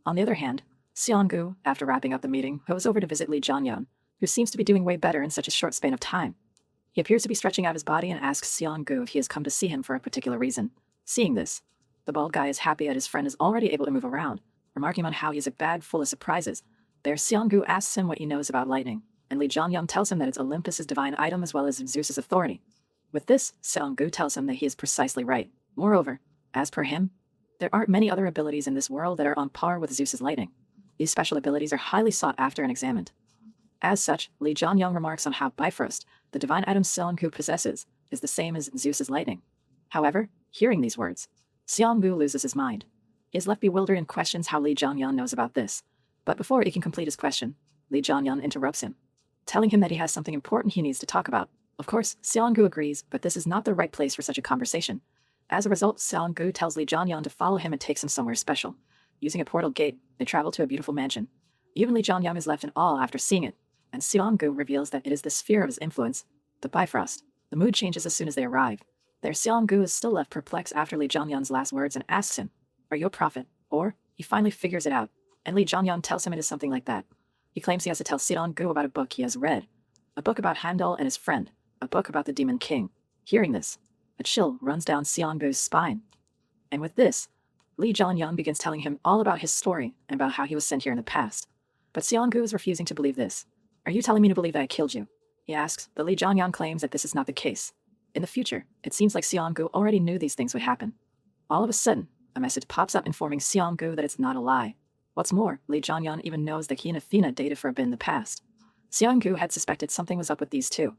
S1: On the other hand, Seong-gu, after wrapping up the meeting, goes over to visit Lee Jong-hyun, who seems to be doing way better in such a short span of time. He appears to be stretching out his body and asks Seong-gu if he has come to see him for a particular reason. Seeing this, the bald guy is happy that his friend is already able to move around, remarking on how he's a bag full of surprises. There, Seong-gu asks him what he knows about lightning, and Lee Jong-hyun tells him that it's Olympus's divine item as well as Zeus's authority. With this, Seong-gu tells him that he is precisely right. Moreover, as per him, there aren't many other abilities in this world that are on par with Zeus's lightning. These special abilities are highly sought after and examined. As such, Lee Jong-hyun remarks on how Bifrost, the divine item Seong-gu possesses, is the same as Zeus's lightning. However, hearing these words, Seong-gu loses his mind. He is left bewildered and questions how Lee Jong-hyun knows about this. But before he can complete his question, Lee Jong-hyun interrupts him, telling him that he has something important he needs to talk about. Of course, Seong-gu agrees, but this is not the right place for such a conversation. As a result, Seong-gu tells Lee Jong-hyun to follow him and takes him somewhere special. Using a portal gate, they travel to a beautiful mansion. Even Lee Jong-hyun is left in awe after seeing it, and Seong-gu reveals that it is the sphere of his influence, the Bifrost. The mood changes as soon as they arrive. There, Seong-gu is still left perplexed after Lee Jong-hyun's last words and asks him, "Are you a prophet?" Or, he finally figures it out, and Lee Jong-hyun tells him it is something like that. He claims he has to tell Seong-gu about a book he has read, a book about Heimdall and his friend, a book about the Demon King. Hearing this, a chill runs down Seong-gu's spine. And with this, Lee Jong-hyun begins telling him all about his story and about how he was sent here in the past. But Seong-gu is refusing to believe this. "Are you telling me to believe that I killed you?" he asks, but Lee Jong-hyun claims that this is not the case. In the future, it seems like Seong-gu already knew these things would happen. All of a sudden, a message pops up informing Seong-gu that it's not a lie. What's more, Lee Jong-hyun even knows that he and Athena dated for a bit in the past. Seong-gu had suspected something was up with these two.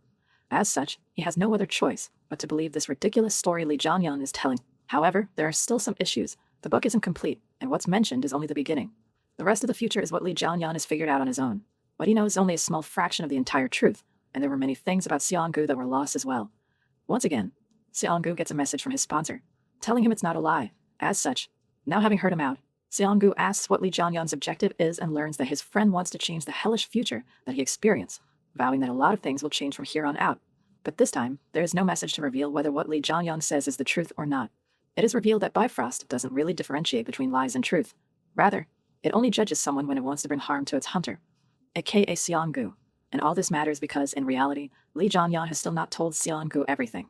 S1: As such, he has no other choice but to believe this ridiculous story Lee Jong-hyun is telling. However, there are still some issues. The book isn't complete, and what's mentioned is only the beginning. The rest of the future is what Lee Jong-hyun has figured out on his own. What he knows is only a small fraction of the entire truth, and there were many things about Seong-gu that were lost as well. Once again, Seong-gu gets a message from his sponsor, telling him it's not a lie. As such, now having heard him out, Seong-gu asks what Lee Jong-hyun's objective is and learns that his friend wants to change the hellish future that he experienced, vowing that a lot of things will change from here on out. But this time, there is no message to reveal whether what Lee Jong-hyun says is the truth or not. It is revealed that Bifrost doesn't really differentiate between lies and truth. Rather, it only judges someone when it wants to bring harm to its hunter, aka Seong-gu. And all this matters because, in reality, Lee Jong-hyun has still not told Seong-gu everything.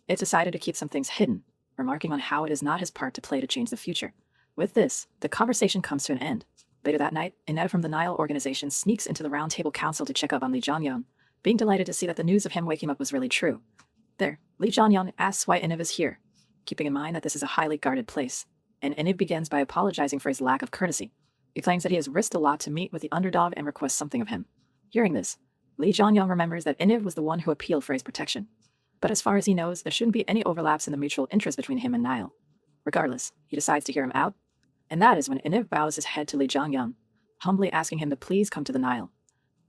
S1: It's decided to keep some things hidden, remarking on how it is not his part to play to change the future. With this, the conversation comes to an end. Later that night, Ined from the Nile organization sneaks into the Round Table Council to check up on Lee Jong-hyun, being delighted to see that the news of him waking up was really true. There, Lee Jong-hyun asks why Ined is here, keeping in mind that this is a highly guarded place, and Ined begins by apologizing for his lack of courtesy. He claims that he has risked a lot to meet with the underdog and requests something of him. Hearing this, Lee Jong-hyun remembers that Ined was the one who appealed for his protection. But as far as he knows, there shouldn't be any overlaps in the mutual interest between him and Nile. Regardless, he decides to hear him out, and that is when Ined bows his head to Lee Jong-hyun, humbly asking him to please come to the Nile.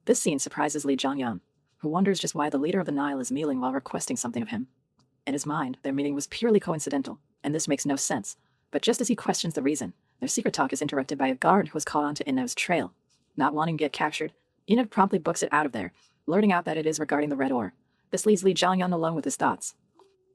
S1: This scene surprises Lee Jong-hyun, who wonders just why the leader of the Nile is kneeling while requesting something of him. In his mind, their meeting was purely coincidental, and this makes no sense. But just as he questions the reason, their secret talk is interrupted by a guard who is caught onto Inev's trail. Not wanting to get captured, Inev promptly books it out of there, blurting out that it is regarding the red ore. This leaves Lee Jong-hyun alone with his thoughts.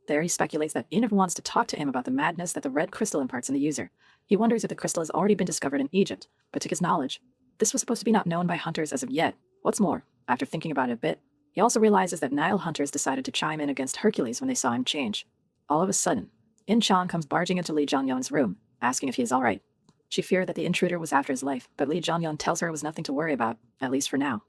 S1: There he speculates that Inev wants to talk to him about the madness that the red crystal imparts in the user. He wonders if the crystal has already been discovered in Egypt, but to his knowledge, this was supposed to be not known by hunters as of yet. What's more, after thinking about it a bit, he also realizes that Nile hunters decided to chime in against Hercules when they saw him change. All of a sudden, In-chan comes barging into Lee Jong-hyun's room, asking if he is alright. She feared that the intruder was after his life, but Lee Jong-hyun tells her it was nothing to worry about, at least for now.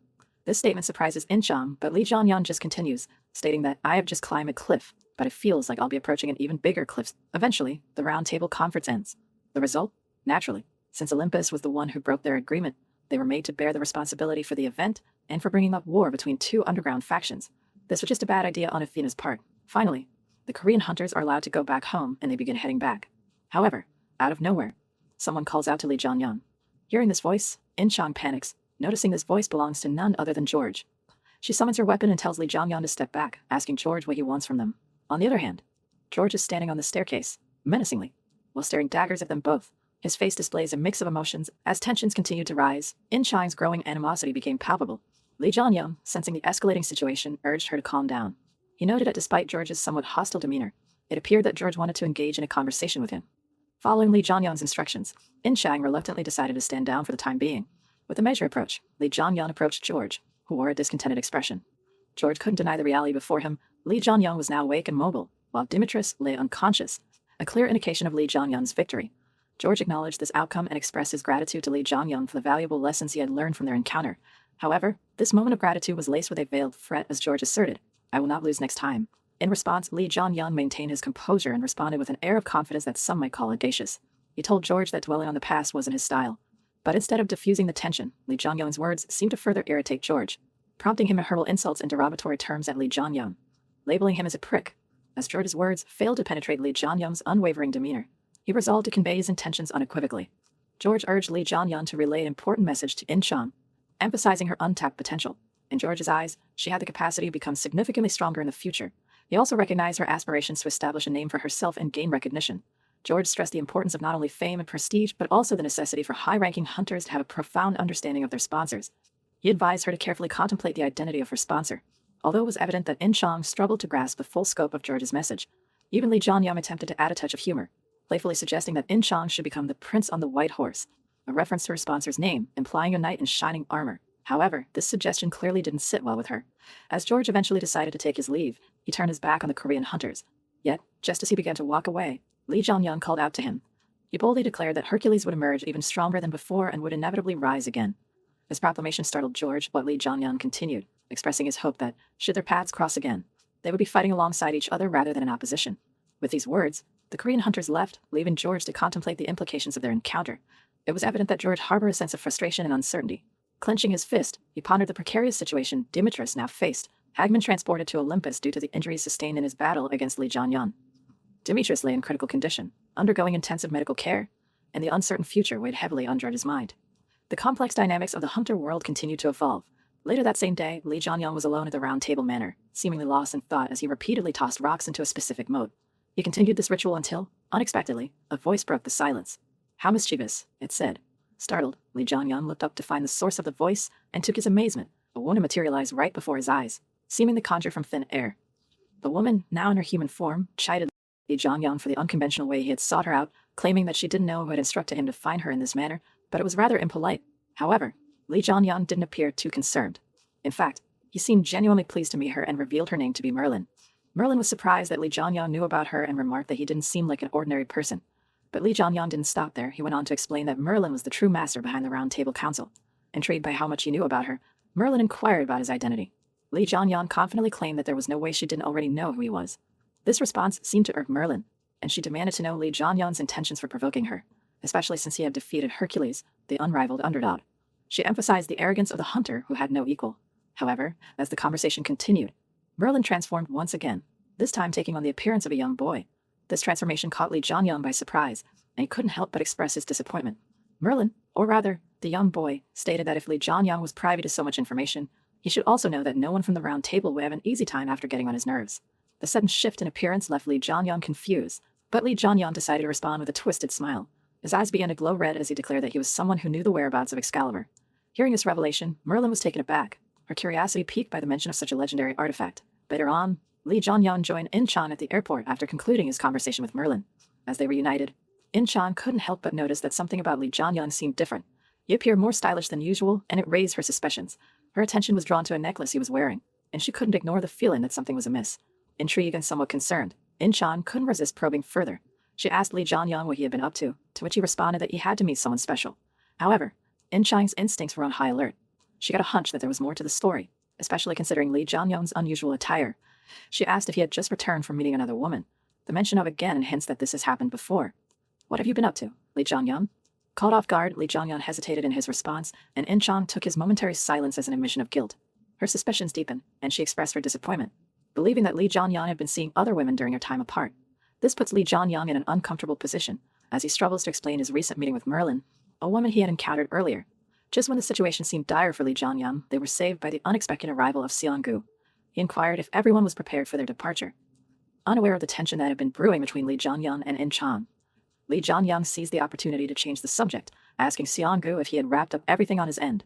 S1: This statement surprises In-chan, but Lee Jong-hyun just continues, stating that I have just climbed a cliff, but it feels like I'll be approaching an even bigger cliff. Eventually, the Round Table Conference ends. The result? Naturally, since Olympus was the one who broke their agreement, they were made to bear the responsibility for the event and for bringing up war between two underground factions. This was just a bad idea on Athena's part. Finally, the Korean hunters are allowed to go back home and they begin heading back. However, out of nowhere, someone calls out to Lee Jong-hyun. Hearing this voice, In-chang panics, noticing this voice belongs to none other than George. She summons her weapon and tells Lee Jong-hyun to step back, asking George what he wants from them. On the other hand, George is standing on the staircase, menacingly, while staring daggers at them both. His face displays a mix of emotions. As tensions continued to rise, In-chang's growing animosity became palpable. Lee Jong-hyun, sensing the escalating situation, urged her to calm down. He noted that despite George's somewhat hostile demeanor, it appeared that George wanted to engage in a conversation with him. Following Lee Jong-hyun's instructions, In-chang reluctantly decided to stand down for the time being. With a measured approach, Lee Jong-hyun approached George, who wore a discontented expression. George couldn't deny the reality before him. Lee Jong-hyun was now awake and mobile, while Dimitris lay unconscious, a clear indication of Lee Jong-hyun's victory. George acknowledged this outcome and expressed his gratitude to Lee Jong-hyun for the valuable lessons he had learned from their encounter. However, this moment of gratitude was laced with a veiled threat as George asserted, "I will not lose next time." In response, Lee Jong-hyun maintained his composure and responded with an air of confidence that some might call audacious. He told George that dwelling on the past wasn't his style. But instead of diffusing the tension, Lee Jong-hyun's words seemed to further irritate George, prompting him to hurl insults and derogatory terms at Lee Jong-hyun, labeling him as a prick. As George's words failed to penetrate Lee Jong-hyun's unwavering demeanor, he resolved to convey his intentions unequivocally. George urged Lee Jong-hyun to relay an important message to In-chang, emphasizing her untapped potential. In George's eyes, she had the capacity to become significantly stronger in the future. He also recognized her aspirations to establish a name for herself and gain recognition. George stressed the importance of not only fame and prestige, but also the necessity for high-ranking hunters to have a profound understanding of their sponsors. He advised her to carefully contemplate the identity of her sponsor. Although it was evident that In-chang struggled to grasp the full scope of George's message, even Lee Jong-hyun attempted to add a touch of humor, playfully suggesting that In-chang should become the prince on the white horse, a reference to her sponsor's name, implying a knight in shining armor. However, this suggestion clearly didn't sit well with her. As George eventually decided to take his leave, he turned his back on the Korean hunters. Yet, just as he began to walk away, Lee Jong-hyun called out to him. He boldly declared that Hercules would emerge even stronger than before and would inevitably rise again. This proclamation startled George, but Lee Jong-hyun continued, expressing his hope that, should their paths cross again, they would be fighting alongside each other rather than in opposition. With these words, the Korean hunters left, leaving George to contemplate the implications of their encounter. It was evident that George harbored a sense of frustration and uncertainty. Clenching his fist, he pondered the precarious situation Dimitris now faced, had been transported to Olympus due to the injuries sustained in his battle against Lee Jong-hyun. Dimitris lay in critical condition, undergoing intensive medical care, and the uncertain future weighed heavily on George's mind. The complex dynamics of the hunter world continued to evolve. Later that same day, Lee Jong-hyun was alone at the Round Table Manor, seemingly lost in thought as he repeatedly tossed rocks into a specific moat. He continued this ritual until, unexpectedly, a voice broke the silence. "How mischievous," it said. Startled, Lee Jong-hyun looked up to find the source of the voice, and to his amazement, a woman materialized right before his eyes, seemingly conjured from thin air. The woman, now in her human form, chided Lee Jong-hyun for the unconventional way he had sought her out, claiming that she didn't know who had instructed him to find her in this manner, but it was rather impolite. However, Lee Jong-hyun didn't appear too concerned. In fact, he seemed genuinely pleased to meet her and revealed her name to be Merlin. Merlin was surprised that Lee Jong-hyun knew about her and remarked that he didn't seem like an ordinary person. But Lee Jong-hyun didn't stop there. He went on to explain that Merlin was the true master behind the Round Table Council. Intrigued by how much he knew about her, Merlin inquired about his identity. Lee Jong-hyun confidently claimed that there was no way she didn't already know who he was. This response seemed to irk Merlin, and she demanded to know Lee Jong-hyun's intentions for provoking her, especially since he had defeated Hercules, the unrivaled underdog. She emphasized the arrogance of the hunter who had no equal. However, as the conversation continued, Merlin transformed once again, this time taking on the appearance of a young boy. This transformation caught Lee Jong-hyun by surprise, and he couldn't help but express his disappointment. Merlin, or rather, the young boy, stated that if Lee Jong-hyun was privy to so much information, he should also know that no one from the Round Table would have an easy time after getting on his nerves. The sudden shift in appearance left Lee Jong-hyun confused, but Lee Jong-hyun decided to respond with a twisted smile. His eyes began to glow red as he declared that he was someone who knew the whereabouts of Excalibur. Hearing this revelation, Merlin was taken aback, her curiosity piqued by the mention of such a legendary artifact. Later on, Lee Jong-hyun joined In-chang at the airport after concluding his conversation with Merlin. As they reunited, In-chang couldn't help but notice that something about Lee Jong-hyun seemed different. He appeared more stylish than usual, and it raised her suspicions. Her attention was drawn to a necklace he was wearing, and she couldn't ignore the feeling that something was amiss. Intrigued and somewhat concerned, In-chang couldn't resist probing further. She asked Lee Jong-hyun what he had been up to which he responded that he had to meet someone special. However, In-chang's instincts were on high alert. She got a hunch that there was more to the story, especially considering Lee Jong-hyun's unusual attire. She asked if he had just returned from meeting another woman. The mention of again hints that this has happened before. "What have you been up to, Lee Jong-hyun?" Caught off guard, Lee Jong-hyun hesitated in his response, and In-chang took his momentary silence as an admission of guilt. Her suspicions deepened, and she expressed her disappointment, believing that Lee Jong-hyun had been seeing other women during their time apart. This puts Lee Jong-hyun in an uncomfortable position, as he struggles to explain his recent meeting with Merlin, a woman he had encountered earlier. Just when the situation seemed dire for Lee Jong-hyun, they were saved by the unexpected arrival of Seong-gu. He inquired if everyone was prepared for their departure. Unaware of the tension that had been brewing between Lee Jong-hyun and In-chan, Lee Jong-hyun seized the opportunity to change the subject, asking Seong-gu if he had wrapped up everything on his end.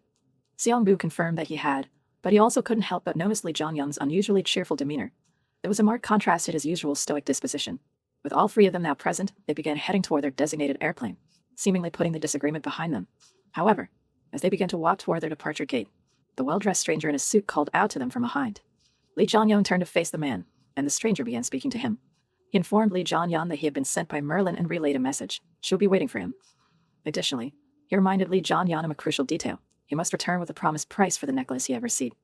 S1: Seong-gu confirmed that he had, but he also couldn't help but notice Lee Jong-hyun's unusually cheerful demeanor. There was a marked contrast to his usual stoic disposition. With all three of them now present, they began heading toward their designated airplane, seemingly putting the disagreement behind them. However, as they began to walk toward their departure gate, the well-dressed stranger in a suit called out to them from behind. Lee Jong-hyun turned to face the man, and the stranger began speaking to him. He informed Lee Jong-hyun that he had been sent by Merlin and relayed a message. She would be waiting for him. Additionally, he reminded Lee Jong-hyun of a crucial detail. He must return with the promised price for the necklace he had received.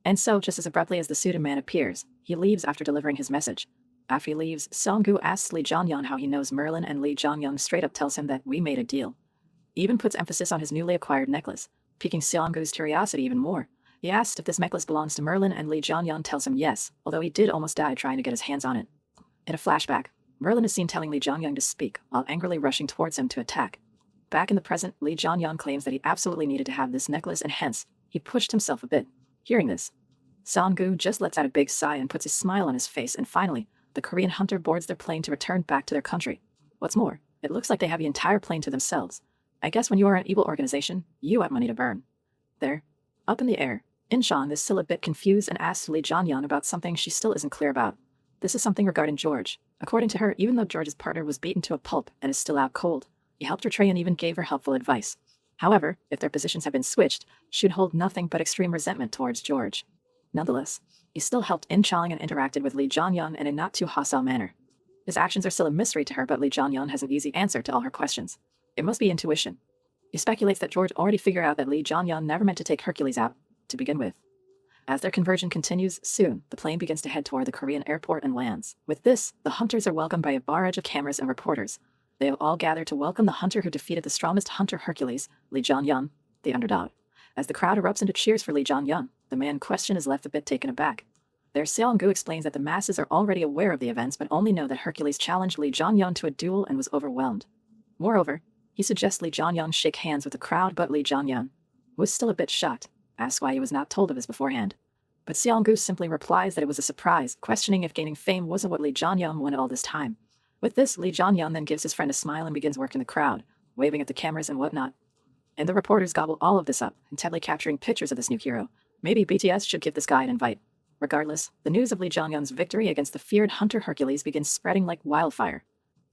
S1: And so, just as abruptly as the suited man appears, he leaves after delivering his message. After he leaves, Seong-gu asks Lee Jong-hyun how he knows Merlin, and Lee Jong-hyun straight up tells him that we made a deal. He even puts emphasis on his newly acquired necklace, piquing Seong-gu's curiosity even more. He asks if this necklace belongs to Merlin, and Lee Jong-hyun tells him yes, although he did almost die trying to get his hands on it. In a flashback, Merlin is seen telling Lee Jong-hyun to speak, while angrily rushing towards him to attack. Back in the present, Lee Jong-hyun claims that he absolutely needed to have this necklace, and hence, he pushed himself a bit. Hearing this, Seong-gu just lets out a big sigh and puts a smile on his face, and finally, the Korean hunter boards their plane to return back to their country. What's more, it looks like they have the entire plane to themselves. I guess when you are an evil organization, you have money to burn. There, up in the air, In-chan is still a bit confused and asks Lee Jong-hyun about something she still isn't clear about. This is something regarding George. According to her, even though George's partner was beaten to a pulp and is still out cold, he helped her train and even gave her helpful advice. However, if their positions had been switched, she would hold nothing but extreme resentment towards George. Nonetheless, he still helped In-chan and interacted with Lee Jong-hyun in a not-too-hostile manner. His actions are still a mystery to her, but Lee Jong-hyun has an easy answer to all her questions. It must be intuition. He speculates that George already figured out that Lee Jong-hyun never meant to take Hercules out, to begin with. As their conversion continues, soon, the plane begins to head toward the Korean airport and lands. With this, the hunters are welcomed by a barrage of cameras and reporters. They have all gathered to welcome the hunter who defeated the strongest hunter Hercules, Lee Jong-hyun, the underdog. As the crowd erupts into cheers for Lee Jong-hyun, the man in question is left a bit taken aback. Their Seong-gu explains that the masses are already aware of the events but only know that Hercules challenged Lee Jong-hyun to a duel and was overwhelmed. Moreover, he suggests Lee Jong-hyun shake hands with the crowd, but Lee Jong-hyun, who was still a bit shocked, asks why he was not told of this beforehand. But Seong-gu simply replies that it was a surprise, questioning if gaining fame wasn't what Lee Jong-hyun wanted all this time. With this, Lee Jong-hyun then gives his friend a smile and begins working the crowd, waving at the cameras and whatnot. And the reporters gobble all of this up, intently capturing pictures of this new hero. Maybe BTS should give this guy an invite. Regardless, the news of Lee Jong-hyun's victory against the feared hunter Hercules begins spreading like wildfire.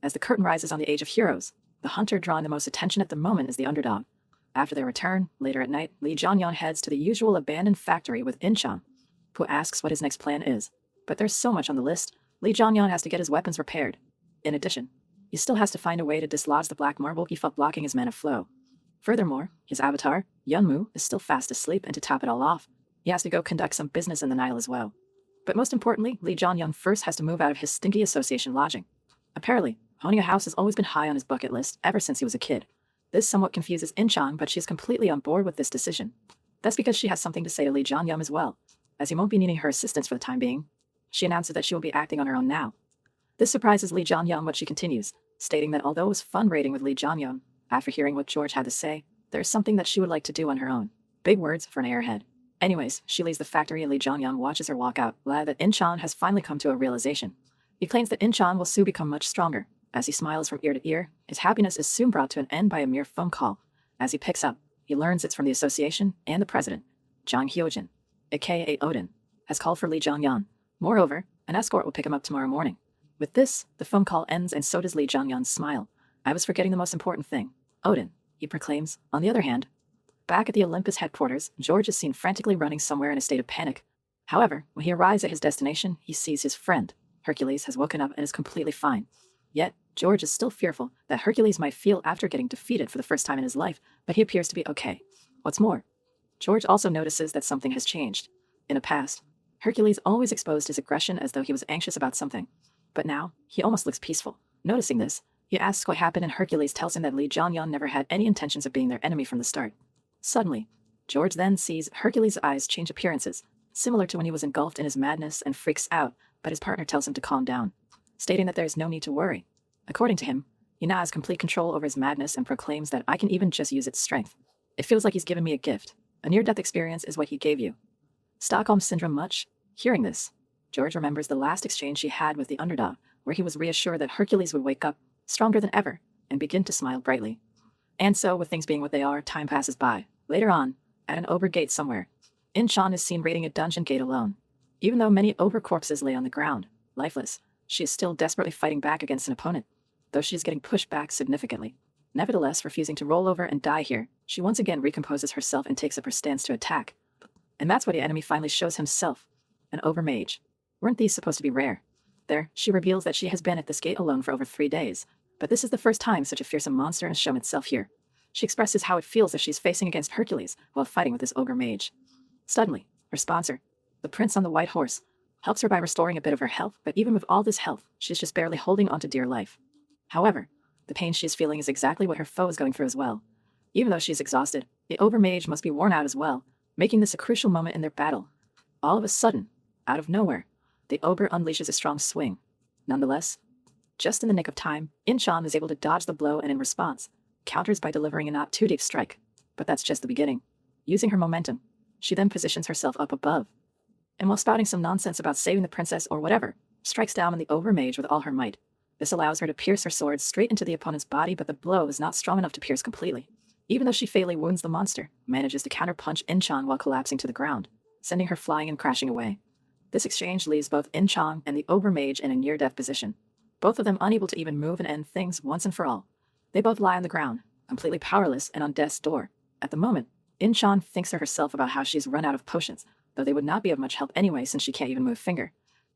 S1: As the curtain rises on the Age of Heroes, the hunter drawing the most attention at the moment is the underdog. After their return, later at night, Lee Jong-hyun heads to the usual abandoned factory with In-chan, who asks what his next plan is. But there's so much on the list, Lee Jong-hyun has to get his weapons repaired. In addition, he still has to find a way to dislodge the black marble he felt blocking his mana flow. Furthermore, his avatar, Yeonmu, is still fast asleep, and to top it all off, he has to go conduct some business in the Nile as well. But most importantly, Lee Jong-hyun first has to move out of his stinky association lodging. Apparently, owning a house has always been high on his bucket list ever since he was a kid. This somewhat confuses In-chan, but she is completely on board with this decision. That's because she has something to say to Lee Jong-hyun as well. As he won't be needing her assistance for the time being, she announces that she will be acting on her own now. This surprises Lee Jong-hyun, but she continues, stating that although it was fun raiding with Lee Jong-hyun, after hearing what George had to say, there is something that she would like to do on her own. Big words for an airhead. Anyways, she leaves the factory and Lee Jong-hyun watches her walk out, glad that In-chan has finally come to a realization. He claims that In-chan will soon become much stronger. As he smiles from ear to ear, his happiness is soon brought to an end by a mere phone call. As he picks up, he learns it's from the association and the president, Jang Hyojin, aka Odin, has called for Lee Jong-hyun. Moreover, an escort will pick him up tomorrow morning. With this, the phone call ends, and so does Lee Jong-hyun's smile. I was forgetting the most important thing. Odin, he proclaims. On the other hand, back at the Olympus headquarters, George is seen frantically running somewhere in a state of panic. However, when he arrives at his destination, he sees his friend, Hercules, has woken up and is completely fine. Yet, George is still fearful that Hercules might feel after getting defeated for the first time in his life, but he appears to be okay. What's more, George also notices that something has changed. In the past, Hercules always exposed his aggression as though he was anxious about something. But now, he almost looks peaceful. Noticing this, he asks what happened, and Hercules tells him that Lee Jong-hyun never had any intentions of being their enemy from the start. Suddenly, George then sees Hercules' eyes change appearances, similar to when he was engulfed in his madness, and freaks out, but his partner tells him to calm down, stating that there is no need to worry. According to him, He now has complete control over his madness and proclaims that I can even just use its strength. It feels like he's given me a gift. A near-death experience is what he gave you. Stockholm Syndrome much? Hearing this, George remembers the last exchange she had with the underdog, where he was reassured that Hercules would wake up, stronger than ever, and begin to smile brightly. And so, with things being what they are, time passes by. Later on, at an ogre gate somewhere, In-chan is seen raiding a dungeon gate alone. Even though many ogre corpses lay on the ground, lifeless, she is still desperately fighting back against an opponent, though she is getting pushed back significantly. Nevertheless, refusing to roll over and die here, she once again recomposes herself and takes up her stance to attack. And that's where the enemy finally shows himself, an ogre mage. Weren't these supposed to be rare? There, she reveals that she has been at this gate alone for over 3 days, but this is the first time such a fearsome monster has shown itself here. She expresses how it feels as she's facing against Hercules while fighting with this ogre mage. Suddenly, her sponsor, the prince on the white horse, helps her by restoring a bit of her health, but even with all this health, she's just barely holding on to dear life. However, the pain she's feeling is exactly what her foe is going through as well. Even though she's exhausted, the ogre mage must be worn out as well, making this a crucial moment in their battle. All of a sudden, out of nowhere, the ogre unleashes a strong swing. Nonetheless, just in the nick of time, In-chan is able to dodge the blow and in response, counters by delivering a not too deep strike. But that's just the beginning. Using her momentum, she then positions herself up above, and while spouting some nonsense about saving the princess or whatever, strikes down on the ogre mage with all her might. This allows her to pierce her sword straight into the opponent's body, but the blow is not strong enough to pierce completely. Even though she fatally wounds the monster, manages to counterpunch In-chan while collapsing to the ground, sending her flying and crashing away. This exchange leaves both In-chan and the ogre mage in a near-death position, both of them unable to even move and end things once and for all. They both lie on the ground, completely powerless and on death's door. At the moment, In-chan thinks to herself about how she's run out of potions, though they would not be of much help anyway since she can't even move a finger.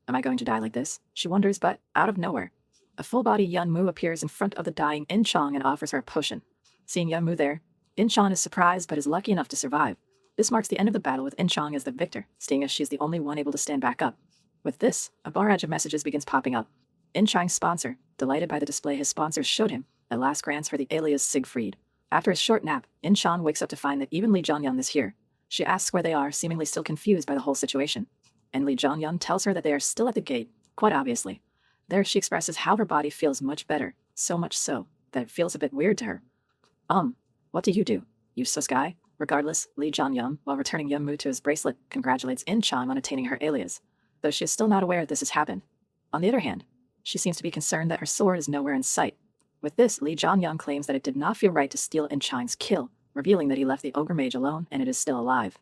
S1: Am I going to die like this? She wonders, but out of nowhere, a full-body Yun-mu appears in front of the dying In-chan and offers her a potion. Seeing Yun-mu there, In-chan is surprised but is lucky enough to survive. This marks the end of the battle with In-chan as the victor, seeing as she's the only one able to stand back up. With this, a barrage of messages begins popping up. In-chan's sponsor, delighted by the display his sponsors showed him, at last grants her the alias Siegfried. After a short nap, In-chan wakes up to find that even Lee Jong-hyun is here. She asks where they are, seemingly still confused by the whole situation. And Lee Jong-hyun tells her that they are still at the gate, quite obviously. There she expresses how her body feels much better, so much so, that it feels a bit weird to her. What do? Useless guy? Regardless, Lee Jong-hyun, while returning Yun-mu to his bracelet, congratulates In-chan on attaining her alias, though she is still not aware this has happened. On the other hand, she seems to be concerned that her sword is nowhere in sight. With this, Lee Jong-hyun claims that it did not feel right to steal In-chan's kill, revealing that he left the ogre mage alone and it is still alive.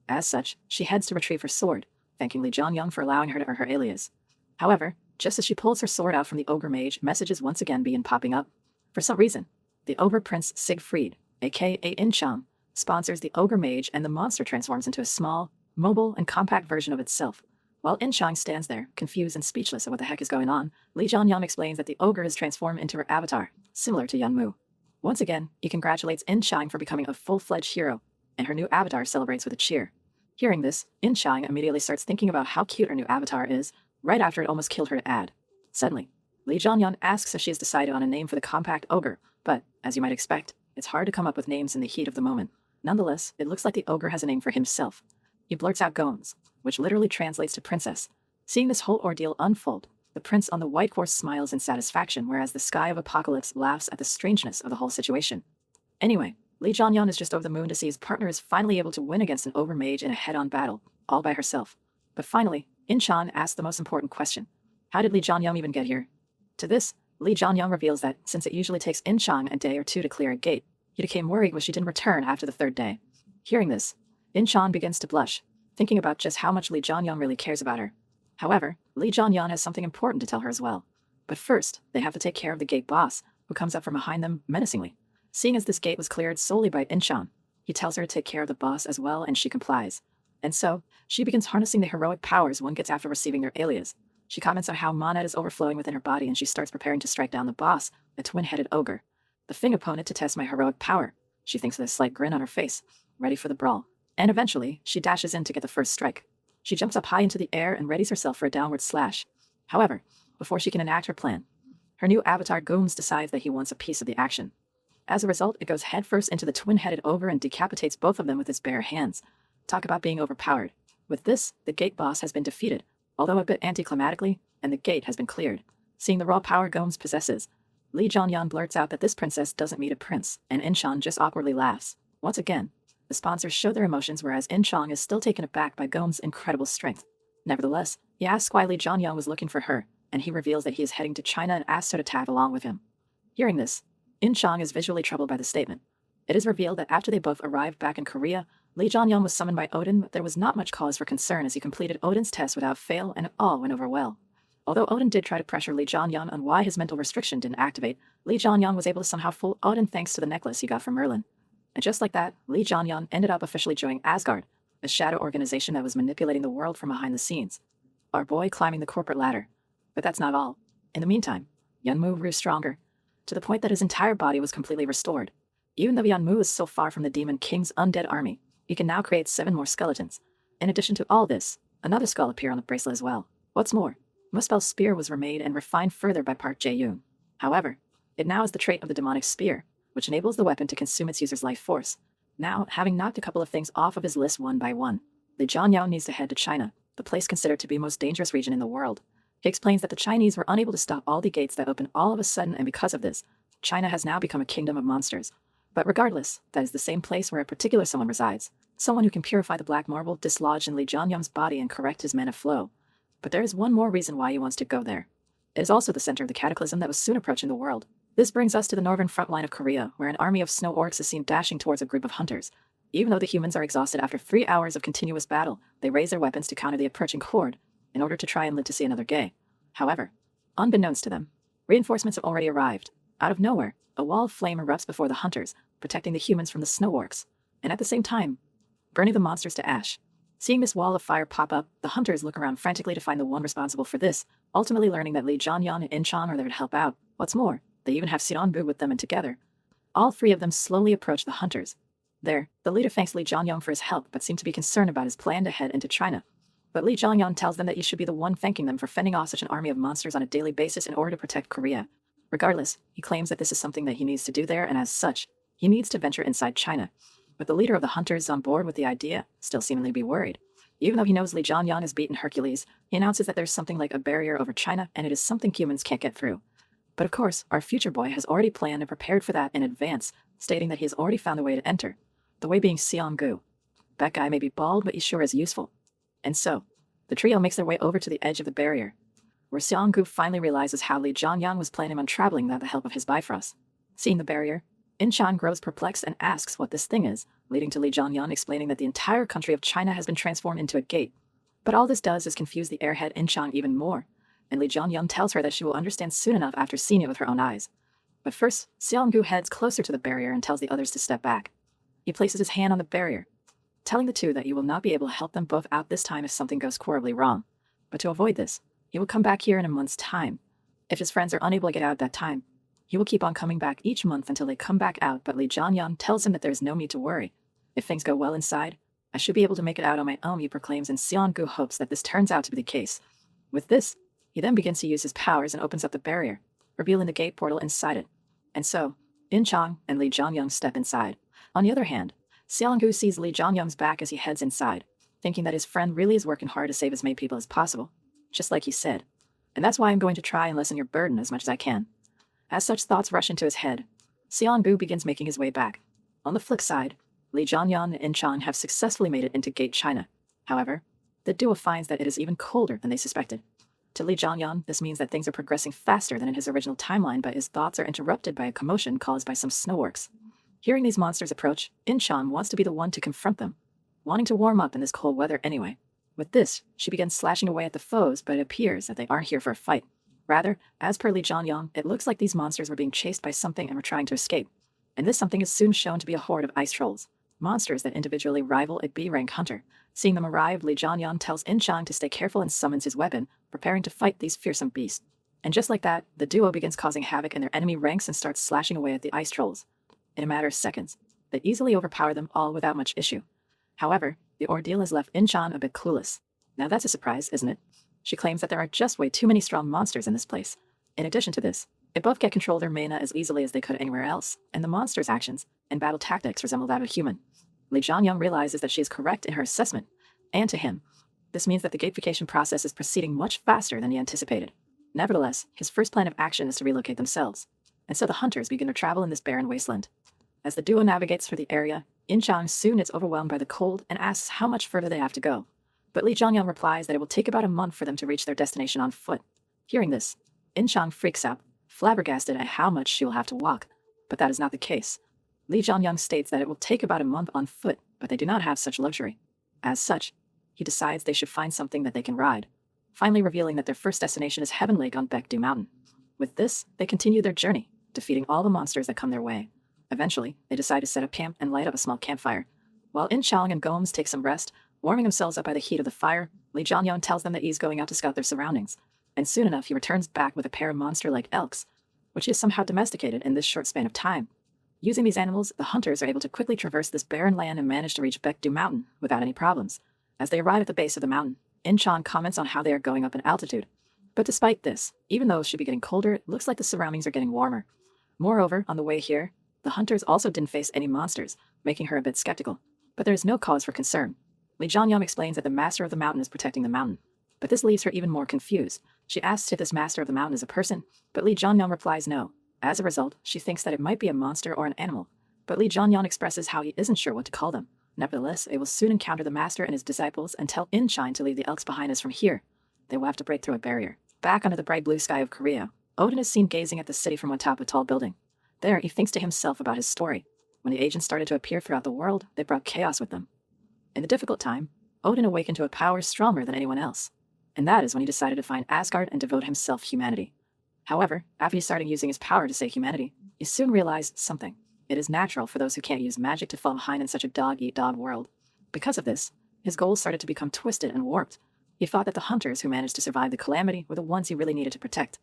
S1: As such, she heads to retrieve her sword, thanking Lee Jong-hyun for allowing her to earn her alias. However, just as she pulls her sword out from the ogre mage, messages once again begin popping up. For some reason, the ogre prince Siegfried, aka In-chan, sponsors the ogre mage and the monster transforms into a small, mobile, and compact version of itself. While In-chan stands there, confused and speechless at what the heck is going on, Lee Jong-hyun explains that the ogre has transformed into her avatar, similar to Yun-mu. Once again, he congratulates In-chan for becoming a full-fledged hero, and her new avatar celebrates with a cheer. Hearing this, In-chan immediately starts thinking about how cute her new avatar is, right after it almost killed her to add. Suddenly, Lee Jong-hyun asks if she has decided on a name for the compact ogre, but, as you might expect, it's hard to come up with names in the heat of the moment. Nonetheless, it looks like the ogre has a name for himself. He blurts out Gomes, which literally translates to princess. Seeing this whole ordeal unfold, the prince on the white horse smiles in satisfaction, whereas the sky of Apocalypse laughs at the strangeness of the whole situation. Anyway, Lee Jong-hyun is just over the moon to see his partner is finally able to win against an ogre mage in a head-on battle, all by herself. But finally, In-chan asks the most important question. How did Lee Jong-hyun even get here? To this, Lee Jong-hyun reveals that, since it usually takes In-chan a day or two to clear a gate, he became worried when she didn't return after the 3rd day. Hearing this, In-chan begins to blush, thinking about just how much Lee Jong-hyun really cares about her. However, Lee Jong-hyun has something important to tell her as well. But first, they have to take care of the gate boss, who comes up from behind them menacingly. Seeing as this gate was cleared solely by In-chan, he tells her to take care of the boss as well, and she complies. And so, she begins harnessing the heroic powers one gets after receiving their alias. She comments on how mana is overflowing within her body, and she starts preparing to strike down the boss, a twin-headed ogre. The Fing opponent to test my heroic power, she thinks with a slight grin on her face, ready for the brawl. And eventually, she dashes in to get the first strike. She jumps up high into the air and readies herself for a downward slash. However, before she can enact her plan, her new avatar Gomes decides that he wants a piece of the action. As a result, it goes headfirst into the twin-headed ogre and decapitates both of them with its bare hands. Talk about being overpowered. With this, the gate boss has been defeated, although a bit anticlimactically, and the gate has been cleared. Seeing the raw power Gomes possesses, Lee Jong-hyun blurts out that this princess doesn't meet a prince, and In-chong just awkwardly laughs. Once again, the sponsors show their emotions, whereas In-chong is still taken aback by Gom's incredible strength. Nevertheless, he asks why Lee Jong-hyun was looking for her, and he reveals that he is heading to China and asks her to tag along with him. Hearing this, In-chong is visually troubled by the statement. It is revealed that after they both arrived back in Korea, Lee Jong-hyun was summoned by Odin, but there was not much cause for concern as he completed Odin's test without fail and it all went over well. Although Odin did try to pressure Lee Jong-hyun on why his mental restriction didn't activate, Lee Jong-hyun was able to somehow fool Odin thanks to the necklace he got from Merlin. And just like that, Lee Jong-hyun ended up officially joining Asgard, a shadow organization that was manipulating the world from behind the scenes. Our boy climbing the corporate ladder. But that's not all. In the meantime, Yeonmu grew stronger, to the point that his entire body was completely restored. Even though Yeonmu is so far from the Demon King's undead army, he can now create 7 more skeletons. In addition to all this, another skull appeared on the bracelet as well. What's more, Muspel's spear was remade and refined further by Park Jae-yoon. However, it now has the trait of the demonic spear, which enables the weapon to consume its user's life force. Now, having knocked a couple of things off of his list one by one, Lee Jong-hyun needs to head to China, the place considered to be the most dangerous region in the world. He explains that the Chinese were unable to stop all the gates that opened all of a sudden, and because of this, China has now become a kingdom of monsters. But regardless, that is the same place where a particular someone resides, someone who can purify the black marble dislodged in Lee Jong-hyun's body and correct his mana flow. But there is one more reason why he wants to go there. It is also the center of the cataclysm that was soon approaching the world. This brings us to the northern front line of Korea, where an army of snow orcs is seen dashing towards a group of hunters. Even though the humans are exhausted after 3 hours of continuous battle, they raise their weapons to counter the approaching horde, in order to try and live to see another day. However, unbeknownst to them, reinforcements have already arrived. Out of nowhere, a wall of flame erupts before the hunters, protecting the humans from the snow orcs, and at the same time, burning the monsters to ash. Seeing this wall of fire pop up, the hunters look around frantically to find the one responsible for this, ultimately learning that Lee Jong-hyun and In-chong are there to help out. What's more, they even have Seonbu with them, and together, all 3 of them slowly approach the hunters. There, the leader thanks Lee Jong-hyun for his help but seems to be concerned about his plan to head into China. But Lee Jong-hyun tells them that he should be the one thanking them for fending off such an army of monsters on a daily basis in order to protect Korea. Regardless, he claims that this is something that he needs to do there, and as such, he needs to venture inside China. But the leader of the hunters is on board with the idea, still seemingly be worried. Even though he knows Lee Jong-hyun has beaten Hercules, he announces that there's something like a barrier over China, and it is something humans can't get through. But of course, our future boy has already planned and prepared for that in advance, stating that he has already found the way to enter. The way being Seongu. That guy may be bald, but he sure is useful. And so, the trio makes their way over to the edge of the barrier, where Seongu finally realizes how Lee Jong-hyun was planning on traveling without the help of his Bifrost. Seeing the barrier, In-chong grows perplexed and asks what this thing is, leading to Lee Jong-hyun explaining that the entire country of China has been transformed into a gate. But all this does is confuse the airhead In-chong even more, and Lee Jong-hyun tells her that she will understand soon enough after seeing it with her own eyes. But first, Seongu heads closer to the barrier and tells the others to step back. He places his hand on the barrier, telling the two that he will not be able to help them both out this time if something goes horribly wrong. But to avoid this, he will come back here in a month's time. If his friends are unable to get out at that time, he will keep on coming back each month until they come back out, but Lee Jong-hyun tells him that there is no need to worry. If things go well inside, I should be able to make it out on my own, he proclaims, and Seongu hopes that this turns out to be the case. With this, he then begins to use his powers and opens up the barrier, revealing the gate portal inside it. And so, In-chong and Lee Jong-hyun step inside. On the other hand, Seongu sees Lee Jong-hyun's back as he heads inside, thinking that his friend really is working hard to save as many people as possible, just like he said. And that's why I'm going to try and lessen your burden as much as I can. As such thoughts rush into his head, Seongu begins making his way back. On the flip side, Lee Jong-hyun and In-chong have successfully made it into Gate China. However, the duo finds that it is even colder than they suspected. To Lee Jong-hyun, this means that things are progressing faster than in his original timeline, but his thoughts are interrupted by a commotion caused by some snowworks. Hearing these monsters approach, In-chong wants to be the one to confront them, wanting to warm up in this cold weather anyway. With this, she begins slashing away at the foes, but it appears that they aren't here for a fight. Rather, as per Lee Jong-hyun, it looks like these monsters were being chased by something and were trying to escape. And this something is soon shown to be a horde of ice trolls, monsters that individually rival a B-rank hunter. Seeing them arrive, Lee Jong-hyun tells In-chong to stay careful and summons his weapon, preparing to fight these fearsome beasts. And just like that, the duo begins causing havoc in their enemy ranks and starts slashing away at the ice trolls. In a matter of seconds, they easily overpower them all without much issue. However, the ordeal has left In-chong a bit clueless. Now that's a surprise, isn't it? She claims that there are just way too many strong monsters in this place. In addition to this, they both get control of their mana as easily as they could anywhere else, and the monsters' actions and battle tactics resemble that of a human. Lee Jong-hyun realizes that she is correct in her assessment, and to him, this means that the gatification process is proceeding much faster than he anticipated. Nevertheless, his first plan of action is to relocate themselves. and so the hunters begin to travel in this barren wasteland. As the duo navigates through the area, In-chang soon is overwhelmed by the cold and asks how much further they have to go. But Lee Jong-hyun replies that it will take about a month for them to reach their destination on foot. Hearing this, In-chang freaks out, flabbergasted at how much she will have to walk. But that is not the case. Lee Jong-hyun states that it will take about a month on foot, but they do not have such luxury. As such, he decides they should find something that they can ride, finally revealing that their first destination is Heaven Lake on Baekdu Mountain. With this, they continue their journey, defeating all the monsters that come their way. Eventually, they decide to set up camp and light up a small campfire. While In-chang and Gomes take some rest, warming themselves up by the heat of the fire, Lee Jong-hyun tells them that he's going out to scout their surroundings, and soon enough he returns back with a pair of monster-like elks, which he has somehow domesticated in this short span of time. Using these animals, the hunters are able to quickly traverse this barren land and manage to reach Baekdu Mountain without any problems. As they arrive at the base of the mountain, In-chang comments on how they are going up in altitude. But despite this, even though it should be getting colder, it looks like the surroundings are getting warmer. Moreover, on the way here, the hunters also didn't face any monsters, making her a bit skeptical. But there is no cause for concern. Lee Jong-hyun explains that the master of the mountain is protecting the mountain. But this leaves her even more confused. She asks if this master of the mountain is a person, but Lee Jong-hyun replies no. As a result, she thinks that it might be a monster or an animal. But Lee Jong-hyun expresses how he isn't sure what to call them. Nevertheless, they will soon encounter the master and his disciples and tell In-chang to leave the elks behind us from here. They will have to break through a barrier. Back under the bright blue sky of Korea, Odin is seen gazing at the city from atop a tall building. There, he thinks to himself about his story. When the agents started to appear throughout the world, they brought chaos with them. In the difficult time, Odin awakened to a power stronger than anyone else. And that is when he decided to find Asgard and devote himself to humanity. However, after he started using his power to save humanity, he soon realized something. It is natural for those who can't use magic to fall behind in such a dog-eat-dog world. Because of this, his goals started to become twisted and warped. He thought that the hunters who managed to survive the calamity were the ones he really needed to protect.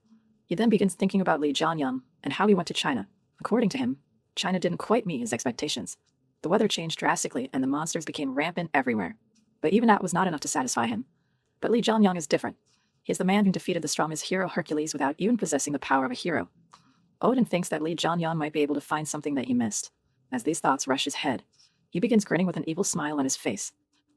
S1: He then begins thinking about Lee Jong-hyun and how he went to China. According to him, China didn't quite meet his expectations. The weather changed drastically and the monsters became rampant everywhere. But even that was not enough to satisfy him. But Lee Jong-hyun is different. He is the man who defeated the strongest hero Hercules without even possessing the power of a hero. Odin thinks that Lee Jong-hyun might be able to find something that he missed. As these thoughts rush his head, he begins grinning with an evil smile on his face.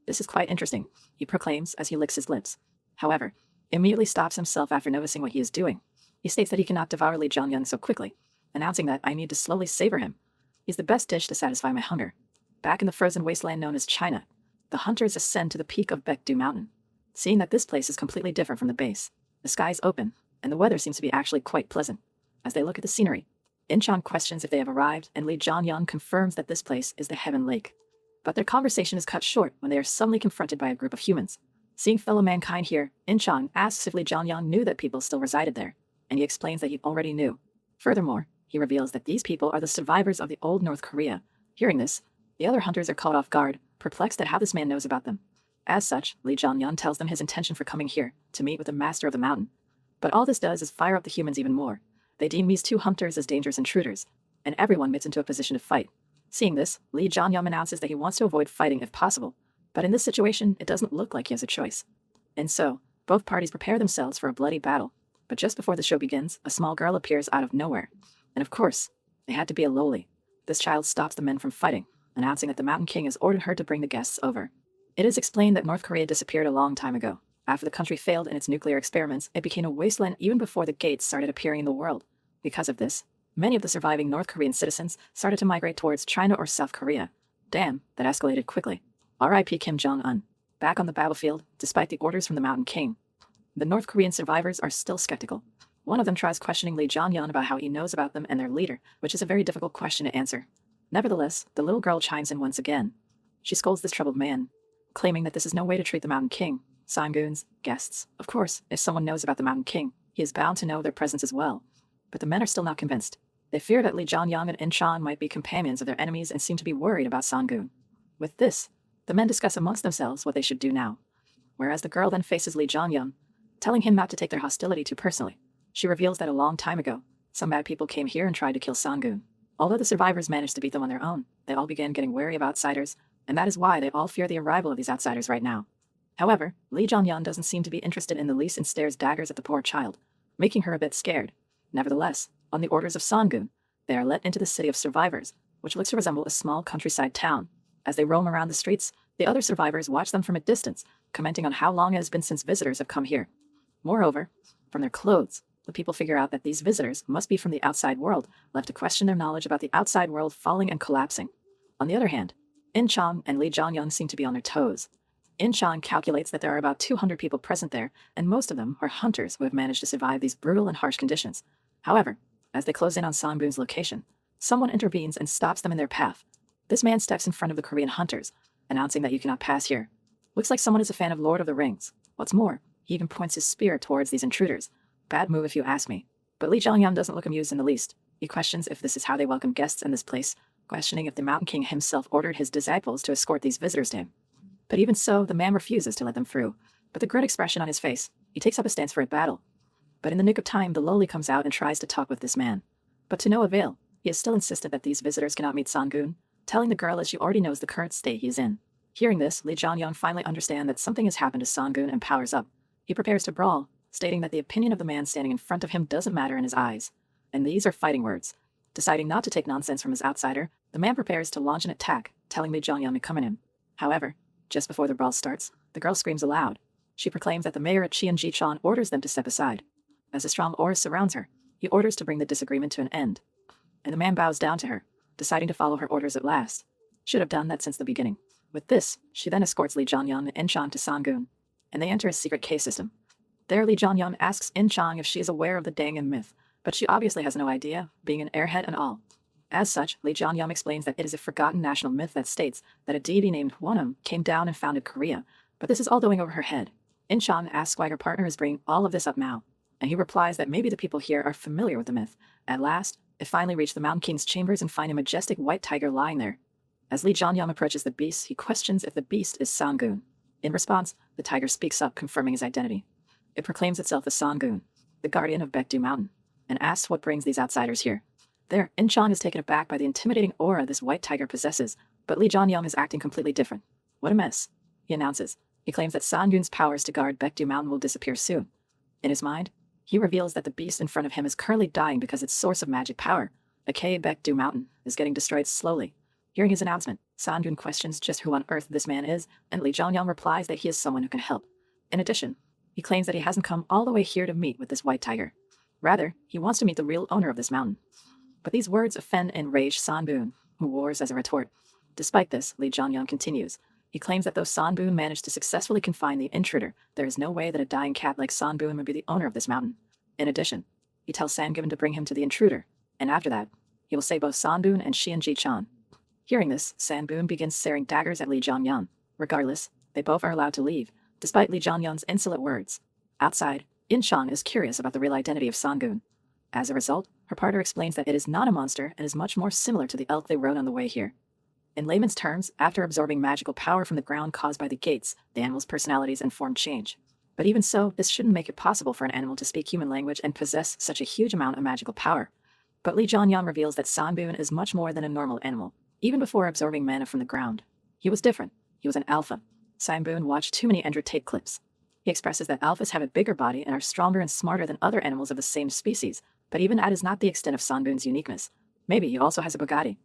S1: This is quite interesting, he proclaims as he licks his lips. However, he immediately stops himself after noticing what he is doing. He states that he cannot devour Lee Jong-hyun so quickly, announcing that I need to slowly savor him. He's the best dish to satisfy my hunger. Back in the frozen wasteland known as China, the hunters ascend to the peak of Baekdu Mountain. Seeing that this place is completely different from the base, the sky is open, and the weather seems to be actually quite pleasant. As they look at the scenery, In-chang questions if they have arrived, and Lee Jong-hyun confirms that this place is the Heaven Lake. But their conversation is cut short when they are suddenly confronted by a group of humans. Seeing fellow mankind here, In-chang asks if Lee Jong-hyun knew that people still resided there, and he explains that he already knew. Furthermore, he reveals that these people are the survivors of the old North Korea. Hearing this, the other hunters are caught off guard, perplexed at how this man knows about them. As such, Lee Jong-hyun tells them his intention for coming here, to meet with the master of the mountain. But all this does is fire up the humans even more. They deem these two hunters as dangerous intruders, and everyone gets into a position to fight. Seeing this, Lee Jong-hyun announces that he wants to avoid fighting if possible, but in this situation, it doesn't look like he has a choice. And so, both parties prepare themselves for a bloody battle. But just before the show begins, a small girl appears out of nowhere. And of course, they had to be a lowly. This child stops the men from fighting, announcing that the Mountain King has ordered her to bring the guests over. It is explained that North Korea disappeared a long time ago. After the country failed in its nuclear experiments, it became a wasteland even before the gates started appearing in the world. Because of this, many of the surviving North Korean citizens started to migrate towards China or South Korea. Damn, that escalated quickly. R.I.P. Kim Jong-un. Back on the battlefield, despite the orders from the Mountain King, the North Korean survivors are still skeptical. One of them tries questioning Lee Jong-hyun about how he knows about them and their leader, which is a very difficult question to answer. Nevertheless, the little girl chimes in once again. She scolds this troubled man, claiming that this is no way to treat the Mountain King, Sangun's guests. Of course, if someone knows about the Mountain King, he is bound to know their presence as well. But the men are still not convinced. They fear that Lee Jong-hyun and In-chang might be companions of their enemies and seem to be worried about Sangun. With this, the men discuss amongst themselves what they should do now. Whereas the girl then faces Lee Jong-hyun, telling him not to take their hostility too personally. She reveals that a long time ago, some bad people came here and tried to kill Sangun. Although the survivors managed to beat them on their own, they all began getting wary of outsiders, and that is why they all fear the arrival of these outsiders right now. However, Lee Jong-hyun doesn't seem to be interested in the least and stares daggers at the poor child, making her a bit scared. Nevertheless, on the orders of Sangun, they are let into the city of survivors, which looks to resemble a small countryside town. As they roam around the streets, the other survivors watch them from a distance, commenting on how long it has been since visitors have come here. Moreover, from their clothes, The people figure out that these visitors must be from the outside world, left to question their knowledge about the outside world falling and collapsing. On the other hand, In-chang and Lee Jong-hyun seem to be on their toes. In-chang calculates that there are about 200 people present there, and most of them are hunters who have managed to survive these brutal and harsh conditions. However, as they close in on Sang-boon's location, someone intervenes and stops them in their path. This man steps in front of the Korean hunters, announcing that you cannot pass here. Looks like someone is a fan of Lord of the Rings. What's more, he even points his spear towards these intruders. Bad move if you ask me. But Lee Jong-hyun doesn't look amused in the least. He questions if this is how they welcome guests in this place, questioning if the Mountain King himself ordered his disciples to escort these visitors to him. But even so, the man refuses to let them through. With a grim expression on his face, he takes up a stance for a battle. But in the nick of time, the lowly comes out and tries to talk with this man. But to no avail. He is still insistent that these visitors cannot meet Sang-boon, telling the girl that she already knows the current state he is in. Hearing this, Lee Jong-hyun finally understands that something has happened to Sang-boon and powers up. He prepares to brawl, stating that the opinion of the man standing in front of him doesn't matter in his eyes. And these are fighting words. Deciding not to take nonsense from his outsider, the man prepares to launch an attack, telling Lee Jong-hyun to come in him. However, just before the brawl starts, the girl screams aloud. She proclaims that the mayor at Cheonji-chan orders them to step aside. As a strong aura surrounds her, he orders to bring the disagreement to an end. And the man bows down to her, deciding to follow her orders at last. Should have done that since the beginning. With this, she then escorts Lee Jong-hyun and In-chang to Sang-boon, and they enter a secret cave system. There, Lee Jong-hyun asks In-chang if she is aware of the Dangin myth, but she obviously has no idea, being an airhead and all. As such, Lee Jong-hyun explains that it is a forgotten national myth that states that a deity named Wonum came down and founded Korea, but this is all going over her head. In-chang asks why her partner is bringing all of this up now, and he replies that maybe the people here are familiar with the myth. At last, they finally reach the Mountain King's chambers and find a majestic white tiger lying there. As Lee Jong-hyun approaches the beast, he questions if the beast is Sang-boon. In response, the tiger speaks up, confirming his identity. It proclaims itself as Sang-boon, the guardian of Baekdu Mountain, and asks what brings these outsiders here. There, In-chang is taken aback by the intimidating aura this white tiger possesses, but Lee Jong-hyun is acting completely different. What a mess, he announces. He claims that Sang-boon's powers to guard Baekdu Mountain will disappear soon. In his mind, he reveals that the beast in front of him is currently dying because its source of magic power, aka Baekdu Mountain, is getting destroyed slowly. Hearing his announcement, Sang-boon questions just who on earth this man is, and Lee Jong-hyun replies that he is someone who can help. In addition, he claims that he hasn't come all the way here to meet with this white tiger. Rather, he wants to meet the real owner of this mountain. But these words offend and enrage Sang-boon, who roars as a retort. Despite this, Lee Jong-hyun continues. He claims that though Sang-boon managed to successfully confine the intruder, there is no way that a dying cat like Sang-boon would be the owner of this mountain. In addition, he tells Sang-boon to bring him to the intruder, and after that, he will save both Sang-boon and Cheonji-chan. Hearing this, Sang-boon begins staring daggers at Lee Jong-hyun. Regardless, they both are allowed to leave, despite Lee Jong-hyun's insolent words. Outside, In-chang is curious about the real identity of Sang-boon. As a result, her partner explains that it is not a monster and is much more similar to the elk they rode on the way here. In layman's terms, after absorbing magical power from the ground caused by the gates, the animal's personalities and form change. But even so, this shouldn't make it possible for an animal to speak human language and possess such a huge amount of magical power. But Lee Jong-hyun reveals that Sang-boon is much more than a normal animal, even before absorbing mana from the ground. He was different. He was an alpha. Sang-boon watched too many Andrew Tate clips. He expresses that alphas have a bigger body and are stronger and smarter than other animals of the same species, but even that is not the extent of Sang-boon's uniqueness. Maybe he also has a Bugatti.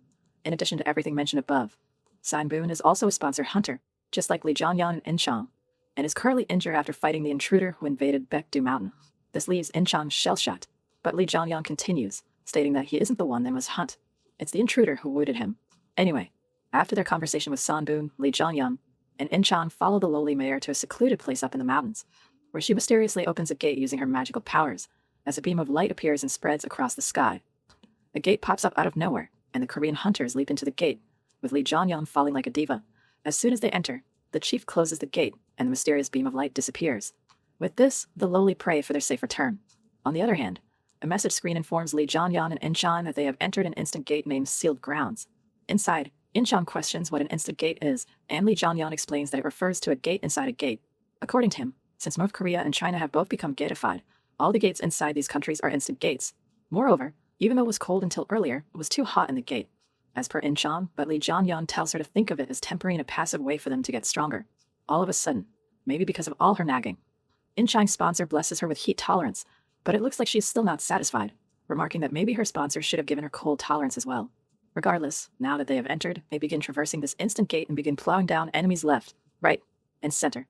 S1: In addition to everything mentioned above, Sang-boon is also a sponsored hunter, just like Lee Jong-hyun and In-chang, and is currently injured after fighting the intruder who invaded Baekdu Mountain. This leaves In-chang shell-shocked, but Lee Jong-hyun continues, stating that he isn't the one they must hunt. It's the intruder who wounded him. Anyway, after their conversation with Sang-boon, Lee Jong-hyun and In-chang follow the lowly mayor to a secluded place up in the mountains, where she mysteriously opens a gate using her magical powers, as a beam of light appears and spreads across the sky. A gate pops up out of nowhere, and the Korean hunters leap into the gate, with Lee Jong-hyun falling like a diva. As soon as they enter, the chief closes the gate, and the mysterious beam of light disappears. With this, the lowly pray for their safe return. On the other hand, a message screen informs Lee Jong-hyun and In-chang that they have entered an instant gate named Sealed Grounds. Inside, In-chang questions what an instant gate is, and Lee Jong-hyun explains that it refers to a gate inside a gate. According to him, since North Korea and China have both become gatified, all the gates inside these countries are instant gates. Moreover, even though it was cold until earlier, it was too hot in the gate. As per In-chang, but Lee Jong-hyun tells her to think of it as temporary and a passive way for them to get stronger. All of a sudden, maybe because of all her nagging, In-chang's sponsor blesses her with heat tolerance, but it looks like she is still not satisfied, remarking that maybe her sponsor should have given her cold tolerance as well. Regardless, now that they have entered, they begin traversing this instant gate and begin plowing down enemies left, right, and center.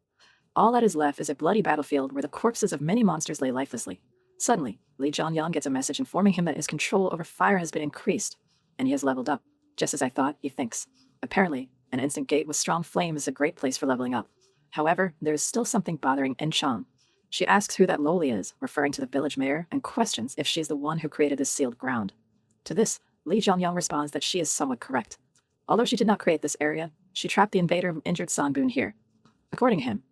S1: All that is left is a bloody battlefield where the corpses of many monsters lay lifelessly. Suddenly, Lee Jong-hyun gets a message informing him that his control over fire has been increased, and he has leveled up. Just as I thought, he thinks. Apparently, an instant gate with strong flame is a great place for leveling up. However, there is still something bothering In-chang. She asks who that loli is, referring to the village mayor, and questions if she's the one who created this sealed ground. To this, Lee Jong-hyun responds that she is somewhat correct. Although she did not create this area, she trapped the invader who injured Sanbun here. According to him,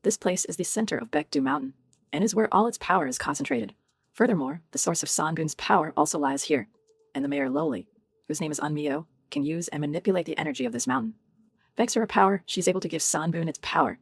S1: this place is the center of Baekdu Mountain, and is where all its power is concentrated. Furthermore, the source of Sanbun's power also lies here, and the mayor Loli, whose name is Unmyo, can use and manipulate the energy of this mountain. Thanks to her power, she's able to give Sanbun its power.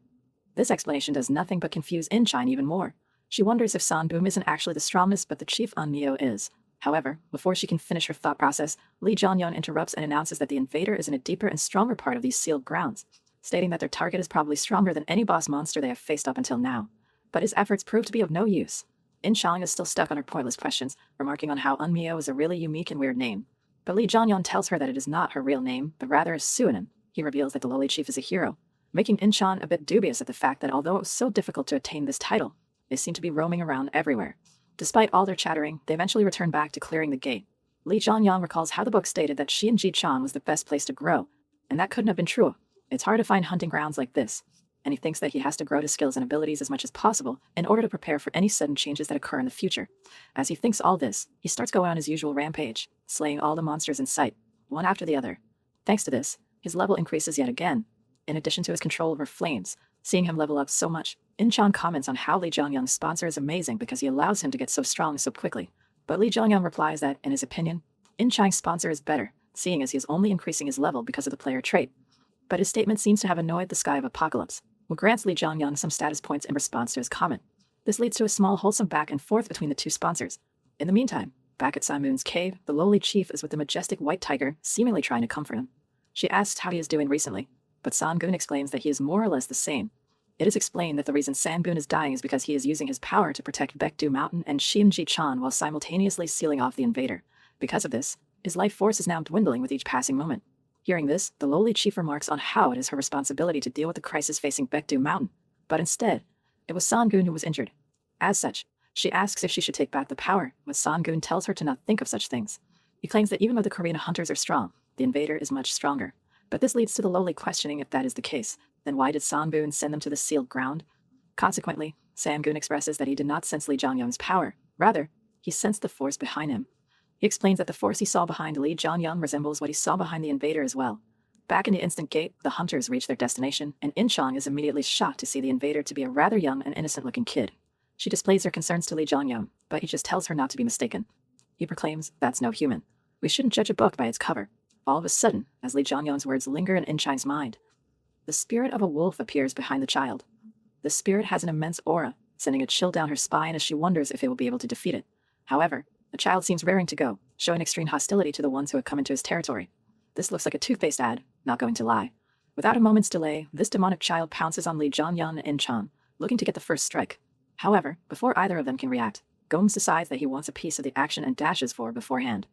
S1: This explanation does nothing but confuse In-chang even more. She wonders if Sanbun isn't actually the strongest, but the chief Unmyo is. However, before she can finish her thought process, Lee Jong-hyun interrupts and announces that the invader is in a deeper and stronger part of these sealed grounds, stating that their target is probably stronger than any boss monster they have faced up until now. But his efforts prove to be of no use. In-chang is still stuck on her pointless questions, remarking on how Unmyo is a really unique and weird name. But Lee Jong-hyun tells her that it is not her real name, but rather a pseudonym. He reveals that the lowly chief is a hero, making In-chang a bit dubious at the fact that although it was so difficult to attain this title, they seem to be roaming around everywhere. Despite all their chattering, they eventually return back to clearing the gate. Lee Jong-hyun recalls how the book stated that she and Ji-chan was the best place to grow, and that couldn't have been true. It's hard to find hunting grounds like this, and he thinks that he has to grow his skills and abilities as much as possible in order to prepare for any sudden changes that occur in the future. As he thinks all this, he starts going on his usual rampage, slaying all the monsters in sight, one after the other. Thanks to this, his level increases yet again, in addition to his control over flames. Seeing him level up so much, In-chang comments on how Lee Jong-hyun's sponsor is amazing because he allows him to get so strong so quickly. But Lee Jong-hyun replies that, in his opinion, In-chang's sponsor is better, seeing as he is only increasing his level because of the player trait. But his statement seems to have annoyed the Sky of Apocalypse, who grants Lee Jong-hyun some status points in response to his comment. This leads to a small wholesome back and forth between the two sponsors. In the meantime, back at Sanbun's cave, the lowly chief is with the majestic white tiger, seemingly trying to comfort him. She asks how he is doing recently, but Sanbun exclaims that he is more or less the same. It is explained that the reason Sanbun is dying is because he is using his power to protect Baekdu Mountain and Ji-chan while simultaneously sealing off the invader. Because of this, his life force is now dwindling with each passing moment. Hearing this, the lowly chief remarks on how it is her responsibility to deal with the crisis facing Baekdu Mountain, but instead, it was Sangun who was injured. As such, she asks if she should take back the power, but Sangun tells her to not think of such things. He claims that even though the Korean hunters are strong, the invader is much stronger. But this leads to the lowly questioning if that is the case. Then why did Sanbun send them to the sealed ground? Consequently, Sangun expresses that he did not sense Lee Jong-hyun's power. Rather, he sensed the force behind him. He explains that the force he saw behind Lee Jong-hyun resembles what he saw behind the invader as well. Back in the instant gate, the hunters reach their destination, and In-chang is immediately shocked to see the invader to be a rather young and innocent-looking kid. She displays her concerns to Lee Jong-hyun, but he just tells her not to be mistaken. He proclaims, "That's no human. We shouldn't judge a book by its cover." All of a sudden, as Lee Jong-hyun's words linger in In-chang's mind, the spirit of a wolf appears behind the child. The spirit has an immense aura, sending a chill down her spine as she wonders if it will be able to defeat it. However, the child seems raring to go, showing extreme hostility to the ones who have come into his territory. This looks like a toothpaste ad, not going to lie. Without a moment's delay, this demonic child pounces on Lee Jong-hyun and In-chang, looking to get the first strike. However, before either of them can react, Gomes decides that he wants a piece of the action and dashes forward beforehand.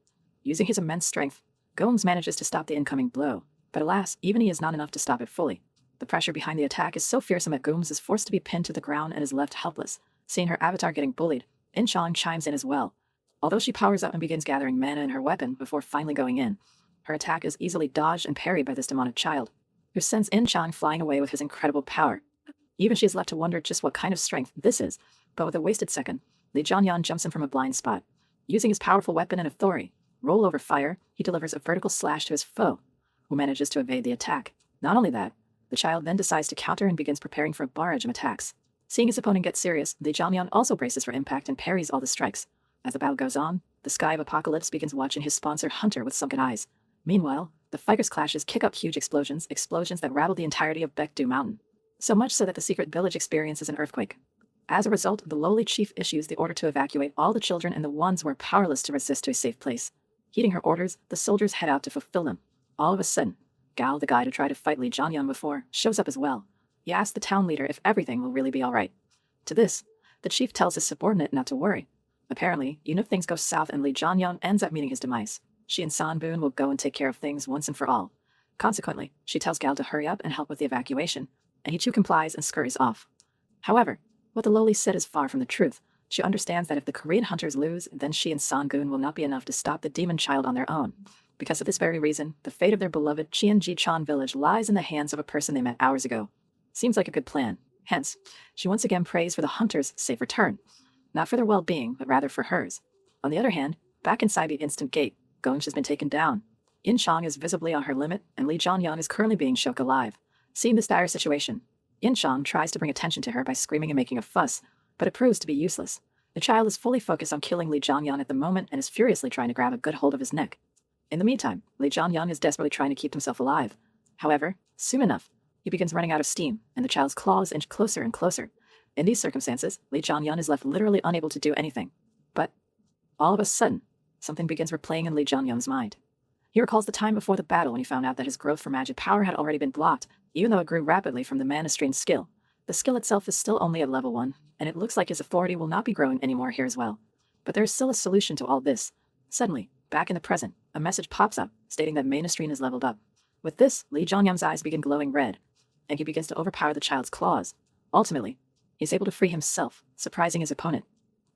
S1: Using his immense strength, Gomes manages to stop the incoming blow, but alas, even he is not enough to stop it fully. The pressure behind the attack is so fearsome that Gomes is forced to be pinned to the ground and is left helpless. Seeing her avatar getting bullied, In-chang chimes in as well. Although she powers up and begins gathering mana in her weapon before finally going in, her attack is easily dodged and parried by this demonic child, who sends In-chang flying away with his incredible power. Even she is left to wonder just what kind of strength this is, but with a wasted second, Lee Jong-hyun jumps in from a blind spot. Using his powerful weapon and authority, roll over fire, he delivers a vertical slash to his foe, who manages to evade the attack. Not only that, the child then decides to counter and begins preparing for a barrage of attacks. Seeing his opponent get serious, Lee Jong-hyun also braces for impact and parries all the strikes. As the battle goes on, the Sky of Apocalypse begins watching his sponsor Hunter with sunken eyes. Meanwhile, the fighters' clashes kick up huge explosions that rattle the entirety of Baekdu Mountain. So much so that the secret village experiences an earthquake. As a result, the lowly chief issues the order to evacuate all the children and the ones who are powerless to resist to a safe place. Heeding her orders, the soldiers head out to fulfill them. All of a sudden, Gal, the guy to try to fight Lee Jong-hyun before, shows up as well. He asks the town leader if everything will really be alright. To this, the chief tells his subordinate not to worry. Apparently, even if things go south and Lee Jong-hyun ends up meeting his demise, she and Sanbun will go and take care of things once and for all. Consequently, she tells Gal to hurry up and help with the evacuation, and he too complies and scurries off. However, what the lowly said is far from the truth. She understands that if the Korean hunters lose, then she and Sang-gun will not be enough to stop the demon child on their own. Because of this very reason, the fate of their beloved Cheonji-chan village lies in the hands of a person they met hours ago. Seems like a good plan. Hence, she once again prays for the hunters' safe return. Not for their well-being, but rather for hers. On the other hand, back inside the instant gate, Gongsh has been taken down. Yin Chang is visibly on her limit, and Lee Jong-hyun is currently being shook alive. Seeing this dire situation, Yin Chang tries to bring attention to her by screaming and making a fuss, but it proves to be useless. The child is fully focused on killing Lee Jong-hyun at the moment and is furiously trying to grab a good hold of his neck. In the meantime, Lee Jong-hyun is desperately trying to keep himself alive. However, soon enough, he begins running out of steam, and the child's claws inch closer and closer. In these circumstances, Lee Jong-hyun is left literally unable to do anything. But, all of a sudden, something begins replaying in Lee Jong-hyun's mind. He recalls the time before the battle when he found out that his growth for magic power had already been blocked, even though it grew rapidly from the mana-strained skill. The skill itself is still only at level 1, and it looks like his authority will not be growing anymore here as well. But there is still a solution to all this. Suddenly, back in the present, a message pops up, stating that Mainstream is leveled up. With this, Lee Jong-hyun's eyes begin glowing red, and he begins to overpower the child's claws. Ultimately, he is able to free himself, surprising his opponent.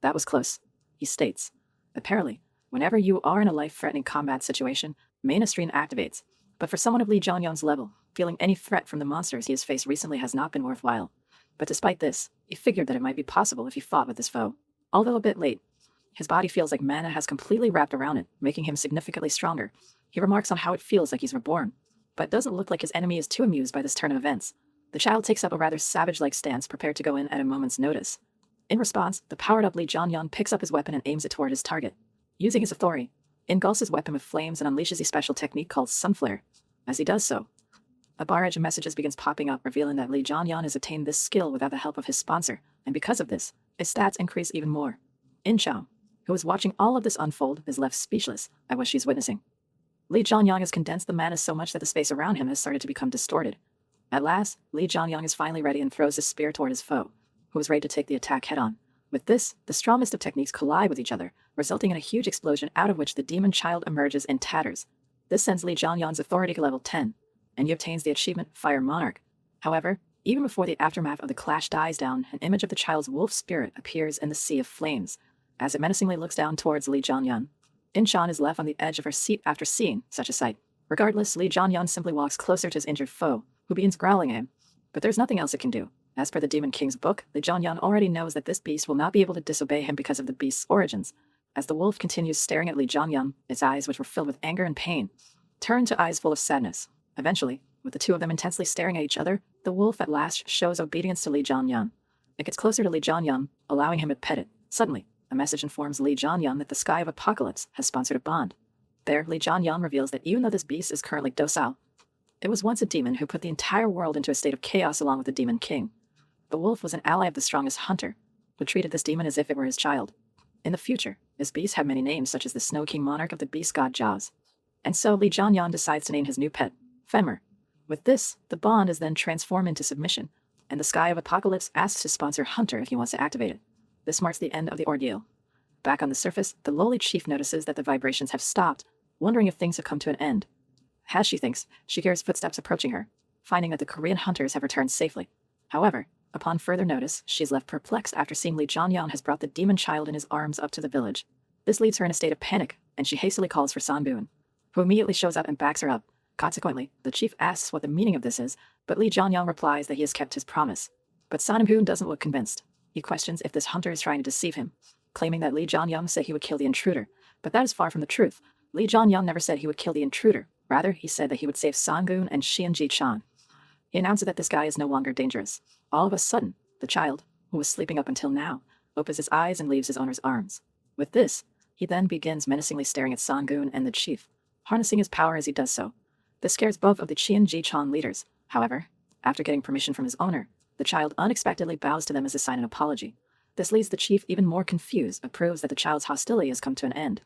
S1: That was close, he states. Apparently, whenever you are in a life-threatening combat situation, Mainstream activates. But for someone of Lee Jong-hyun's level, feeling any threat from the monsters he has faced recently has not been worthwhile. But despite this, he figured that it might be possible if he fought with his foe. Although a bit late, his body feels like mana has completely wrapped around it, making him significantly stronger. He remarks on how it feels like he's reborn, but it doesn't look like his enemy is too amused by this turn of events. The child takes up a rather savage-like stance, prepared to go in at a moment's notice. In response, the powered-up Lee Jong-hyun picks up his weapon and aims it toward his target. Using his authority, engulfs his weapon with flames and unleashes a special technique called Sunflare. As he does so, a barrage of messages begins popping up, revealing that Lee Jong-hyun has attained this skill without the help of his sponsor, and because of this, his stats increase even more. In Chao, who is watching all of this unfold, is left speechless at what she's witnessing. Lee Jong-hyun has condensed the mana so much that the space around him has started to become distorted. At last, Lee Jong-hyun is finally ready and throws his spear toward his foe, who is ready to take the attack head-on. With this, the strongest of techniques collide with each other, resulting in a huge explosion out of which the demon child emerges in tatters. This sends Lee Jong-hyun's authority to level 10, and he obtains the achievement Fire Monarch. However, even before the aftermath of the clash dies down, an image of the child's wolf spirit appears in the sea of flames, as it menacingly looks down towards Lee Jong-hyun. In-chan is left on the edge of her seat after seeing such a sight. Regardless, Lee Jong-hyun simply walks closer to his injured foe, who begins growling at him. But there's nothing else it can do. As per the Demon King's book, Lee Jong-hyun already knows that this beast will not be able to disobey him because of the beast's origins. As the wolf continues staring at Lee Jong-hyun, its eyes, which were filled with anger and pain, turn to eyes full of sadness. Eventually, with the two of them intensely staring at each other, the wolf at last shows obedience to Lee Jong-hyun. It gets closer to Lee Jong-hyun, allowing him to pet it. Suddenly, a message informs Lee Jong-hyun that the Sky of Apocalypse has sponsored a bond. There, Lee Jong-hyun reveals that even though this beast is currently docile, it was once a demon who put the entire world into a state of chaos along with the Demon King. The wolf was an ally of the strongest hunter, who treated this demon as if it were his child. In the future, this beast had many names such as the Snow King Monarch of the Beast God Jaws. And so Lee Jong-hyun decides to name his new pet, Femmer. With this, the bond is then transformed into submission, and the Sky of Apocalypse asks to sponsor Hunter if he wants to activate it. This marks the end of the ordeal. Back on the surface, the lowly chief notices that the vibrations have stopped, wondering if things have come to an end. As she thinks, she hears footsteps approaching her, finding that the Korean hunters have returned safely. However, upon further notice, she is left perplexed after seeing Lee Jong-hyun has brought the demon child in his arms up to the village. This leaves her in a state of panic, and she hastily calls for Sanbun, who immediately shows up and backs her up. Consequently, the chief asks what the meaning of this is, but Lee Jong-hyun replies that he has kept his promise. But Sanbun doesn't look convinced. He questions if this hunter is trying to deceive him, claiming that Lee Jong-hyun said he would kill the intruder. But that is far from the truth. Lee Jong-hyun never said he would kill the intruder. Rather, he said that he would save Sang-gun and Cheonji-chan. He announces that this guy is no longer dangerous. All of a sudden, the child, who was sleeping up until now, opens his eyes and leaves his owner's arms. With this, he then begins menacingly staring at Sang-gun and the chief, harnessing his power as he does so. This scares both of the Cheonji-chan leaders. However, after getting permission from his owner, the child unexpectedly bows to them as a sign of apology. This leaves the chief even more confused, but proves that the child's hostility has come to an end,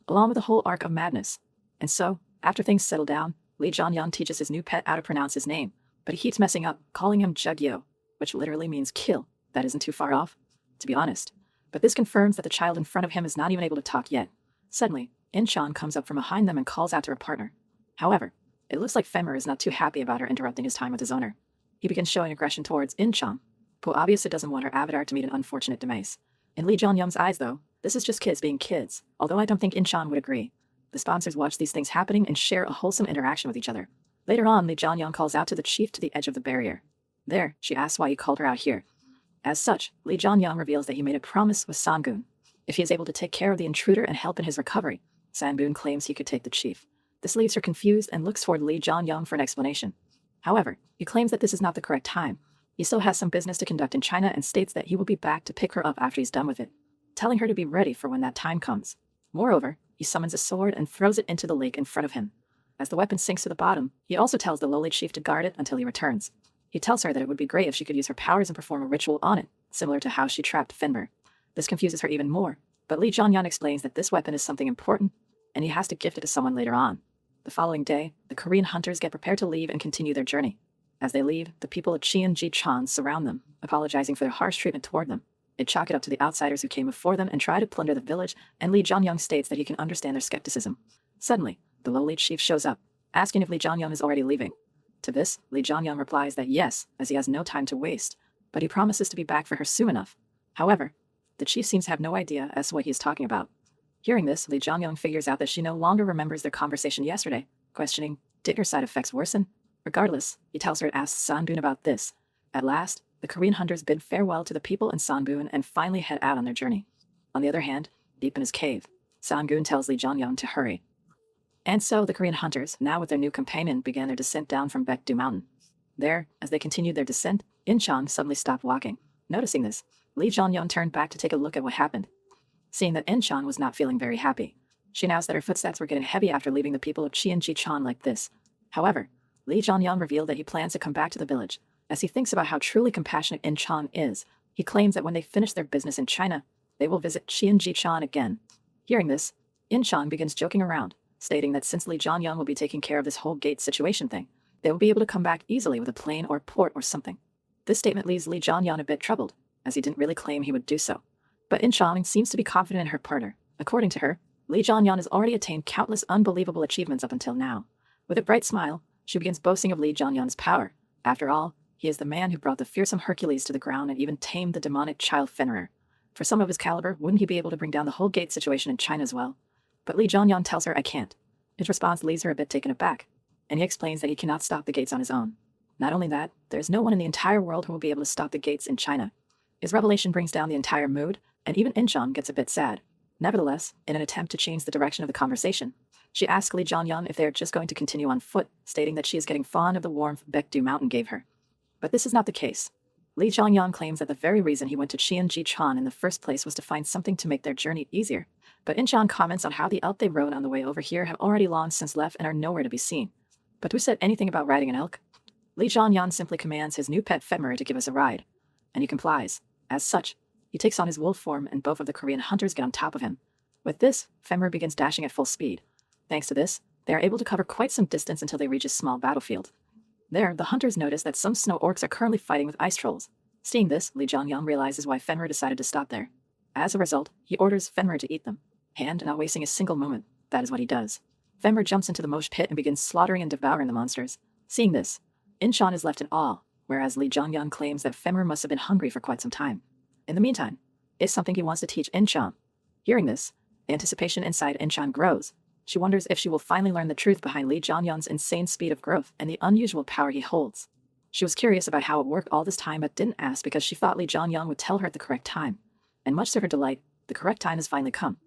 S1: along with the whole arc of madness. And so, after things settle down, Lee Jong-hyun teaches his new pet how to pronounce his name, but he keeps messing up, calling him Jugyo, which literally means kill. That isn't too far off, to be honest. But this confirms that the child in front of him is not even able to talk yet. Suddenly, In-chan comes up from behind them and calls out to her partner. However, it looks like Femmer is not too happy about her interrupting his time with his owner. He begins showing aggression towards In-chan, who obviously doesn't want her avatar to meet an unfortunate demise. In Lee Jong-hyun's eyes, though, this is just kids being kids, although I don't think In-chan would agree. The sponsors watch these things happening and share a wholesome interaction with each other. Later on, Lee Jong-hyun calls out to the chief to the edge of the barrier. There, she asks why he called her out here. As such, Lee Jong-hyun reveals that he made a promise with Sang-gun. If he is able to take care of the intruder and help in his recovery, Sang-gun claims he could take the chief. This leaves her confused and looks toward Lee Jong-hyun for an explanation. However, he claims that this is not the correct time. He still has some business to conduct in China and states that he will be back to pick her up after he's done with it, telling her to be ready for when that time comes. Moreover, he summons a sword and throws it into the lake in front of him. As the weapon sinks to the bottom, he also tells the lowly chief to guard it until he returns. He tells her that it would be great if she could use her powers and perform a ritual on it, similar to how she trapped Fenmer. This confuses her even more, but Lee Jong-hyun explains that this weapon is something important, and he has to gift it to someone later on. The following day, the Korean hunters get prepared to leave and continue their journey. As they leave, the people of Cheonji-chan surround them, apologizing for their harsh treatment toward them. They chalk it up to the outsiders who came before them and try to plunder the village, and Lee Jong-hyun states that he can understand their skepticism. Suddenly, the lowly chief shows up, asking if Lee Jong-hyun is already leaving. To this, Lee Jong-hyun replies that yes, as he has no time to waste, but he promises to be back for her soon enough. However, the chief seems to have no idea as to what he is talking about. Hearing this, Lee Jong-hyun figures out that she no longer remembers their conversation yesterday, questioning, did her side effects worsen? Regardless, he tells her to ask Sang-gun about this. At last, the Korean hunters bid farewell to the people in Sang-gun and finally head out on their journey. On the other hand, deep in his cave, Sang-gun tells Lee Jong-hyun to hurry. And so the Korean hunters, now with their new companion, began their descent down from Baekdu Mountain. There, as they continued their descent, In-chan suddenly stopped walking. Noticing this, Lee Jong-hyun turned back to take a look at what happened. Seeing that In-chan was not feeling very happy, she announced that her footsteps were getting heavy after leaving the people of Cheonji-chan like this. However, Lee Jong-hyun revealed that he plans to come back to the village. As he thinks about how truly compassionate In-chan is, he claims that when they finish their business in China, they will visit Cheonji-chan again. Hearing this, In-chan begins joking around, stating that since Lee Jong-hyun will be taking care of this whole gate situation thing, they will be able to come back easily with a plane or port or something. This statement leaves Lee Jong-hyun a bit troubled, as he didn't really claim he would do so. But In-chan seems to be confident in her partner. According to her, Lee Jong-hyun has already attained countless unbelievable achievements up until now. With a bright smile, she begins boasting of Lee Jong-hyun's power. After all, he is the man who brought the fearsome Hercules to the ground and even tamed the demonic child Fenrir. For some of his caliber, wouldn't he be able to bring down the whole gate situation in China as well? But Lee Jong-hyun tells her, I can't. His response leaves her a bit taken aback, and he explains that he cannot stop the gates on his own. Not only that, there's no one in the entire world who will be able to stop the gates in China. His revelation brings down the entire mood, and even In-chan gets a bit sad. Nevertheless, in an attempt to change the direction of the conversation, she asks Lee Jong-hyun if they are just going to continue on foot, stating that she is getting fond of the warmth Baekdu Mountain gave her. But this is not the case. Lee Jong-hyun claims that the very reason he went to Cheonji-chan in the first place was to find something to make their journey easier. But In-chan comments on how the elk they rode on the way over here have already long since left and are nowhere to be seen. But who said anything about riding an elk? Lee Jong-hyun simply commands his new pet Fenrir to give us a ride, and he complies. As such, he takes on his wolf form and both of the Korean hunters get on top of him. With this, Fenrir begins dashing at full speed. Thanks to this, they are able to cover quite some distance until they reach a small battlefield. There, the hunters notice that some snow orcs are currently fighting with ice trolls. Seeing this, Lee Jong-hyun realizes why Fenrir decided to stop there. As a result, he orders Fenrir to eat them. And, not wasting a single moment, that is what he does. Fenrir jumps into the mosh pit and begins slaughtering and devouring the monsters. Seeing this, In-chan is left in awe, whereas Lee Jong-hyun claims that Fenrir must have been hungry for quite some time. In the meantime, it's something he wants to teach In-chan. Hearing this, the anticipation inside In-chan grows. She wonders if she will finally learn the truth behind Lee Jong-hyun's insane speed of growth and the unusual power he holds. She was curious about how it worked all this time but didn't ask because she thought Lee Jong-hyun would tell her at the correct time. And much to her delight, the correct time has finally come.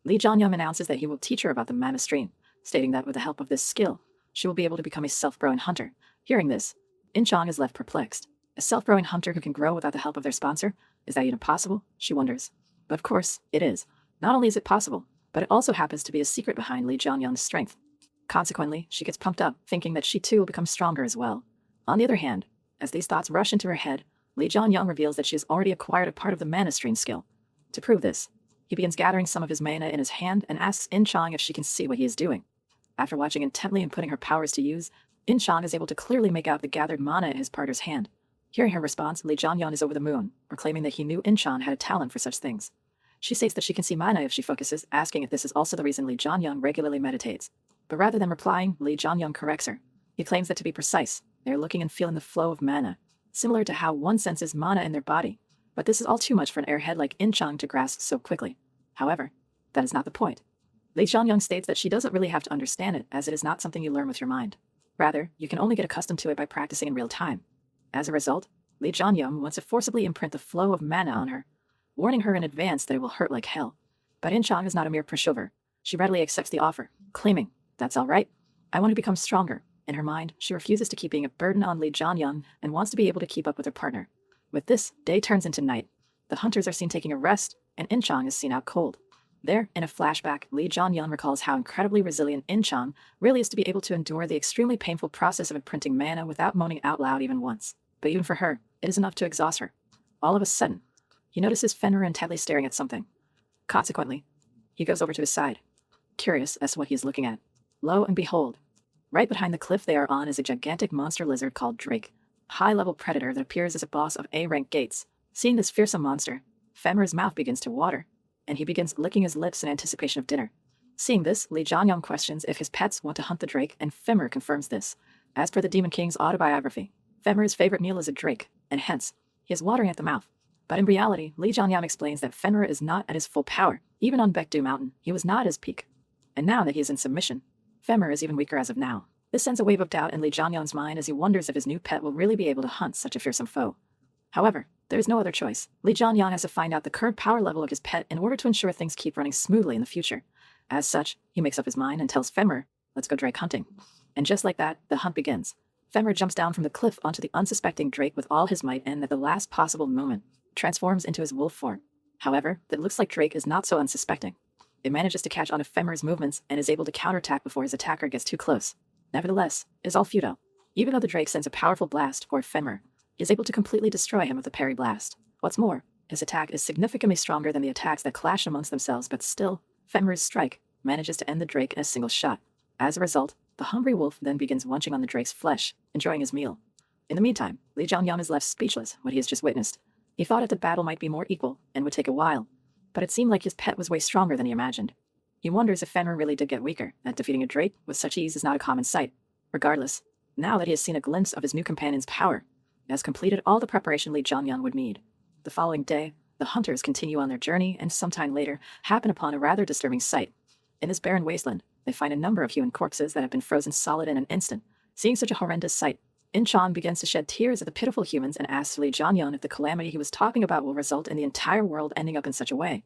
S1: Lee Jong-hyun announces that he will teach her about the mana stream, stating that with the help of this skill, she will be able to become a self-growing hunter. Hearing this, In-chan is left perplexed. A self-growing hunter who can grow without the help of their sponsor? Is that even possible? She wonders. But of course, it is. Not only is it possible, but it also happens to be a secret behind Lee Jong-hyun's strength. Consequently, she gets pumped up, thinking that she too will become stronger as well. On the other hand, as these thoughts rush into her head, Lee Jong-hyun reveals that she has already acquired a part of the mana stream skill. To prove this, he begins gathering some of his mana in his hand and asks In-chan if she can see what he is doing. After watching intently and putting her powers to use, In-chan is able to clearly make out the gathered mana in his partner's hand. Hearing her response, Lee Jong-hyun is over the moon, proclaiming that he knew In-chan had a talent for such things. She states that she can see mana if she focuses, asking if this is also the reason Lee Jong-hyun regularly meditates. But rather than replying, Lee Jong-hyun corrects her. He claims that to be precise, they are looking and feeling the flow of mana, similar to how one senses mana in their body. But this is all too much for an airhead like In-chang to grasp so quickly. However, that is not the point. Lee Jong-hyun states that she doesn't really have to understand it, as it is not something you learn with your mind. Rather, you can only get accustomed to it by practicing in real time. As a result, Lee Jong-hyun wants to forcibly imprint the flow of mana on her, warning her in advance that it will hurt like hell. But In-chang is not a mere pushover. She readily accepts the offer, claiming, "That's all right. I want to become stronger." In her mind, she refuses to keep being a burden on Lee Jong-hyun and wants to be able to keep up with her partner. With this, day turns into night. The hunters are seen taking a rest, and In-chang is seen out cold. There, in a flashback, Lee Jong-hyun recalls how incredibly resilient In-chang really is to be able to endure the extremely painful process of imprinting mana without moaning out loud even once. But even for her, it is enough to exhaust her. All of a sudden, he notices Fenrir intently staring at something. Consequently, he goes over to his side, curious as to what he is looking at. Lo and behold, right behind the cliff they are on is a gigantic monster lizard called Drake, a high-level predator that appears as a boss of A-rank gates. Seeing this fearsome monster, Fenrir's mouth begins to water, and he begins licking his lips in anticipation of dinner. Seeing this, Lee Jong-hyun questions if his pets want to hunt the drake, and Fenrir confirms this. As per the Demon King's autobiography, Fenrir's favorite meal is a drake, and hence, he is watering at the mouth. But in reality, Lee Jong-hyun explains that Fenrir is not at his full power. Even on Baekdu Mountain, he was not at his peak. And now that he is in submission, Fenrir is even weaker as of now. This sends a wave of doubt in Lee Jong-hyun's mind as he wonders if his new pet will really be able to hunt such a fearsome foe. However, there is no other choice. Lee Jong-hyun has to find out the current power level of his pet in order to ensure things keep running smoothly in the future. As such, he makes up his mind and tells Fenrir, "Let's go drake hunting." And just like that, the hunt begins. Fenrir jumps down from the cliff onto the unsuspecting drake with all his might and, at the last possible moment, transforms into his wolf form. However, it looks like Drake is not so unsuspecting. It manages to catch on to Fenrir's movements and is able to counterattack before his attacker gets too close. Nevertheless, it is all futile. Even though the drake sends a powerful blast toward Fenrir, he is able to completely destroy him with a parry blast. What's more, his attack is significantly stronger than the attacks that clash amongst themselves, but still, Fenrir's strike manages to end the drake in a single shot. As a result, the hungry wolf then begins munching on the drake's flesh, enjoying his meal. In the meantime, Lee Jong-hyun is left speechless what he has just witnessed. He thought that the battle might be more equal and would take a while, but it seemed like his pet was way stronger than he imagined. He wonders if Fenrir really did get weaker, that defeating a drake with such ease is not a common sight. Regardless, now that he has seen a glimpse of his new companion's power, he has completed all the preparation Lee Jong-hyun would need. The following day, the hunters continue on their journey and sometime later happen upon a rather disturbing sight. In this barren wasteland, they find a number of human corpses that have been frozen solid in an instant. Seeing such a horrendous sight, In-chang begins to shed tears at the pitiful humans and asks Lee Jong-hyun if the calamity he was talking about will result in the entire world ending up in such a way.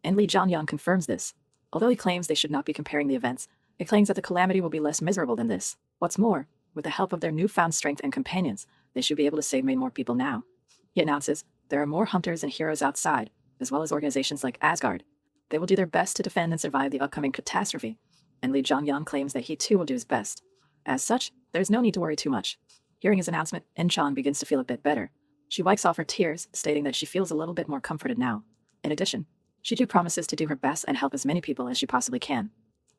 S1: And Lee Jong-hyun confirms this. Although he claims they should not be comparing the events, he claims that the calamity will be less miserable than this. What's more, with the help of their newfound strength and companions, they should be able to save many more people now. He announces there are more hunters and heroes outside, as well as organizations like Asgard. They will do their best to defend and survive the upcoming catastrophe, and Lee Jong-hyun claims that he too will do his best. As such, there's no need to worry too much. Hearing his announcement, In-chang begins to feel a bit better. She wipes off her tears, stating that she feels a little bit more comforted now. In addition, she too promises to do her best and help as many people as she possibly can.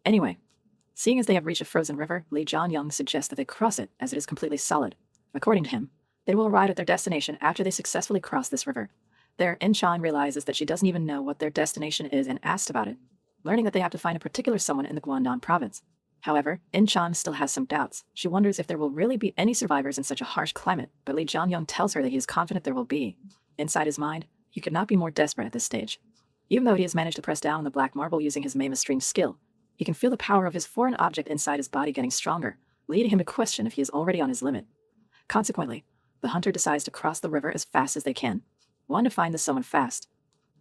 S1: Anyway, seeing as they have reached a frozen river, Lee Jong-hyun suggests that they cross it as it is completely solid. According to him, they will arrive at their destination after they successfully cross this river. There, In-chang realizes that she doesn't even know what their destination is and asks about it, learning that they have to find a particular someone in the Guangdong province. However, In-chang still has some doubts. She wonders if there will really be any survivors in such a harsh climate, but Lee Jong-hyun tells her that he is confident there will be. Inside his mind, he could not be more desperate at this stage. Even though he has managed to press down on the black marble using his Mema Stream skill, he can feel the power of his foreign object inside his body getting stronger, leading him to question if he is already on his limit. Consequently, the hunter decides to cross the river as fast as they can, wanting to find the someone fast.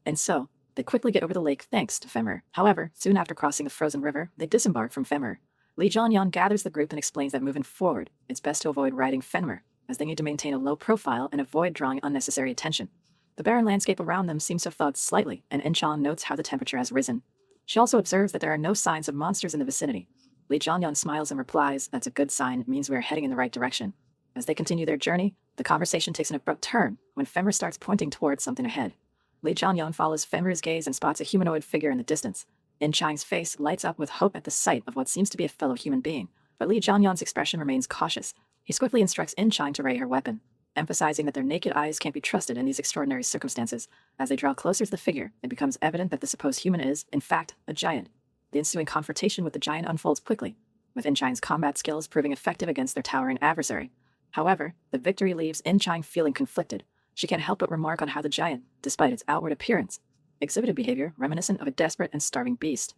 S1: And so, they quickly get over the lake thanks to Fenrir. However, soon after crossing the frozen river, they disembark from Fenrir. Lee Jong-hyun gathers the group and explains that moving forward, it's best to avoid riding Fenrir, as they need to maintain a low profile and avoid drawing unnecessary attention. The barren landscape around them seems to have thawed slightly, and In-chang notes how the temperature has risen. She also observes that there are no signs of monsters in the vicinity. Lee Jong-hyun smiles and replies, "That's a good sign, it means we are heading in the right direction." As they continue their journey, the conversation takes an abrupt turn when Fenrir starts pointing towards something ahead. Lee Jong-hyun follows Fenrir's gaze and spots a humanoid figure in the distance. In-chang's face lights up with hope at the sight of what seems to be a fellow human being, but Lee Jong-hyun's expression remains cautious. He swiftly instructs In-chang to ready her weapon, emphasizing that their naked eyes can't be trusted in these extraordinary circumstances. As they draw closer to the figure, it becomes evident that the supposed human is, in fact, a giant. The ensuing confrontation with the giant unfolds quickly, with In-chang's combat skills proving effective against their towering adversary. However, the victory leaves In-chang feeling conflicted. she can't help but remark on how the giant, despite its outward appearance, exhibited behavior reminiscent of a desperate and starving beast.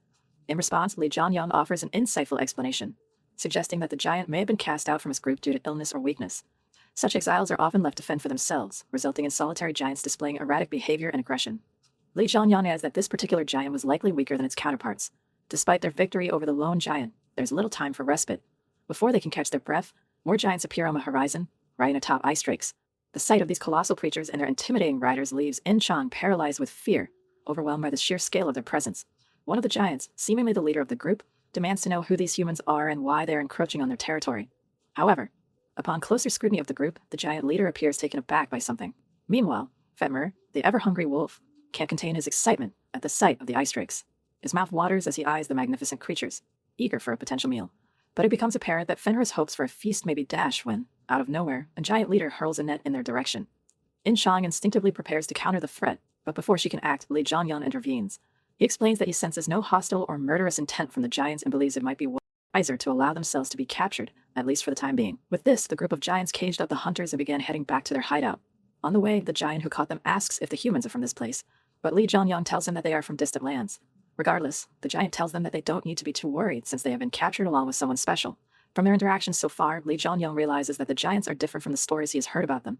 S1: In response, Lee Jong-hyun offers an insightful explanation, suggesting that the giant may have been cast out from his group due to illness or weakness. Such exiles are often left to fend for themselves, resulting in solitary giants displaying erratic behavior and aggression. Lee Jong-hyun adds that this particular giant was likely weaker than its counterparts. Despite their victory over the lone giant, there's little time for respite. Before they can catch their breath, more giants appear on the horizon, riding atop ice drakes. The sight of these colossal creatures and their intimidating riders leaves In-chang paralyzed with fear, overwhelmed by the sheer scale of their presence. One of the giants, seemingly the leader of the group, demands to know who these humans are and why they are encroaching on their territory. However, upon closer scrutiny of the group, the giant leader appears taken aback by something. Meanwhile, Fenrir, the ever-hungry wolf, can't contain his excitement at the sight of the ice drakes. His mouth waters as he eyes the magnificent creatures, eager for a potential meal. But it becomes apparent that Fenrir's hopes for a feast may be dashed when, out of nowhere, a giant leader hurls a net in their direction. In-chang instinctively prepares to counter the threat, but before she can act, Lee Jong-hyun intervenes. He explains that he senses no hostile or murderous intent from the giants and believes it might be wiser to allow themselves to be captured, at least for the time being. With this, the group of giants caged up the hunters and began heading back to their hideout. On the way, the giant who caught them asks if the humans are from this place, but Lee Jong-hyun tells him that they are from distant lands. Regardless, the giant tells them that they don't need to be too worried since they have been captured along with someone special. From their interactions so far, Lee Jong-hyun realizes that the giants are different from the stories he has heard about them.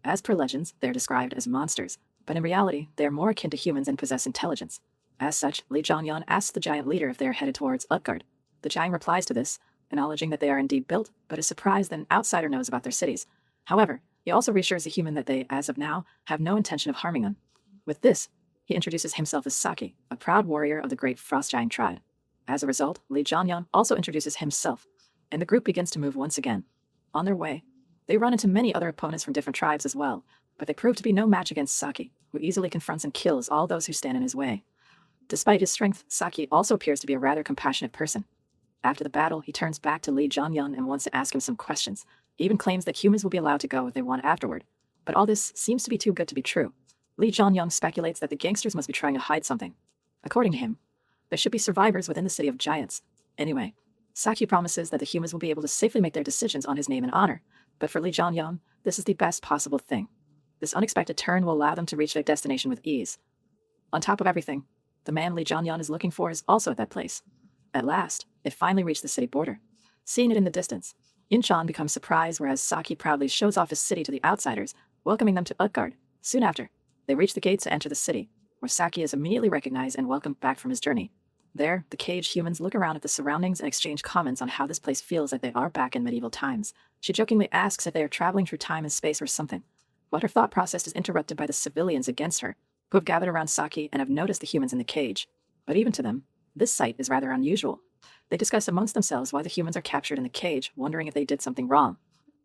S1: As per legends, they are described as monsters, but in reality, they are more akin to humans and possess intelligence. As such, Lee Jong-hyun asks the giant leader if they are headed towards Utgard. The giant replies to this, acknowledging that they are indeed built, but is surprised that an outsider knows about their cities. However, he also reassures the human that they, as of now, have no intention of harming them. With this, he introduces himself as Saki, a proud warrior of the great frost giant tribe. As a result, Lee Jong-hyun also introduces himself, and the group begins to move once again. On their way, they run into many other opponents from different tribes as well, but they prove to be no match against Saki, who easily confronts and kills all those who stand in his way. Despite his strength, Saki also appears to be a rather compassionate person. After the battle, he turns back to Lee Jong-hyun and wants to ask him some questions. He even claims that humans will be allowed to go if they want afterward. But all this seems to be too good to be true. Lee Jong-hyun speculates that the gangsters must be trying to hide something. According to him, there should be survivors within the city of giants. Anyway, Saki promises that the humans will be able to safely make their decisions on his name and honor. But for Lee Jong-hyun, this is the best possible thing. This unexpected turn will allow them to reach their destination with ease. On top of everything, the man Lee Jong-hyun is looking for is also at that place. At last, it finally reached the city border. Seeing it in the distance, In-chan becomes surprised whereas Saki proudly shows off his city to the outsiders, welcoming them to Utgard. Soon after, they reach the gates to enter the city, where Saki is immediately recognized and welcomed back from his journey. There, the caged humans look around at the surroundings and exchange comments on how this place feels like they are back in medieval times. She jokingly asks if they are traveling through time and space or something, but her thought process is interrupted by the civilians against her, who have gathered around Saki and have noticed the humans in the cage. But even to them, this sight is rather unusual. They discuss amongst themselves why the humans are captured in the cage, wondering if they did something wrong.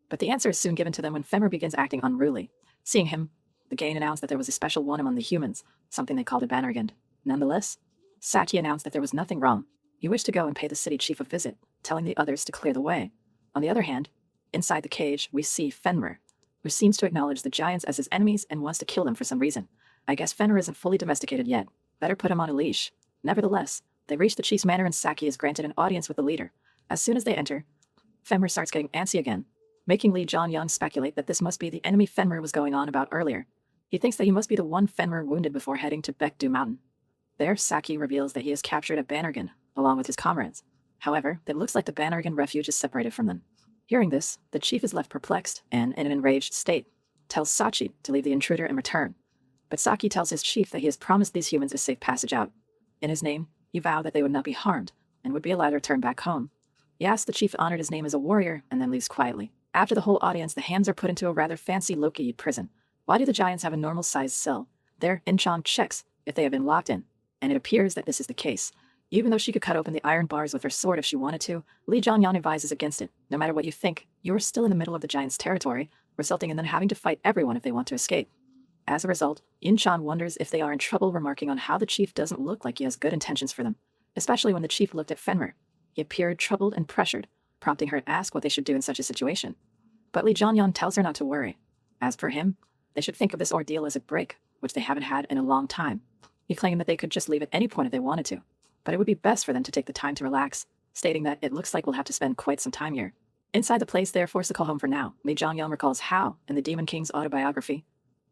S1: But the answer is soon given to them when Fenrir begins acting unruly. Seeing him, the Gain announced that there was a special one among the humans, something they called a Bannergand. Nonetheless, Saki announced that there was nothing wrong. He wished to go and pay the city chief a visit, telling the others to clear the way. On the other hand, inside the cage, we see Fenrir, who seems to acknowledge the giants as his enemies and wants to kill them for some reason. I guess Fenrir isn't fully domesticated yet. Better put him on a leash. Nevertheless, they reach the chief's manor and Saki is granted an audience with the leader. As soon as they enter, Fenrir starts getting antsy again, making Lee Jong-hyun speculate that this must be the enemy Fenrir was going on about earlier. He thinks that he must be the one Fenrir wounded before heading to Baekdu Mountain. There, Saki reveals that he has captured a Bannergan, along with his comrades. However, it looks like the Bannergan refuge is separated from them. Hearing this, the chief is left perplexed and, in an enraged state, tells Sachi to leave the intruder and return. But Saki tells his chief that he has promised these humans a safe passage out. In his name, he vowed that they would not be harmed and would be allowed to return back home. He asks the chief to honor his name as a warrior and then leaves quietly. After the whole audience, the hands are put into a rather fancy Loki prison. Why do the giants have a normal-sized cell? There, In-chan checks if they have been locked in, and it appears that this is the case. Even though she could cut open the iron bars with her sword if she wanted to, Lee Jong-hyun advises against it. No matter what you think, you are still in the middle of the giants' territory, resulting in them having to fight everyone if they want to escape. As a result, In-chan wonders if they are in trouble, remarking on how the chief doesn't look like he has good intentions for them, especially when the chief looked at Fenrir. He appeared troubled and pressured, prompting her to ask what they should do in such a situation. But Lee Jong-hyun tells her not to worry. As per him, they should think of this ordeal as a break, which they haven't had in a long time. He claimed that they could just leave at any point if they wanted to, but it would be best for them to take the time to relax, stating that it looks like we'll have to spend quite some time here. Inside the place they are forced to call home for now, Lee Jong-hyun recalls how, in the Demon King's autobiography,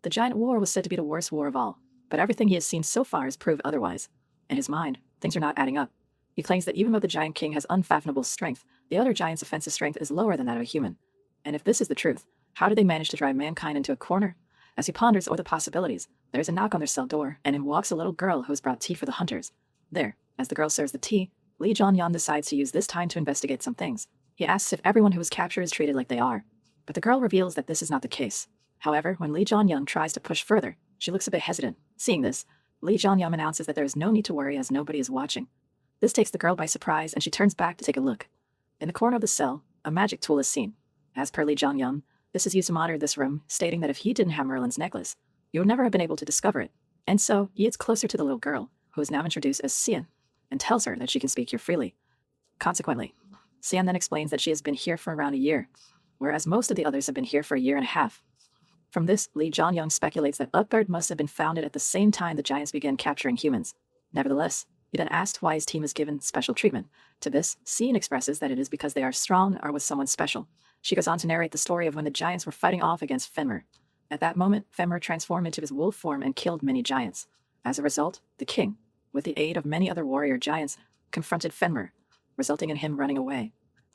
S1: The giant war was said to be the worst war of all, but everything he has seen so far has proved otherwise. In his mind, things are not adding up. He claims that even though the giant king has unfathomable strength, the other giant's offensive strength is lower than that of a human. And if this is the truth, how did they manage to drive mankind into a corner? As he ponders over the possibilities, there is a knock on their cell door, and in walks a little girl who has brought tea for the hunters. There, as the girl serves the tea, Lee Jong-hyun decides to use this time to investigate some things. He asks if everyone who is captured is treated like they are, but the girl reveals that this is not the case. However, when Lee Jong-hyun tries to push further, she looks a bit hesitant. Seeing this, Lee Jong-hyun announces that there is no need to worry as nobody is watching. This takes the girl by surprise, and she turns back to take a look. In the corner of the cell, a magic tool is seen. As per Lee Jong-hyun, this is used to monitor this room, stating that if he didn't have Merlin's necklace, you would never have been able to discover it. And so, he gets closer to the little girl, who is now introduced as Sian, and tells her that she can speak here freely. Consequently, Sian then explains that she has been here for around a year, whereas most of the others have been here for a year and a half. From this, Lee Jong-hyun speculates that Utgard must have been founded at the same time the giants began capturing humans. Nevertheless, he then asks why his team is given special treatment. To this, Sian expresses that it is because they are strong or with someone special. She goes on to narrate the story of when the giants were fighting off against Fenrir. At that moment, Fenrir transformed into his wolf form and killed many giants. As a result, the king, with the aid of many other warrior giants, confronted Fenrir, resulting in him running away.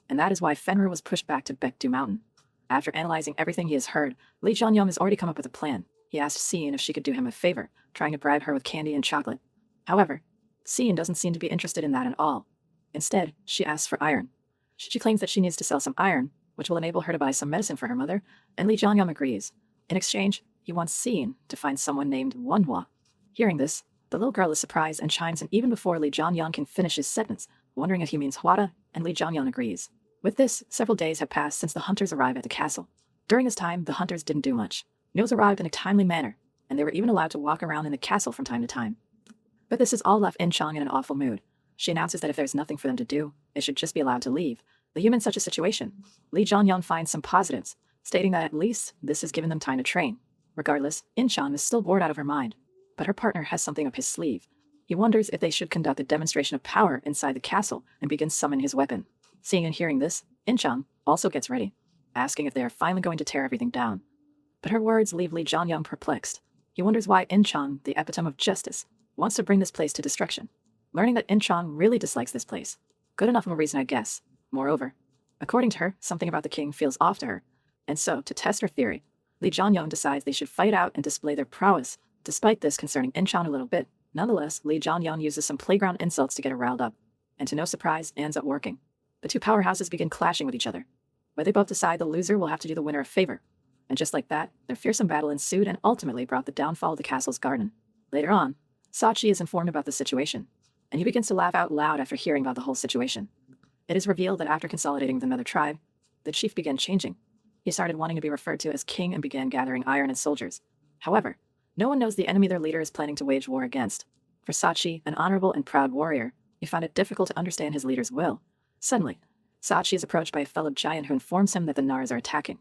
S1: And that is why Fenrir was pushed back to Baekdu Mountain. After analyzing everything he has heard, Lee Jong-hyun has already come up with a plan. He asked Sian if she could do him a favor, trying to bribe her with candy and chocolate. However, Sian doesn't seem to be interested in that at all. Instead, she asks for iron. She claims that she needs to sell some iron, which will enable her to buy some medicine for her mother, and Lee Jong-hyun agrees. In exchange, he wants Sian to find someone named Manhwa. Hearing this, the little girl is surprised and chimes in even before Lee Jong-hyun can finish his sentence, wondering if he means Hwada, and Lee Jong-hyun agrees. With this, several days have passed since the hunters arrived at the castle. During this time, the hunters didn't do much. News arrived in a timely manner, and they were even allowed to walk around in the castle from time to time. But this has all left In-chong in an awful mood. She announces that if there's nothing for them to do, they should just be allowed to leave. The human in such a situation, Lee Jong-hyun finds some positives, stating that at least this has given them time to train. Regardless, In-chong is still bored out of her mind, but her partner has something up his sleeve. He wonders if they should conduct a demonstration of power inside the castle and begin summoning his weapon. Seeing and hearing this, In-chong also gets ready, asking if they are finally going to tear everything down. But her words leave Lee Jong-hyun perplexed. He wonders why In-chong, the epitome of justice, wants to bring this place to destruction. Learning that In-chong really dislikes this place. Good enough of a reason, I guess. Moreover, according to her, something about the king feels off to her. And so, to test her theory, Lee Jong-hyun decides they should fight out and display their prowess. Despite this concerning In-chong a little bit, nonetheless, Lee Jong-hyun uses some playground insults to get her riled up. And to no surprise, it ends up working. The two powerhouses begin clashing with each other, where they both decide the loser will have to do the winner a favor. And just like that, their fearsome battle ensued and ultimately brought the downfall of the castle's garden. Later on, Sachi is informed about the situation, and he begins to laugh out loud after hearing about the whole situation. It is revealed that after consolidating with another tribe, the chief began changing. He started wanting to be referred to as king and began gathering iron and soldiers. However, no one knows the enemy their leader is planning to wage war against. For Sachi, an honorable and proud warrior, he found it difficult to understand his leader's will. Suddenly, Sachi is approached by a fellow giant who informs him that the Nars are attacking.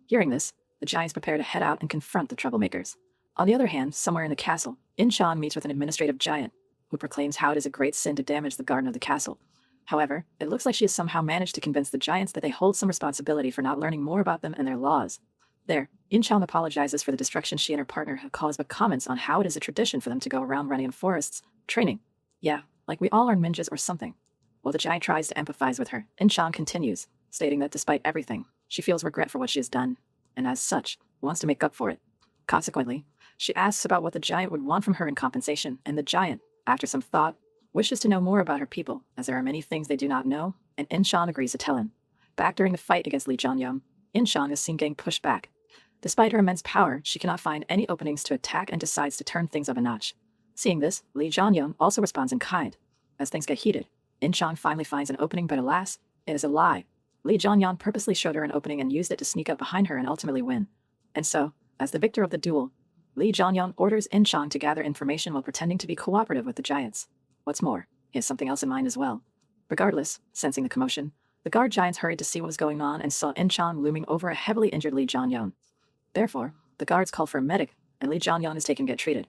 S1: Hearing this, the giants prepare to head out and confront the troublemakers. On the other hand, somewhere in the castle, In-chong meets with an administrative giant, who proclaims how it is a great sin to damage the garden of the castle. However, it looks like she has somehow managed to convince the giants that they hold some responsibility for not learning more about them and their laws. There, In-chong apologizes for the destruction she and her partner have caused, but comments on how it is a tradition for them to go around running in forests, training. Yeah, like we all are ninjas or something. While the giant tries to empathize with her, In-chong continues, stating that despite everything, she feels regret for what she has done, and as such, wants to make up for it. Consequently, she asks about what the giant would want from her in compensation, and the giant, after some thought, wishes to know more about her people, as there are many things they do not know, and In-chong agrees to tell him. Back during the fight against Lee Jong-hyun, In-chong is seen getting pushed back. Despite her immense power, she cannot find any openings to attack and decides to turn things up a notch. Seeing this, Lee Jong-hyun also responds in kind. As things get heated, In-chong finally finds an opening, but alas, it is a lie. Lee Jong-hyun purposely showed her an opening and used it to sneak up behind her and ultimately win. And so, as the victor of the duel, Lee Jong-hyun orders In-chong to gather information while pretending to be cooperative with the giants. What's more, he has something else in mind as well. Regardless, sensing the commotion, the guard giants hurried to see what was going on and saw In-chong looming over a heavily injured Lee Jong-hyun. Therefore, the guards call for a medic, and Lee Jong-hyun is taken to get treated.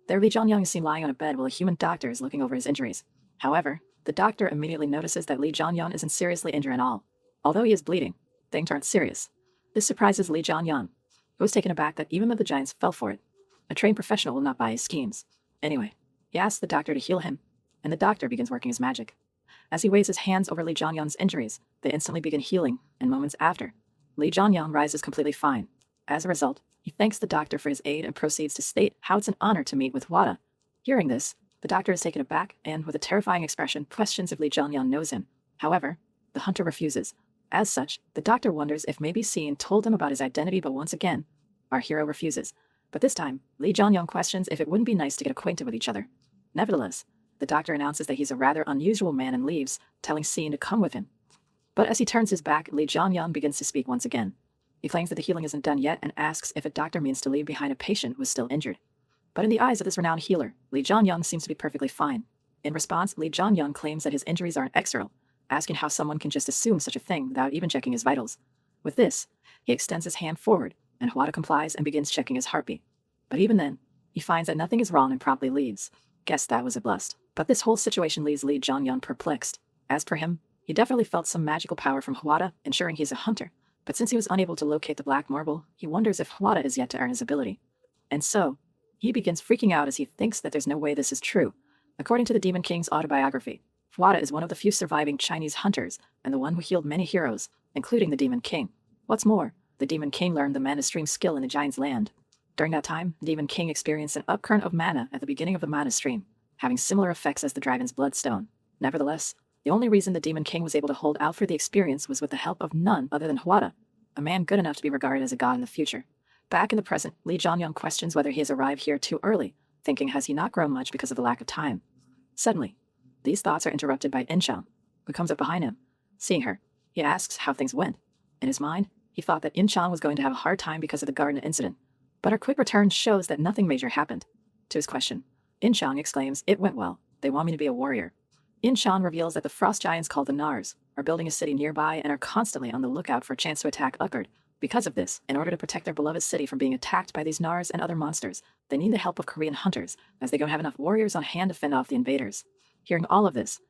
S1: There, Lee Jong-hyun is seen lying on a bed while a human doctor is looking over his injuries. However, the doctor immediately notices that Lee Jong-hyun isn't seriously injured at all. Although he is bleeding, things aren't serious. This surprises Lee Jong-hyun. He was taken aback that even though the giants fell for it, a trained professional will not buy his schemes. Anyway, he asks the doctor to heal him, and the doctor begins working his magic. As he waves his hands over Lee Jong-hyun's injuries, they instantly begin healing, and moments after, Lee Jong-hyun rises completely fine. As a result, he thanks the doctor for his aid and proceeds to state how it's an honor to meet with Hwada. Hearing this, the doctor is taken aback and, with a terrifying expression, questions if Lee Jong-hyun knows him. However, the hunter refuses. As such, the doctor wonders if maybe Seen told him about his identity, but once again, our hero refuses. But this time, Lee Jong-hyun questions if it wouldn't be nice to get acquainted with each other. Nevertheless, the doctor announces that he's a rather unusual man and leaves, telling Seen to come with him. But as he turns his back, Lee Jong-hyun begins to speak once again. He claims that the healing isn't done yet and asks if a doctor means to leave behind a patient who is still injured. But in the eyes of this renowned healer, Lee Jong-hyun seems to be perfectly fine. In response, Lee Jong-hyun claims that his injuries aren't external, asking how someone can just assume such a thing without even checking his vitals. With this, he extends his hand forward, and Hwada complies and begins checking his heartbeat. But even then, he finds that nothing is wrong and promptly leaves. Guess that was a bust. But this whole situation leaves Lee Jong-hyun perplexed. As per him, he definitely felt some magical power from Hwada, ensuring he's a hunter. But since he was unable to locate the black marble, he wonders if Hwada is yet to earn his ability. And so, he begins freaking out as he thinks that there's no way this is true. According to the Demon King's autobiography, Hwada is one of the few surviving Chinese hunters and the one who healed many heroes, including the Demon King. What's more, the Demon King learned the mana stream skill in the Giant's land. During that time, the Demon King experienced an upcurrent of mana at the beginning of the mana stream, having similar effects as the dragon's bloodstone. Nevertheless, the only reason the Demon King was able to hold out for the experience was with the help of none other than Hwada, a man good enough to be regarded as a god in the future. Back in the present, Lee Jong-hyun questions whether he has arrived here too early, thinking has he not grown much because of the lack of time. Suddenly, these thoughts are interrupted by In-chan, who comes up behind him. Seeing her, he asks how things went. In his mind, he thought that In-chan was going to have a hard time because of the garden incident, but her quick return shows that nothing major happened. To his question, In-chan exclaims, "It went well. They want me to be a warrior." In-chan reveals that the frost giants called the Nars are building a city nearby and are constantly on the lookout for a chance to attack Utgard. Because of this, in order to protect their beloved city from being attacked by these Nars and other monsters, they need the help of Korean hunters, as they don't have enough warriors on hand to fend off the invaders. Hearing all of this,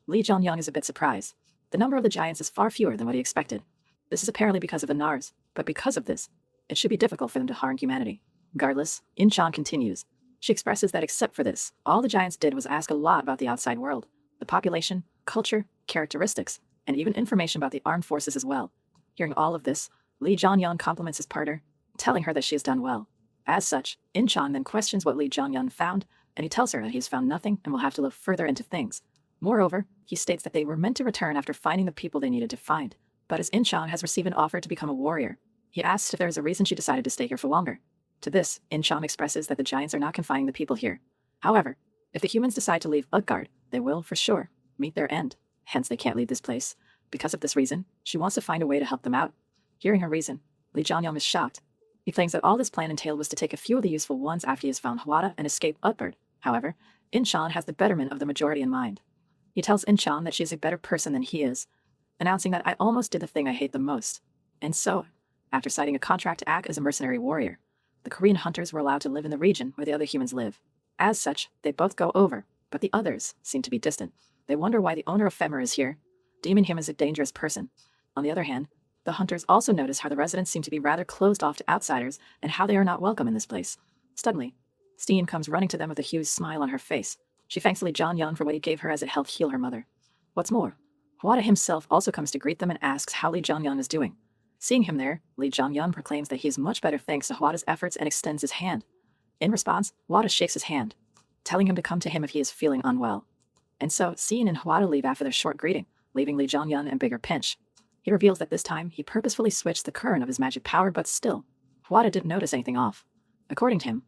S1: Lee Jong-hyun is a bit surprised. The number of the giants is far fewer than what he expected. This is apparently because of the Nars, but because of this, it should be difficult for them to harm humanity. Regardless, In-chan continues. She expresses that except for this, all the giants did was ask a lot about the outside world, the population, culture, characteristics, and even information about the armed forces as well. Hearing all of this, Lee Jong-hyun compliments his partner, telling her that she has done well. As such, In-chan then questions what Lee Jong-hyun found, and he tells her that he has found nothing and will have to look further into things. Moreover, he states that they were meant to return after finding the people they needed to find, but as In-chan has received an offer to become a warrior, he asks if there is a reason she decided to stay here for longer. To this, In-chan expresses that the giants are not confining the people here. However, if the humans decide to leave Utgard, they will, for sure, meet their end. Hence, they can't leave this place. Because of this reason, she wants to find a way to help them out. Hearing her reason, Lee Jong-hyun is shocked. He claims that all this plan entailed was to take a few of the useful ones after he has found Hwada and escape Utgard. However, In-chan has the betterment of the majority in mind. He tells In-chan that she is a better person than he is, announcing that I almost did the thing I hate the most. And so, after signing a contract to act as a mercenary warrior, the Korean hunters were allowed to live in the region where the other humans live. As such, they both go over, but the others seem to be distant. They wonder why the owner of Femmer is here. Deeming him as a dangerous person. On the other hand, the hunters also notice how the residents seem to be rather closed off to outsiders and how they are not welcome in this place. Suddenly, Steen comes running to them with a huge smile on her face. She thanks Lee Jong-hyun for what he gave her as it helped heal her mother. What's more, Hwada himself also comes to greet them and asks how Lee Jong-hyun is doing. Seeing him there, Lee Jong-hyun proclaims that he is much better thanks to Hwada's efforts and extends his hand. In response, Hwada shakes his hand, telling him to come to him if he is feeling unwell. And so, Seen and Hwada leave after their short greeting, leaving Lee Jong-hyun in bigger pinch. He reveals that this time, he purposefully switched the current of his magic power, but still, Hwada didn't notice anything off. According to him,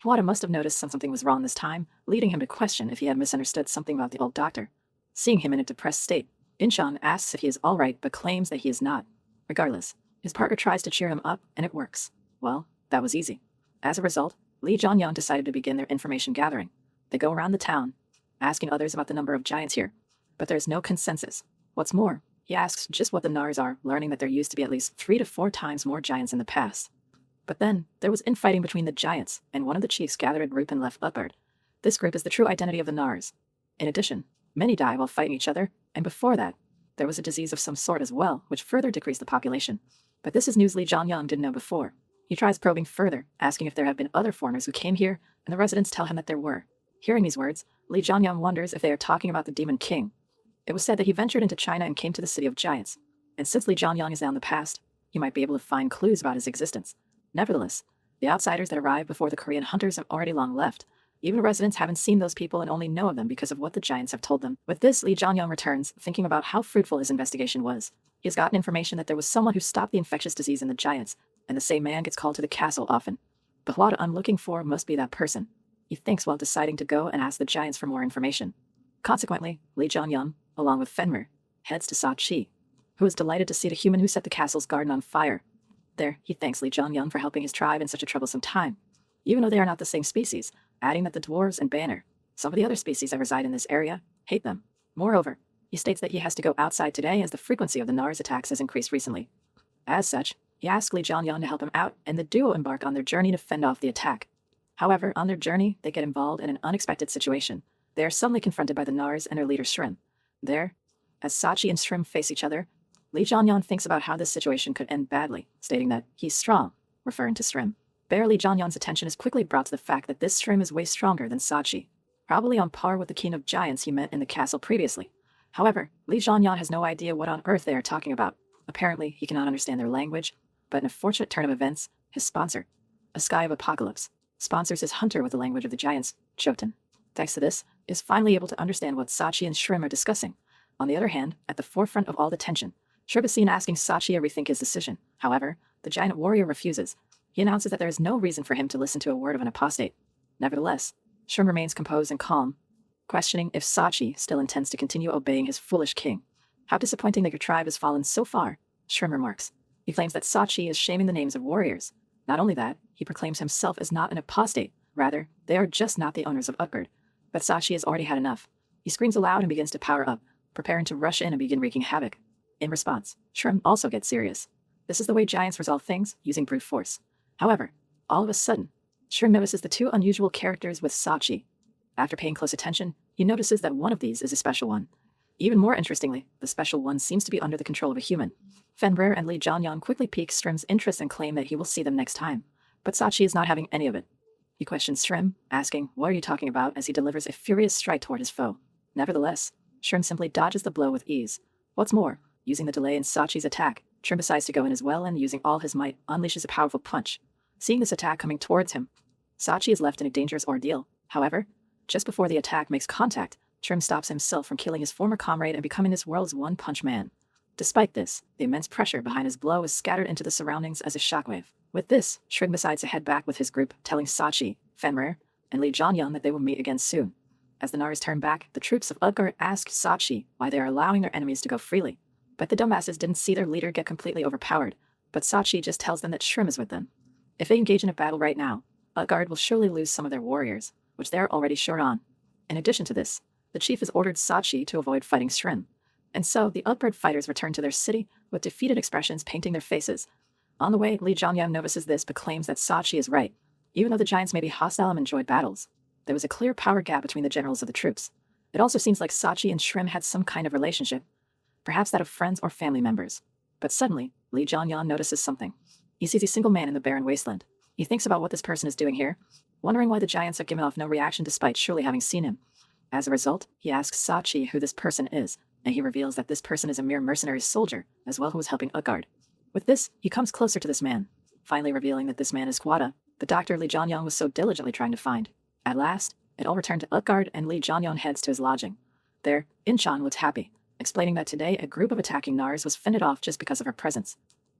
S1: Hwada must have noticed something was wrong this time, leading him to question if he had misunderstood something about the old doctor. Seeing him in a depressed state, In-chan asks if he is alright, but claims that he is not. Regardless, his partner tries to cheer him up, and it works. Well, that was easy. As a result, Lee Jong-hyun decided to begin their information gathering. They go around the town, asking others about the number of giants here, but there is no consensus. What's more, he asks just what the Nars are, learning that there used to be at least 3 to 4 times more giants in the past. But then, there was infighting between the giants, and one of the chiefs gathered a group and left Utgard. This group is the true identity of the Nars. In addition, many die while fighting each other, and before that, there was a disease of some sort as well, which further decreased the population. But this is news Lee Jong-hyun didn't know before. He tries probing further, asking if there have been other foreigners who came here, and the residents tell him that there were. Hearing these words, Lee Jong-hyun wonders if they are talking about the Demon King. It was said that he ventured into China and came to the City of Giants, and since Lee Jong-hyun is now in the past, he might be able to find clues about his existence. Nevertheless, the outsiders that arrived before the Korean hunters have already long left. Even residents haven't seen those people and only know of them because of what the Giants have told them. With this, Lee Jong-hyun returns, thinking about how fruitful his investigation was. He has gotten information that there was someone who stopped the infectious disease in the Giants, and the same man gets called to the castle often. But what I'm looking for must be that person, he thinks while deciding to go and ask the Giants for more information. Consequently, Lee Jong-hyun, along with Fenrir, heads to Sa-chi, who is delighted to see the human who set the castle's garden on fire. There, he thanks Lee Jong-hyun for helping his tribe in such a troublesome time, even though they are not the same species, adding that the dwarves and Banner, some of the other species that reside in this area, hate them. Moreover, he states that he has to go outside today as the frequency of the Nars attacks has increased recently. As such, he asks Lee Jong-hyun to help him out, and the duo embark on their journey to fend off the attack. However, on their journey, they get involved in an unexpected situation. They are suddenly confronted by the Nars and their leader Shrim. There, as Sachi and Shrim face each other, Lee Jong-hyun thinks about how this situation could end badly, stating that he's strong, referring to Shrim. Lee Jong-hyun's attention is quickly brought to the fact that this Shrim is way stronger than Sachi, probably on par with the King of Giants he met in the castle previously. However, Lee Jong-hyun has no idea what on earth they are talking about. Apparently, he cannot understand their language, but in a fortunate turn of events, his sponsor, a Sky of Apocalypse, sponsors his hunter with the language of the Giants, Choten. Thanks to this, is finally able to understand what Sachi and Shrim are discussing. On the other hand, at the forefront of all the tension, Shrim is seen asking Sachi to rethink his decision. However, the giant warrior refuses. He announces that there is no reason for him to listen to a word of an apostate. Nevertheless, Shrim remains composed and calm, questioning if Sachi still intends to continue obeying his foolish king. How disappointing that your tribe has fallen so far, Shrim remarks. He claims that Sachi is shaming the names of warriors. Not only that, he proclaims himself as not an apostate. Rather, they are just not the owners of Utgard. But Sachi has already had enough. He screams aloud and begins to power up, preparing to rush in and begin wreaking havoc. In response, Shrim also gets serious. This is the way giants resolve things, using brute force. However, all of a sudden, Shrim notices the two unusual characters with Sachi. After paying close attention, he notices that one of these is a special one. Even more interestingly, the special one seems to be under the control of a human. Fenrir and Lee Jong-hyun quickly pique Shrim's interest and claim that he will see them next time. But Sachi is not having any of it. He questions Shrim, asking, "What are you talking about?" as he delivers a furious strike toward his foe. Nevertheless, Shrim simply dodges the blow with ease. What's more, using the delay in Sachi's attack, Shrim decides to go in as well and, using all his might, unleashes a powerful punch. Seeing this attack coming towards him, Sachi is left in a dangerous ordeal. However, just before the attack makes contact, Shrim stops himself from killing his former comrade and becoming this world's one-punch man. Despite this, the immense pressure behind his blow is scattered into the surroundings as a shockwave. With this, Shrim decides to head back with his group, telling Sachi, Fenrir, and Lee Jong-hyun that they will meet again soon. As the Nars turn back, the troops of Utgard ask Sachi why they are allowing their enemies to go freely. But the dumbasses didn't see their leader get completely overpowered, but Sachi just tells them that Shrim is with them. If they engage in a battle right now, Utgard will surely lose some of their warriors, which they are already short on. In addition to this, the chief has ordered Sachi to avoid fighting Shrim. And so, the Utgard fighters return to their city, with defeated expressions painting their faces. On the way, Lee Jong-hyun notices this but claims that Sachi is right. Even though the giants may be hostile and enjoyed battles, there was a clear power gap between the generals of the troops. It also seems like Sachi and Shrim had some kind of relationship, perhaps that of friends or family members. But suddenly, Lee Jong-hyun notices something. He sees a single man in the barren wasteland. He thinks about what this person is doing here, wondering why the giants have given off no reaction despite surely having seen him. As a result, he asks Sachi who this person is, and he reveals that this person is a mere mercenary soldier, as well who is helping Utgard. With this, he comes closer to this man, finally revealing that this man is Gwada, the doctor Lee Jong-hyun was so diligently trying to find. At last, it all returned to Utgard, and Lee Jong-hyun heads to his lodging. There, Inchan looks happy, explaining that today a group of attacking Nars was fended off just because of her presence.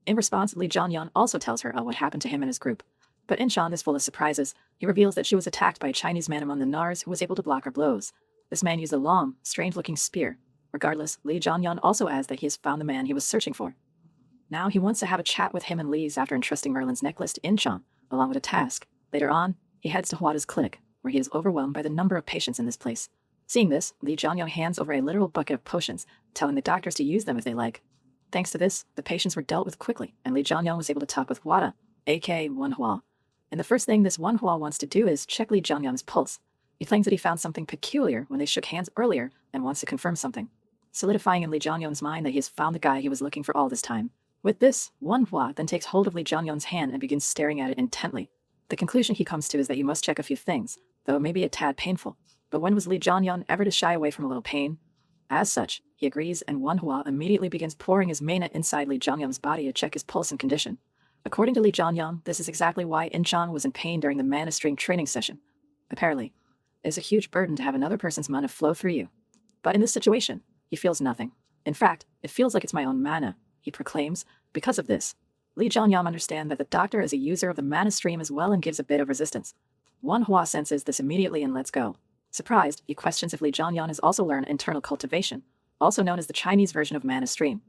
S1: In response, Lee Jong-hyun also tells her what happened to him and his group. But Inchan is full of surprises. He reveals that she was attacked by a Chinese man among the Nars who was able to block her blows. This man used a long, strange-looking spear. Regardless, Lee Jong-hyun also adds that he has found the man he was searching for. Now he wants to have a chat with him and leaves after entrusting Merlin's necklace to Inchan, along with a task. Later on, he heads to Hwada's clinic, where he is overwhelmed by the number of patients in this place. Seeing this, Lee Jong-hyun hands over a literal bucket of potions, telling the doctors to use them if they like. Thanks to this, the patients were dealt with quickly, and Lee Jong-hyun was able to talk with Hwada, aka Manhwa. And the first thing this Manhwa wants to do is check Lee Jong-hyun's pulse. He claims that he found something peculiar when they shook hands earlier and wants to confirm something, solidifying in Lee Jong-hyun's mind that he has found the guy he was looking for all this time. With this, Manhwa then takes hold of Lee Jong-hyun's hand and begins staring at it intently. The conclusion he comes to is that you must check a few things, though it may be a tad painful. But when was Lee Jong-hyun ever to shy away from a little pain? As such, he agrees, and Manhwa immediately begins pouring his mana inside Lee Jong-hyun's body to check his pulse and condition. According to Lee Jong-hyun, this is exactly why In-chang was in pain during the mana stream training session. Apparently, it is a huge burden to have another person's mana flow through you. But in this situation, he feels nothing. In fact, it feels like it's my own mana, he proclaims. Because of this, Lee Jong-hyun understands that the doctor is a user of the mana stream as well and gives a bit of resistance. Manhwa senses this immediately and lets go. Surprised, he questions if Lee Jong-hyun has also learned internal cultivation, also known as the Chinese version of mana stream.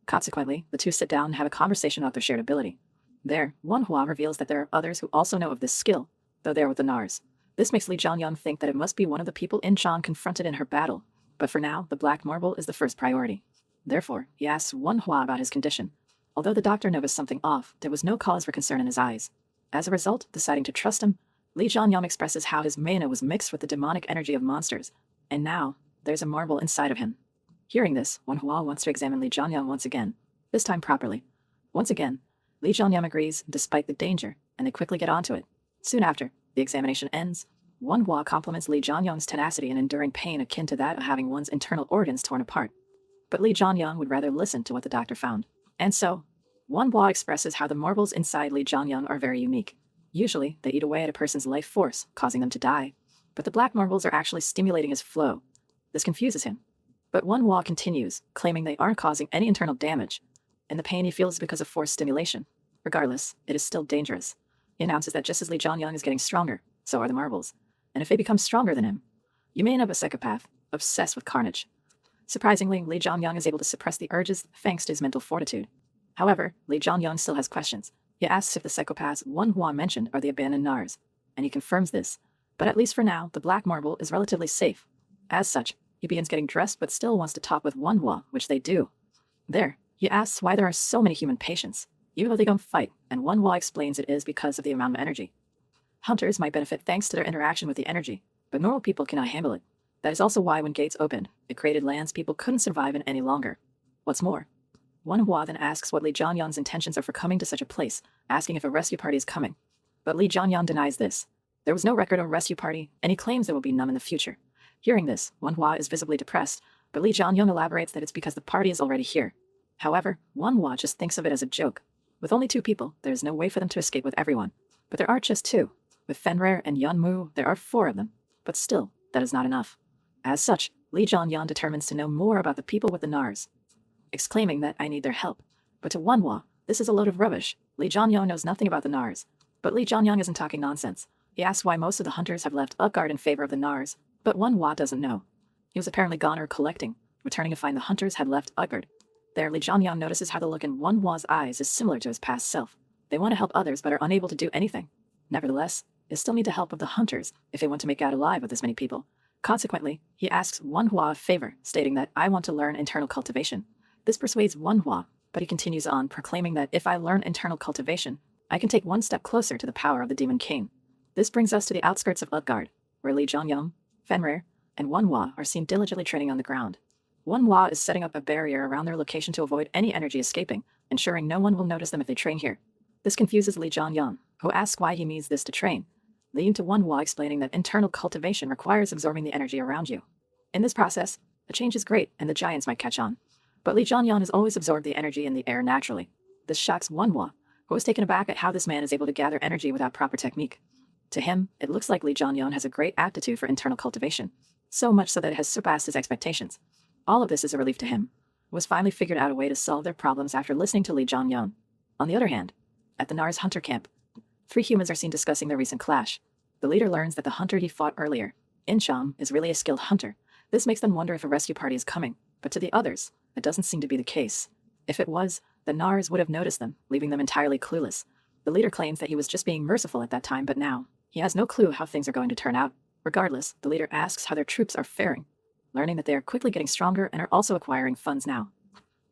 S1: Consequently, the two sit down and have a conversation about their shared ability. There, Manhwa reveals that there are others who also know of this skill, though they are with the Nars. This makes Lee Jong-hyun think that it must be one of the people In-chang confronted in her battle, but for now, the black marble is the first priority. Therefore, he asks Manhwa about his condition. Although the doctor noticed something off, there was no cause for concern in his eyes. As a result, deciding to trust him, Lee Jong-hyun expresses how his mana was mixed with the demonic energy of monsters, and now, there's a marble inside of him. Hearing this, Manhwa wants to examine Lee Jong-hyun once again, this time properly. Once again, Lee Jong-hyun agrees despite the danger, and they quickly get onto it. Soon after, the examination ends. Manhwa compliments Lee Jong-hyun's tenacity and enduring pain akin to that of having one's internal organs torn apart. But Lee Jong-hyun would rather listen to what the doctor found. And so, Manhwa expresses how the marbles inside Lee Jong-hyun are very unique. Usually, they eat away at a person's life force, causing them to die. But the black marbles are actually stimulating his flow. This confuses him. But Manhwa continues, claiming they aren't causing any internal damage, and the pain he feels is because of forced stimulation. Regardless, it is still dangerous. He announces that just as Lee Jong-hyun is getting stronger, so are the marbles. And if they become stronger than him, you may end up a psychopath, obsessed with carnage. Surprisingly, Lee Jong-hyun is able to suppress the urges thanks to his mental fortitude. However, Lee Jong-hyun still has questions. He asks if the psychopaths Manhwa mentioned are the abandoned Nars, and he confirms this. But at least for now, the black marble is relatively safe. As such, he begins getting dressed but still wants to talk with Manhwa, which they do. There, he asks why there are so many human patients, even though they don't fight, and Manhwa explains it is because of the amount of energy. Hunters might benefit thanks to their interaction with the energy, but normal people cannot handle it. That is also why when gates opened, it created lands people couldn't survive in any longer. What's more, Manhwa then asks what Lee Jong-hyun's intentions are for coming to such a place, asking if a rescue party is coming. But Lee Jong-hyun denies this. There was no record of a rescue party, and he claims there will be none in the future. Hearing this, Manhwa is visibly depressed, but Lee Jong-hyun elaborates that it's because the party is already here. However, Manhwa just thinks of it as a joke. With only 2 people, there is no way for them to escape with everyone. But there are just 2. With Fenrir and Yeonmu, there are 4 of them. But still, that is not enough. As such, Lee Jong-hyun determines to know more about the people with the Nars, exclaiming that I need their help. But to Manhwa, this is a load of rubbish. Lee Jong-hyun knows nothing about the Nars. But Lee Jong-hyun isn't talking nonsense. He asks why most of the hunters have left Utgard in favor of the Nars, but Manhwa doesn't know. He was apparently gone or collecting, returning to find the hunters had left Utgard. There, Lee Jong-hyun notices how the look in Manhwa's eyes is similar to his past self. They want to help others but are unable to do anything. Nevertheless, they still need the help of the hunters if they want to make out alive with this many people. Consequently, he asks Manhwa a favor, stating that I want to learn internal cultivation. This persuades Manhwa, but he continues on, proclaiming that if I learn internal cultivation, I can take one step closer to the power of the Demon King. This brings us to the outskirts of Utgard, where Lee Jong-hyun, Fenrir, and Manhwa are seen diligently training on the ground. Manhwa is setting up a barrier around their location to avoid any energy escaping, ensuring no one will notice them if they train here. This confuses Lee Jong-hyun, who asks why he needs this to train, leading to Manhwa explaining that internal cultivation requires absorbing the energy around you. In this process, the change is great and the giants might catch on. But Lee Jong-hyun has always absorbed the energy in the air naturally. This shocks Manhwa, who is taken aback at how this man is able to gather energy without proper technique. To him, it looks like Lee Jong-hyun has a great aptitude for internal cultivation, so much so that it has surpassed his expectations. All of this is a relief to him, who has finally figured out a way to solve their problems after listening to Lee Jong-hyun. On the other hand, at the Nars hunter camp, 3 humans are seen discussing their recent clash. The leader learns that the hunter he fought earlier, In-chang, is really a skilled hunter. This makes them wonder if a rescue party is coming, but to the others, it doesn't seem to be the case. If it was, the Nars would have noticed them, leaving them entirely clueless. The leader claims that he was just being merciful at that time, but now, he has no clue how things are going to turn out. Regardless, the leader asks how their troops are faring, learning that they are quickly getting stronger and are also acquiring funds now.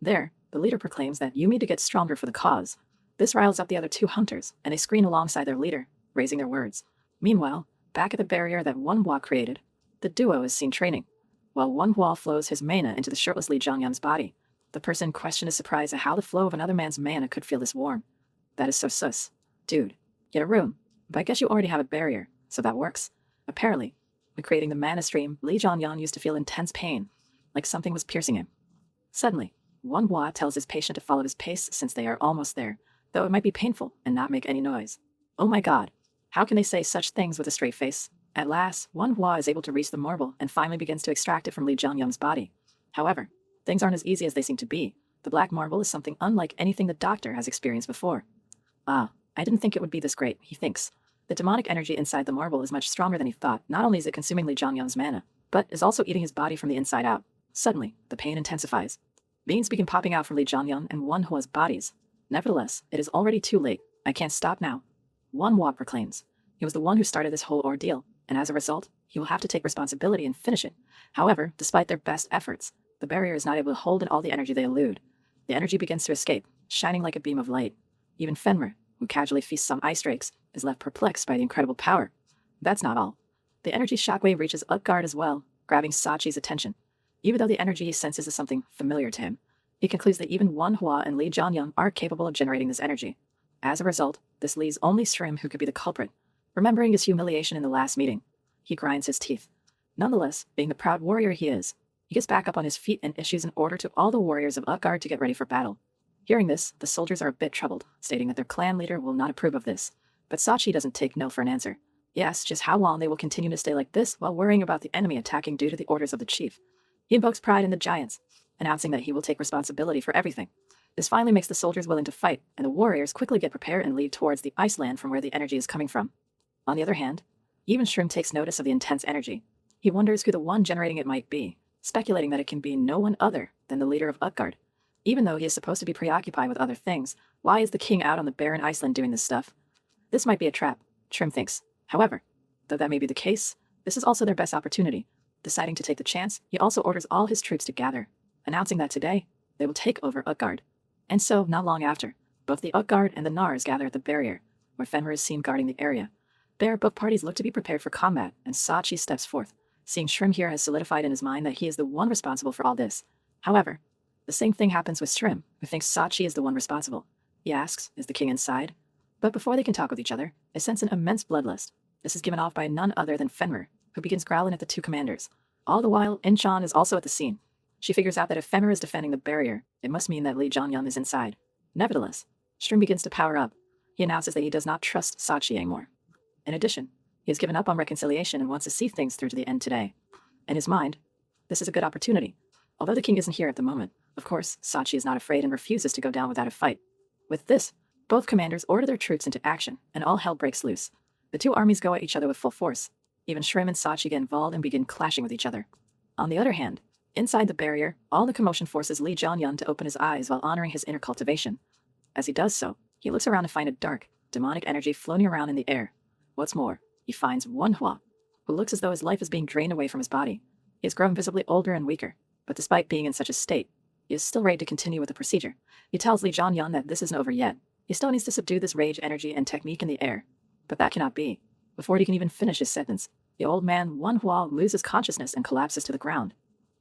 S1: There, the leader proclaims that you need to get stronger for the cause. This riles up the other 2 hunters, and they scream alongside their leader, raising their words. Meanwhile, back at the barrier that Manhwa created, the duo is seen training. While Manhwa flows his mana into the shirtless Lee Jong-hyun's body, The person in question is surprised at how the flow of another man's mana could feel this warm. That is so sus. Dude, get a room. But I guess you already have a barrier, so that works. Apparently, when creating the mana stream, Lee Jong-hyun used to feel intense pain, like something was piercing him. Suddenly, Manhwa tells his patient to follow his pace since they are almost there, though it might be painful and not make any noise. Oh my god, how can they say such things with a straight face? At last, Manhwa is able to reach the marble and finally begins to extract it from Lee Jong-hyun's body. However, things aren't as easy as they seem to be. The black marble is something unlike anything the doctor has experienced before. I didn't think it would be this great, he thinks. The demonic energy inside the marble is much stronger than he thought. Not only is it consuming Lee Jong-hyun's mana, but is also eating his body from the inside out. Suddenly, the pain intensifies. Veins begin popping out from Lee Jong-hyun and Manhwa's bodies. Nevertheless, it is already too late. I can't stop now. Manhwa proclaims. He was the one who started this whole ordeal, and as a result, he will have to take responsibility and finish it. However, despite their best efforts, the barrier is not able to hold in all the energy they elude. The energy begins to escape, shining like a beam of light. Even Fenrir, who casually feasts on ice drakes, is left perplexed by the incredible power. That's not all. The energy shockwave reaches Utgard as well, grabbing Sachi's attention. Even though the energy he senses is something familiar to him, he concludes that even Manhwa and Lee Jong-hyun are capable of generating this energy. As a result, this leaves only Shrim who could be the culprit. Remembering his humiliation in the last meeting, he grinds his teeth. Nonetheless, being the proud warrior he is, he gets back up on his feet and issues an order to all the warriors of Utgard to get ready for battle. Hearing this, the soldiers are a bit troubled, stating that their clan leader will not approve of this. But Sachi doesn't take no for an answer. He asks just how long they will continue to stay like this while worrying about the enemy attacking due to the orders of the chief. He invokes pride in the giants, announcing that he will take responsibility for everything. This finally makes the soldiers willing to fight, and the warriors quickly get prepared and leave towards the ice land from where the energy is coming from. On the other hand, even Shrim takes notice of the intense energy. He wonders who the one generating it might be, speculating that it can be no one other than the leader of Utgard. Even though he is supposed to be preoccupied with other things, why is the king out on the barren Iceland doing this stuff? This might be a trap, Shrim thinks. However, though that may be the case, this is also their best opportunity. Deciding to take the chance, he also orders all his troops to gather, announcing that today, they will take over Utgard. And so, not long after, both the Utgard and the Nars gather at the barrier, where Fenrir is seen guarding the area. There, both parties look to be prepared for combat, and Sachi steps forth. Seeing Shrim here has solidified in his mind that he is the one responsible for all this. However, the same thing happens with Shrim, who thinks Sachi is the one responsible. He asks, is the king inside? But before they can talk with each other, they sense an immense bloodlust. This is given off by none other than Fenrir, who begins growling at the two commanders. All the while, Inchan is also at the scene. She figures out that if Fenrir is defending the barrier, it must mean that Lee Jong-hyun is inside. Nevertheless, Shrim begins to power up. He announces that he does not trust Sachi anymore. In addition, he has given up on reconciliation and wants to see things through to the end today. In his mind, this is a good opportunity. Although the king isn't here at the moment, of course, Sachi is not afraid and refuses to go down without a fight. With this, both commanders order their troops into action, and all hell breaks loose. The two armies go at each other with full force. Even Shrim and Sachi get involved and begin clashing with each other. On the other hand, inside the barrier, all the commotion forces Lee Jong-hyun to open his eyes while honoring his inner cultivation. As he does so, he looks around to find a dark, demonic energy floating around in the air. What's more, he finds Manhwa, who looks as though his life is being drained away from his body. He has grown visibly older and weaker, but despite being in such a state, he is still ready to continue with the procedure. He tells Lee Jong-hyun that this isn't over yet. He still needs to subdue this rage energy and technique in the air. But that cannot be. Before he can even finish his sentence, the old man Manhwa loses consciousness and collapses to the ground.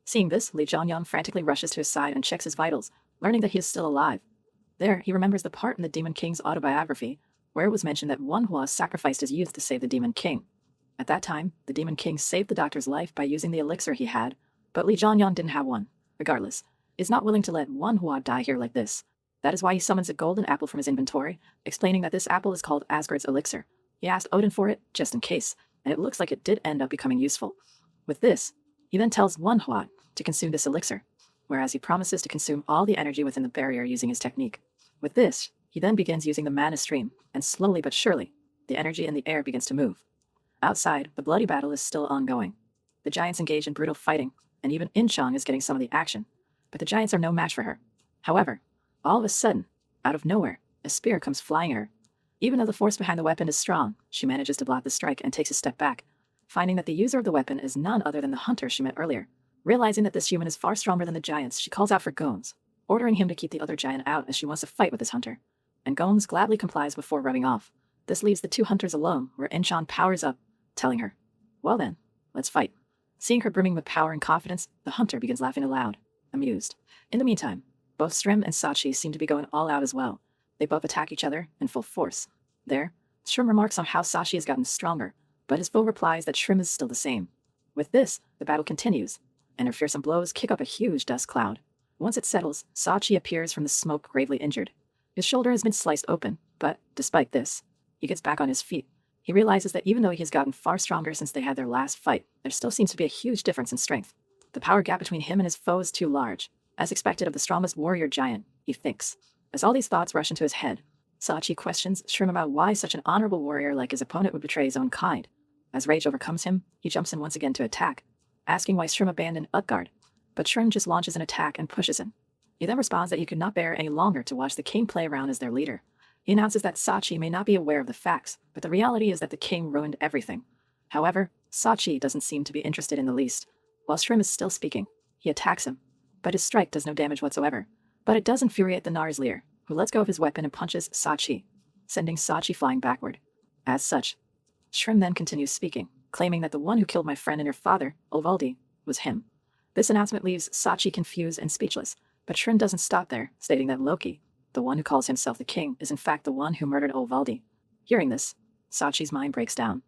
S1: Seeing this, Lee Jong-hyun frantically rushes to his side and checks his vitals, learning that he is still alive. There, he remembers the part in the Demon King's autobiography where it was mentioned that Manhwa sacrificed his youth to save the Demon King. At that time, the Demon King saved the doctor's life by using the elixir he had, but Lee Jong-hyun didn't have one. Regardless, he is not willing to let Manhwa die here like this. That is why he summons a golden apple from his inventory, explaining that this apple is called Asgard's elixir. He asked Odin for it, just in case, and it looks like it did end up becoming useful. With this, he then tells Manhwa to consume this elixir, whereas he promises to consume all the energy within the barrier using his technique. With this, he then begins using the mana stream, and slowly but surely, the energy in the air begins to move. Outside, the bloody battle is still ongoing. The giants engage in brutal fighting, and even Inchang is getting some of the action, but the giants are no match for her. However, all of a sudden, out of nowhere, a spear comes flying at her. Even though the force behind the weapon is strong, she manages to block the strike and takes a step back, finding that the user of the weapon is none other than the hunter she met earlier. Realizing that this human is far stronger than the giants, she calls out for Gones, ordering him to keep the other giant out as she wants to fight with this hunter. And Gones gladly complies before rubbing off. This leaves the two hunters alone, where Inchan powers up, telling her, well then, let's fight. Seeing her brimming with power and confidence, the hunter begins laughing aloud, amused. In the meantime, Both Shrim and Sachi seem to be going all out as well. They both attack each other in full force. There, Shrim remarks on how Sachi has gotten stronger, but his foe replies that Shrim is still the same. With this, the battle continues, and her fearsome blows kick up a huge dust cloud. Once it settles, Sachi appears from the smoke gravely injured. His shoulder has been sliced open, but despite this, he gets back on his feet. He realizes that even though he has gotten far stronger since they had their last fight, there still seems to be a huge difference in strength. The power gap between him and his foe is too large, as expected of the strongest warrior giant, he thinks. As all these thoughts rush into his head, Sachi questions Shrim about why such an honorable warrior like his opponent would betray his own kind. As rage overcomes him, he jumps in once again to attack, asking why Shrim abandoned Utgard. But Shrim just launches an attack and pushes him. He then responds that he could not bear any longer to watch the king play around as their leader. He announces that Sachi may not be aware of the facts, but the reality is that the king ruined everything. However, Sachi doesn't seem to be interested in the least. While Shrim is still speaking, he attacks him, but his strike does no damage whatsoever. But it does infuriate the Narsleer, who lets go of his weapon and punches Sachi, sending Sachi flying backward. As such, Shrim then continues speaking, claiming that the one who killed my friend and your father, Olvaldi, was him. This announcement leaves Sachi confused and speechless, but Shrim doesn't stop there, stating that Loki, the one who calls himself the king, is in fact the one who murdered Olvaldi. Hearing this, Sachi's mind breaks down.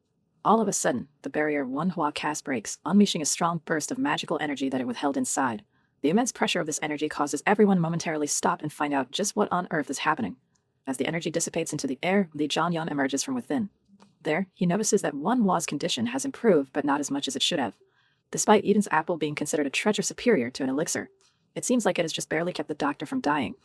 S1: All of a sudden, the barrier Manhwa cast breaks, unleashing a strong burst of magical energy that it withheld inside. The immense pressure of this energy causes everyone momentarily stop and find out just what on earth is happening. As the energy dissipates into the air, Lee Jong-hyun emerges from within. There, he notices that Manhwa's condition has improved, but not as much as it should have. Despite Eden's apple being considered a treasure superior to an elixir, it seems like it has just barely kept the doctor from dying.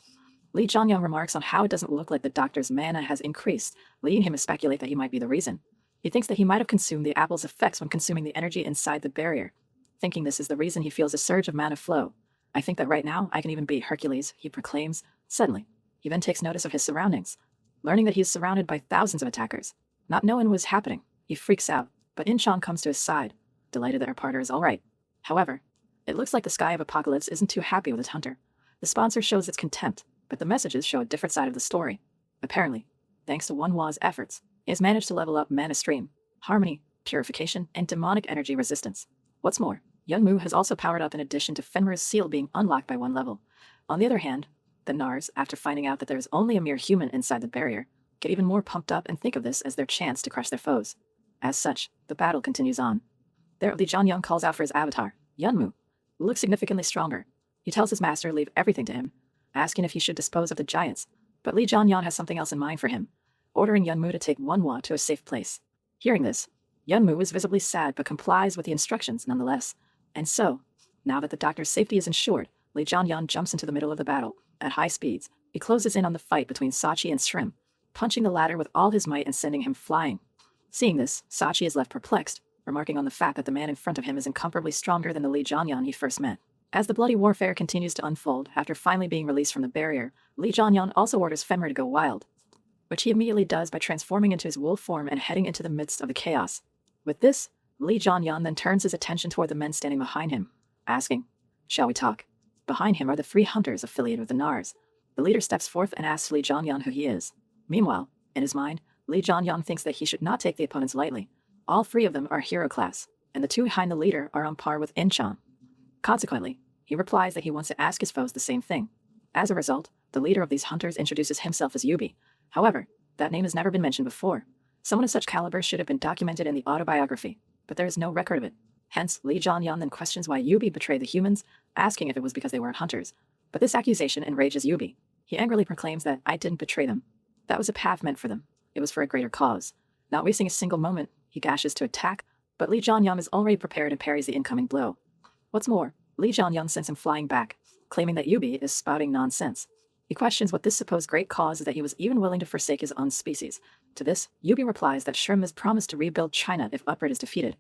S1: Lee Jong-hyun remarks on how it doesn't look like the doctor's mana has increased, leading him to speculate that he might be the reason. He thinks that he might have consumed the apple's effects when consuming the energy inside the barrier. Thinking this is the reason he feels a surge of mana flow. I think that right now I can even beat Hercules, he proclaims. Suddenly, he then takes notice of his surroundings, learning that he is surrounded by thousands of attackers. Not knowing what is happening, he freaks out, but Incheon comes to his side, delighted that her partner is alright. However, it looks like the Sky of Apocalypse isn't too happy with its hunter. The sponsor shows its contempt, but the messages show a different side of the story. Apparently, thanks to Manhwa's efforts, he has managed to level up Mana Stream, Harmony, Purification, and Demonic Energy Resistance. What's more, Yeonmu has also powered up in addition to Fenrir's seal being unlocked by one level. On the other hand, the Nars, after finding out that there is only a mere human inside the barrier, get even more pumped up and think of this as their chance to crush their foes. As such, the battle continues on. There, Lee Jong-hyun calls out for his avatar, Yeonmu, who looks significantly stronger. He tells his master to leave everything to him, asking if he should dispose of the giants, but Lee Jong-hyun has something else in mind for him, ordering Yeonmu to take Manhwa to a safe place. Hearing this, Yeonmu is visibly sad but complies with the instructions nonetheless. And so, now that the doctor's safety is ensured, Lee Jong-hyun jumps into the middle of the battle. At high speeds, he closes in on the fight between Sachi and Shrim, punching the latter with all his might and sending him flying. Seeing this, Sachi is left perplexed, remarking on the fact that the man in front of him is incomparably stronger than the Lee Jong-hyun he first met. As the bloody warfare continues to unfold, after finally being released from the barrier, Lee Jong-hyun also orders Fenrir to go wild, which he immediately does by transforming into his wolf form and heading into the midst of the chaos. With this, Lee Jong-hyun then turns his attention toward the men standing behind him, asking, "Shall we talk?" Behind him are the 3 hunters affiliated with the Nars. The leader steps forth and asks Lee Jong-hyun who he is. Meanwhile, in his mind, Lee Jong-hyun thinks that he should not take the opponents lightly. All 3 of them are hero class, and the 2 behind the leader are on par with Incheon. Consequently, he replies that he wants to ask his foes the same thing. As a result, the leader of these hunters introduces himself as Yubi. However, that name has never been mentioned before. Someone of such caliber should have been documented in the autobiography, but there is no record of it. Hence, Lee Jong-hyun then questions why Yubi betrayed the humans, asking if it was because they weren't hunters. But this accusation enrages Yubi. He angrily proclaims that I didn't betray them. That was a path meant for them. It was for a greater cause. Not wasting a single moment, he dashes to attack, but Lee Jong-hyun is already prepared and parries the incoming blow. What's more, Lee Jong-hyun sends him flying back, claiming that Yubi is spouting nonsense. He questions what this supposed great cause is that he was even willing to forsake his own species. To this, Yubi replies that Shrim has promised to rebuild China if Upward is defeated.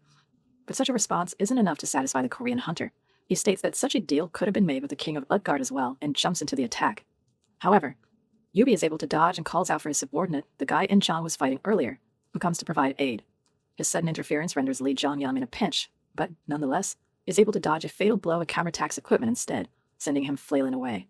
S1: But such a response isn't enough to satisfy the Korean hunter. He states that such a deal could have been made with the king of Utgard as well and jumps into the attack. However, Yubi is able to dodge and calls out for his subordinate, the guy Incheon was fighting earlier, who comes to provide aid. His sudden interference renders Lee Jong-hyun in a pinch, but nonetheless, is able to dodge a fatal blow and counterattacks equipment instead, sending him flailing away.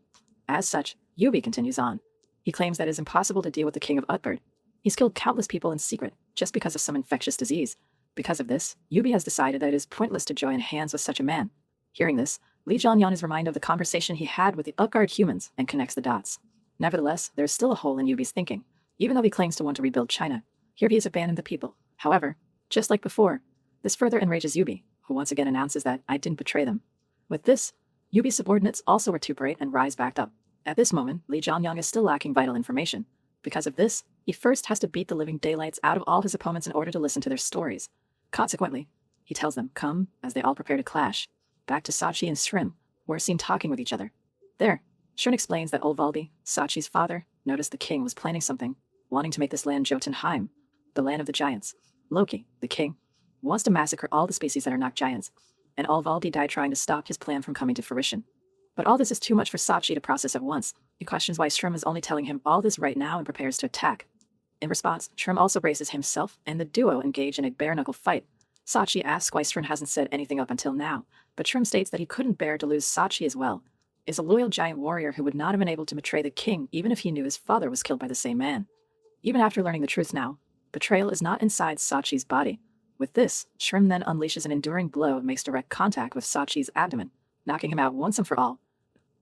S1: As such, Yubi continues on. He claims that it is impossible to deal with the king of Utgard. He's killed countless people in secret, just because of some infectious disease. Because of this, Yubi has decided that it is pointless to join hands with such a man. Hearing this, Lee Jong-hyun is reminded of the conversation he had with the Utgard humans and connects the dots. Nevertheless, there is still a hole in Yubi's thinking. Even though he claims to want to rebuild China, here he has abandoned the people. However, just like before, this further enrages Yubi, who once again announces that I didn't betray them. With this, Yubi's subordinates also recuperate and rise back up. At this moment, Lee Jong-hyun is still lacking vital information. Because of this, he first has to beat the living daylights out of all his opponents in order to listen to their stories. Consequently, he tells them, come, as they all prepare to clash. Back to Sachi and Shrim, who are seen talking with each other. There, Shrim explains that old Volby, Sachi's father, noticed the king was planning something, wanting to make this land Jotunheim, the land of the giants. Loki, the king, wants to massacre all the species that are not giants, and all Volby died trying to stop his plan from coming to fruition. But all this is too much for Sachi to process at once. He questions why Shrim is only telling him all this right now and prepares to attack. In response, Shrim also braces himself, and the duo engage in a bare-knuckle fight. Sachi asks why Shrim hasn't said anything up until now, but Shrim states that he couldn't bear to lose Sachi as well. Is a loyal giant warrior who would not have been able to betray the king even if he knew his father was killed by the same man. Even after learning the truth now, betrayal is not inside Sachi's body. With this, Shrim then unleashes an enduring blow and makes direct contact with Sachi's abdomen, knocking him out once and for all,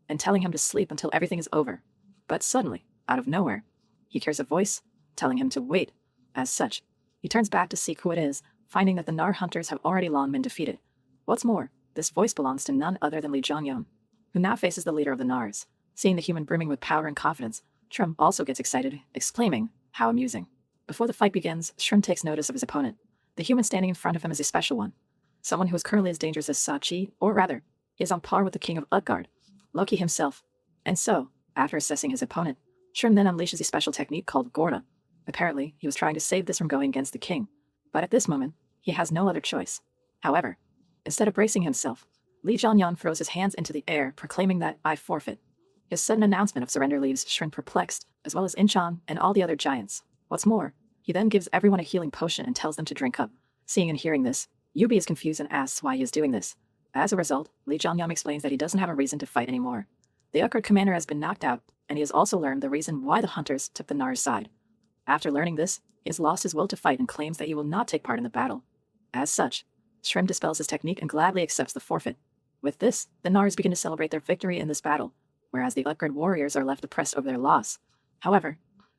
S1: and telling him to sleep until everything is over. But suddenly, out of nowhere, he hears a voice telling him to wait. As such, he turns back to seek who it is, finding that the Nar hunters have already long been defeated. What's more, this voice belongs to none other than Lee Jong-hyun, who now faces the leader of the Nars. Seeing the human brimming with power and confidence, Shrim also gets excited, exclaiming, how amusing. Before the fight begins, Shrim takes notice of his opponent. The human standing in front of him is a special one. Someone who is currently as dangerous as Sachi, or rather, is on par with the king of Utgard, Loki himself. And so, after assessing his opponent, Shrim then unleashes a special technique called Gorda. Apparently, he was trying to save this from going against the king. But at this moment, he has no other choice. However, instead of bracing himself, Lee Jong-hyun throws his hands into the air, proclaiming that I forfeit. His sudden announcement of surrender leaves Shrim perplexed, as well as Inchan and all the other giants. What's more, he then gives everyone a healing potion and tells them to drink up. Seeing and hearing this, Yubi is confused and asks why he is doing this. As a result, Lee Jong-hyun explains that he doesn't have a reason to fight anymore. The Utgard commander has been knocked out, and he has also learned the reason why the hunters took the Nar's side. After learning this, he has lost his will to fight and claims that he will not take part in the battle. As such, Shrim dispels his technique and gladly accepts the forfeit. With this, the Nars begin to celebrate their victory in this battle, whereas the Utgard warriors are left depressed over their loss. However,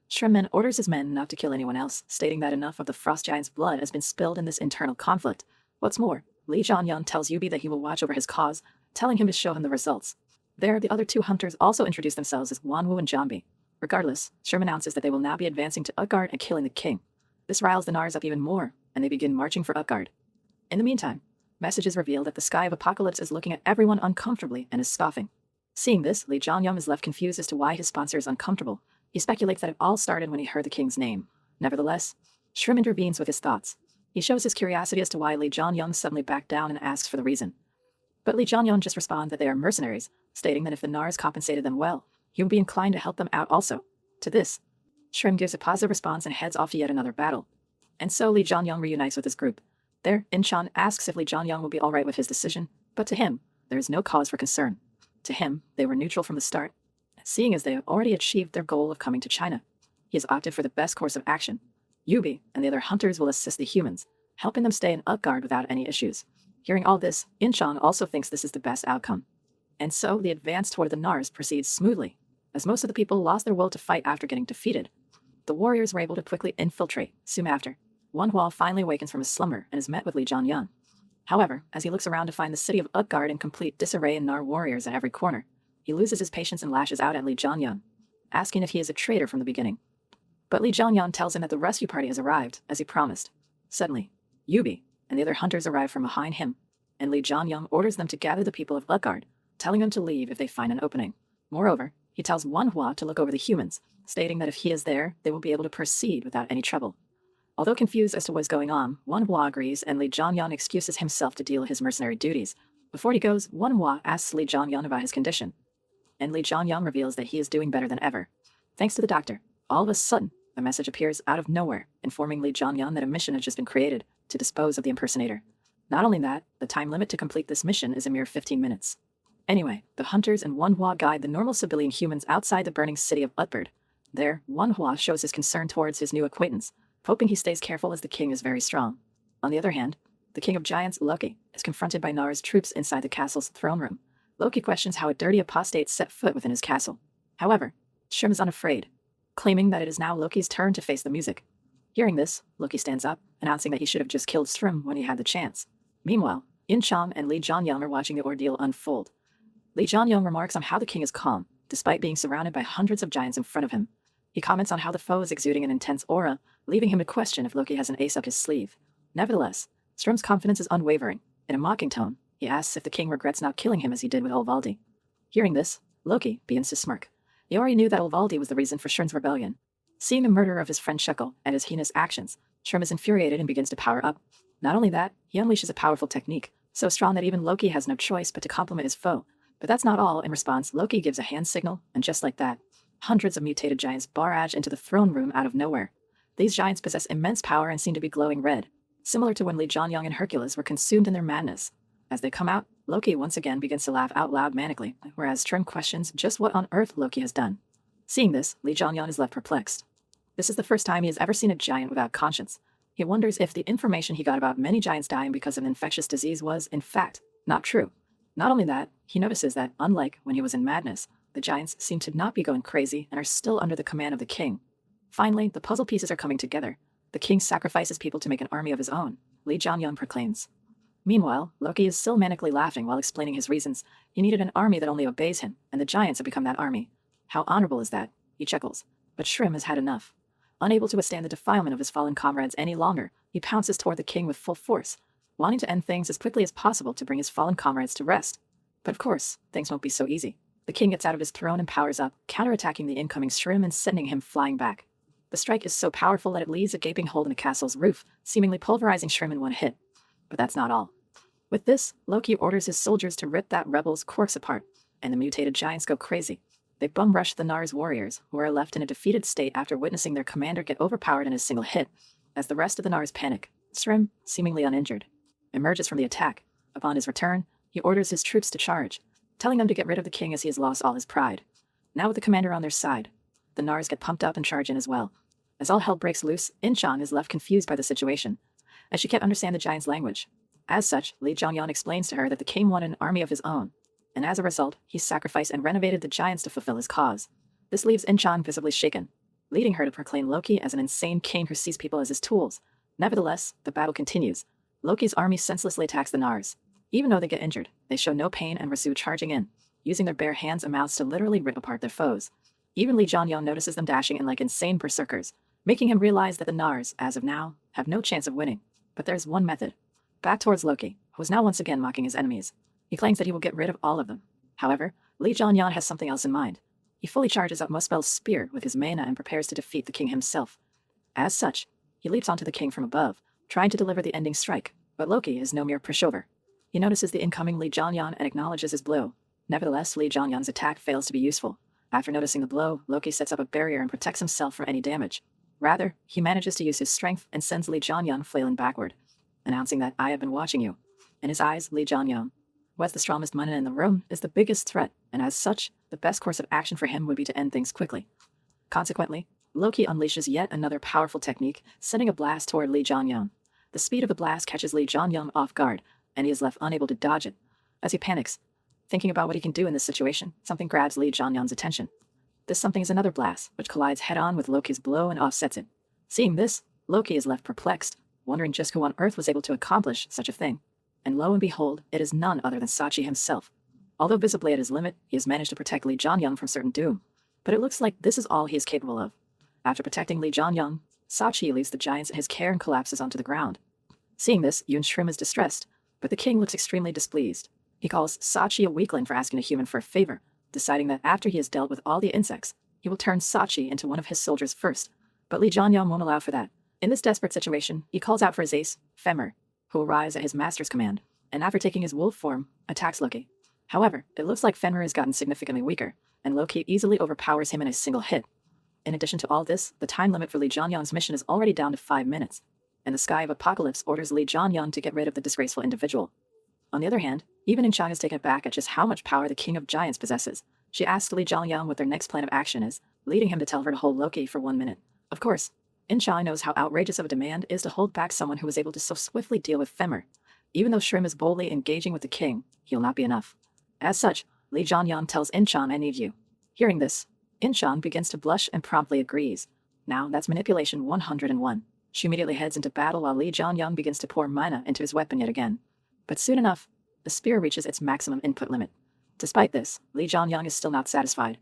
S1: Shrim then orders his men not to kill anyone else, stating that enough of the Frost Giant's blood has been spilled in this internal conflict. What's more, Lee Jong-hyun tells Yubi that he will watch over his cause, telling him to show him the results. There, the other two hunters also introduce themselves as Wanwoo and Jambi. Regardless, Shrim announces that they will now be advancing to Utgard and killing the king. This riles the Nars up even more, and they begin marching for Utgard. In the meantime, messages reveal that the Sky of Apocalypse is looking at everyone uncomfortably and is scoffing. Seeing this, Lee Jong-hyun is left confused as to why his sponsor is uncomfortable. He speculates that it all started when he heard the king's name. Nevertheless, Shrim intervenes with his thoughts. He shows his curiosity as to why Lee Jong-hyun suddenly backed down and asks for the reason. But Lee Jong-hyun just responds that they are mercenaries, stating that if the Nars compensated them well, he would be inclined to help them out also. To this, Shrim gives a positive response and heads off to yet another battle. And so Lee Jong-hyun reunites with his group. There, Inchan asks if Lee Jong-hyun will be alright with his decision, but to him, there is no cause for concern. To him, they were neutral from the start, seeing as they have already achieved their goal of coming to China. He has opted for the best course of action. Yubi and the other hunters will assist the humans, helping them stay in Utgard without any issues. Hearing all this, Inchan also thinks this is the best outcome. And so the advance toward the Nars proceeds smoothly, as most of the people lost their will to fight after getting defeated. The warriors were able to quickly infiltrate. Soon after, Wanhwa finally awakens from his slumber and is met with Lee Jong-hyun. However, as he looks around to find the city of Utgard in complete disarray and Nar warriors at every corner, he loses his patience and lashes out at Lee Jong-hyun, asking if he is a traitor from the beginning. But Lee Jong-hyun tells him that the rescue party has arrived, as he promised. Suddenly, Yubi and the other hunters arrive from behind him, and Lee Jong-hyun orders them to gather the people of Utgard, telling them to leave if they find an opening. Moreover, he tells Wanhwa to look over the humans, stating that if he is there, they will be able to proceed without any trouble. Although confused as to what's going on, Wanhwa agrees and Lee Jong-hyun excuses himself to deal his mercenary duties. Before he goes, Wanhwa asks Lee Jong-hyun about his condition, and Lee Jong-hyun reveals that he is doing better than ever. Thanks to the doctor, all of a sudden, a message appears out of nowhere, informing Lee Jong-hyun that a mission has just been created to dispose of the impersonator. Not only that, the time limit to complete this mission is a mere 15 minutes. Anyway, the hunters and Wanhwa guide the normal civilian humans outside the burning city of Utgard. There, Wanhwa shows his concern towards his new acquaintance, hoping he stays careful as the king is very strong. On the other hand, the king of giants, Loki, is confronted by Nara's troops inside the castle's throne room. Loki questions how a dirty apostate set foot within his castle. However, Shrim is unafraid, claiming that it is now Loki's turn to face the music. Hearing this, Loki stands up, announcing that he should have just killed Shrim when he had the chance. Meanwhile, In-chang and Lee Jong-hyun are watching the ordeal unfold. Lee Jong-hyun remarks on how the king is calm, despite being surrounded by hundreds of giants in front of him. He comments on how the foe is exuding an intense aura, leaving him to question if Loki has an ace up his sleeve. Nevertheless, Shrim's confidence is unwavering. In a mocking tone, he asks if the king regrets not killing him as he did with Olvaldi. Hearing this, Loki begins to smirk. He already knew that Olvaldi was the reason for Shrim's rebellion. Seeing the murder of his friend Shekel and his heinous actions, Shrim is infuriated and begins to power up. Not only that, he unleashes a powerful technique, so strong that even Loki has no choice but to compliment his foe. But that's not all. In response, Loki gives a hand signal, and just like that, hundreds of mutated giants barrage into the throne room out of nowhere. These giants possess immense power and seem to be glowing red, similar to when Lee Jong-hyun and Hercules were consumed in their madness. As they come out, Loki once again begins to laugh out loud manically, whereas Shrim questions just what on earth Loki has done. Seeing this, Lee Jong-hyun is left perplexed. This is the first time he has ever seen a giant without conscience. He wonders if the information he got about many giants dying because of an infectious disease was, in fact, not true. Not only that, he notices that, unlike when he was in madness, the giants seem to not be going crazy and are still under the command of the king. Finally, the puzzle pieces are coming together. The king sacrifices people to make an army of his own, Lee Jong-hyun proclaims. Meanwhile, Loki is still manically laughing while explaining his reasons. He needed an army that only obeys him, and the giants have become that army. How honorable is that? He chuckles. But Shrim has had enough. Unable to withstand the defilement of his fallen comrades any longer, he pounces toward the king with full force, wanting to end things as quickly as possible to bring his fallen comrades to rest. But of course, things won't be so easy. The king gets out of his throne and powers up, counterattacking the incoming Shrim and sending him flying back. The strike is so powerful that it leaves a gaping hole in the castle's roof, seemingly pulverizing Shrim in one hit. But that's not all. With this, Loki orders his soldiers to rip that rebel's corpse apart, and the mutated giants go crazy. They bum-rush the Nar's warriors, who are left in a defeated state after witnessing their commander get overpowered in a single hit. As the rest of the Nars panic, Shrim, seemingly uninjured, emerges from the attack. Upon his return, he orders his troops to charge, telling them to get rid of the king as he has lost all his pride. Now with the commander on their side, the Nars get pumped up and charge in as well. As all hell breaks loose, In-chang is left confused by the situation, as she can't understand the giant's language. As such, Lee Jong-hyun explains to her that the king wanted an army of his own, and as a result, he sacrificed and renovated the giants to fulfill his cause. This leaves In-chang visibly shaken, leading her to proclaim Loki as an insane king who sees people as his tools. Nevertheless, the battle continues. Loki's army senselessly attacks the Nars. Even though they get injured, they show no pain and pursue charging in, using their bare hands and mouths to literally rip apart their foes. Even Lee Jong-hyun notices them dashing in like insane berserkers, making him realize that the Nars, as of now, have no chance of winning. But there's one method. Back towards Loki, who is now once again mocking his enemies. He claims that he will get rid of all of them. However, Lee Jong-hyun has something else in mind. He fully charges up Muspel's spear with his mana and prepares to defeat the king himself. As such, he leaps onto the king from above, trying to deliver the ending strike, but Loki is no mere pushover. He notices the incoming Lee Jong-hyun and acknowledges his blow. Nevertheless, Lee Jong-hyun's attack fails to be useful. After noticing the blow, Loki sets up a barrier and protects himself from any damage. Rather, he manages to use his strength and sends Lee Jong-hyun flailing backward, announcing that I have been watching you. In his eyes, Lee Jong-hyun, who has the strongest mana in the room, is the biggest threat, and as such, the best course of action for him would be to end things quickly. Consequently, Loki unleashes yet another powerful technique, sending a blast toward Lee Jong-hyun. The speed of the blast catches Lee Jong-hyun off guard, and he is left unable to dodge it. As he panics, thinking about what he can do in this situation, something grabs Lee Jong-hyun's attention. This something is another blast, which collides head-on with Loki's blow and offsets it. Seeing this, Loki is left perplexed, wondering just who on earth was able to accomplish such a thing. And lo and behold, it is none other than Sachi himself. Although visibly at his limit, he has managed to protect Lee Jong-hyun from certain doom. But it looks like this is all he is capable of. After protecting Lee Jong-hyun, Sachi leaves the giants in his care and collapses onto the ground. Seeing this, Yoon Shrim is distressed, but the king looks extremely displeased. He calls Sachi a weakling for asking a human for a favor, deciding that after he has dealt with all the insects, he will turn Sachi into one of his soldiers first. But Lee Jong-hyun won't allow for that. In this desperate situation, he calls out for his ace, Femmer, who arrives at his master's command, and after taking his wolf form, attacks Loki. However, it looks like Fenrir has gotten significantly weaker, and Loki easily overpowers him in a single hit. In addition to all this, the time limit for Lee Jong-hyun's mission is already down to 5 minutes, and the Sky of Apocalypse orders Lee Jong-hyun to get rid of the disgraceful individual. On the other hand, even In-chang is taken aback at just how much power the King of Giants possesses. She asks Lee Jong-hyun what their next plan of action is, leading him to tell her to hold Loki for 1 minute. Of course, In-chang knows how outrageous of a demand is to hold back someone who was able to so swiftly deal with Femmer. Even though Shrim is boldly engaging with the king, he'll not be enough. As such, Lee Jong-hyun tells In-chan, "I need you." Hearing this, In-chan begins to blush and promptly agrees. Now that's manipulation 101. She immediately heads into battle while Lee Jong-hyun begins to pour mana into his weapon yet again. But soon enough, the spear reaches its maximum input limit. Despite this, Lee Jong-hyun is still not satisfied.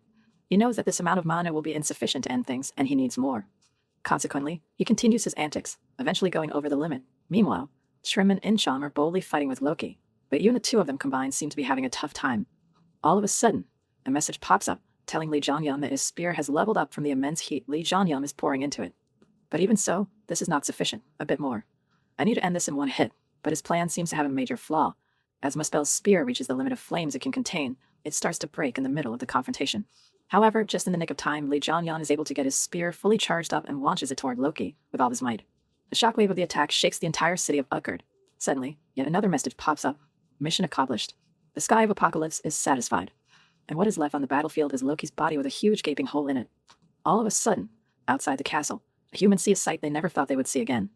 S1: He knows that this amount of mana will be insufficient to end things, and he needs more. Consequently, he continues his antics, eventually going over the limit. Meanwhile, Shrim and In-chan are boldly fighting with Loki, but even the two of them combined seem to be having a tough time. All of a sudden, a message pops up, telling Lee Jong-hyun that his spear has leveled up from the immense heat Lee Jong-hyun is pouring into it. But even so, this is not sufficient. A bit more. I need to end this in one hit, but his plan seems to have a major flaw. As Muspel's spear reaches the limit of flames it can contain, it starts to break in the middle of the confrontation. However, just in the nick of time, Lee Jong-hyun is able to get his spear fully charged up and launches it toward Loki with all his might. The shockwave of the attack shakes the entire city of Utgard. Suddenly, yet another message pops up. Mission accomplished. The sky of Apocalypse is satisfied. And what is left on the battlefield is Loki's body with a huge gaping hole in it. All of a sudden, outside the castle, humans see a sight they never thought they would see again.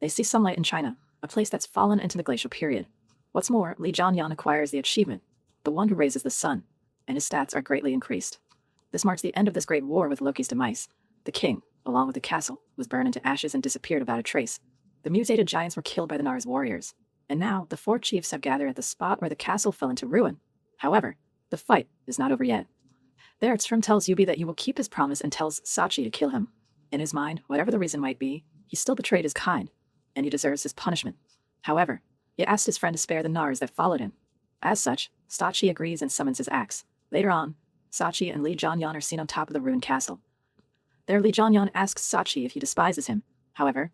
S1: They see sunlight in China, a place that's fallen into the glacial period. What's more, Lee Jong-hyun acquires the achievement, the one who raises the sun, and his stats are greatly increased. This marks the end of this great war with Loki's demise. The king, along with the castle, was burned into ashes and disappeared without a trace. The mutated giants were killed by the Nars warriors, and now the 4 chiefs have gathered at the spot where the castle fell into ruin. However, the fight is not over yet. There, Shrim tells Yubi that he will keep his promise and tells Sachi to kill him. In his mind, whatever the reason might be, he still betrayed his kind, and he deserves his punishment. However, he asked his friend to spare the Nars that followed him. As such, Sachi agrees and summons his axe. Later on, Sachi and Lee Jong-hyun are seen on top of the ruined castle. There, Lee Jong-hyun asks Sachi if he despises him. However,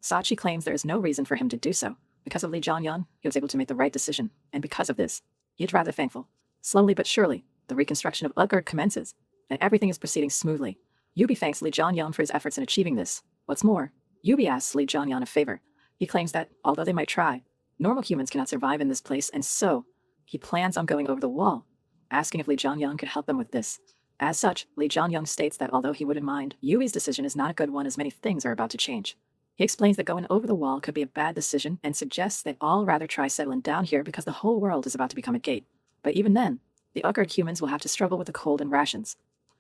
S1: Sachi claims there is no reason for him to do so. Because of Lee Jong-hyun, he was able to make the right decision, and because of this, he is rather thankful. Slowly but surely, the reconstruction of Utgard commences, and everything is proceeding smoothly. Yubi thanks Lee Jong-hyun for his efforts in achieving this. What's more, Yubi asks Lee Jong-hyun a favor. He claims that, although they might try, normal humans cannot survive in this place, and so, he plans on going over the wall, asking if Lee Jong-hyun could help them with this. As such, Lee Jong-hyun states that although he wouldn't mind, Yubi's decision is not a good one as many things are about to change. He explains that going over the wall could be a bad decision and suggests they'd all rather try settling down here because the whole world is about to become a gate. But even then, the Utgard humans will have to struggle with the cold and rations.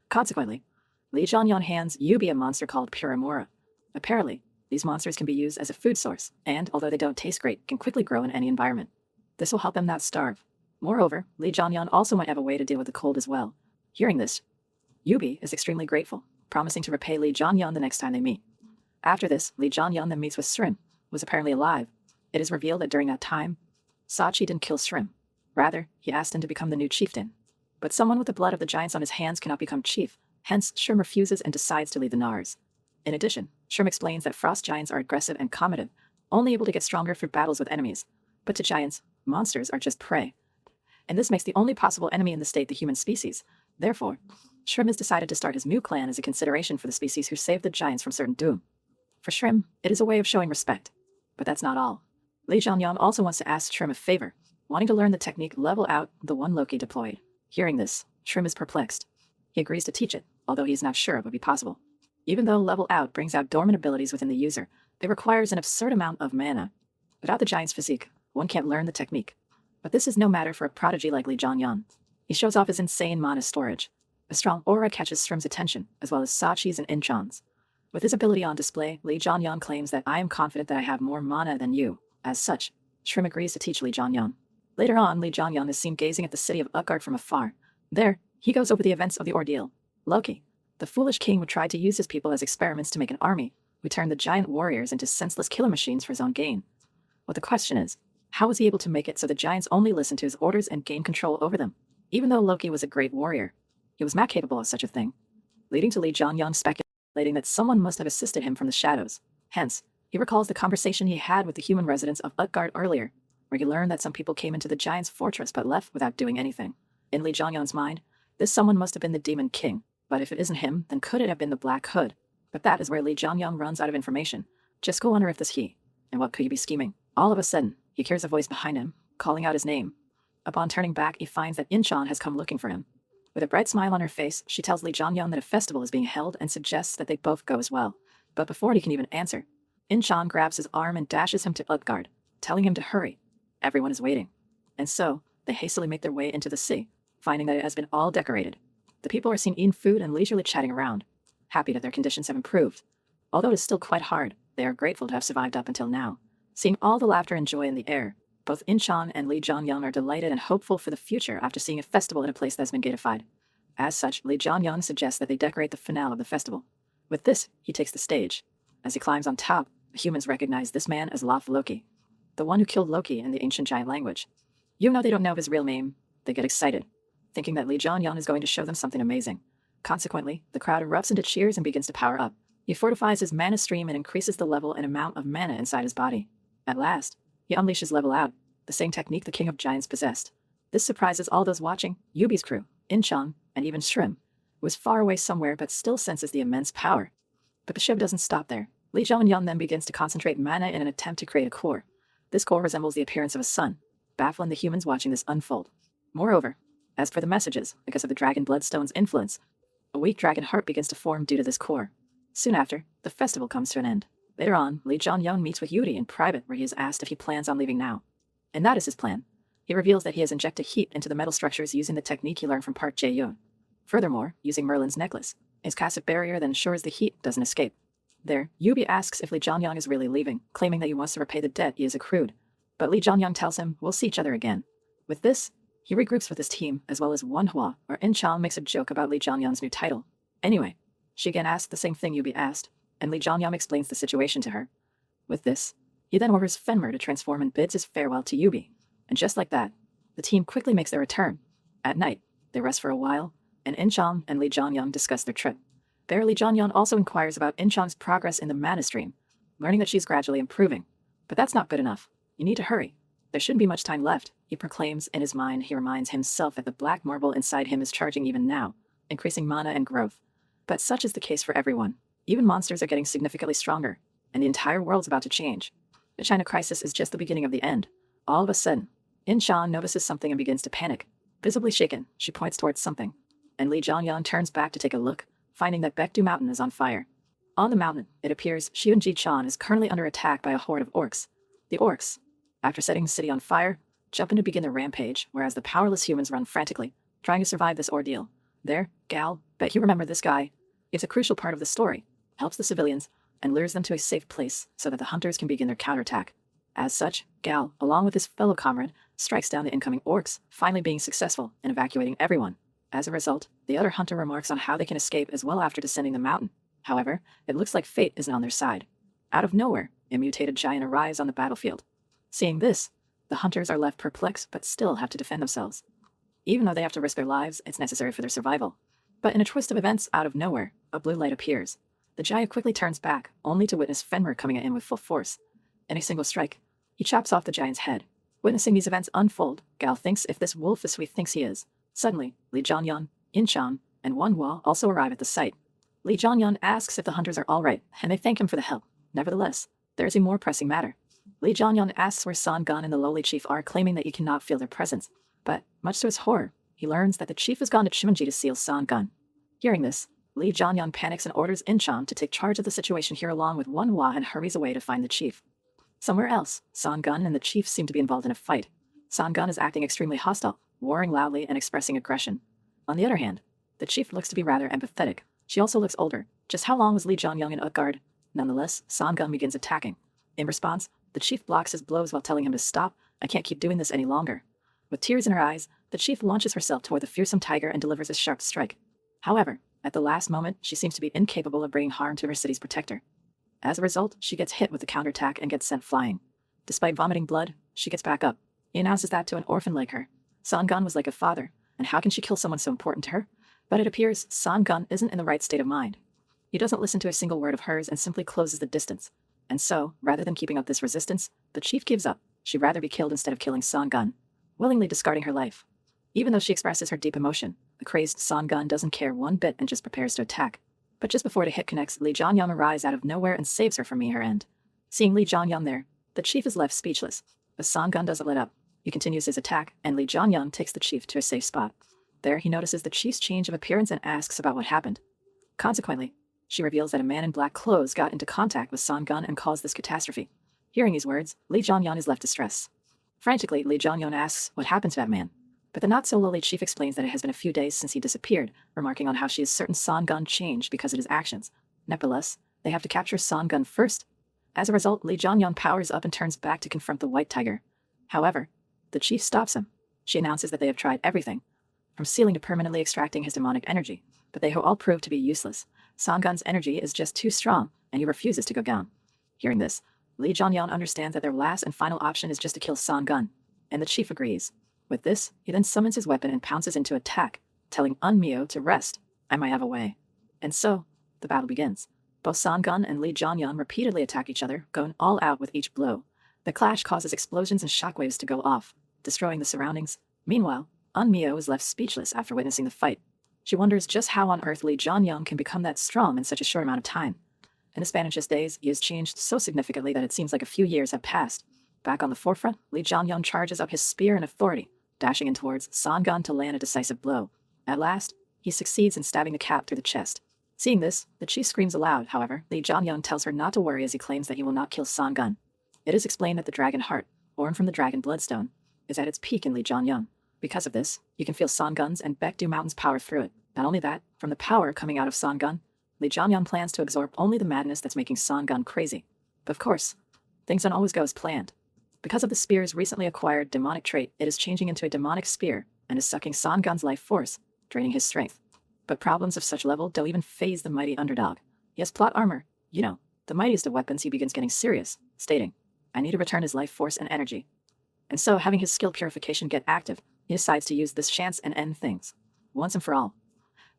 S1: Consequently, Lee Jong-hyun hands Yubi a monster called Piramura. Apparently, these monsters can be used as a food source, and although they don't taste great, can quickly grow in any environment. This will help them not starve. Moreover, Lee Jong-hyun also might have a way to deal with the cold as well. Hearing this, Yubi is extremely grateful, promising to repay Lee Jong-hyun the next time they meet. After this, Lee Jong-hyun then meets with Shrim, who was apparently alive. It is revealed that during that time, Sachi didn't kill Shrim. Rather, he asked him to become the new chieftain. But someone with the blood of the giants on his hands cannot become chief, hence Shrim refuses and decides to lead the Nars. In addition, Shrim explains that frost giants are aggressive and combative, only able to get stronger through battles with enemies. But to giants, monsters are just prey. And this makes the only possible enemy in the state the human species. Therefore, Shrim has decided to start his Mu clan as a consideration for the species who saved the giants from certain doom. For Shrim, it is a way of showing respect. But that's not all. Lee Jong-hyun also wants to ask Shrim a favor, wanting to learn the technique level out the one Loki deployed. Hearing this, Shrim is perplexed. He agrees to teach it, although he is not sure it would be possible. Even though level out brings out dormant abilities within the user, it requires an absurd amount of mana. Without the giant's physique, one can't learn the technique. But this is no matter for a prodigy like Lee Jong-hyun. He shows off his insane mana storage. A strong aura catches Shrim's attention, as well as Sachi's and In-chan's. With his ability on display, Lee Jong-hyun claims that I am confident that I have more mana than you. As such, Shrim agrees to teach Lee Jong-hyun. Later on, Lee Jong-hyun is seen gazing at the city of Utgard from afar. There, he goes over the events of the ordeal. Loki, the foolish king who tried to use his people as experiments to make an army, who turned the giant warriors into senseless killer machines for his own gain. Well, the question is, how was he able to make it so the giants only listened to his orders and gained control over them? Even though Loki was a great warrior, he was not capable of such a thing, leading to Lee Jong-hyun speculating that someone must have assisted him from the shadows. Hence, he recalls the conversation he had with the human residents of Utgard earlier, where he learned that some people came into the giant's fortress but left without doing anything. In Lee Jong-hyun's mind, this someone must have been the Demon King, but if it isn't him, then could it have been the Black Hood? But that is where Lee Jong-hyun runs out of information. Just go wonder if this he, and what could he be scheming? All of a sudden, he hears a voice behind him, calling out his name. Upon turning back, he finds that In-chan has come looking for him. With a bright smile on her face, she tells Lee Jong-hyun that a festival is being held and suggests that they both go as well. But before he can even answer, In-chan grabs his arm and dashes him to Utgard, telling him to hurry. Everyone is waiting. And so, they hastily make their way into the city, finding that it has been all decorated. The people are seen eating food and leisurely chatting around, happy that their conditions have improved. Although it is still quite hard, they are grateful to have survived up until now. Seeing all the laughter and joy in the air, both In-chan and Lee Jong-hyun are delighted and hopeful for the future after seeing a festival in a place that has been gatified. As such, Lee Jong-hyun suggests that they decorate the finale of the festival. With this, he takes the stage. As he climbs on top, the humans recognize this man as Loki, the one who killed Loki in the ancient giant language. Even though they don't know his real name, they get excited, thinking that Lee Jong-hyun is going to show them something amazing. Consequently, the crowd erupts into cheers and begins to power up. He fortifies his mana stream and increases the level and amount of mana inside his body. At last, he unleashes Level Out, the same technique the King of Giants possessed. This surprises all those watching, Yubi's crew, In-chan, and even Shrim, who is far away somewhere but still senses the immense power. But the show doesn't stop there. Lee Jong-hyun then begins to concentrate mana in an attempt to create a core. This core resembles the appearance of a sun, baffling the humans watching this unfold. Moreover, as for the messages, because of the Dragon Bloodstone's influence, a weak dragon heart begins to form due to this core. Soon after, the festival comes to an end. Later on, Lee Jong-hyun meets with Yuri in private where he is asked if he plans on leaving now. And that is his plan. He reveals that he has injected heat into the metal structures using the technique he learned from Park Jae-yoon. Furthermore, using Merlin's necklace, his passive barrier that ensures the heat doesn't escape. There, Yubi asks if Lee Jong-hyun is really leaving, claiming that he wants to repay the debt he has accrued. But Lee Jong-hyun tells him, we'll see each other again. With this, he regroups with his team, as well as Manhwa, where In-chan makes a joke about Lee Jong-hyun's new title. Anyway, she again asks the same thing Yubi asked, and Lee Jong-hyun explains the situation to her. With this, he then orders Fenmer to transform and bids his farewell to Yubi. And just like that, the team quickly makes their return. At night, they rest for a while, and In-chan and Lee Jong-hyun discuss their trip. There, Lee Jong-hyun also inquires about In-chan's progress in the mana stream, learning that she's gradually improving. But that's not good enough. You need to hurry. There shouldn't be much time left, he proclaims. In his mind, he reminds himself that the black marble inside him is charging even now, increasing mana and growth. But such is the case for everyone. Even monsters are getting significantly stronger, and the entire world's about to change. The China crisis is just the beginning of the end. All of a sudden, In-chan notices something and begins to panic. Visibly shaken, she points towards something, and Lee Jong-hyun turns back to take a look, finding that Baekdu Mountain is on fire. On the mountain, it appears Xiunji-chan is currently under attack by a horde of orcs. The orcs, after setting the city on fire, jump in to begin their rampage, whereas the powerless humans run frantically, trying to survive this ordeal. There, Gal, bet you remember this guy. It's a crucial part of the story, helps the civilians, and lures them to a safe place so that the hunters can begin their counterattack. As such, Gal, along with his fellow comrade, strikes down the incoming orcs, finally being successful in evacuating everyone. As a result, the other hunter remarks on how they can escape as well after descending the mountain. However, it looks like fate isn't on their side. Out of nowhere, a mutated giant arrives on the battlefield. Seeing this, the hunters are left perplexed but still have to defend themselves. Even though they have to risk their lives, it's necessary for their survival. But in a twist of events, out of nowhere, a blue light appears. The giant quickly turns back, only to witness Fenmer coming at him with full force. In a single strike, he chops off the giant's head. Witnessing these events unfold, Gal thinks if this wolf is who he thinks he is. Suddenly, Lee Jong-hyun, In-chan, and Manhwa also arrive at the site. Lee Jong-hyun asks if the hunters are all right, and they thank him for the help. Nevertheless, there is a more pressing matter. Lee Jong-hyun asks where San Gun and the lowly chief are, claiming that he cannot feel their presence. But, much to his horror, he learns that the chief has gone to Chimunji to seal San Gun. Hearing this, Lee Jong-hyun panics and orders In-chan to take charge of the situation here along with Manhwa and hurries away to find the chief. Somewhere else, San Gun and the chief seem to be involved in a fight. San Gun is acting extremely hostile, warring loudly and expressing aggression. On the other hand, the chief looks to be rather empathetic. She also looks older. Just how long was Lee Jong-hyun in Utgard? Nonetheless, San Gun begins attacking. In response, the chief blocks his blows while telling him to stop. I can't keep doing this any longer. With tears in her eyes, the chief launches herself toward the fearsome tiger and delivers a sharp strike. However, at the last moment, she seems to be incapable of bringing harm to her city's protector. As a result, she gets hit with the counterattack and gets sent flying. Despite vomiting blood, she gets back up. He announces that to an orphan like her. San Gun was like a father, and how can she kill someone so important to her? But it appears San Gun isn't in the right state of mind. He doesn't listen to a single word of hers and simply closes the distance. And so, rather than keeping up this resistance, the chief gives up. She'd rather be killed instead of killing San Gun, willingly discarding her life. Even though she expresses her deep emotion, the crazed San Gun doesn't care one bit and just prepares to attack. But just before the hit connects, Lee Jong-hyun arrives out of nowhere and saves her from her end. Seeing Lee Jong-hyun there, the chief is left speechless. But San Gun doesn't let up. He continues his attack, and Lee Jong-hyun takes the chief to a safe spot. There, he notices the chief's change of appearance and asks about what happened. Consequently, she reveals that a man in black clothes got into contact with San Gun and caused this catastrophe. Hearing these words, Lee Jong-hyun is left distressed. Frantically, Lee Jong-hyun asks what happened to that man. But the not-so-lowly chief explains that it has been a few days since he disappeared, remarking on how she is certain Son-gun changed because of his actions. Nevertheless, they have to capture Son-gun first. As a result, Lee Jong-hyun powers up and turns back to confront the White Tiger. However, the chief stops him. She announces that they have tried everything, from sealing to permanently extracting his demonic energy, but they all prove to be useless. Son-gun's energy is just too strong, and he refuses to go down. Hearing this, Lee Jong-hyun understands that their last and final option is just to kill Son-gun, and the chief agrees. With this, he then summons his weapon and pounces into attack, telling Eun-myo to rest. I might have a way. And so, the battle begins. Both Son-gun and Lee Jong-hyun repeatedly attack each other, going all out with each blow. The clash causes explosions and shockwaves to go off, destroying the surroundings. Meanwhile, Eun-myo is left speechless after witnessing the fight. She wonders just how on earth Lee Jong-hyun can become that strong in such a short amount of time. In the span of just days, he has changed so significantly that it seems like a few years have passed. Back on the forefront, Lee Jong-hyun charges up his spear and authority, dashing in towards Son-gun to land a decisive blow. At last, he succeeds in stabbing the cap through the chest. Seeing this, the chief screams aloud. However, Lee Jong-hyun tells her not to worry as he claims that he will not kill Son-gun. It is explained that the dragon heart, born from the dragon bloodstone, is at its peak in Lee Jong-hyun. Because of this, you can feel Son-gun's and Baekdu Mountain's power through it. Not only that, from the power coming out of Son-gun, Lee Jong-hyun plans to absorb only the madness that's making Son-gun crazy. But of course, things don't always go as planned. Because of the spear's recently acquired demonic trait, it is changing into a demonic spear and is sucking Son-gun's life force, draining his strength. But problems of such level don't even faze the mighty underdog. He has plot armor. You know, the mightiest of weapons. He begins getting serious, stating, I need to return his life force and energy. And so, having his skill purification get active, he decides to use this chance and end things, once and for all.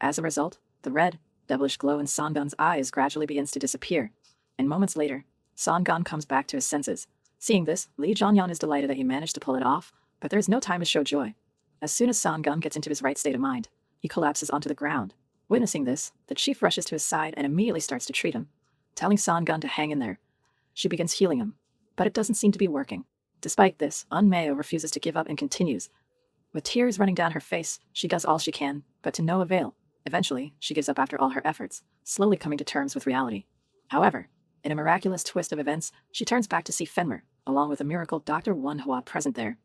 S1: As a result, the red, devilish glow in Son-gun's eyes gradually begins to disappear, and moments later, Son-gun comes back to his senses. Seeing this, Lee Jong-hyun is delighted that he managed to pull it off, but there is no time to show joy. As soon as Son-gun gets into his right state of mind, he collapses onto the ground. Witnessing this, the chief rushes to his side and immediately starts to treat him, telling Son-gun to hang in there. She begins healing him, but it doesn't seem to be working. Despite this, Eun-myo refuses to give up and continues. With tears running down her face, she does all she can, but to no avail. Eventually, she gives up after all her efforts, slowly coming to terms with reality. However, in a miraculous twist of events, she turns back to see Fenmer, along with a miracle Dr. Manhwa present there.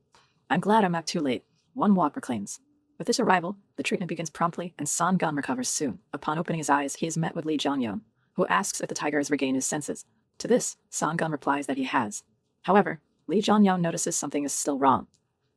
S1: I'm glad I'm not too late, Manhwa proclaims. With this arrival, the treatment begins promptly, and Son-gun recovers soon. Upon opening his eyes, he is met with Lee Jong-hyun, who asks if the tiger has regained his senses. To this, Son-gun replies that he has. However, Lee Jong-hyun notices something is still wrong.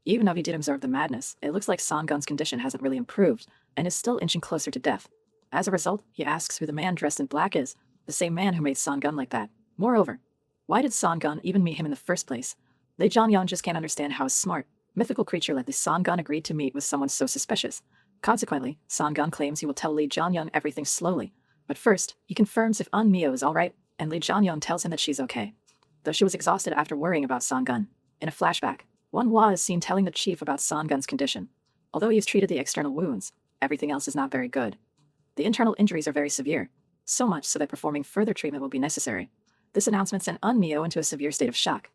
S1: Even though he did observe the madness, it looks like Son-gun's condition hasn't really improved, and is still inching closer to death. As a result, he asks who the man dressed in black is, the same man who made Son-gun like that. Moreover, why did Son-gun even meet him in the first place? Lee Jong-hyun just can't understand how a smart, mythical creature like the Son-gun agreed to meet with someone so suspicious. Consequently, Son-gun claims he will tell Lee Jong-hyun everything slowly. But first, he confirms if Eun-myo is alright, and Lee Jong-hyun tells him that she's okay, though she was exhausted after worrying about Son-gun. In a flashback, Manhwa is seen telling the chief about Son-gun's condition. Although he has treated the external wounds, everything else is not very good. The internal injuries are very severe, so much so that performing further treatment will be necessary. This announcement sent Eun-myo into a severe state of shock.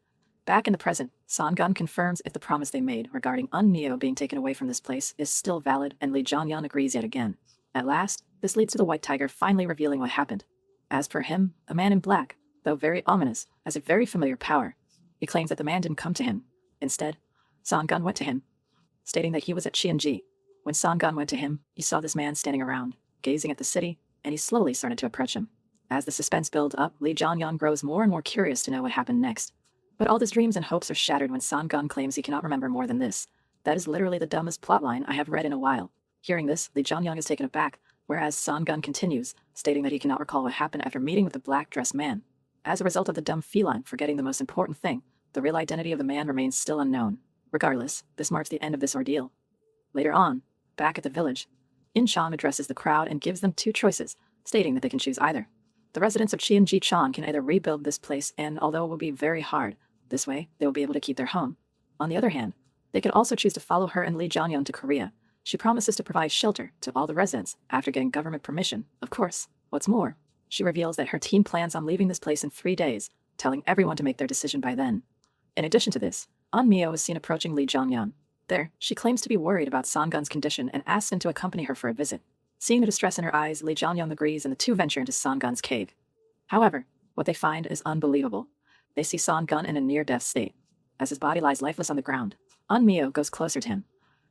S1: Back in the present, Son-gun confirms if the promise they made regarding Eun-myo being taken away from this place is still valid, and Lee Jong-hyun agrees yet again. At last, this leads to the White Tiger finally revealing what happened. As per him, a man in black, though very ominous, has a very familiar power. He claims that the man didn't come to him. Instead, Son-gun went to him, stating that he was at Cheonji. When Son-gun went to him, he saw this man standing around, gazing at the city, and he slowly started to approach him. As the suspense builds up, Lee Jong-hyun grows more and more curious to know what happened next. But all his dreams and hopes are shattered when Son-gun claims he cannot remember more than this. That is literally the dumbest plotline I have read in a while. Hearing this, Lee Jong-hyun is taken aback, whereas Son-gun continues, stating that he cannot recall what happened after meeting with the black-dressed man. As a result of the dumb feline forgetting the most important thing, the real identity of the man remains still unknown. Regardless, this marks the end of this ordeal. Later on, back at the village, In-chan addresses the crowd and gives them two choices, stating that they can choose either. The residents of Cheonji-chan can either rebuild this place and, although it will be very hard, this way they will be able to keep their home. On the other hand, they could also choose to follow her and Lee Jong-hyun to Korea. She promises to provide shelter to all the residents after getting government permission, of course. What's more, she reveals that her team plans on leaving this place in 3 days, telling everyone to make their decision by then. In addition to this, Eun-myo is seen approaching Lee Jong-hyun. There, she claims to be worried about Son-gun's condition and asks him to accompany her for a visit. Seeing the distress in her eyes, Lee Jong-hyun agrees and the two venture into Son-gun's cave. However, what they find is unbelievable. They see Son-gun in a near-death state. As his body lies lifeless on the ground, Eun-myo goes closer to him.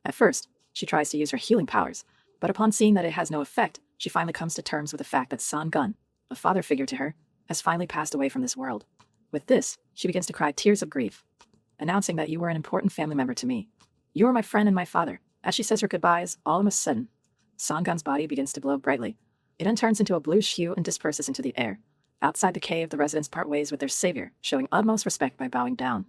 S1: At first, she tries to use her healing powers, but upon seeing that it has no effect, she finally comes to terms with the fact that Son-gun, a father figure to her, has finally passed away from this world. With this, she begins to cry tears of grief, announcing that you were an important family member to me. You were my friend and my father. As she says her goodbyes, all of a sudden, Son-gun's body begins to glow brightly. It then turns into a bluish hue and disperses into the air. Outside the cave, the residents part ways with their savior, showing utmost respect by bowing down.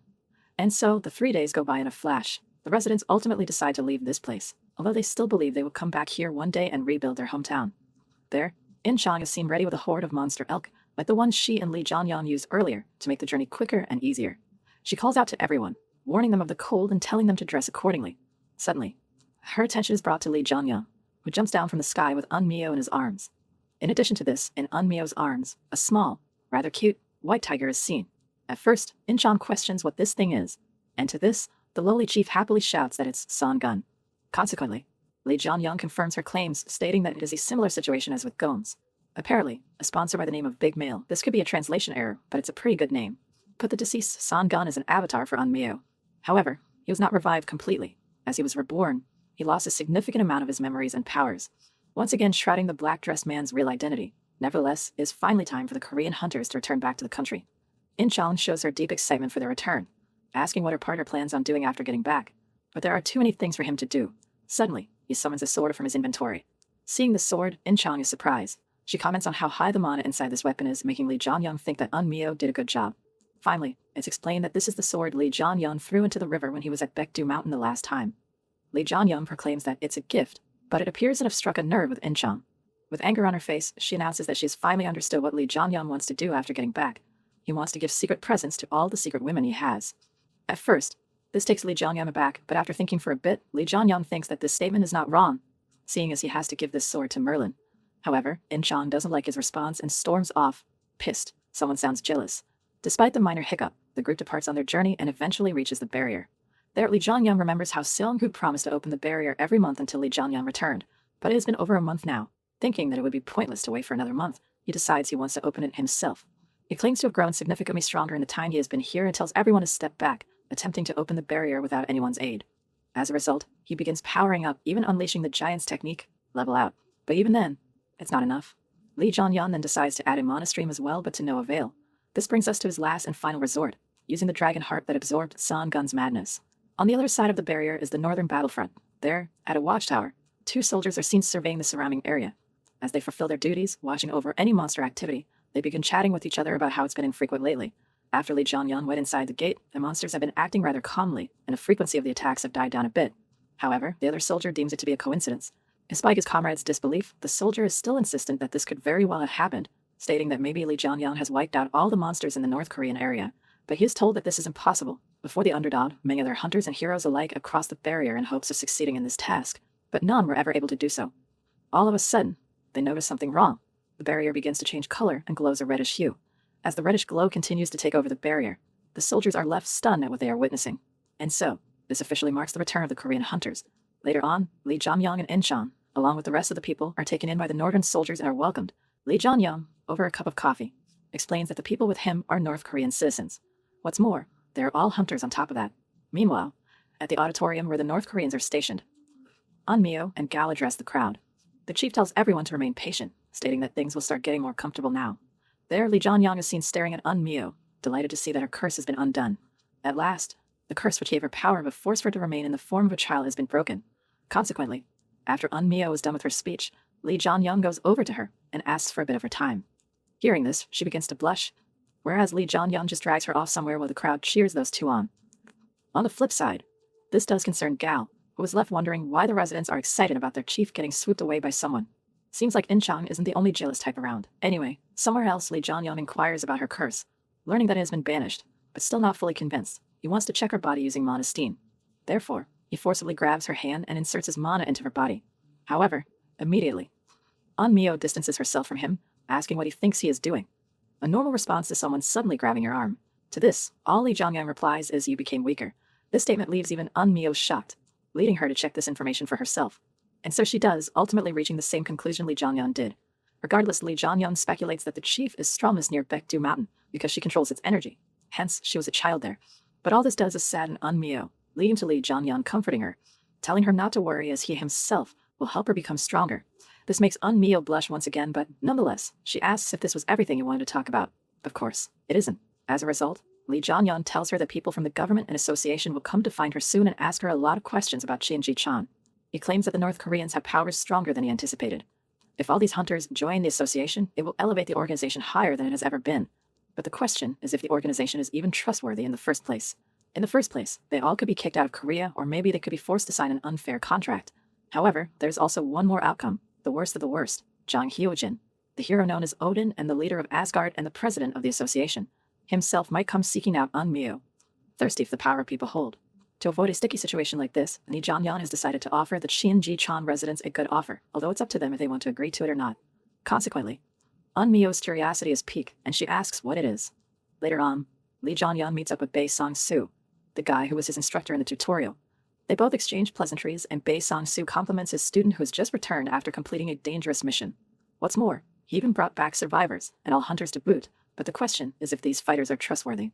S1: And so, the 3 days go by in a flash. The residents ultimately decide to leave this place, although they still believe they will come back here one day and rebuild their hometown. There, In-chang is seen ready with a horde of monster elk, like the ones she and Lee Jong-hyun used earlier to make the journey quicker and easier. She calls out to everyone, warning them of the cold and telling them to dress accordingly. Suddenly, her attention is brought to Lee Jong-hyun, who jumps down from the sky with Un-myo in his arms. In addition to this, in Un-myo's arms, a small, rather cute, white tiger is seen. At first, In-chang questions what this thing is, and to this, the lowly chief happily shouts that it's Son-gun. Consequently, Lee Jong-hyun confirms her claims, stating that it is a similar situation as with Gomes. Apparently, a sponsor by the name of Big Male. This could be a translation error, but it's a pretty good name. Put the deceased Son-gun as an avatar for Un-myo. However, he was not revived completely. As he was reborn, he lost a significant amount of his memories and powers, once again shrouding the black-dressed man's real identity. Nevertheless, it is finally time for the Korean hunters to return back to the country. In-chang shows her deep excitement for their return, asking what her partner plans on doing after getting back. But there are too many things for him to do. Suddenly, he summons a sword from his inventory. Seeing the sword, In-chang is surprised. She comments on how high the mana inside this weapon is, making Lee Jong-hyun think that Un-myo did a good job. Finally, it's explained that this is the sword Lee Jong-hyun threw into the river when he was at Baekdu Mountain the last time. Lee Jong-hyun proclaims that it's a gift, but it appears to have struck a nerve with In-chang. With anger on her face, she announces that she has finally understood what Lee Jong-hyun wants to do after getting back. He wants to give secret presents to all the secret women he has. At first, this takes Lee Jong-hyun aback, but after thinking for a bit, Lee Jong-hyun thinks that this statement is not wrong, seeing as he has to give this sword to Merlin. However, In-chang doesn't like his response and storms off, pissed. Someone sounds jealous. Despite the minor hiccup, the group departs on their journey and eventually reaches the barrier. There, Lee Jong-hyun remembers how Seong-gu promised to open the barrier every month until Lee Jong-hyun returned, but it has been over a month now. Thinking that it would be pointless to wait for another month, he decides he wants to open it himself. He claims to have grown significantly stronger in the time he has been here and tells everyone to step back, attempting to open the barrier without anyone's aid. As a result, he begins powering up, even unleashing the giant's technique, level out. But even then, it's not enough. Lee Jong-hyun then decides to add a mana stream as well, but to no avail. This brings us to his last and final resort, using the dragon heart that absorbed Son-gun's madness. On the other side of the barrier is the northern battlefront. There, at a watchtower, 2 soldiers are seen surveying the surrounding area. As they fulfill their duties, watching over any monster activity, they begin chatting with each other about how it's been infrequent lately. After Lee Jong-hyun went inside the gate, the monsters have been acting rather calmly, and the frequency of the attacks have died down a bit. However, the other soldier deems it to be a coincidence. Despite his comrade's disbelief, the soldier is still insistent that this could very well have happened, stating that maybe Lee Jong-hyun has wiped out all the monsters in the North Korean area. But he is told that this is impossible. Before the underdog, many other hunters and heroes alike across the barrier in hopes of succeeding in this task, but none were ever able to do so. All of a sudden, they notice something wrong. The barrier begins to change color and glows a reddish hue. As the reddish glow continues to take over the barrier, the soldiers are left stunned at what they are witnessing. And so, this officially marks the return of the Korean hunters. Later on, Lee Jong-hyun and In-chang, along with the rest of the people, are taken in by the northern soldiers and are welcomed. Lee Jong-hyun, over a cup of coffee, explains that the people with him are North Korean citizens. What's more, they are all hunters on top of that. Meanwhile, at the auditorium where the North Koreans are stationed, Un-myo and Gal address the crowd. The chief tells everyone to remain patient, stating that things will start getting more comfortable now. There, Lee Jong-hyun is seen staring at Un-myo, delighted to see that her curse has been undone. At last, the curse which gave her power but forced her to remain in the form of a child has been broken. Consequently, after Un-myo is done with her speech, Lee Jong-hyun goes over to her and asks for a bit of her time. Hearing this, she begins to blush, whereas Lee Jong-hyun just drags her off somewhere while the crowd cheers those two on. On the flip side, this does concern Gal, who is left wondering why the residents are excited about their chief getting swooped away by someone. Seems like In-chang isn't the only jealous type around. Anyway, somewhere else Lee Jong-hyun inquires about her curse, learning that it has been banished, but still not fully convinced. He wants to check her body using mana steam. Therefore, he forcibly grabs her hand and inserts his mana into her body. However, immediately, Un-myo distances herself from him, asking what he thinks he is doing. A normal response to someone suddenly grabbing your arm. To this, all Lee Jong-hyun replies is, "You became weaker." This statement leaves even Un-myo shocked, leading her to check this information for herself. And so she does, ultimately reaching the same conclusion Lee Jong-hyun did. Regardless, Lee Jong-hyun speculates that the chief is strongest near Baekdu Mountain because she controls its energy. Hence, she was a child there. But all this does is sadden Un-myo, leading to Lee Jong-hyun comforting her. telling her not to worry as he himself will help her become stronger. This makes Mio blush once again, but nonetheless, she asks if this was everything he wanted to talk about. Of course, it isn't. As a result, Lee Jong-hyun tells her that people from the government and association will come to find her soon and ask her a lot of questions about Shinji-chan. He claims that the North Koreans have powers stronger than he anticipated. If all these hunters join the association, it will elevate the organization higher than it has ever been. But the question is if the organization is even trustworthy in the first place. In the first place, they all could be kicked out of Korea, or maybe they could be forced to sign an unfair contract. However, there's also one more outcome, the worst of the worst, Jang Hyo-jin, the hero known as Odin and the leader of Asgard and the president of the association, himself might come seeking out Mio, thirsty for the power people hold. To avoid a sticky situation like this, Lee Jong-hyun has decided to offer the Shinji-chan residents a good offer, although it's up to them if they want to agree to it or not. Consequently, Mio's curiosity is piqued, and she asks what it is. Later on, Lee Jong-hyun meets up with Bae Sang-soo, the guy who was his instructor in the tutorial. They both exchange pleasantries, and Bae Sang-soo compliments his student who has just returned after completing a dangerous mission. What's more, he even brought back survivors, and all hunters to boot, but the question is if these fighters are trustworthy.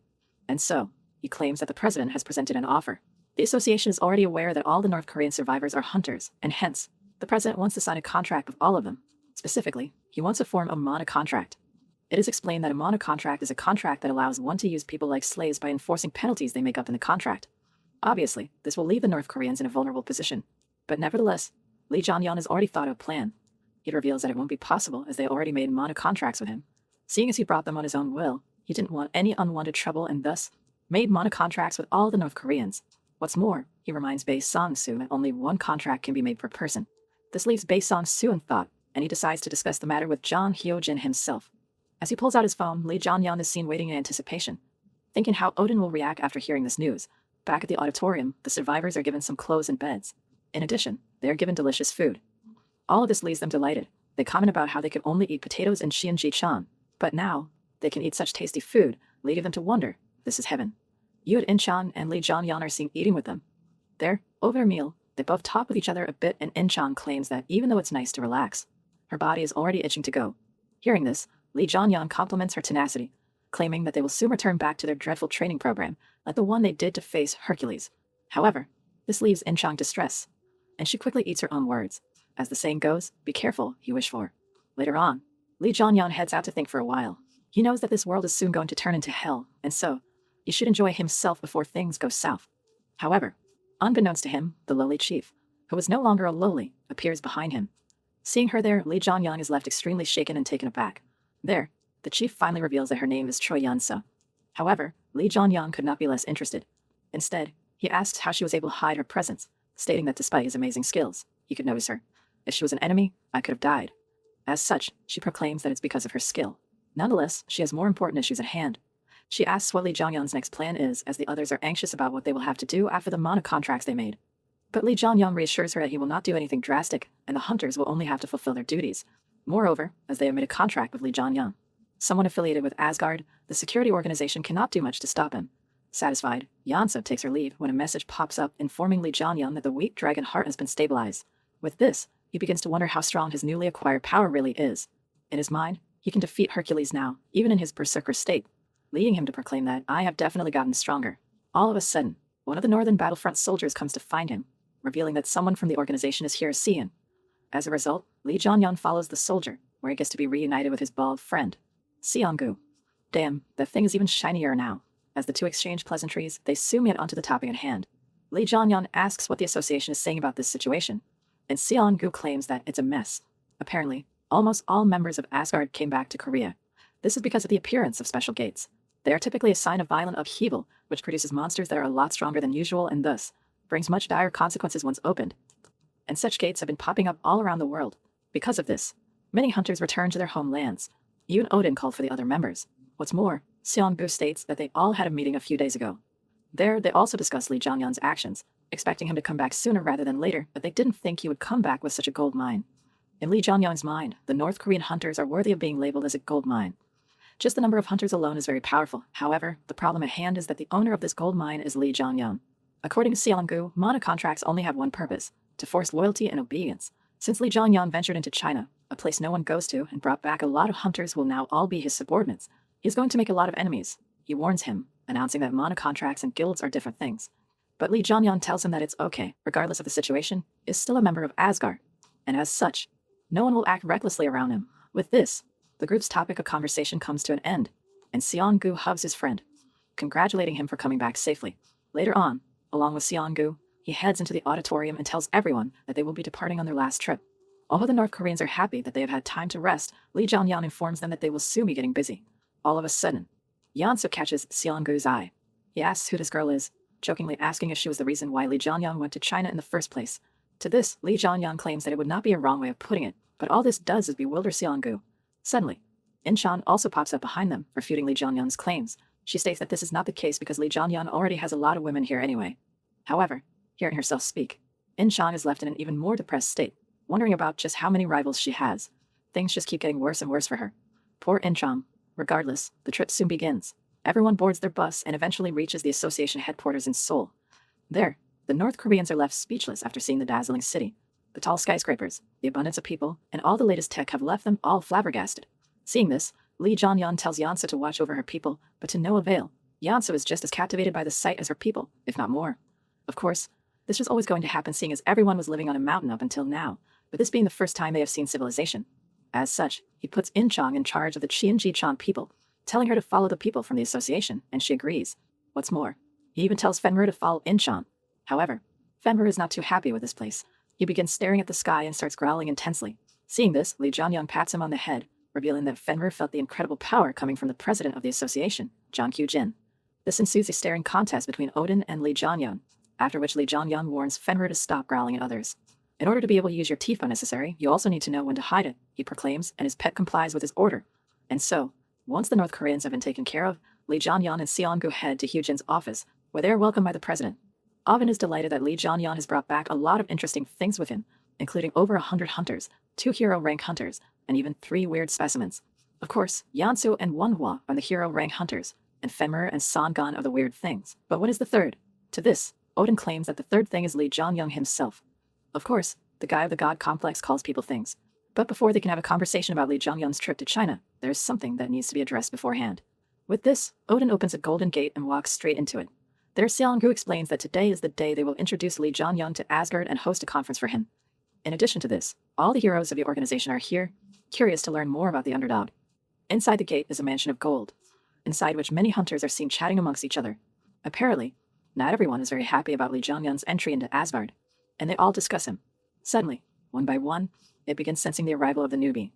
S1: And so, he claims that the president has presented an offer. The association is already aware that all the North Korean survivors are hunters, and hence, the president wants to sign a contract with all of them. Specifically, he wants to form a mono-contract. It is explained that a mono-contract is a contract that allows one to use people like slaves by enforcing penalties they make up in the contract. Obviously, this will leave the North Koreans in a vulnerable position. But nevertheless, Lee Jong-hyun has already thought of a plan. He reveals that it won't be possible as they already made mono-contracts with him. Seeing as he brought them on his own will, he didn't want any unwanted trouble and thus made mono-contracts with all the North Koreans. What's more, he reminds Bae Sang-soo that only one contract can be made per person. This leaves Bae Sang-soo in thought, and he decides to discuss the matter with Jang Hyo-jin himself. As he pulls out his phone, Lee Jong-hyun is seen waiting in anticipation, thinking how Odin will react after hearing this news. Back at the auditorium, the survivors are given some clothes and beds. In addition, they are given delicious food. All of this leaves them delighted. They comment about how they could only eat potatoes and Shinji-chan, but now they can eat such tasty food, leading them to wonder, this is heaven. Yoo In-chan and Lee Jong-hyun are seen eating with them. There, over their meal, they both talk with each other a bit, and In-chan claims that even though it's nice to relax, her body is already itching to go. Hearing this, Lee Jong-hyun compliments her tenacity, claiming that they will soon return back to their dreadful training program, like the one they did to face Hercules. However, this leaves In-chan distressed, and she quickly eats her own words. As the saying goes, be careful, you wish for. Later on, Lee Jong-hyun heads out to think for a while. He knows that this world is soon going to turn into hell, and so, he should enjoy himself before things go south. However, unbeknownst to him, the lowly chief, who was no longer a lowly, appears behind him. Seeing her there, Lee Jong-hyun is left extremely shaken and taken aback. There, the chief finally reveals that her name is Choi Yeon-seo. However, Lee Jong-hyun could not be less interested. Instead, he asks how she was able to hide her presence, stating that despite his amazing skills, he could notice her. If she was an enemy, I could have died. As such, she proclaims that it's because of her skill. Nonetheless, she has more important issues at hand. She asks what Lee Jong-hyun's next plan is, as the others are anxious about what they will have to do after the mono-contracts they made. But Lee Jong-hyun reassures her that he will not do anything drastic, and the hunters will only have to fulfill their duties. Moreover, as they have made a contract with Lee Jong-hyun, someone affiliated with Asgard, the security organization cannot do much to stop him. Satisfied, Yeon-seo takes her leave when a message pops up informing Lee Jong-hyun that the weak dragon heart has been stabilized. With this, he begins to wonder how strong his newly acquired power really is. In his mind, he can defeat Hercules now, even in his berserker state, leading him to proclaim that I have definitely gotten stronger. All of a sudden, one of the Northern Battlefront soldiers comes to find him, revealing that someone from the organization is here to see him. As a result, Lee Jong-hyun follows the soldier, where he gets to be reunited with his bald friend, Seong-gu. Damn, that thing is even shinier now. As the two exchange pleasantries, they soon get onto the topic at hand. Lee Jong-hyun asks what the association is saying about this situation, and Seong-gu claims that it's a mess. Apparently, almost all members of Asgard came back to Korea. This is because of the appearance of special gates. They are typically a sign of violent upheaval, which produces monsters that are a lot stronger than usual and thus brings much dire consequences once opened. And such gates have been popping up all around the world. Because of this, many hunters return to their homelands. Yoon Odin called for the other members. What's more, Seong-gu states that they all had a meeting a few days ago. There, they also discussed Lee Jong-hyun's actions, expecting him to come back sooner rather than later, but they didn't think he would come back with such a gold mine. In Lee Jong-hyun's mind, the North Korean hunters are worthy of being labeled as a gold mine. Just the number of hunters alone is very powerful. However, the problem at hand is that the owner of this gold mine is Lee Jong-hyun. According to Seong-gu, mono-contracts only have one purpose, to force loyalty and obedience. Since Lee Jong-hyun ventured into China, a place no one goes to, and brought back a lot of hunters will now all be his subordinates, he is going to make a lot of enemies. He warns him, announcing that mono-contracts and guilds are different things. But Lee Jong-hyun tells him that it's okay, regardless of the situation, is still a member of Asgard, and as such, no one will act recklessly around him. With this, the group's topic of conversation comes to an end, and Seong-gu hugs his friend, congratulating him for coming back safely. Later on, along with Seong-gu, he heads into the auditorium and tells everyone that they will be departing on their last trip. Although the North Koreans are happy that they have had time to rest, Lee Jong-hyun informs them that they will soon be getting busy. All of a sudden, Yeonso catches Seong-gu's eye. He asks who this girl is, jokingly asking if she was the reason why Lee Jong-hyun went to China in the first place. To this, Lee Jong-hyun claims that it would not be a wrong way of putting it, but all this does is bewilder Seong-gu. Suddenly, In-chan also pops up behind them, refuting Lee Jong-hyun's claims. She states that this is not the case because Lee Jong-hyun already has a lot of women here anyway. However, hearing herself speak, In-chan is left in an even more depressed state, wondering about just how many rivals she has. Things just keep getting worse and worse for her. Poor In-chan. Regardless, the trip soon begins. Everyone boards their bus and eventually reaches the association headquarters in Seoul. There, the North Koreans are left speechless after seeing the dazzling city. The tall skyscrapers, the abundance of people, and all the latest tech have left them all flabbergasted. Seeing this, Lee Jong-hyun tells Yeonso to watch over her people, but to no avail. Yeonso is just as captivated by the sight as her people, if not more. Of course, this was always going to happen seeing as everyone was living on a mountain up until now, but this being the first time they have seen civilization. As such, he puts In-chang in charge of the Cheonji-chan people, telling her to follow the people from the association, and she agrees. What's more, he even tells Fenrir to follow In-chan. However, Fenrir is not too happy with this place. He begins staring at the sky and starts growling intensely. Seeing this, Lee Jong-hyun pats him on the head, revealing that Fenrir felt the incredible power coming from the president of the association, Jang Kyu-jin. This ensues a staring contest between Odin and Lee Jong-hyun, after which Lee Jong-hyun warns Fenrir to stop growling at others. In order to be able to use your teeth when necessary, you also need to know when to hide it, he proclaims, and his pet complies with his order. And so, once the North Koreans have been taken care of, Lee Jong-hyun and Seong-gu head to Hyujin's office, where they are welcomed by the president. Ovin is delighted that Lee Jong-hyun has brought back a lot of interesting things with him, including over 100 hunters, 2 hero rank hunters, and even 3 weird specimens. Of course, Yeonso and Manhwa are the hero rank hunters, and Fenrir and Songan are the weird things. But what is the third? To this, Odin claims that the third thing is Lee Jong-hyun himself. Of course, the guy of the god complex calls people things. But before they can have a conversation about Lee Jong-hyun's trip to China, there is something that needs to be addressed beforehand. With this, Odin opens a golden gate and walks straight into it. There, Seong-gu explains that today is the day they will introduce Lee Jong-hyun to Asgard and host a conference for him. In addition to this, all the heroes of the organization are here, curious to learn more about the underdog. Inside the gate is a mansion of gold, inside which many hunters are seen chatting amongst each other. Apparently, not everyone is very happy about Lee Jong-hyun's entry into Asgard, and they all discuss him. Suddenly, one by one, they begin sensing the arrival of the newbie,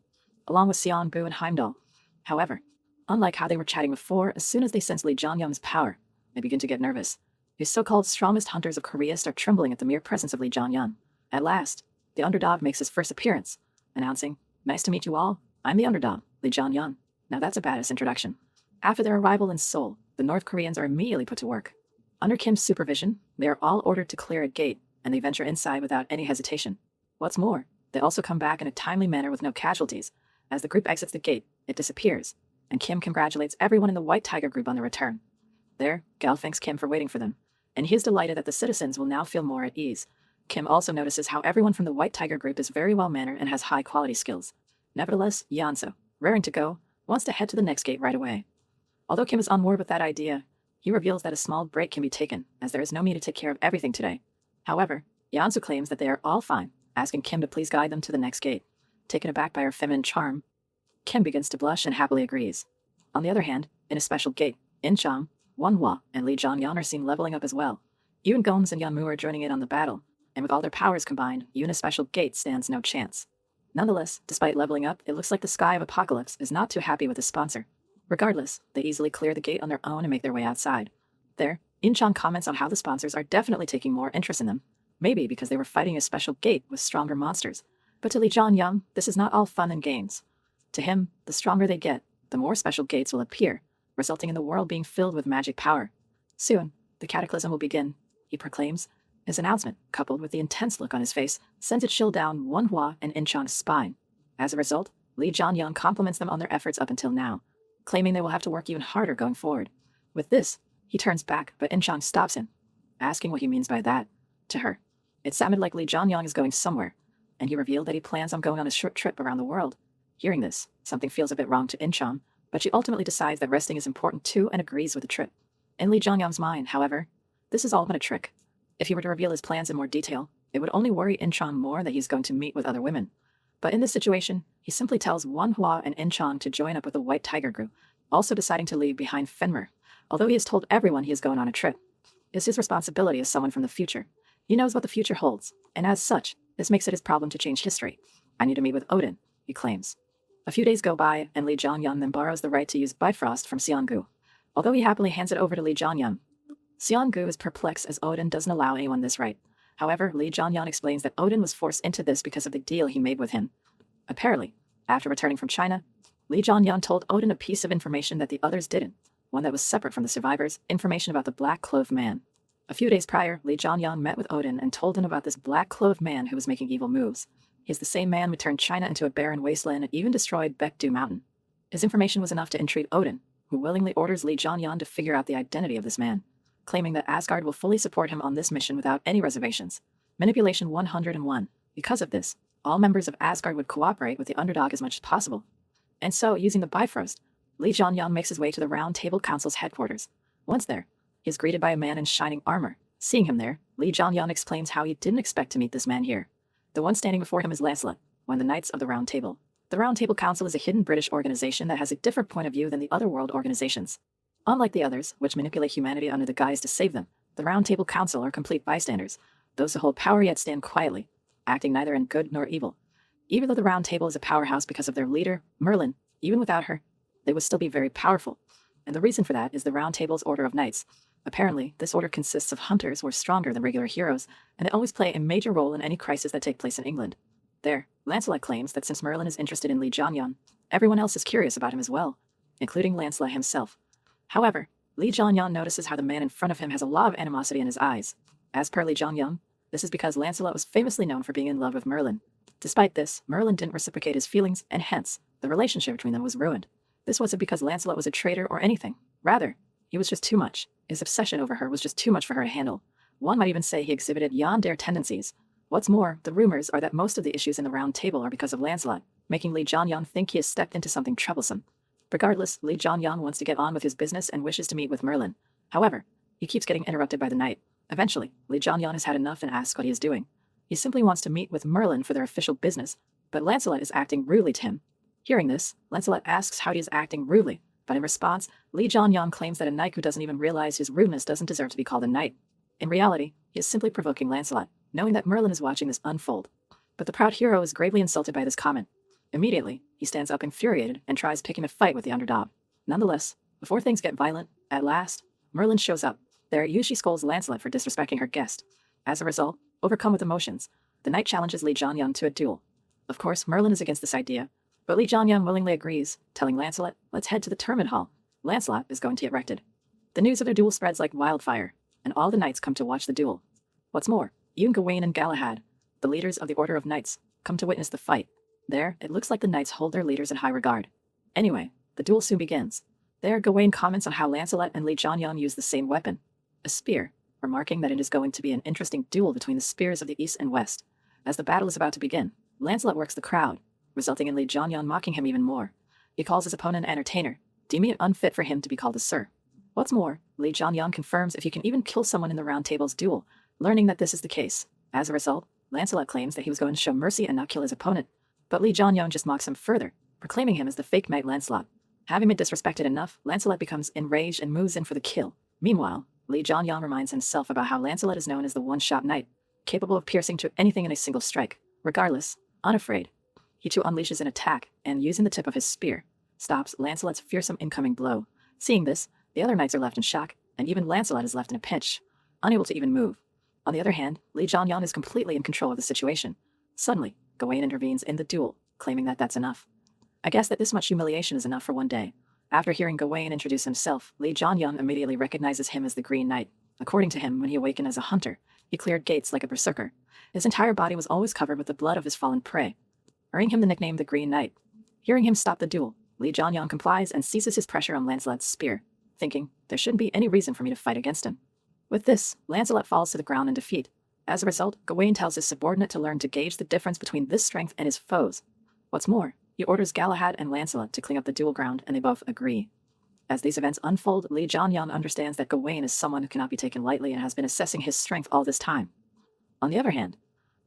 S1: along with Seong-bu and Heimdall. However, unlike how they were chatting before, as soon as they sense Lee Jong-hyun's power, they begin to get nervous. These so-called strongest hunters of Korea start trembling at the mere presence of Lee Jong-hyun. At last, the underdog makes his first appearance, announcing, "Nice to meet you all. I'm the underdog, Lee Jong-hyun." Now that's a badass introduction. After their arrival in Seoul, the North Koreans are immediately put to work. Under Kim's supervision, they are all ordered to clear a gate, and they venture inside without any hesitation. What's more, they also come back in a timely manner with no casualties. As the group exits the gate, it disappears, and Kim congratulates everyone in the White Tiger group on their return. There, Gal thanks Kim for waiting for them, and he is delighted that the citizens will now feel more at ease. Kim also notices how everyone from the White Tiger group is very well-mannered and has high-quality skills. Nevertheless, Yeonso, raring to go, wants to head to the next gate right away. Although Kim is on board with that idea, he reveals that a small break can be taken, as there is no need to take care of everything today. However, Yeonso claims that they are all fine, asking Kim to please guide them to the next gate. Taken aback by her feminine charm, Kim begins to blush and happily agrees. On the other hand, in a special gate, In-chang, Manhwa, and Lee Jong-hyun are seen leveling up as well. Yoon Gomes and Yeonmu are joining in on the battle, and with all their powers combined, Yoon's special gate stands no chance. Nonetheless, despite leveling up, it looks like the Sky of Apocalypse is not too happy with his sponsor. Regardless, they easily clear the gate on their own and make their way outside. There, In-chang comments on how the sponsors are definitely taking more interest in them, maybe because they were fighting a special gate with stronger monsters. But to Lee Jong-hyun, this is not all fun and games. To him, the stronger they get, the more special gates will appear, resulting in the world being filled with magic power. Soon, the cataclysm will begin, he proclaims. His announcement, coupled with the intense look on his face, sends a chill down Manhwa and In-chang's spine. As a result, Lee Jong-hyun compliments them on their efforts up until now, claiming they will have to work even harder going forward. With this, he turns back, but In-chang stops him, asking what he means by that. To her, it sounded like Lee Jong-hyun is going somewhere, and he revealed that he plans on going on a short trip around the world. Hearing this, something feels a bit wrong to In-chang, but she ultimately decides that resting is important too and agrees with the trip. In Lee Jong-hyun's mind, however, this is all but a trick. If he were to reveal his plans in more detail, it would only worry Incheon more that he's going to meet with other women. But in this situation, he simply tells Manhwa and Incheon to join up with the White Tiger group, also deciding to leave behind Fenmer, although he has told everyone he is going on a trip. It's his responsibility as someone from the future. He knows what the future holds, and as such, this makes it his problem to change history. I need to meet with Odin, he claims. A few days go by, and Lee Jong-hyun then borrows the right to use Bifrost from Seong-gu, although he happily hands it over to Lee Jong-hyun. Seong-gu is perplexed as Odin doesn't allow anyone this right. However, Lee Jong-hyun explains that Odin was forced into this because of the deal he made with him. Apparently, after returning from China, Lee Jong-hyun told Odin a piece of information that the others didn't, one that was separate from the survivors, information about the black-clothed man. A few days prior, Lee Jong-hyun met with Odin and told him about this black-clothed man who was making evil moves. He's the same man who turned China into a barren wasteland and even destroyed Baekdu Mountain. His information was enough to intrigue Odin, who willingly orders Lee Jong-hyun to figure out the identity of this man, claiming that Asgard will fully support him on this mission without any reservations. Manipulation 101. Because of this, all members of Asgard would cooperate with the underdog as much as possible. And so, using the Bifrost, Lee Jong-hyun makes his way to the Round Table Council's headquarters. Once there, he is greeted by a man in shining armor. Seeing him there, Lee Jong-hyun explains how he didn't expect to meet this man here. The one standing before him is Lancelot, one of the Knights of the Round Table. The Round Table Council is a hidden British organization that has a different point of view than the other world organizations. Unlike the others, which manipulate humanity under the guise to save them, the Round Table Council are complete bystanders, those who hold power yet stand quietly, acting neither in good nor evil. Even though the Round Table is a powerhouse because of their leader, Merlin, even without her, they would still be very powerful. And the reason for that is the Round Table's Order of Knights. Apparently, this order consists of hunters who are stronger than regular heroes, and they always play a major role in any crisis that take place in England. There, Lancelot claims that since Merlin is interested in Lee Jong-hyun, everyone else is curious about him as well, including Lancelot himself. However, Lee Jong-hyun notices how the man in front of him has a lot of animosity in his eyes. As per Lee Jong-hyun, this is because Lancelot was famously known for being in love with Merlin. Despite this, Merlin didn't reciprocate his feelings, and hence, the relationship between them was ruined. This wasn't because Lancelot was a traitor or anything. Rather, he was just too much. His obsession over her was just too much for her to handle. One might even say he exhibited yandere tendencies. What's more, the rumors are that most of the issues in the Round Table are because of Lancelot, making Lee Jong-hyun think he has stepped into something troublesome. Regardless, Lee Jong-hyun wants to get on with his business and wishes to meet with Merlin. However, he keeps getting interrupted by the knight. Eventually, Lee Jong-hyun has had enough and asks what he is doing. He simply wants to meet with Merlin for their official business, but Lancelot is acting rudely to him. Hearing this, Lancelot asks how he is acting rudely, but in response, Lee Jong-hyun claims that a knight who doesn't even realize his rudeness doesn't deserve to be called a knight. In reality, he is simply provoking Lancelot, knowing that Merlin is watching this unfold. But the proud hero is gravely insulted by this comment. Immediately, he stands up infuriated and tries picking a fight with the underdog. Nonetheless, before things get violent, at last, Merlin shows up. There, Yushi scolds Lancelot for disrespecting her guest. As a result, overcome with emotions, the knight challenges Lee Jong-hyun to a duel. Of course, Merlin is against this idea, but Lee Jong-hyun willingly agrees, telling Lancelot, "Let's head to the tournament hall. Lancelot is going to get wrecked." The news of their duel spreads like wildfire, and all the knights come to watch the duel. What's more, even Gawain and Galahad, the leaders of the Order of Knights, come to witness the fight. There, it looks like the knights hold their leaders in high regard. Anyway, the duel soon begins. There, Gawain comments on how Lancelot and Lee Jong-hyun use the same weapon, a spear, remarking that it is going to be an interesting duel between the spears of the East and West. As the battle is about to begin, Lancelot works the crowd, resulting in Lee Jong-hyun mocking him even more. He calls his opponent an entertainer, deeming it unfit for him to be called a sir. What's more, Lee Jong-hyun confirms if he can even kill someone in the Round Table's duel, learning that this is the case. As a result, Lancelot claims that he was going to show mercy and not kill his opponent, but Lee Jong-hyun just mocks him further, proclaiming him as the fake knight Lancelot. Having been disrespected enough, Lancelot becomes enraged and moves in for the kill. Meanwhile, Lee Jong-hyun reminds himself about how Lancelot is known as the one-shot knight, capable of piercing to anything in a single strike. Regardless, unafraid, he too unleashes an attack, and using the tip of his spear, stops Lancelot's fearsome incoming blow. Seeing this, the other knights are left in shock, and even Lancelot is left in a pinch, unable to even move. On the other hand, Lee Jong-hyun is completely in control of the situation. Suddenly, Gawain intervenes in the duel, claiming that that's enough. I guess that this much humiliation is enough for one day. After hearing Gawain introduce himself, Lee Jong-hyun immediately recognizes him as the Green Knight. According to him, when he awakened as a hunter, he cleared gates like a berserker. His entire body was always covered with the blood of his fallen prey, earning him the nickname the Green Knight. Hearing him stop the duel, Lee Jong-hyun complies and ceases his pressure on Lancelot's spear, thinking, there shouldn't be any reason for me to fight against him. With this, Lancelot falls to the ground in defeat. As a result, Gawain tells his subordinate to learn to gauge the difference between this strength and his foes. What's more, he orders Galahad and Lancelot to clean up the duel ground, and they both agree. As these events unfold, Lee Jong-hyun understands that Gawain is someone who cannot be taken lightly and has been assessing his strength all this time. On the other hand,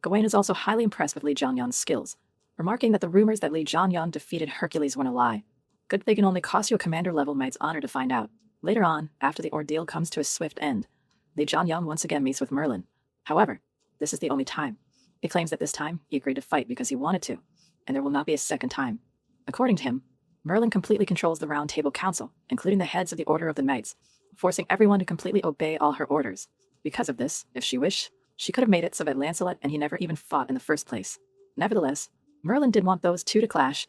S1: Gawain is also highly impressed with Lee Jong-hyun's skills, remarking that the rumors that Lee Jong-hyun defeated Hercules weren't a lie. Good thing it can only cost you a commander-level knight's honor to find out. Later on, after the ordeal comes to a swift end, Lee Jong-hyun once again meets with Merlin. However, this is the only time. He claims that this time he agreed to fight because he wanted to, and there will not be a second time. According to him, Merlin completely controls the Round Table Council, including the heads of the Order of the Knights, forcing everyone to completely obey all her orders. Because of this, if she wished, she could have made it so that Lancelot and he never even fought in the first place. Nevertheless, Merlin did want those two to clash,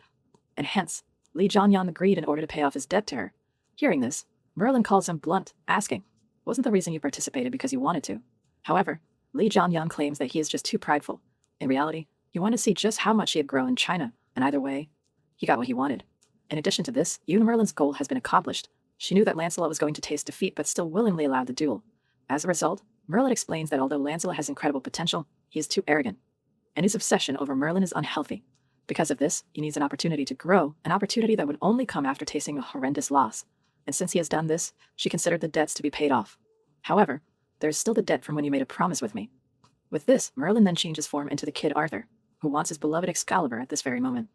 S1: and hence, Lee Jong-hyun agreed in order to pay off his debt to her. Hearing this, Merlin calls him blunt, asking, "Wasn't the reason you participated because you wanted to?" However, Lee Jong-hyun claims that he is just too prideful. In reality, he wanted to see just how much he had grown in China, and either way, he got what he wanted. In addition to this, even Merlin's goal has been accomplished. She knew that Lancelot was going to taste defeat but still willingly allowed the duel. As a result, Merlin explains that although Lancelot has incredible potential, he is too arrogant, and his obsession over Merlin is unhealthy. Because of this, he needs an opportunity to grow, an opportunity that would only come after tasting a horrendous loss. And since he has done this, she considered the debts to be paid off. However, there is still the debt from when you made a promise with me. With this, Merlin then changes form into the kid Arthur, who wants his beloved Excalibur at this very moment.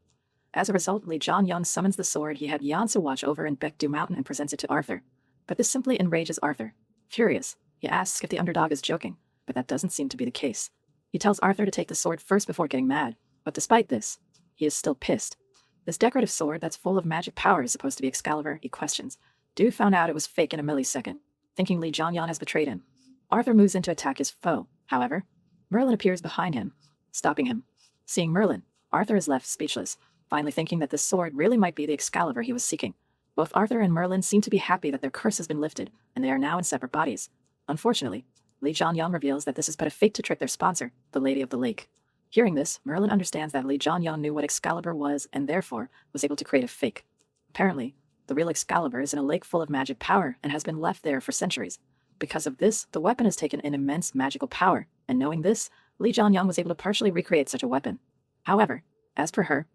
S1: As a result, Lee Jong-hyun summons the sword he had Yansu watch over in Baekdu Mountain and presents it to Arthur. But this simply enrages Arthur. Furious, he asks if the underdog is joking, but that doesn't seem to be the case. He tells Arthur to take the sword first before getting mad, but despite this, he is still pissed. This decorative sword that's full of magic power is supposed to be Excalibur, he questions. Dude found out it was fake in a millisecond, thinking Lee Jong-hyun has betrayed him. Arthur moves in to attack his foe. However, Merlin appears behind him, stopping him. Seeing Merlin, Arthur is left speechless, finally thinking that this sword really might be the Excalibur he was seeking. Both Arthur and Merlin seem to be happy that their curse has been lifted, and they are now in separate bodies. Unfortunately, Lee Jong-hyun reveals that this is but a fake to trick their sponsor, the Lady of the Lake. Hearing this, Merlin understands that Lee Jong-hyun knew what Excalibur was and therefore was able to create a fake. Apparently, the real Excalibur is in a lake full of magic power and has been left there for centuries. Because of this, the weapon has taken an immense magical power, and knowing this, Lee Jong-hyun was able to partially recreate such a weapon. However, as per her,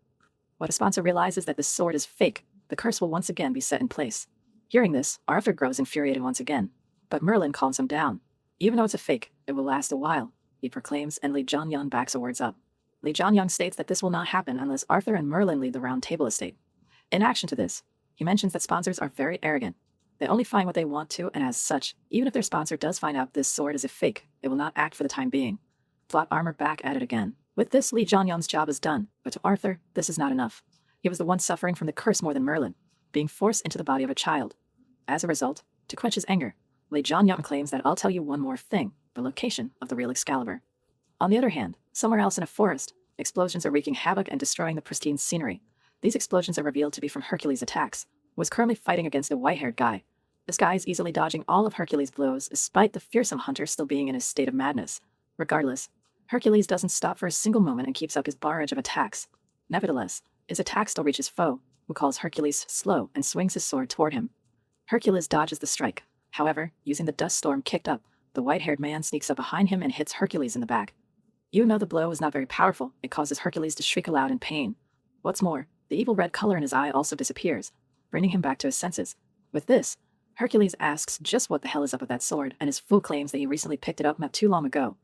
S1: when a sponsor realizes that this sword is fake, the curse will once again be set in place. Hearing this, Arthur grows infuriated once again, but Merlin calms him down. Even though it's a fake, it will last a while, he proclaims, and Lee Jong-hyun backs the words up. Lee Jong-hyun states that this will not happen unless Arthur and Merlin lead the Round Table estate. In action to this, he mentions that sponsors are very arrogant. They only find what they want to, and as such, even if their sponsor does find out this sword is a fake, it will not act for the time being. Plot armor back at it again. With this, Lee Jong-hyun's job is done, but to Arthur, this is not enough. He was the one suffering from the curse more than Merlin, being forced into the body of a child. As a result, to quench his anger, Lee Jong-hyun claims that I'll tell you one more thing, the location of the real Excalibur. On the other hand, somewhere else in a forest, explosions are wreaking havoc and destroying the pristine scenery. These explosions are revealed to be from Hercules' attacks, who was currently fighting against a white-haired guy. This guy is easily dodging all of Hercules' blows, despite the fearsome hunter still being in a state of madness. Regardless, Hercules doesn't stop for a single moment and keeps up his barrage of attacks. Nevertheless, his attack still reaches foe, who calls Hercules slow and swings his sword toward him. Hercules dodges the strike. However, using the dust storm kicked up, the white-haired man sneaks up behind him and hits Hercules in the back. Even though the blow is not very powerful, it causes Hercules to shriek aloud in pain. What's more, the evil red color in his eye also disappears, bringing him back to his senses. With this, Hercules asks just what the hell is up with that sword, and his fool claims that he recently picked it up not too long ago.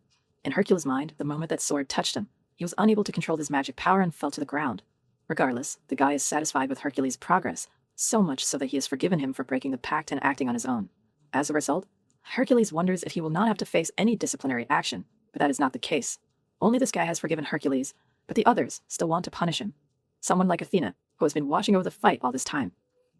S1: In Hercules' mind, the moment that sword touched him, he was unable to control his magic power and fell to the ground. Regardless, the guy is satisfied with Hercules' progress, so much so that he has forgiven him for breaking the pact and acting on his own. As a result, Hercules wonders if he will not have to face any disciplinary action, but that is not the case. Only this guy has forgiven Hercules, but the others still want to punish him. Someone like Athena, who has been watching over the fight all this time.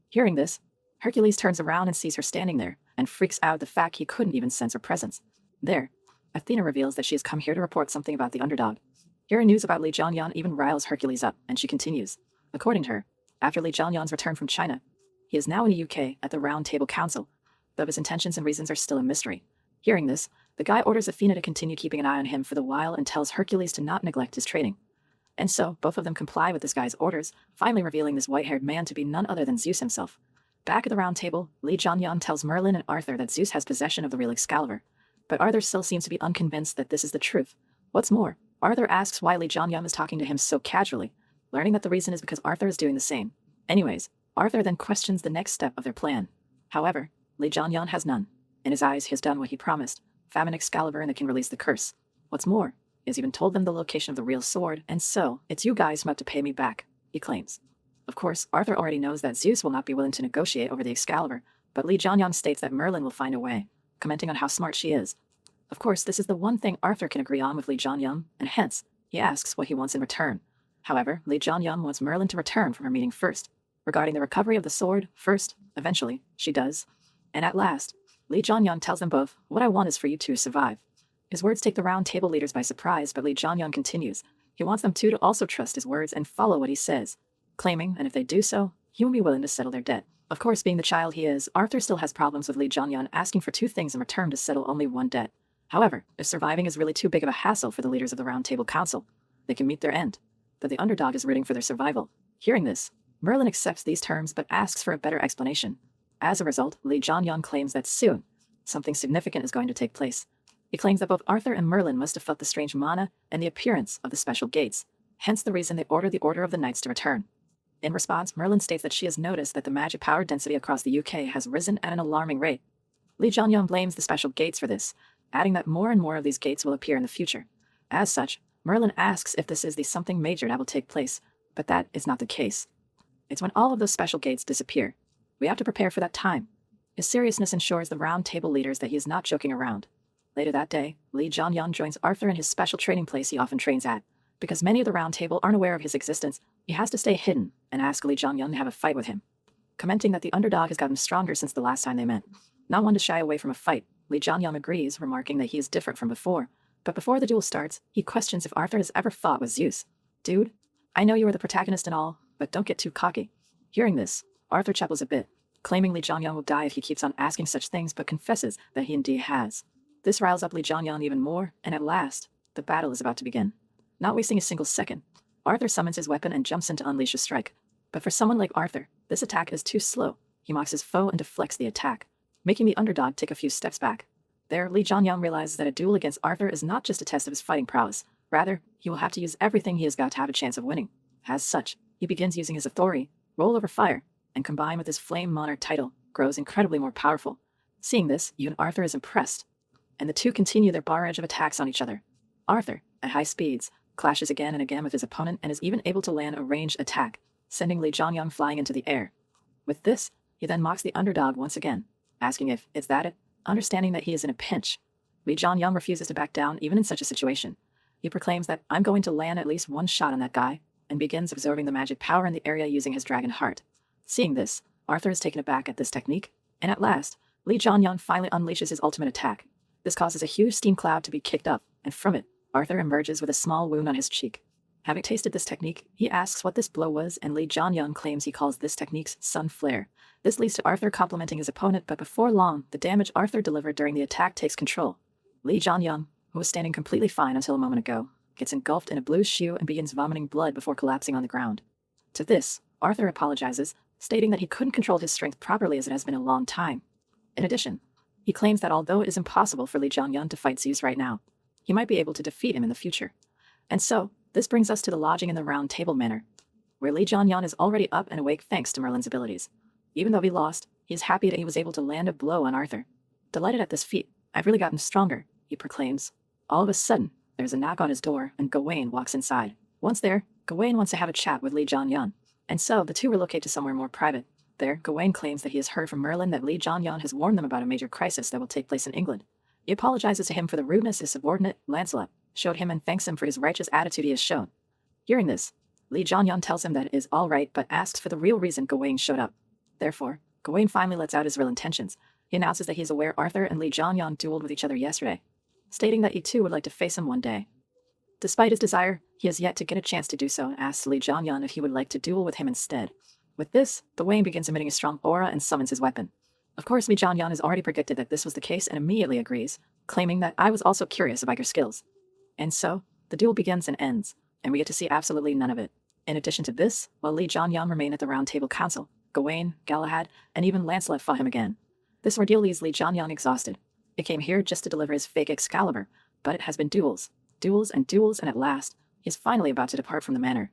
S1: Hearing this, Hercules turns around and sees her standing there, and freaks out at the fact he couldn't even sense her presence. There, Athena reveals that she has come here to report something about the underdog. Hearing news about Lee Jong-hyun even riles Hercules up, and she continues. According to her, after Lee Jong-hyun's return from China, he is now in the UK at the Round Table Council, though his intentions and reasons are still a mystery. Hearing this, the guy orders Athena to continue keeping an eye on him for the while and tells Hercules to not neglect his training. And so, both of them comply with this guy's orders, finally revealing this white-haired man to be none other than Zeus himself. Back at the Round Table, Lee Jong-hyun tells Merlin and Arthur that Zeus has possession of the real Excalibur, but Arthur still seems to be unconvinced that this is the truth. What's more, Arthur asks why Lee Jong-hyun is talking to him so casually, learning that the reason is because Arthur is doing the same. Anyways, Arthur then questions the next step of their plan. However, Lee Jong-hyun has none. In his eyes, he has done what he promised, found an Excalibur and they can release the curse. What's more, he has even told them the location of the real sword, and so, it's you guys who have to pay me back, he claims. Of course, Arthur already knows that Zeus will not be willing to negotiate over the Excalibur, but Lee Jong-hyun states that Merlin will find a way, commenting on how smart she is. Of course, this is the one thing Arthur can agree on with Lee Jong-hyun, and hence, he asks what he wants in return. However, Lee Jong-hyun wants Merlin to return from her meeting first. Regarding the recovery of the sword, first, eventually, she does. And at last, Lee Jong-hyun tells them both, "What I want is for you two to survive." His words take the round table leaders by surprise, but Lee Jong-hyun continues. He wants them two to also trust his words and follow what he says, claiming, and if they do so, he will be willing to settle their debt. Of course, being the child he is, Arthur still has problems with Lee Jong-hyun asking for two things in return to settle only one debt. However, if surviving is really too big of a hassle for the leaders of the Round Table Council, they can meet their end. But the underdog is rooting for their survival. Hearing this, Merlin accepts these terms but asks for a better explanation. As a result, Lee Jong-hyun claims that soon, something significant is going to take place. He claims that both Arthur and Merlin must have felt the strange mana and the appearance of the special gates, hence the reason they order the Order of the Knights to return. In response, Merlin states that she has noticed that the magic power density across the UK has risen at an alarming rate. Lee Jong-hyun blames the special gates for this, adding that more and more of these gates will appear in the future. As such, Merlin asks if this is the something major that will take place, but that is not the case. It's when all of those special gates disappear. We have to prepare for that time. His seriousness ensures the Round Table leaders that he is not joking around. Later that day, Lee Jong-hyun joins Arthur in his special training place he often trains at. Because many of the Round Table aren't aware of his existence, he has to stay hidden and ask Lee Jong-hyun to have a fight with him, commenting that the underdog has gotten stronger since the last time they met. Not one to shy away from a fight, Lee Jong-hyun agrees, remarking that he is different from before. But before the duel starts, he questions if Arthur has ever fought with Zeus. "Dude, I know you are the protagonist and all, but don't get too cocky." Hearing this, Arthur chuckles a bit, claiming Lee Jong-hyun will die if he keeps on asking such things, but confesses that he indeed has. This riles up Lee Jong-hyun even more, and at last, the battle is about to begin. Not wasting a single second, Arthur summons his weapon and jumps in to unleash a strike. But for someone like Arthur, this attack is too slow. He mocks his foe and deflects the attack, making the underdog take a few steps back. There, Lee Jong-hyun realizes that a duel against Arthur is not just a test of his fighting prowess. Rather, he will have to use everything he has got to have a chance of winning. As such, he begins using his authority, roll over fire, and combined with his Flame Monarch title, grows incredibly more powerful. Seeing this, even Arthur is impressed, and the two continue their barrage of attacks on each other. Arthur, at high speeds, clashes again and again with his opponent and is even able to land a ranged attack, sending Lee Jong-hyun flying into the air. With this, he then mocks the underdog once again, asking if, "Is that it?" Understanding that he is in a pinch. Lee Jong-hyun refuses to back down even in such a situation. He proclaims that "I'm going to land at least one shot on that guy," and begins absorbing the magic power in the area using his dragon heart. Seeing this, Arthur is taken aback at this technique, and at last, Lee Jong-hyun finally unleashes his ultimate attack. This causes a huge steam cloud to be kicked up, and from it, Arthur emerges with a small wound on his cheek. Having tasted this technique, he asks what this blow was, and Lee Jong-hyun claims he calls this technique's Sun Flare. This leads to Arthur complimenting his opponent, but before long, the damage Arthur delivered during the attack takes control. Lee Jong-hyun, who was standing completely fine until a moment ago, gets engulfed in a blue shoe and begins vomiting blood before collapsing on the ground. To this, Arthur apologizes, stating that he couldn't control his strength properly as it has been a long time. In addition, he claims that although it is impossible for Lee Jong-hyun to fight Zeus right now, he might be able to defeat him in the future. And so, this brings us to the lodging in the Round Table Manor, where Lee Jong-hyun is already up and awake thanks to Merlin's abilities. Even though he lost, he is happy that he was able to land a blow on Arthur. Delighted at this feat, "I've really gotten stronger," he proclaims. All of a sudden, there's a knock on his door, and Gawain walks inside. Once there, Gawain wants to have a chat with Lee Jong-hyun, and so the two relocate to somewhere more private. There, Gawain claims that he has heard from Merlin that Lee Jong-hyun has warned them about a major crisis that will take place in England. He apologizes to him for the rudeness his subordinate, Lancelot, showed him and thanks him for his righteous attitude he has shown. Hearing this, Lee Jong-hyun tells him that it is all right, but asks for the real reason Gawain showed up. Therefore, Gawain finally lets out his real intentions. He announces that he is aware Arthur and Lee Jong-hyun dueled with each other yesterday, stating that he too would like to face him one day. Despite his desire, he has yet to get a chance to do so and asks Lee Jong-hyun if he would like to duel with him instead. With this, Gawain begins emitting a strong aura and summons his weapon. Of course, Lee Jong-hyun has already predicted that this was the case and immediately agrees, claiming that "I was also curious about your skills." And so, the duel begins and ends, and we get to see absolutely none of it. In addition to this, while Lee Jong-hyun remained at the Round Table Council, Gawain, Galahad, and even Lancelot fought him again. This ordeal leaves Lee Jong-hyun exhausted. He came here just to deliver his fake Excalibur, but it has been duels, and at last, he is finally about to depart from the manor.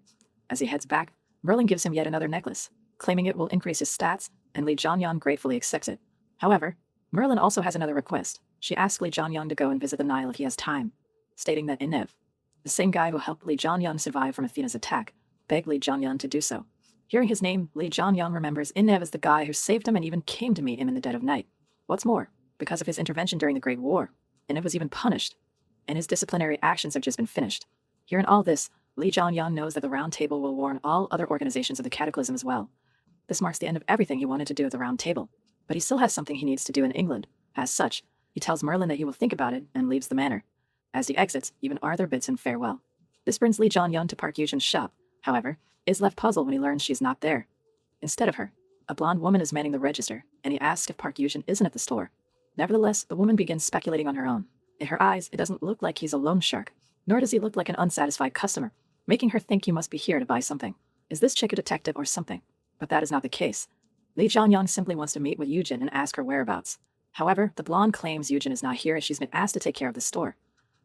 S1: As he heads back, Merlin gives him yet another necklace, claiming it will increase his stats, and Lee Jong-hyun gratefully accepts it. However, Merlin also has another request. She asks Lee Jong-hyun to go and visit the Nile if he has time, stating that Inev, the same guy who helped Lee Jong-hyun survive from Athena's attack, begged Lee Jong-hyun to do so. Hearing his name, Lee Jong-hyun remembers Inev as the guy who saved him and even came to meet him in the dead of night. What's more, because of his intervention during the Great War, Inev was even punished, and his disciplinary actions have just been finished. Hearing all this, Lee Jong-hyun knows that the Round Table will warn all other organizations of the Cataclysm as well. This marks the end of everything he wanted to do at the Round Table, but he still has something he needs to do in England. As such, he tells Merlin that he will think about it and leaves the manor. As he exits, even Arthur bids him farewell. This brings Lee Jong-hyun to Park Yujin's shop, however, is left puzzled when he learns she's not there. Instead of her, a blonde woman is manning the register, and he asks if Park Yujin isn't at the store. Nevertheless, the woman begins speculating on her own. In her eyes, it doesn't look like he's a loan shark, nor does he look like an unsatisfied customer, making her think you must be here to buy something. Is this chick a detective or something? But that is not the case. Lee Jong-hyun simply wants to meet with Yujin and ask her whereabouts. However, the blonde claims Yujin is not here as she's been asked to take care of the store.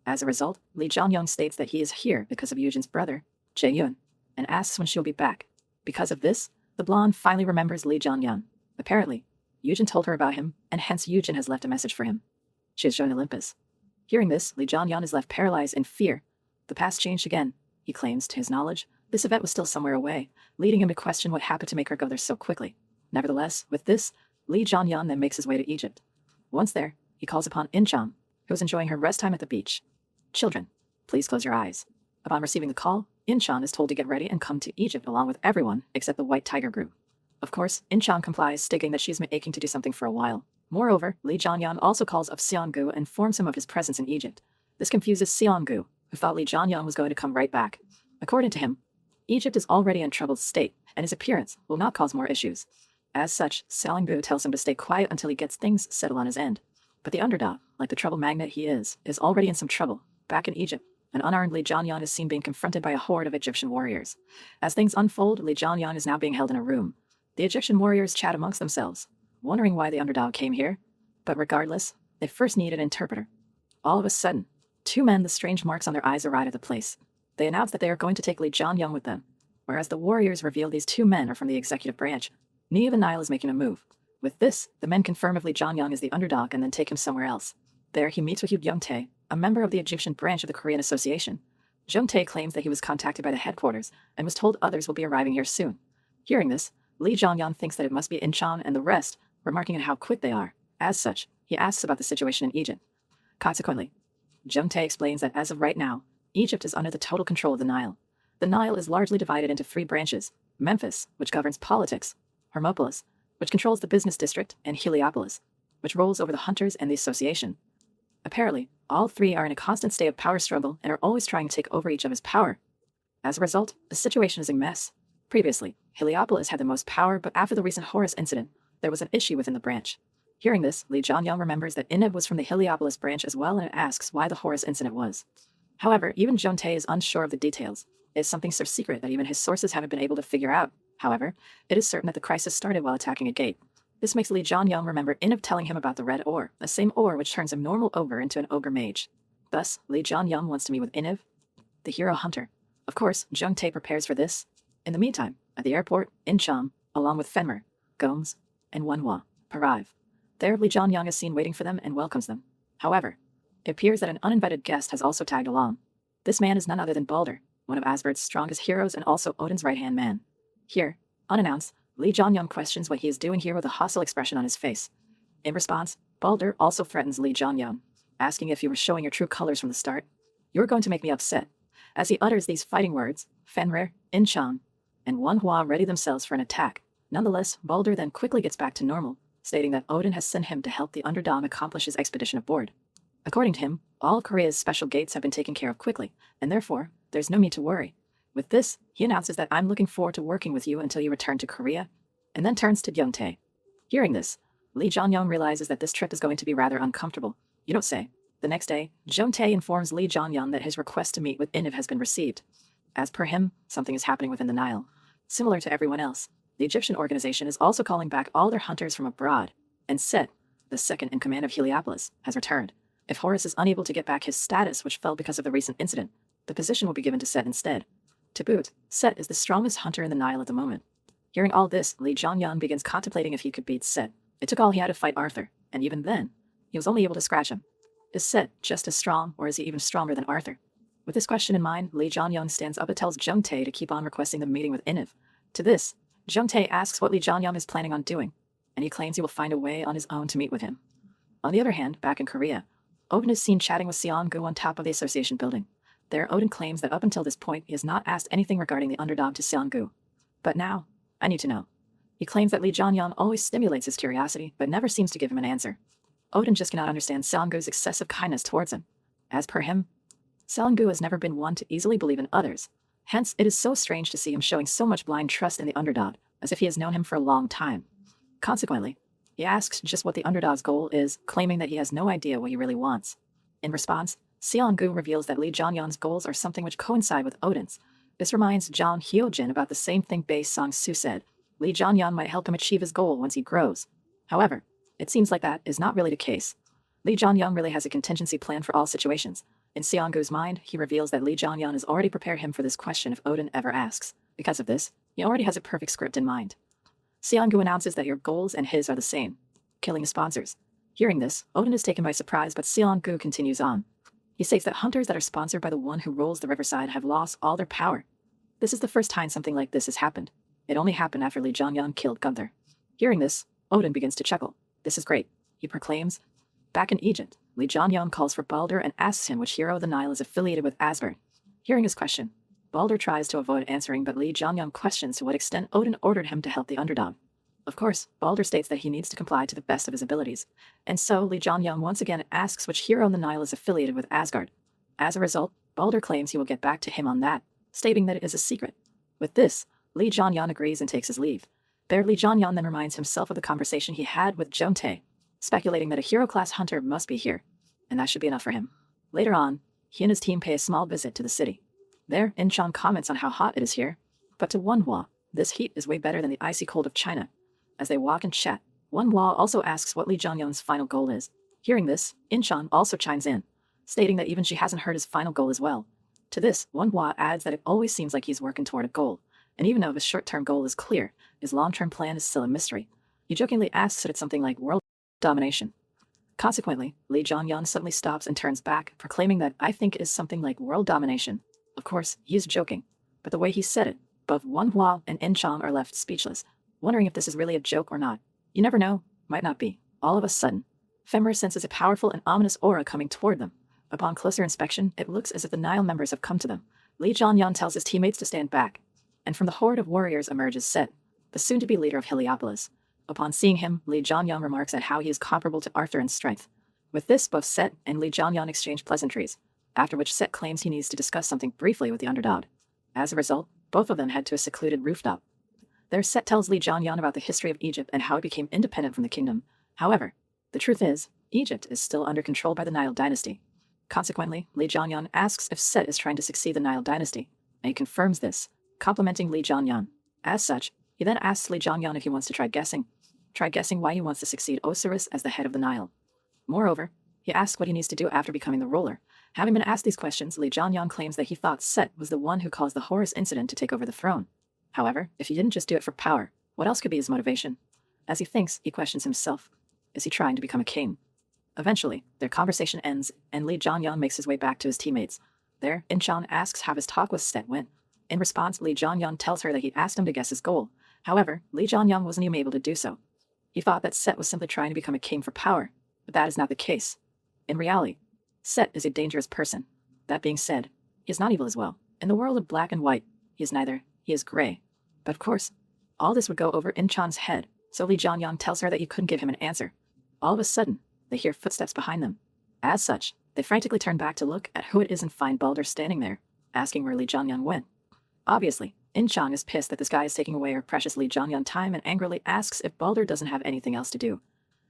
S1: As a result, Lee Jong-hyun states that he is here because of Yujin's brother, Jae-yoon, and asks when she'll be back. Because of this, the blonde finally remembers Lee Jong-hyun. Apparently, Yujin told her about him, and hence Yujin has left a message for him. She has joined Olympus. Hearing this, Lee Jong-hyun is left paralyzed in fear. The past changed again. He claims, to his knowledge, this event was still somewhere away, leading him to question what happened to make her go there so quickly. Nevertheless, with this, Lee Jong-hyun then makes his way to Egypt. Once there, he calls upon In-cham, who is enjoying her rest time at the beach. Children, please close your eyes. Upon receiving the call, In-cham is told to get ready and come to Egypt along with everyone except the White Tiger group. Of course, In-cham complies, stating that she's been aching to do something for a while. Moreover, Lee Jong-hyun also calls up Seong-gu and informs him of his presence in Egypt. This confuses Seong-gu, who thought Lee Jong-hyun was going to come right back. According to him, Egypt is already in troubled state, and his appearance will not cause more issues. As such, Seong-gu tells him to stay quiet until he gets things settled on his end. But the underdog, like the trouble magnet he is already in some trouble. Back in Egypt, an unarmed Lee Jong-hyun is seen being confronted by a horde of Egyptian warriors. As things unfold, Lee Jong-hyun is now being held in a room. The Egyptian warriors chat amongst themselves, wondering why the underdog came here. But regardless, they first need an interpreter. All of a sudden, two men with strange marks on their eyes arrive at the place. They announce that they are going to take Lee Jong-hyun with them, whereas the warriors reveal these two men are from the executive branch. Ni of the Nile is making a move. With this, the men confirm if Lee Jong-hyun is the underdog and then take him somewhere else. There, he meets with Yu Young-tae, a member of the Egyptian branch of the Korean Association. Jung-tae claims that he was contacted by the headquarters and was told others will be arriving here soon. Hearing this, Lee Jong-hyun thinks that it must be In-cham and the rest, remarking on how quick they are. As such, he asks about the situation in Egypt. Consequently, Jung-tae explains that as of right now, Egypt is under the total control of the Nile. The Nile is largely divided into three branches: Memphis, which governs politics; Hermopolis, which controls the business district; and Heliopolis, which rules over the hunters and the association. Apparently, all three are in a constant state of power struggle and are always trying to take over each other's power. As a result, the situation is a mess. Previously, Heliopolis had the most power, but after the recent Horus incident, there was an issue within the branch. Hearing this, Lee Jong-hyun remembers that Inev was from the Heliopolis branch as well and asks why the Horus incident was. However, even Jung-tae is unsure of the details. It is something so secret that even his sources haven't been able to figure out. However, it is certain that the crisis started while attacking a gate. This makes Lee Jong-hyun remember Inev telling him about the red ore, the same ore which turns a normal ogre into an ogre mage. Thus, Lee Jong-hyun wants to meet with Inev, the hero hunter. Of course, Jung-tae prepares for this. In the meantime, at the airport, In-cham, along with Fenmer, Gomes, and Manhwa, arrive. There, Lee Jong-hyun is seen waiting for them and welcomes them. However, it appears that an uninvited guest has also tagged along. This man is none other than Balder, one of Asgard's strongest heroes and also Odin's right-hand man. Here, unannounced, Lee Jong-hyun questions what he is doing here with a hostile expression on his face. In response, Balder also threatens Lee Jong-hyun, asking if you were showing your true colors from the start. You're going to make me upset. As he utters these fighting words, Fenrir, In-cham, and Manhwa ready themselves for an attack. Nonetheless, Balder then quickly gets back to normal, stating that Odin has sent him to help the underdog accomplish his expedition aboard. According to him, all Korea's special gates have been taken care of quickly, and therefore, there's no need to worry. With this, he announces that I'm looking forward to working with you until you return to Korea, and then turns to Jung-tae. Hearing this, Lee Jong-hyun realizes that this trip is going to be rather uncomfortable. You don't say. The next day, Jung-tae informs Lee Jong-hyun that his request to meet with Inev has been received. As per him, something is happening within the Nile. Similar to everyone else, the Egyptian organization is also calling back all their hunters from abroad, and Set, the second in command of Heliopolis, has returned. If Horus is unable to get back his status, which fell because of the recent incident, the position will be given to Set instead. To boot, Set is the strongest hunter in the Nile at the moment. Hearing all this, Lee Jong-hyun begins contemplating if he could beat Set. It took all he had to fight Arthur, and even then, he was only able to scratch him. Is Set just as strong, or is he even stronger than Arthur? With this question in mind, Lee Jong-hyun stands up and tells Jung-tae to keep on requesting the meeting with Iniv. To this, Jung-tae asks what Lee Jong-hyun is planning on doing, and he claims he will find a way on his own to meet with him. On the other hand, back in Korea, Odin is seen chatting with Seong-gu on top of the association building. There, Odin claims that up until this point, he has not asked anything regarding the underdog to Seong-gu. But now, I need to know. He claims that Lee Jong-hyun always stimulates his curiosity, but never seems to give him an answer. Odin just cannot understand Seong-gu's excessive kindness towards him. As per him, Seong-gu has never been one to easily believe in others. Hence, it is so strange to see him showing so much blind trust in the underdog, as if he has known him for a long time. Consequently, he asks just what the underdog's goal is, claiming that he has no idea what he really wants. In response, Seong-gu reveals that Lee Jong-hyun's goals are something which coincide with Odin's. This reminds Jang Hyo-jin about the same thing Bae Song-soo said. Lee Jong-hyun might help him achieve his goal once he grows. However, it seems like that is not really the case. Lee Jong-hyun really has a contingency plan for all situations. In Seong-gu's mind, he reveals that Lee Jong-hyun has already prepared him for this question if Odin ever asks. Because of this, he already has a perfect script in mind. Seong-gu announces that your goals and his are the same: killing his sponsors. Hearing this, Odin is taken by surprise, but Seong-gu continues on. He states that hunters that are sponsored by the one who rules the riverside have lost all their power. This is the first time something like this has happened. It only happened after Lee Jong-hyun killed Gunther. Hearing this, Odin begins to chuckle. This is great, he proclaims. Back in Egypt, Lee Jong-hyun calls for Balder and asks him which hero of the Nile is affiliated with Asgard. Hearing his question, Balder tries to avoid answering, but Lee Jong-hyun questions to what extent Odin ordered him to help the underdog. Of course, Balder states that he needs to comply to the best of his abilities, and so Lee Jong-hyun once again asks which hero on the Nile is affiliated with Asgard. As a result, Balder claims he will get back to him on that, stating that it is a secret. With this, Lee Jong-hyun agrees and takes his leave. There, Lee Jong-hyun then reminds himself of the conversation he had with Jung-tae, speculating that a hero-class hunter must be here, and that should be enough for him. Later on, he and his team pay a small visit to the city. There, In-chan comments on how hot it is here, but to Manhwa, this heat is way better than the icy cold of China. As they walk and chat, Manhwa also asks what Lee Jong-hyun's final goal is. Hearing this, In-chan also chimes in, stating that even she hasn't heard his final goal as well. To this, Manhwa adds that it always seems like he's working toward a goal, and even though his short-term goal is clear, his long-term plan is still a mystery. He jokingly asks if it's something like world domination. Consequently, Lee Jong-hyun suddenly stops and turns back, proclaiming that I think it is something like world domination. Of course, he is joking, but the way he said it, both Manhwa and In-chan are left speechless, wondering if this is really a joke or not. You never know, might not be. All of a sudden, Fenrir senses a powerful and ominous aura coming toward them. Upon closer inspection, it looks as if the Nile members have come to them. Lee Jong-hyun tells his teammates to stand back, and from the horde of warriors emerges Set, the soon-to-be leader of Heliopolis. Upon seeing him, Lee Jong-hyun remarks at how he is comparable to Arthur in strength. With this, both Set and Lee Jong-hyun exchange pleasantries, after which Set claims he needs to discuss something briefly with the underdog. As a result, both of them head to a secluded rooftop. There, Set tells Lee Jong-hyun about the history of Egypt and how it became independent from the kingdom. However, the truth is, Egypt is still under control by the Nile dynasty. Consequently, Lee Jong-hyun asks if Set is trying to succeed the Nile dynasty, and he confirms this, complimenting Lee Jong-hyun. As such, he then asks Lee Jong-hyun if he wants to try guessing why he wants to succeed Osiris as the head of the Nile. Moreover, he asks what he needs to do after becoming the ruler. Having been asked these questions, Lee Jong-hyun claims that he thought Set was the one who caused the Horus incident to take over the throne. However, if he didn't just do it for power, what else could be his motivation? As he thinks, he questions himself. Is he trying to become a king? Eventually, their conversation ends, and Lee Jong-hyun makes his way back to his teammates. There, In-chan asks how his talk with Set went. In response, Lee Jong-hyun tells her that he asked him to guess his goal. However, Lee Jong-hyun wasn't even able to do so. He thought that Set was simply trying to become a king for power, but that is not the case. In reality, Set is a dangerous person. That being said, he is not evil as well. In the world of black and white, he is neither, he is gray. But of course, all this would go over In-chan's head, so Lee Jong-hyun tells her that he couldn't give him an answer. All of a sudden, they hear footsteps behind them. As such, they frantically turn back to look at who it is and find Balder standing there, asking where Lee Jong-hyun went. Obviously, In-chan is pissed that this guy is taking away her precious Lee Jong-hyun time and angrily asks if Balder doesn't have anything else to do.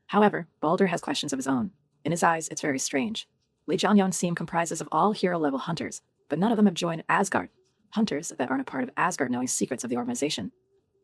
S1: However, Balder has questions of his own. In his eyes, it's very strange. Lee Jong-hyun's team comprises of all hero-level hunters, but none of them have joined Asgard. Hunters that aren't a part of Asgard knowing secrets of the organization.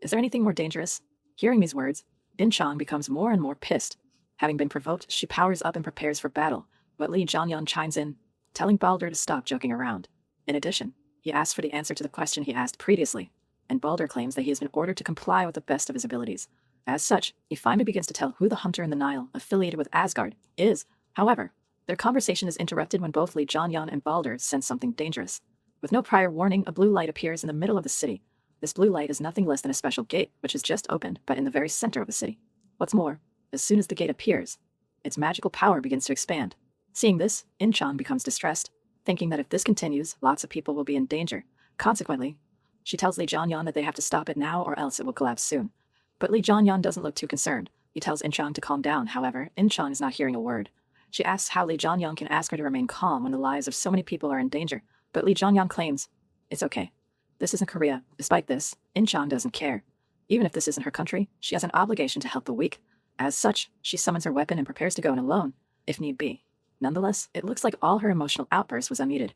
S1: Is there anything more dangerous? Hearing these words, In-chan becomes more and more pissed. Having been provoked, she powers up and prepares for battle, but Lee Jong-hyun chimes in, telling Balder to stop joking around. In addition, he asks for the answer to the question he asked previously, and Balder claims that he has been ordered to comply with the best of his abilities. As such, he finally begins to tell who the hunter in the Nile, affiliated with Asgard, is. However, their conversation is interrupted when both Lee Jong-hyun and Balder sense something dangerous. With no prior warning, a blue light appears in the middle of the city. This blue light is nothing less than a special gate, which is just opened, but in the very center of the city. What's more, as soon as the gate appears, its magical power begins to expand. Seeing this, In-chan becomes distressed, thinking that if this continues, lots of people will be in danger. Consequently, she tells Lee Jong-hyun that they have to stop it now or else it will collapse soon. But Lee Jong-hyun doesn't look too concerned. He tells In-chan to calm down. However, In-chan is not hearing a word. She asks how Lee Jong-hyun can ask her to remain calm when the lives of so many people are in danger. But Lee Jong-hyun claims, it's okay. This isn't Korea. Despite this, In-chan doesn't care. Even if this isn't her country, she has an obligation to help the weak. As such, she summons her weapon and prepares to go in alone, if need be. Nonetheless, it looks like all her emotional outburst was unmuted.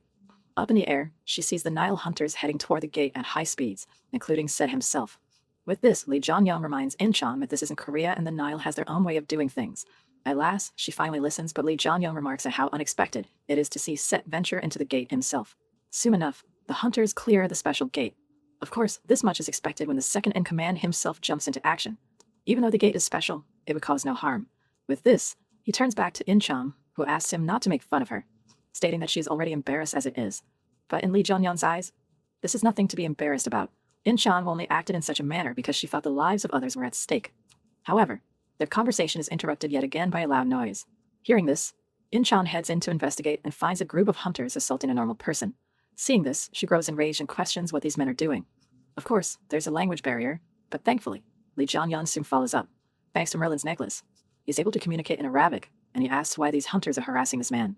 S1: Up in the air, she sees the Nile hunters heading toward the gate at high speeds, including Set himself. With this, Lee Jong-hyun reminds In-chan that this isn't Korea and the Nile has their own way of doing things. At last, she finally listens, but Lee Jong-hyun remarks at how unexpected it is to see Set venture into the gate himself. Soon enough, the hunters clear the special gate. Of course, this much is expected when the second-in-command himself jumps into action. Even though the gate is special, it would cause no harm. With this, he turns back to In-chan, who asks him not to make fun of her, stating that she is already embarrassed as it is. But in Lee Jong-hyun's eyes, this is nothing to be embarrassed about. In-chan only acted in such a manner because she thought the lives of others were at stake. However, their conversation is interrupted yet again by a loud noise. Hearing this, In-chan heads in to investigate and finds a group of hunters assaulting a normal person. Seeing this, she grows enraged and questions what these men are doing. Of course, there's a language barrier, but thankfully, Lee Jong-hyun soon follows up. Thanks to Merlin's necklace, he's able to communicate in Arabic, and he asks why these hunters are harassing this man.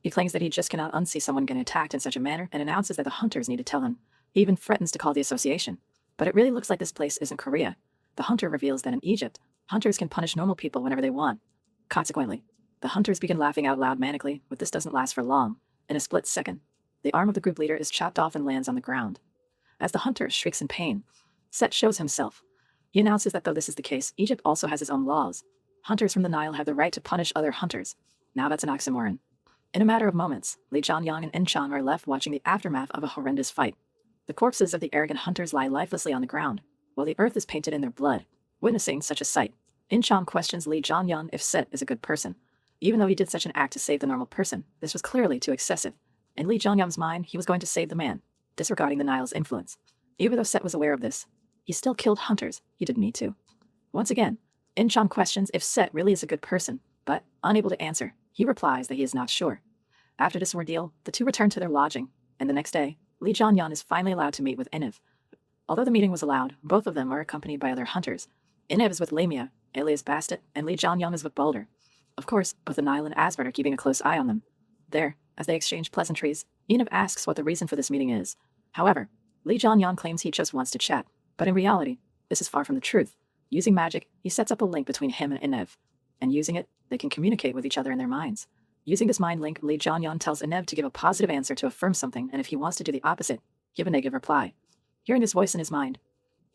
S1: He claims that he just cannot unsee someone getting attacked in such a manner and announces that the hunters need to tell him. He even threatens to call the association. But it really looks like this place isn't Korea. The hunter reveals that in Egypt, hunters can punish normal people whenever they want. Consequently, the hunters begin laughing out loud manically, but this doesn't last for long. In a split second, the arm of the group leader is chopped off and lands on the ground. As the hunter shrieks in pain, Set shows himself. He announces that though this is the case, Egypt also has its own laws. Hunters from the Nile have the right to punish other hunters. Now that's an oxymoron. In a matter of moments, Lee Jong-hyun and In-chan are left watching the aftermath of a horrendous fight. The corpses of the arrogant hunters lie lifelessly on the ground, while the earth is painted in their blood. Witnessing such a sight, In-chan questions Lee Jong-hyun if Set is a good person. Even though he did such an act to save the normal person, this was clearly too excessive. In Lee Jong-hyun's mind, he was going to save the man, disregarding the Nile's influence. Even though Set was aware of this, he still killed hunters. He didn't need to. Once again, In-chan questions if Set really is a good person, but, unable to answer, he replies that he is not sure. After this ordeal, the two return to their lodging, and the next day, Lee Jong-hyun is finally allowed to meet with Enev. Although the meeting was allowed, both of them are accompanied by other hunters. Enev is with Lamia, alias Bastet, and Lee Jong-hyun is with Balder. Of course, both the Nile and Asgard are keeping a close eye on them. There, as they exchange pleasantries, Enev asks what the reason for this meeting is. However, Lee Jong-hyun claims he just wants to chat, but in reality, this is far from the truth. Using magic, he sets up a link between him and Enev, and using it, they can communicate with each other in their minds. Using this mind link, Lee Jong-hyun tells Enev to give a positive answer to affirm something, and if he wants to do the opposite, give a negative reply. Hearing this voice in his mind,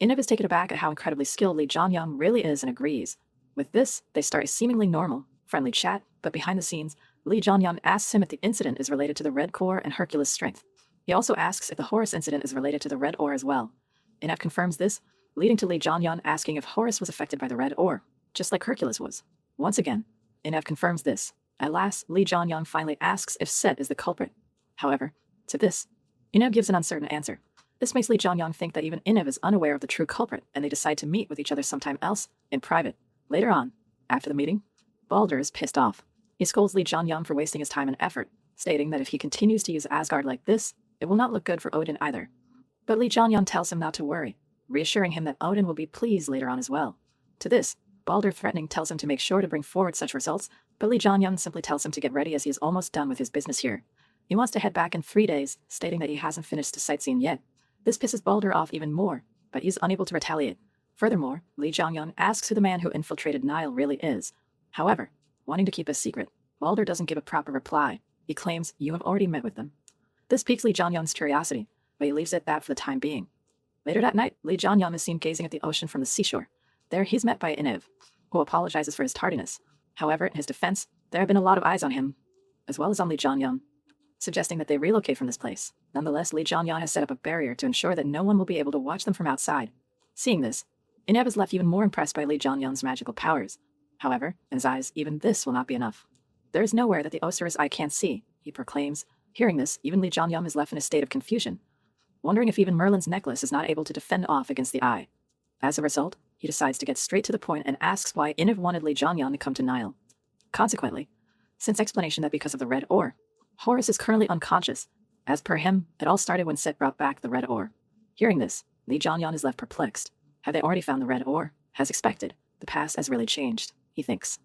S1: Enev is taken aback at how incredibly skilled Lee Jong-hyun really is and agrees. With this, they start a seemingly normal, friendly chat, but behind the scenes, Lee Jong-hyun asks him if the incident is related to the Red Core and Hercules' strength. He also asks if the Horus incident is related to the Red Ore as well. Enev confirms this, leading to Lee Jong-hyun asking if Horus was affected by the Red Ore, just like Hercules was. Once again, Enev confirms this. At last, Lee Jong-hyun finally asks if Set is the culprit. However, to this, Enev gives an uncertain answer. This makes Lee Jong-hyun think that even Enev is unaware of the true culprit, and they decide to meet with each other sometime else, in private. Later on, after the meeting, Balder is pissed off. He scolds Lee Jong-hyun for wasting his time and effort, stating that if he continues to use Asgard like this, it will not look good for Odin either. But Lee Jong-hyun tells him not to worry, reassuring him that Odin will be pleased later on as well. To this, Balder threatening tells him to make sure to bring forward such results, but Lee Jong-hyun simply tells him to get ready as he is almost done with his business here. He wants to head back in 3 days, stating that he hasn't finished the sightseeing yet. This pisses Balder off even more, but he's unable to retaliate. Furthermore, Lee Jong-hyun asks who the man who infiltrated Nile really is. However, wanting to keep a secret, Balder doesn't give a proper reply. He claims, "You have already met with them." This piques Lee Jong-hyun's curiosity, but he leaves it at that for the time being. Later that night, Lee Jong-hyun is seen gazing at the ocean from the seashore. There, he's met by Enev, who apologizes for his tardiness. However, in his defense, there have been a lot of eyes on him, as well as on Lee Jong-hyun. suggesting that they relocate from this place. Nonetheless, Lee Jong-hyun has set up a barrier to ensure that no one will be able to watch them from outside. Seeing this, Ineb is left even more impressed by Lee Jong-hyun's magical powers. However, in his eyes, even this will not be enough. There is nowhere that the Osiris eye can't see, he proclaims. Hearing this, even Lee Jong-hyun is left in a state of confusion, wondering if even Merlin's necklace is not able to defend off against the eye. As a result, he decides to get straight to the point and asks why Ineb wanted Lee Jong-hyun to come to Nile. Consequently, since explanation that because of the red ore, Horus is currently unconscious. As per him, it all started when Set brought back the red ore. Hearing this, Lee Jong-hyun is left perplexed. Have they already found the red ore? As expected, the past has really changed, he thinks.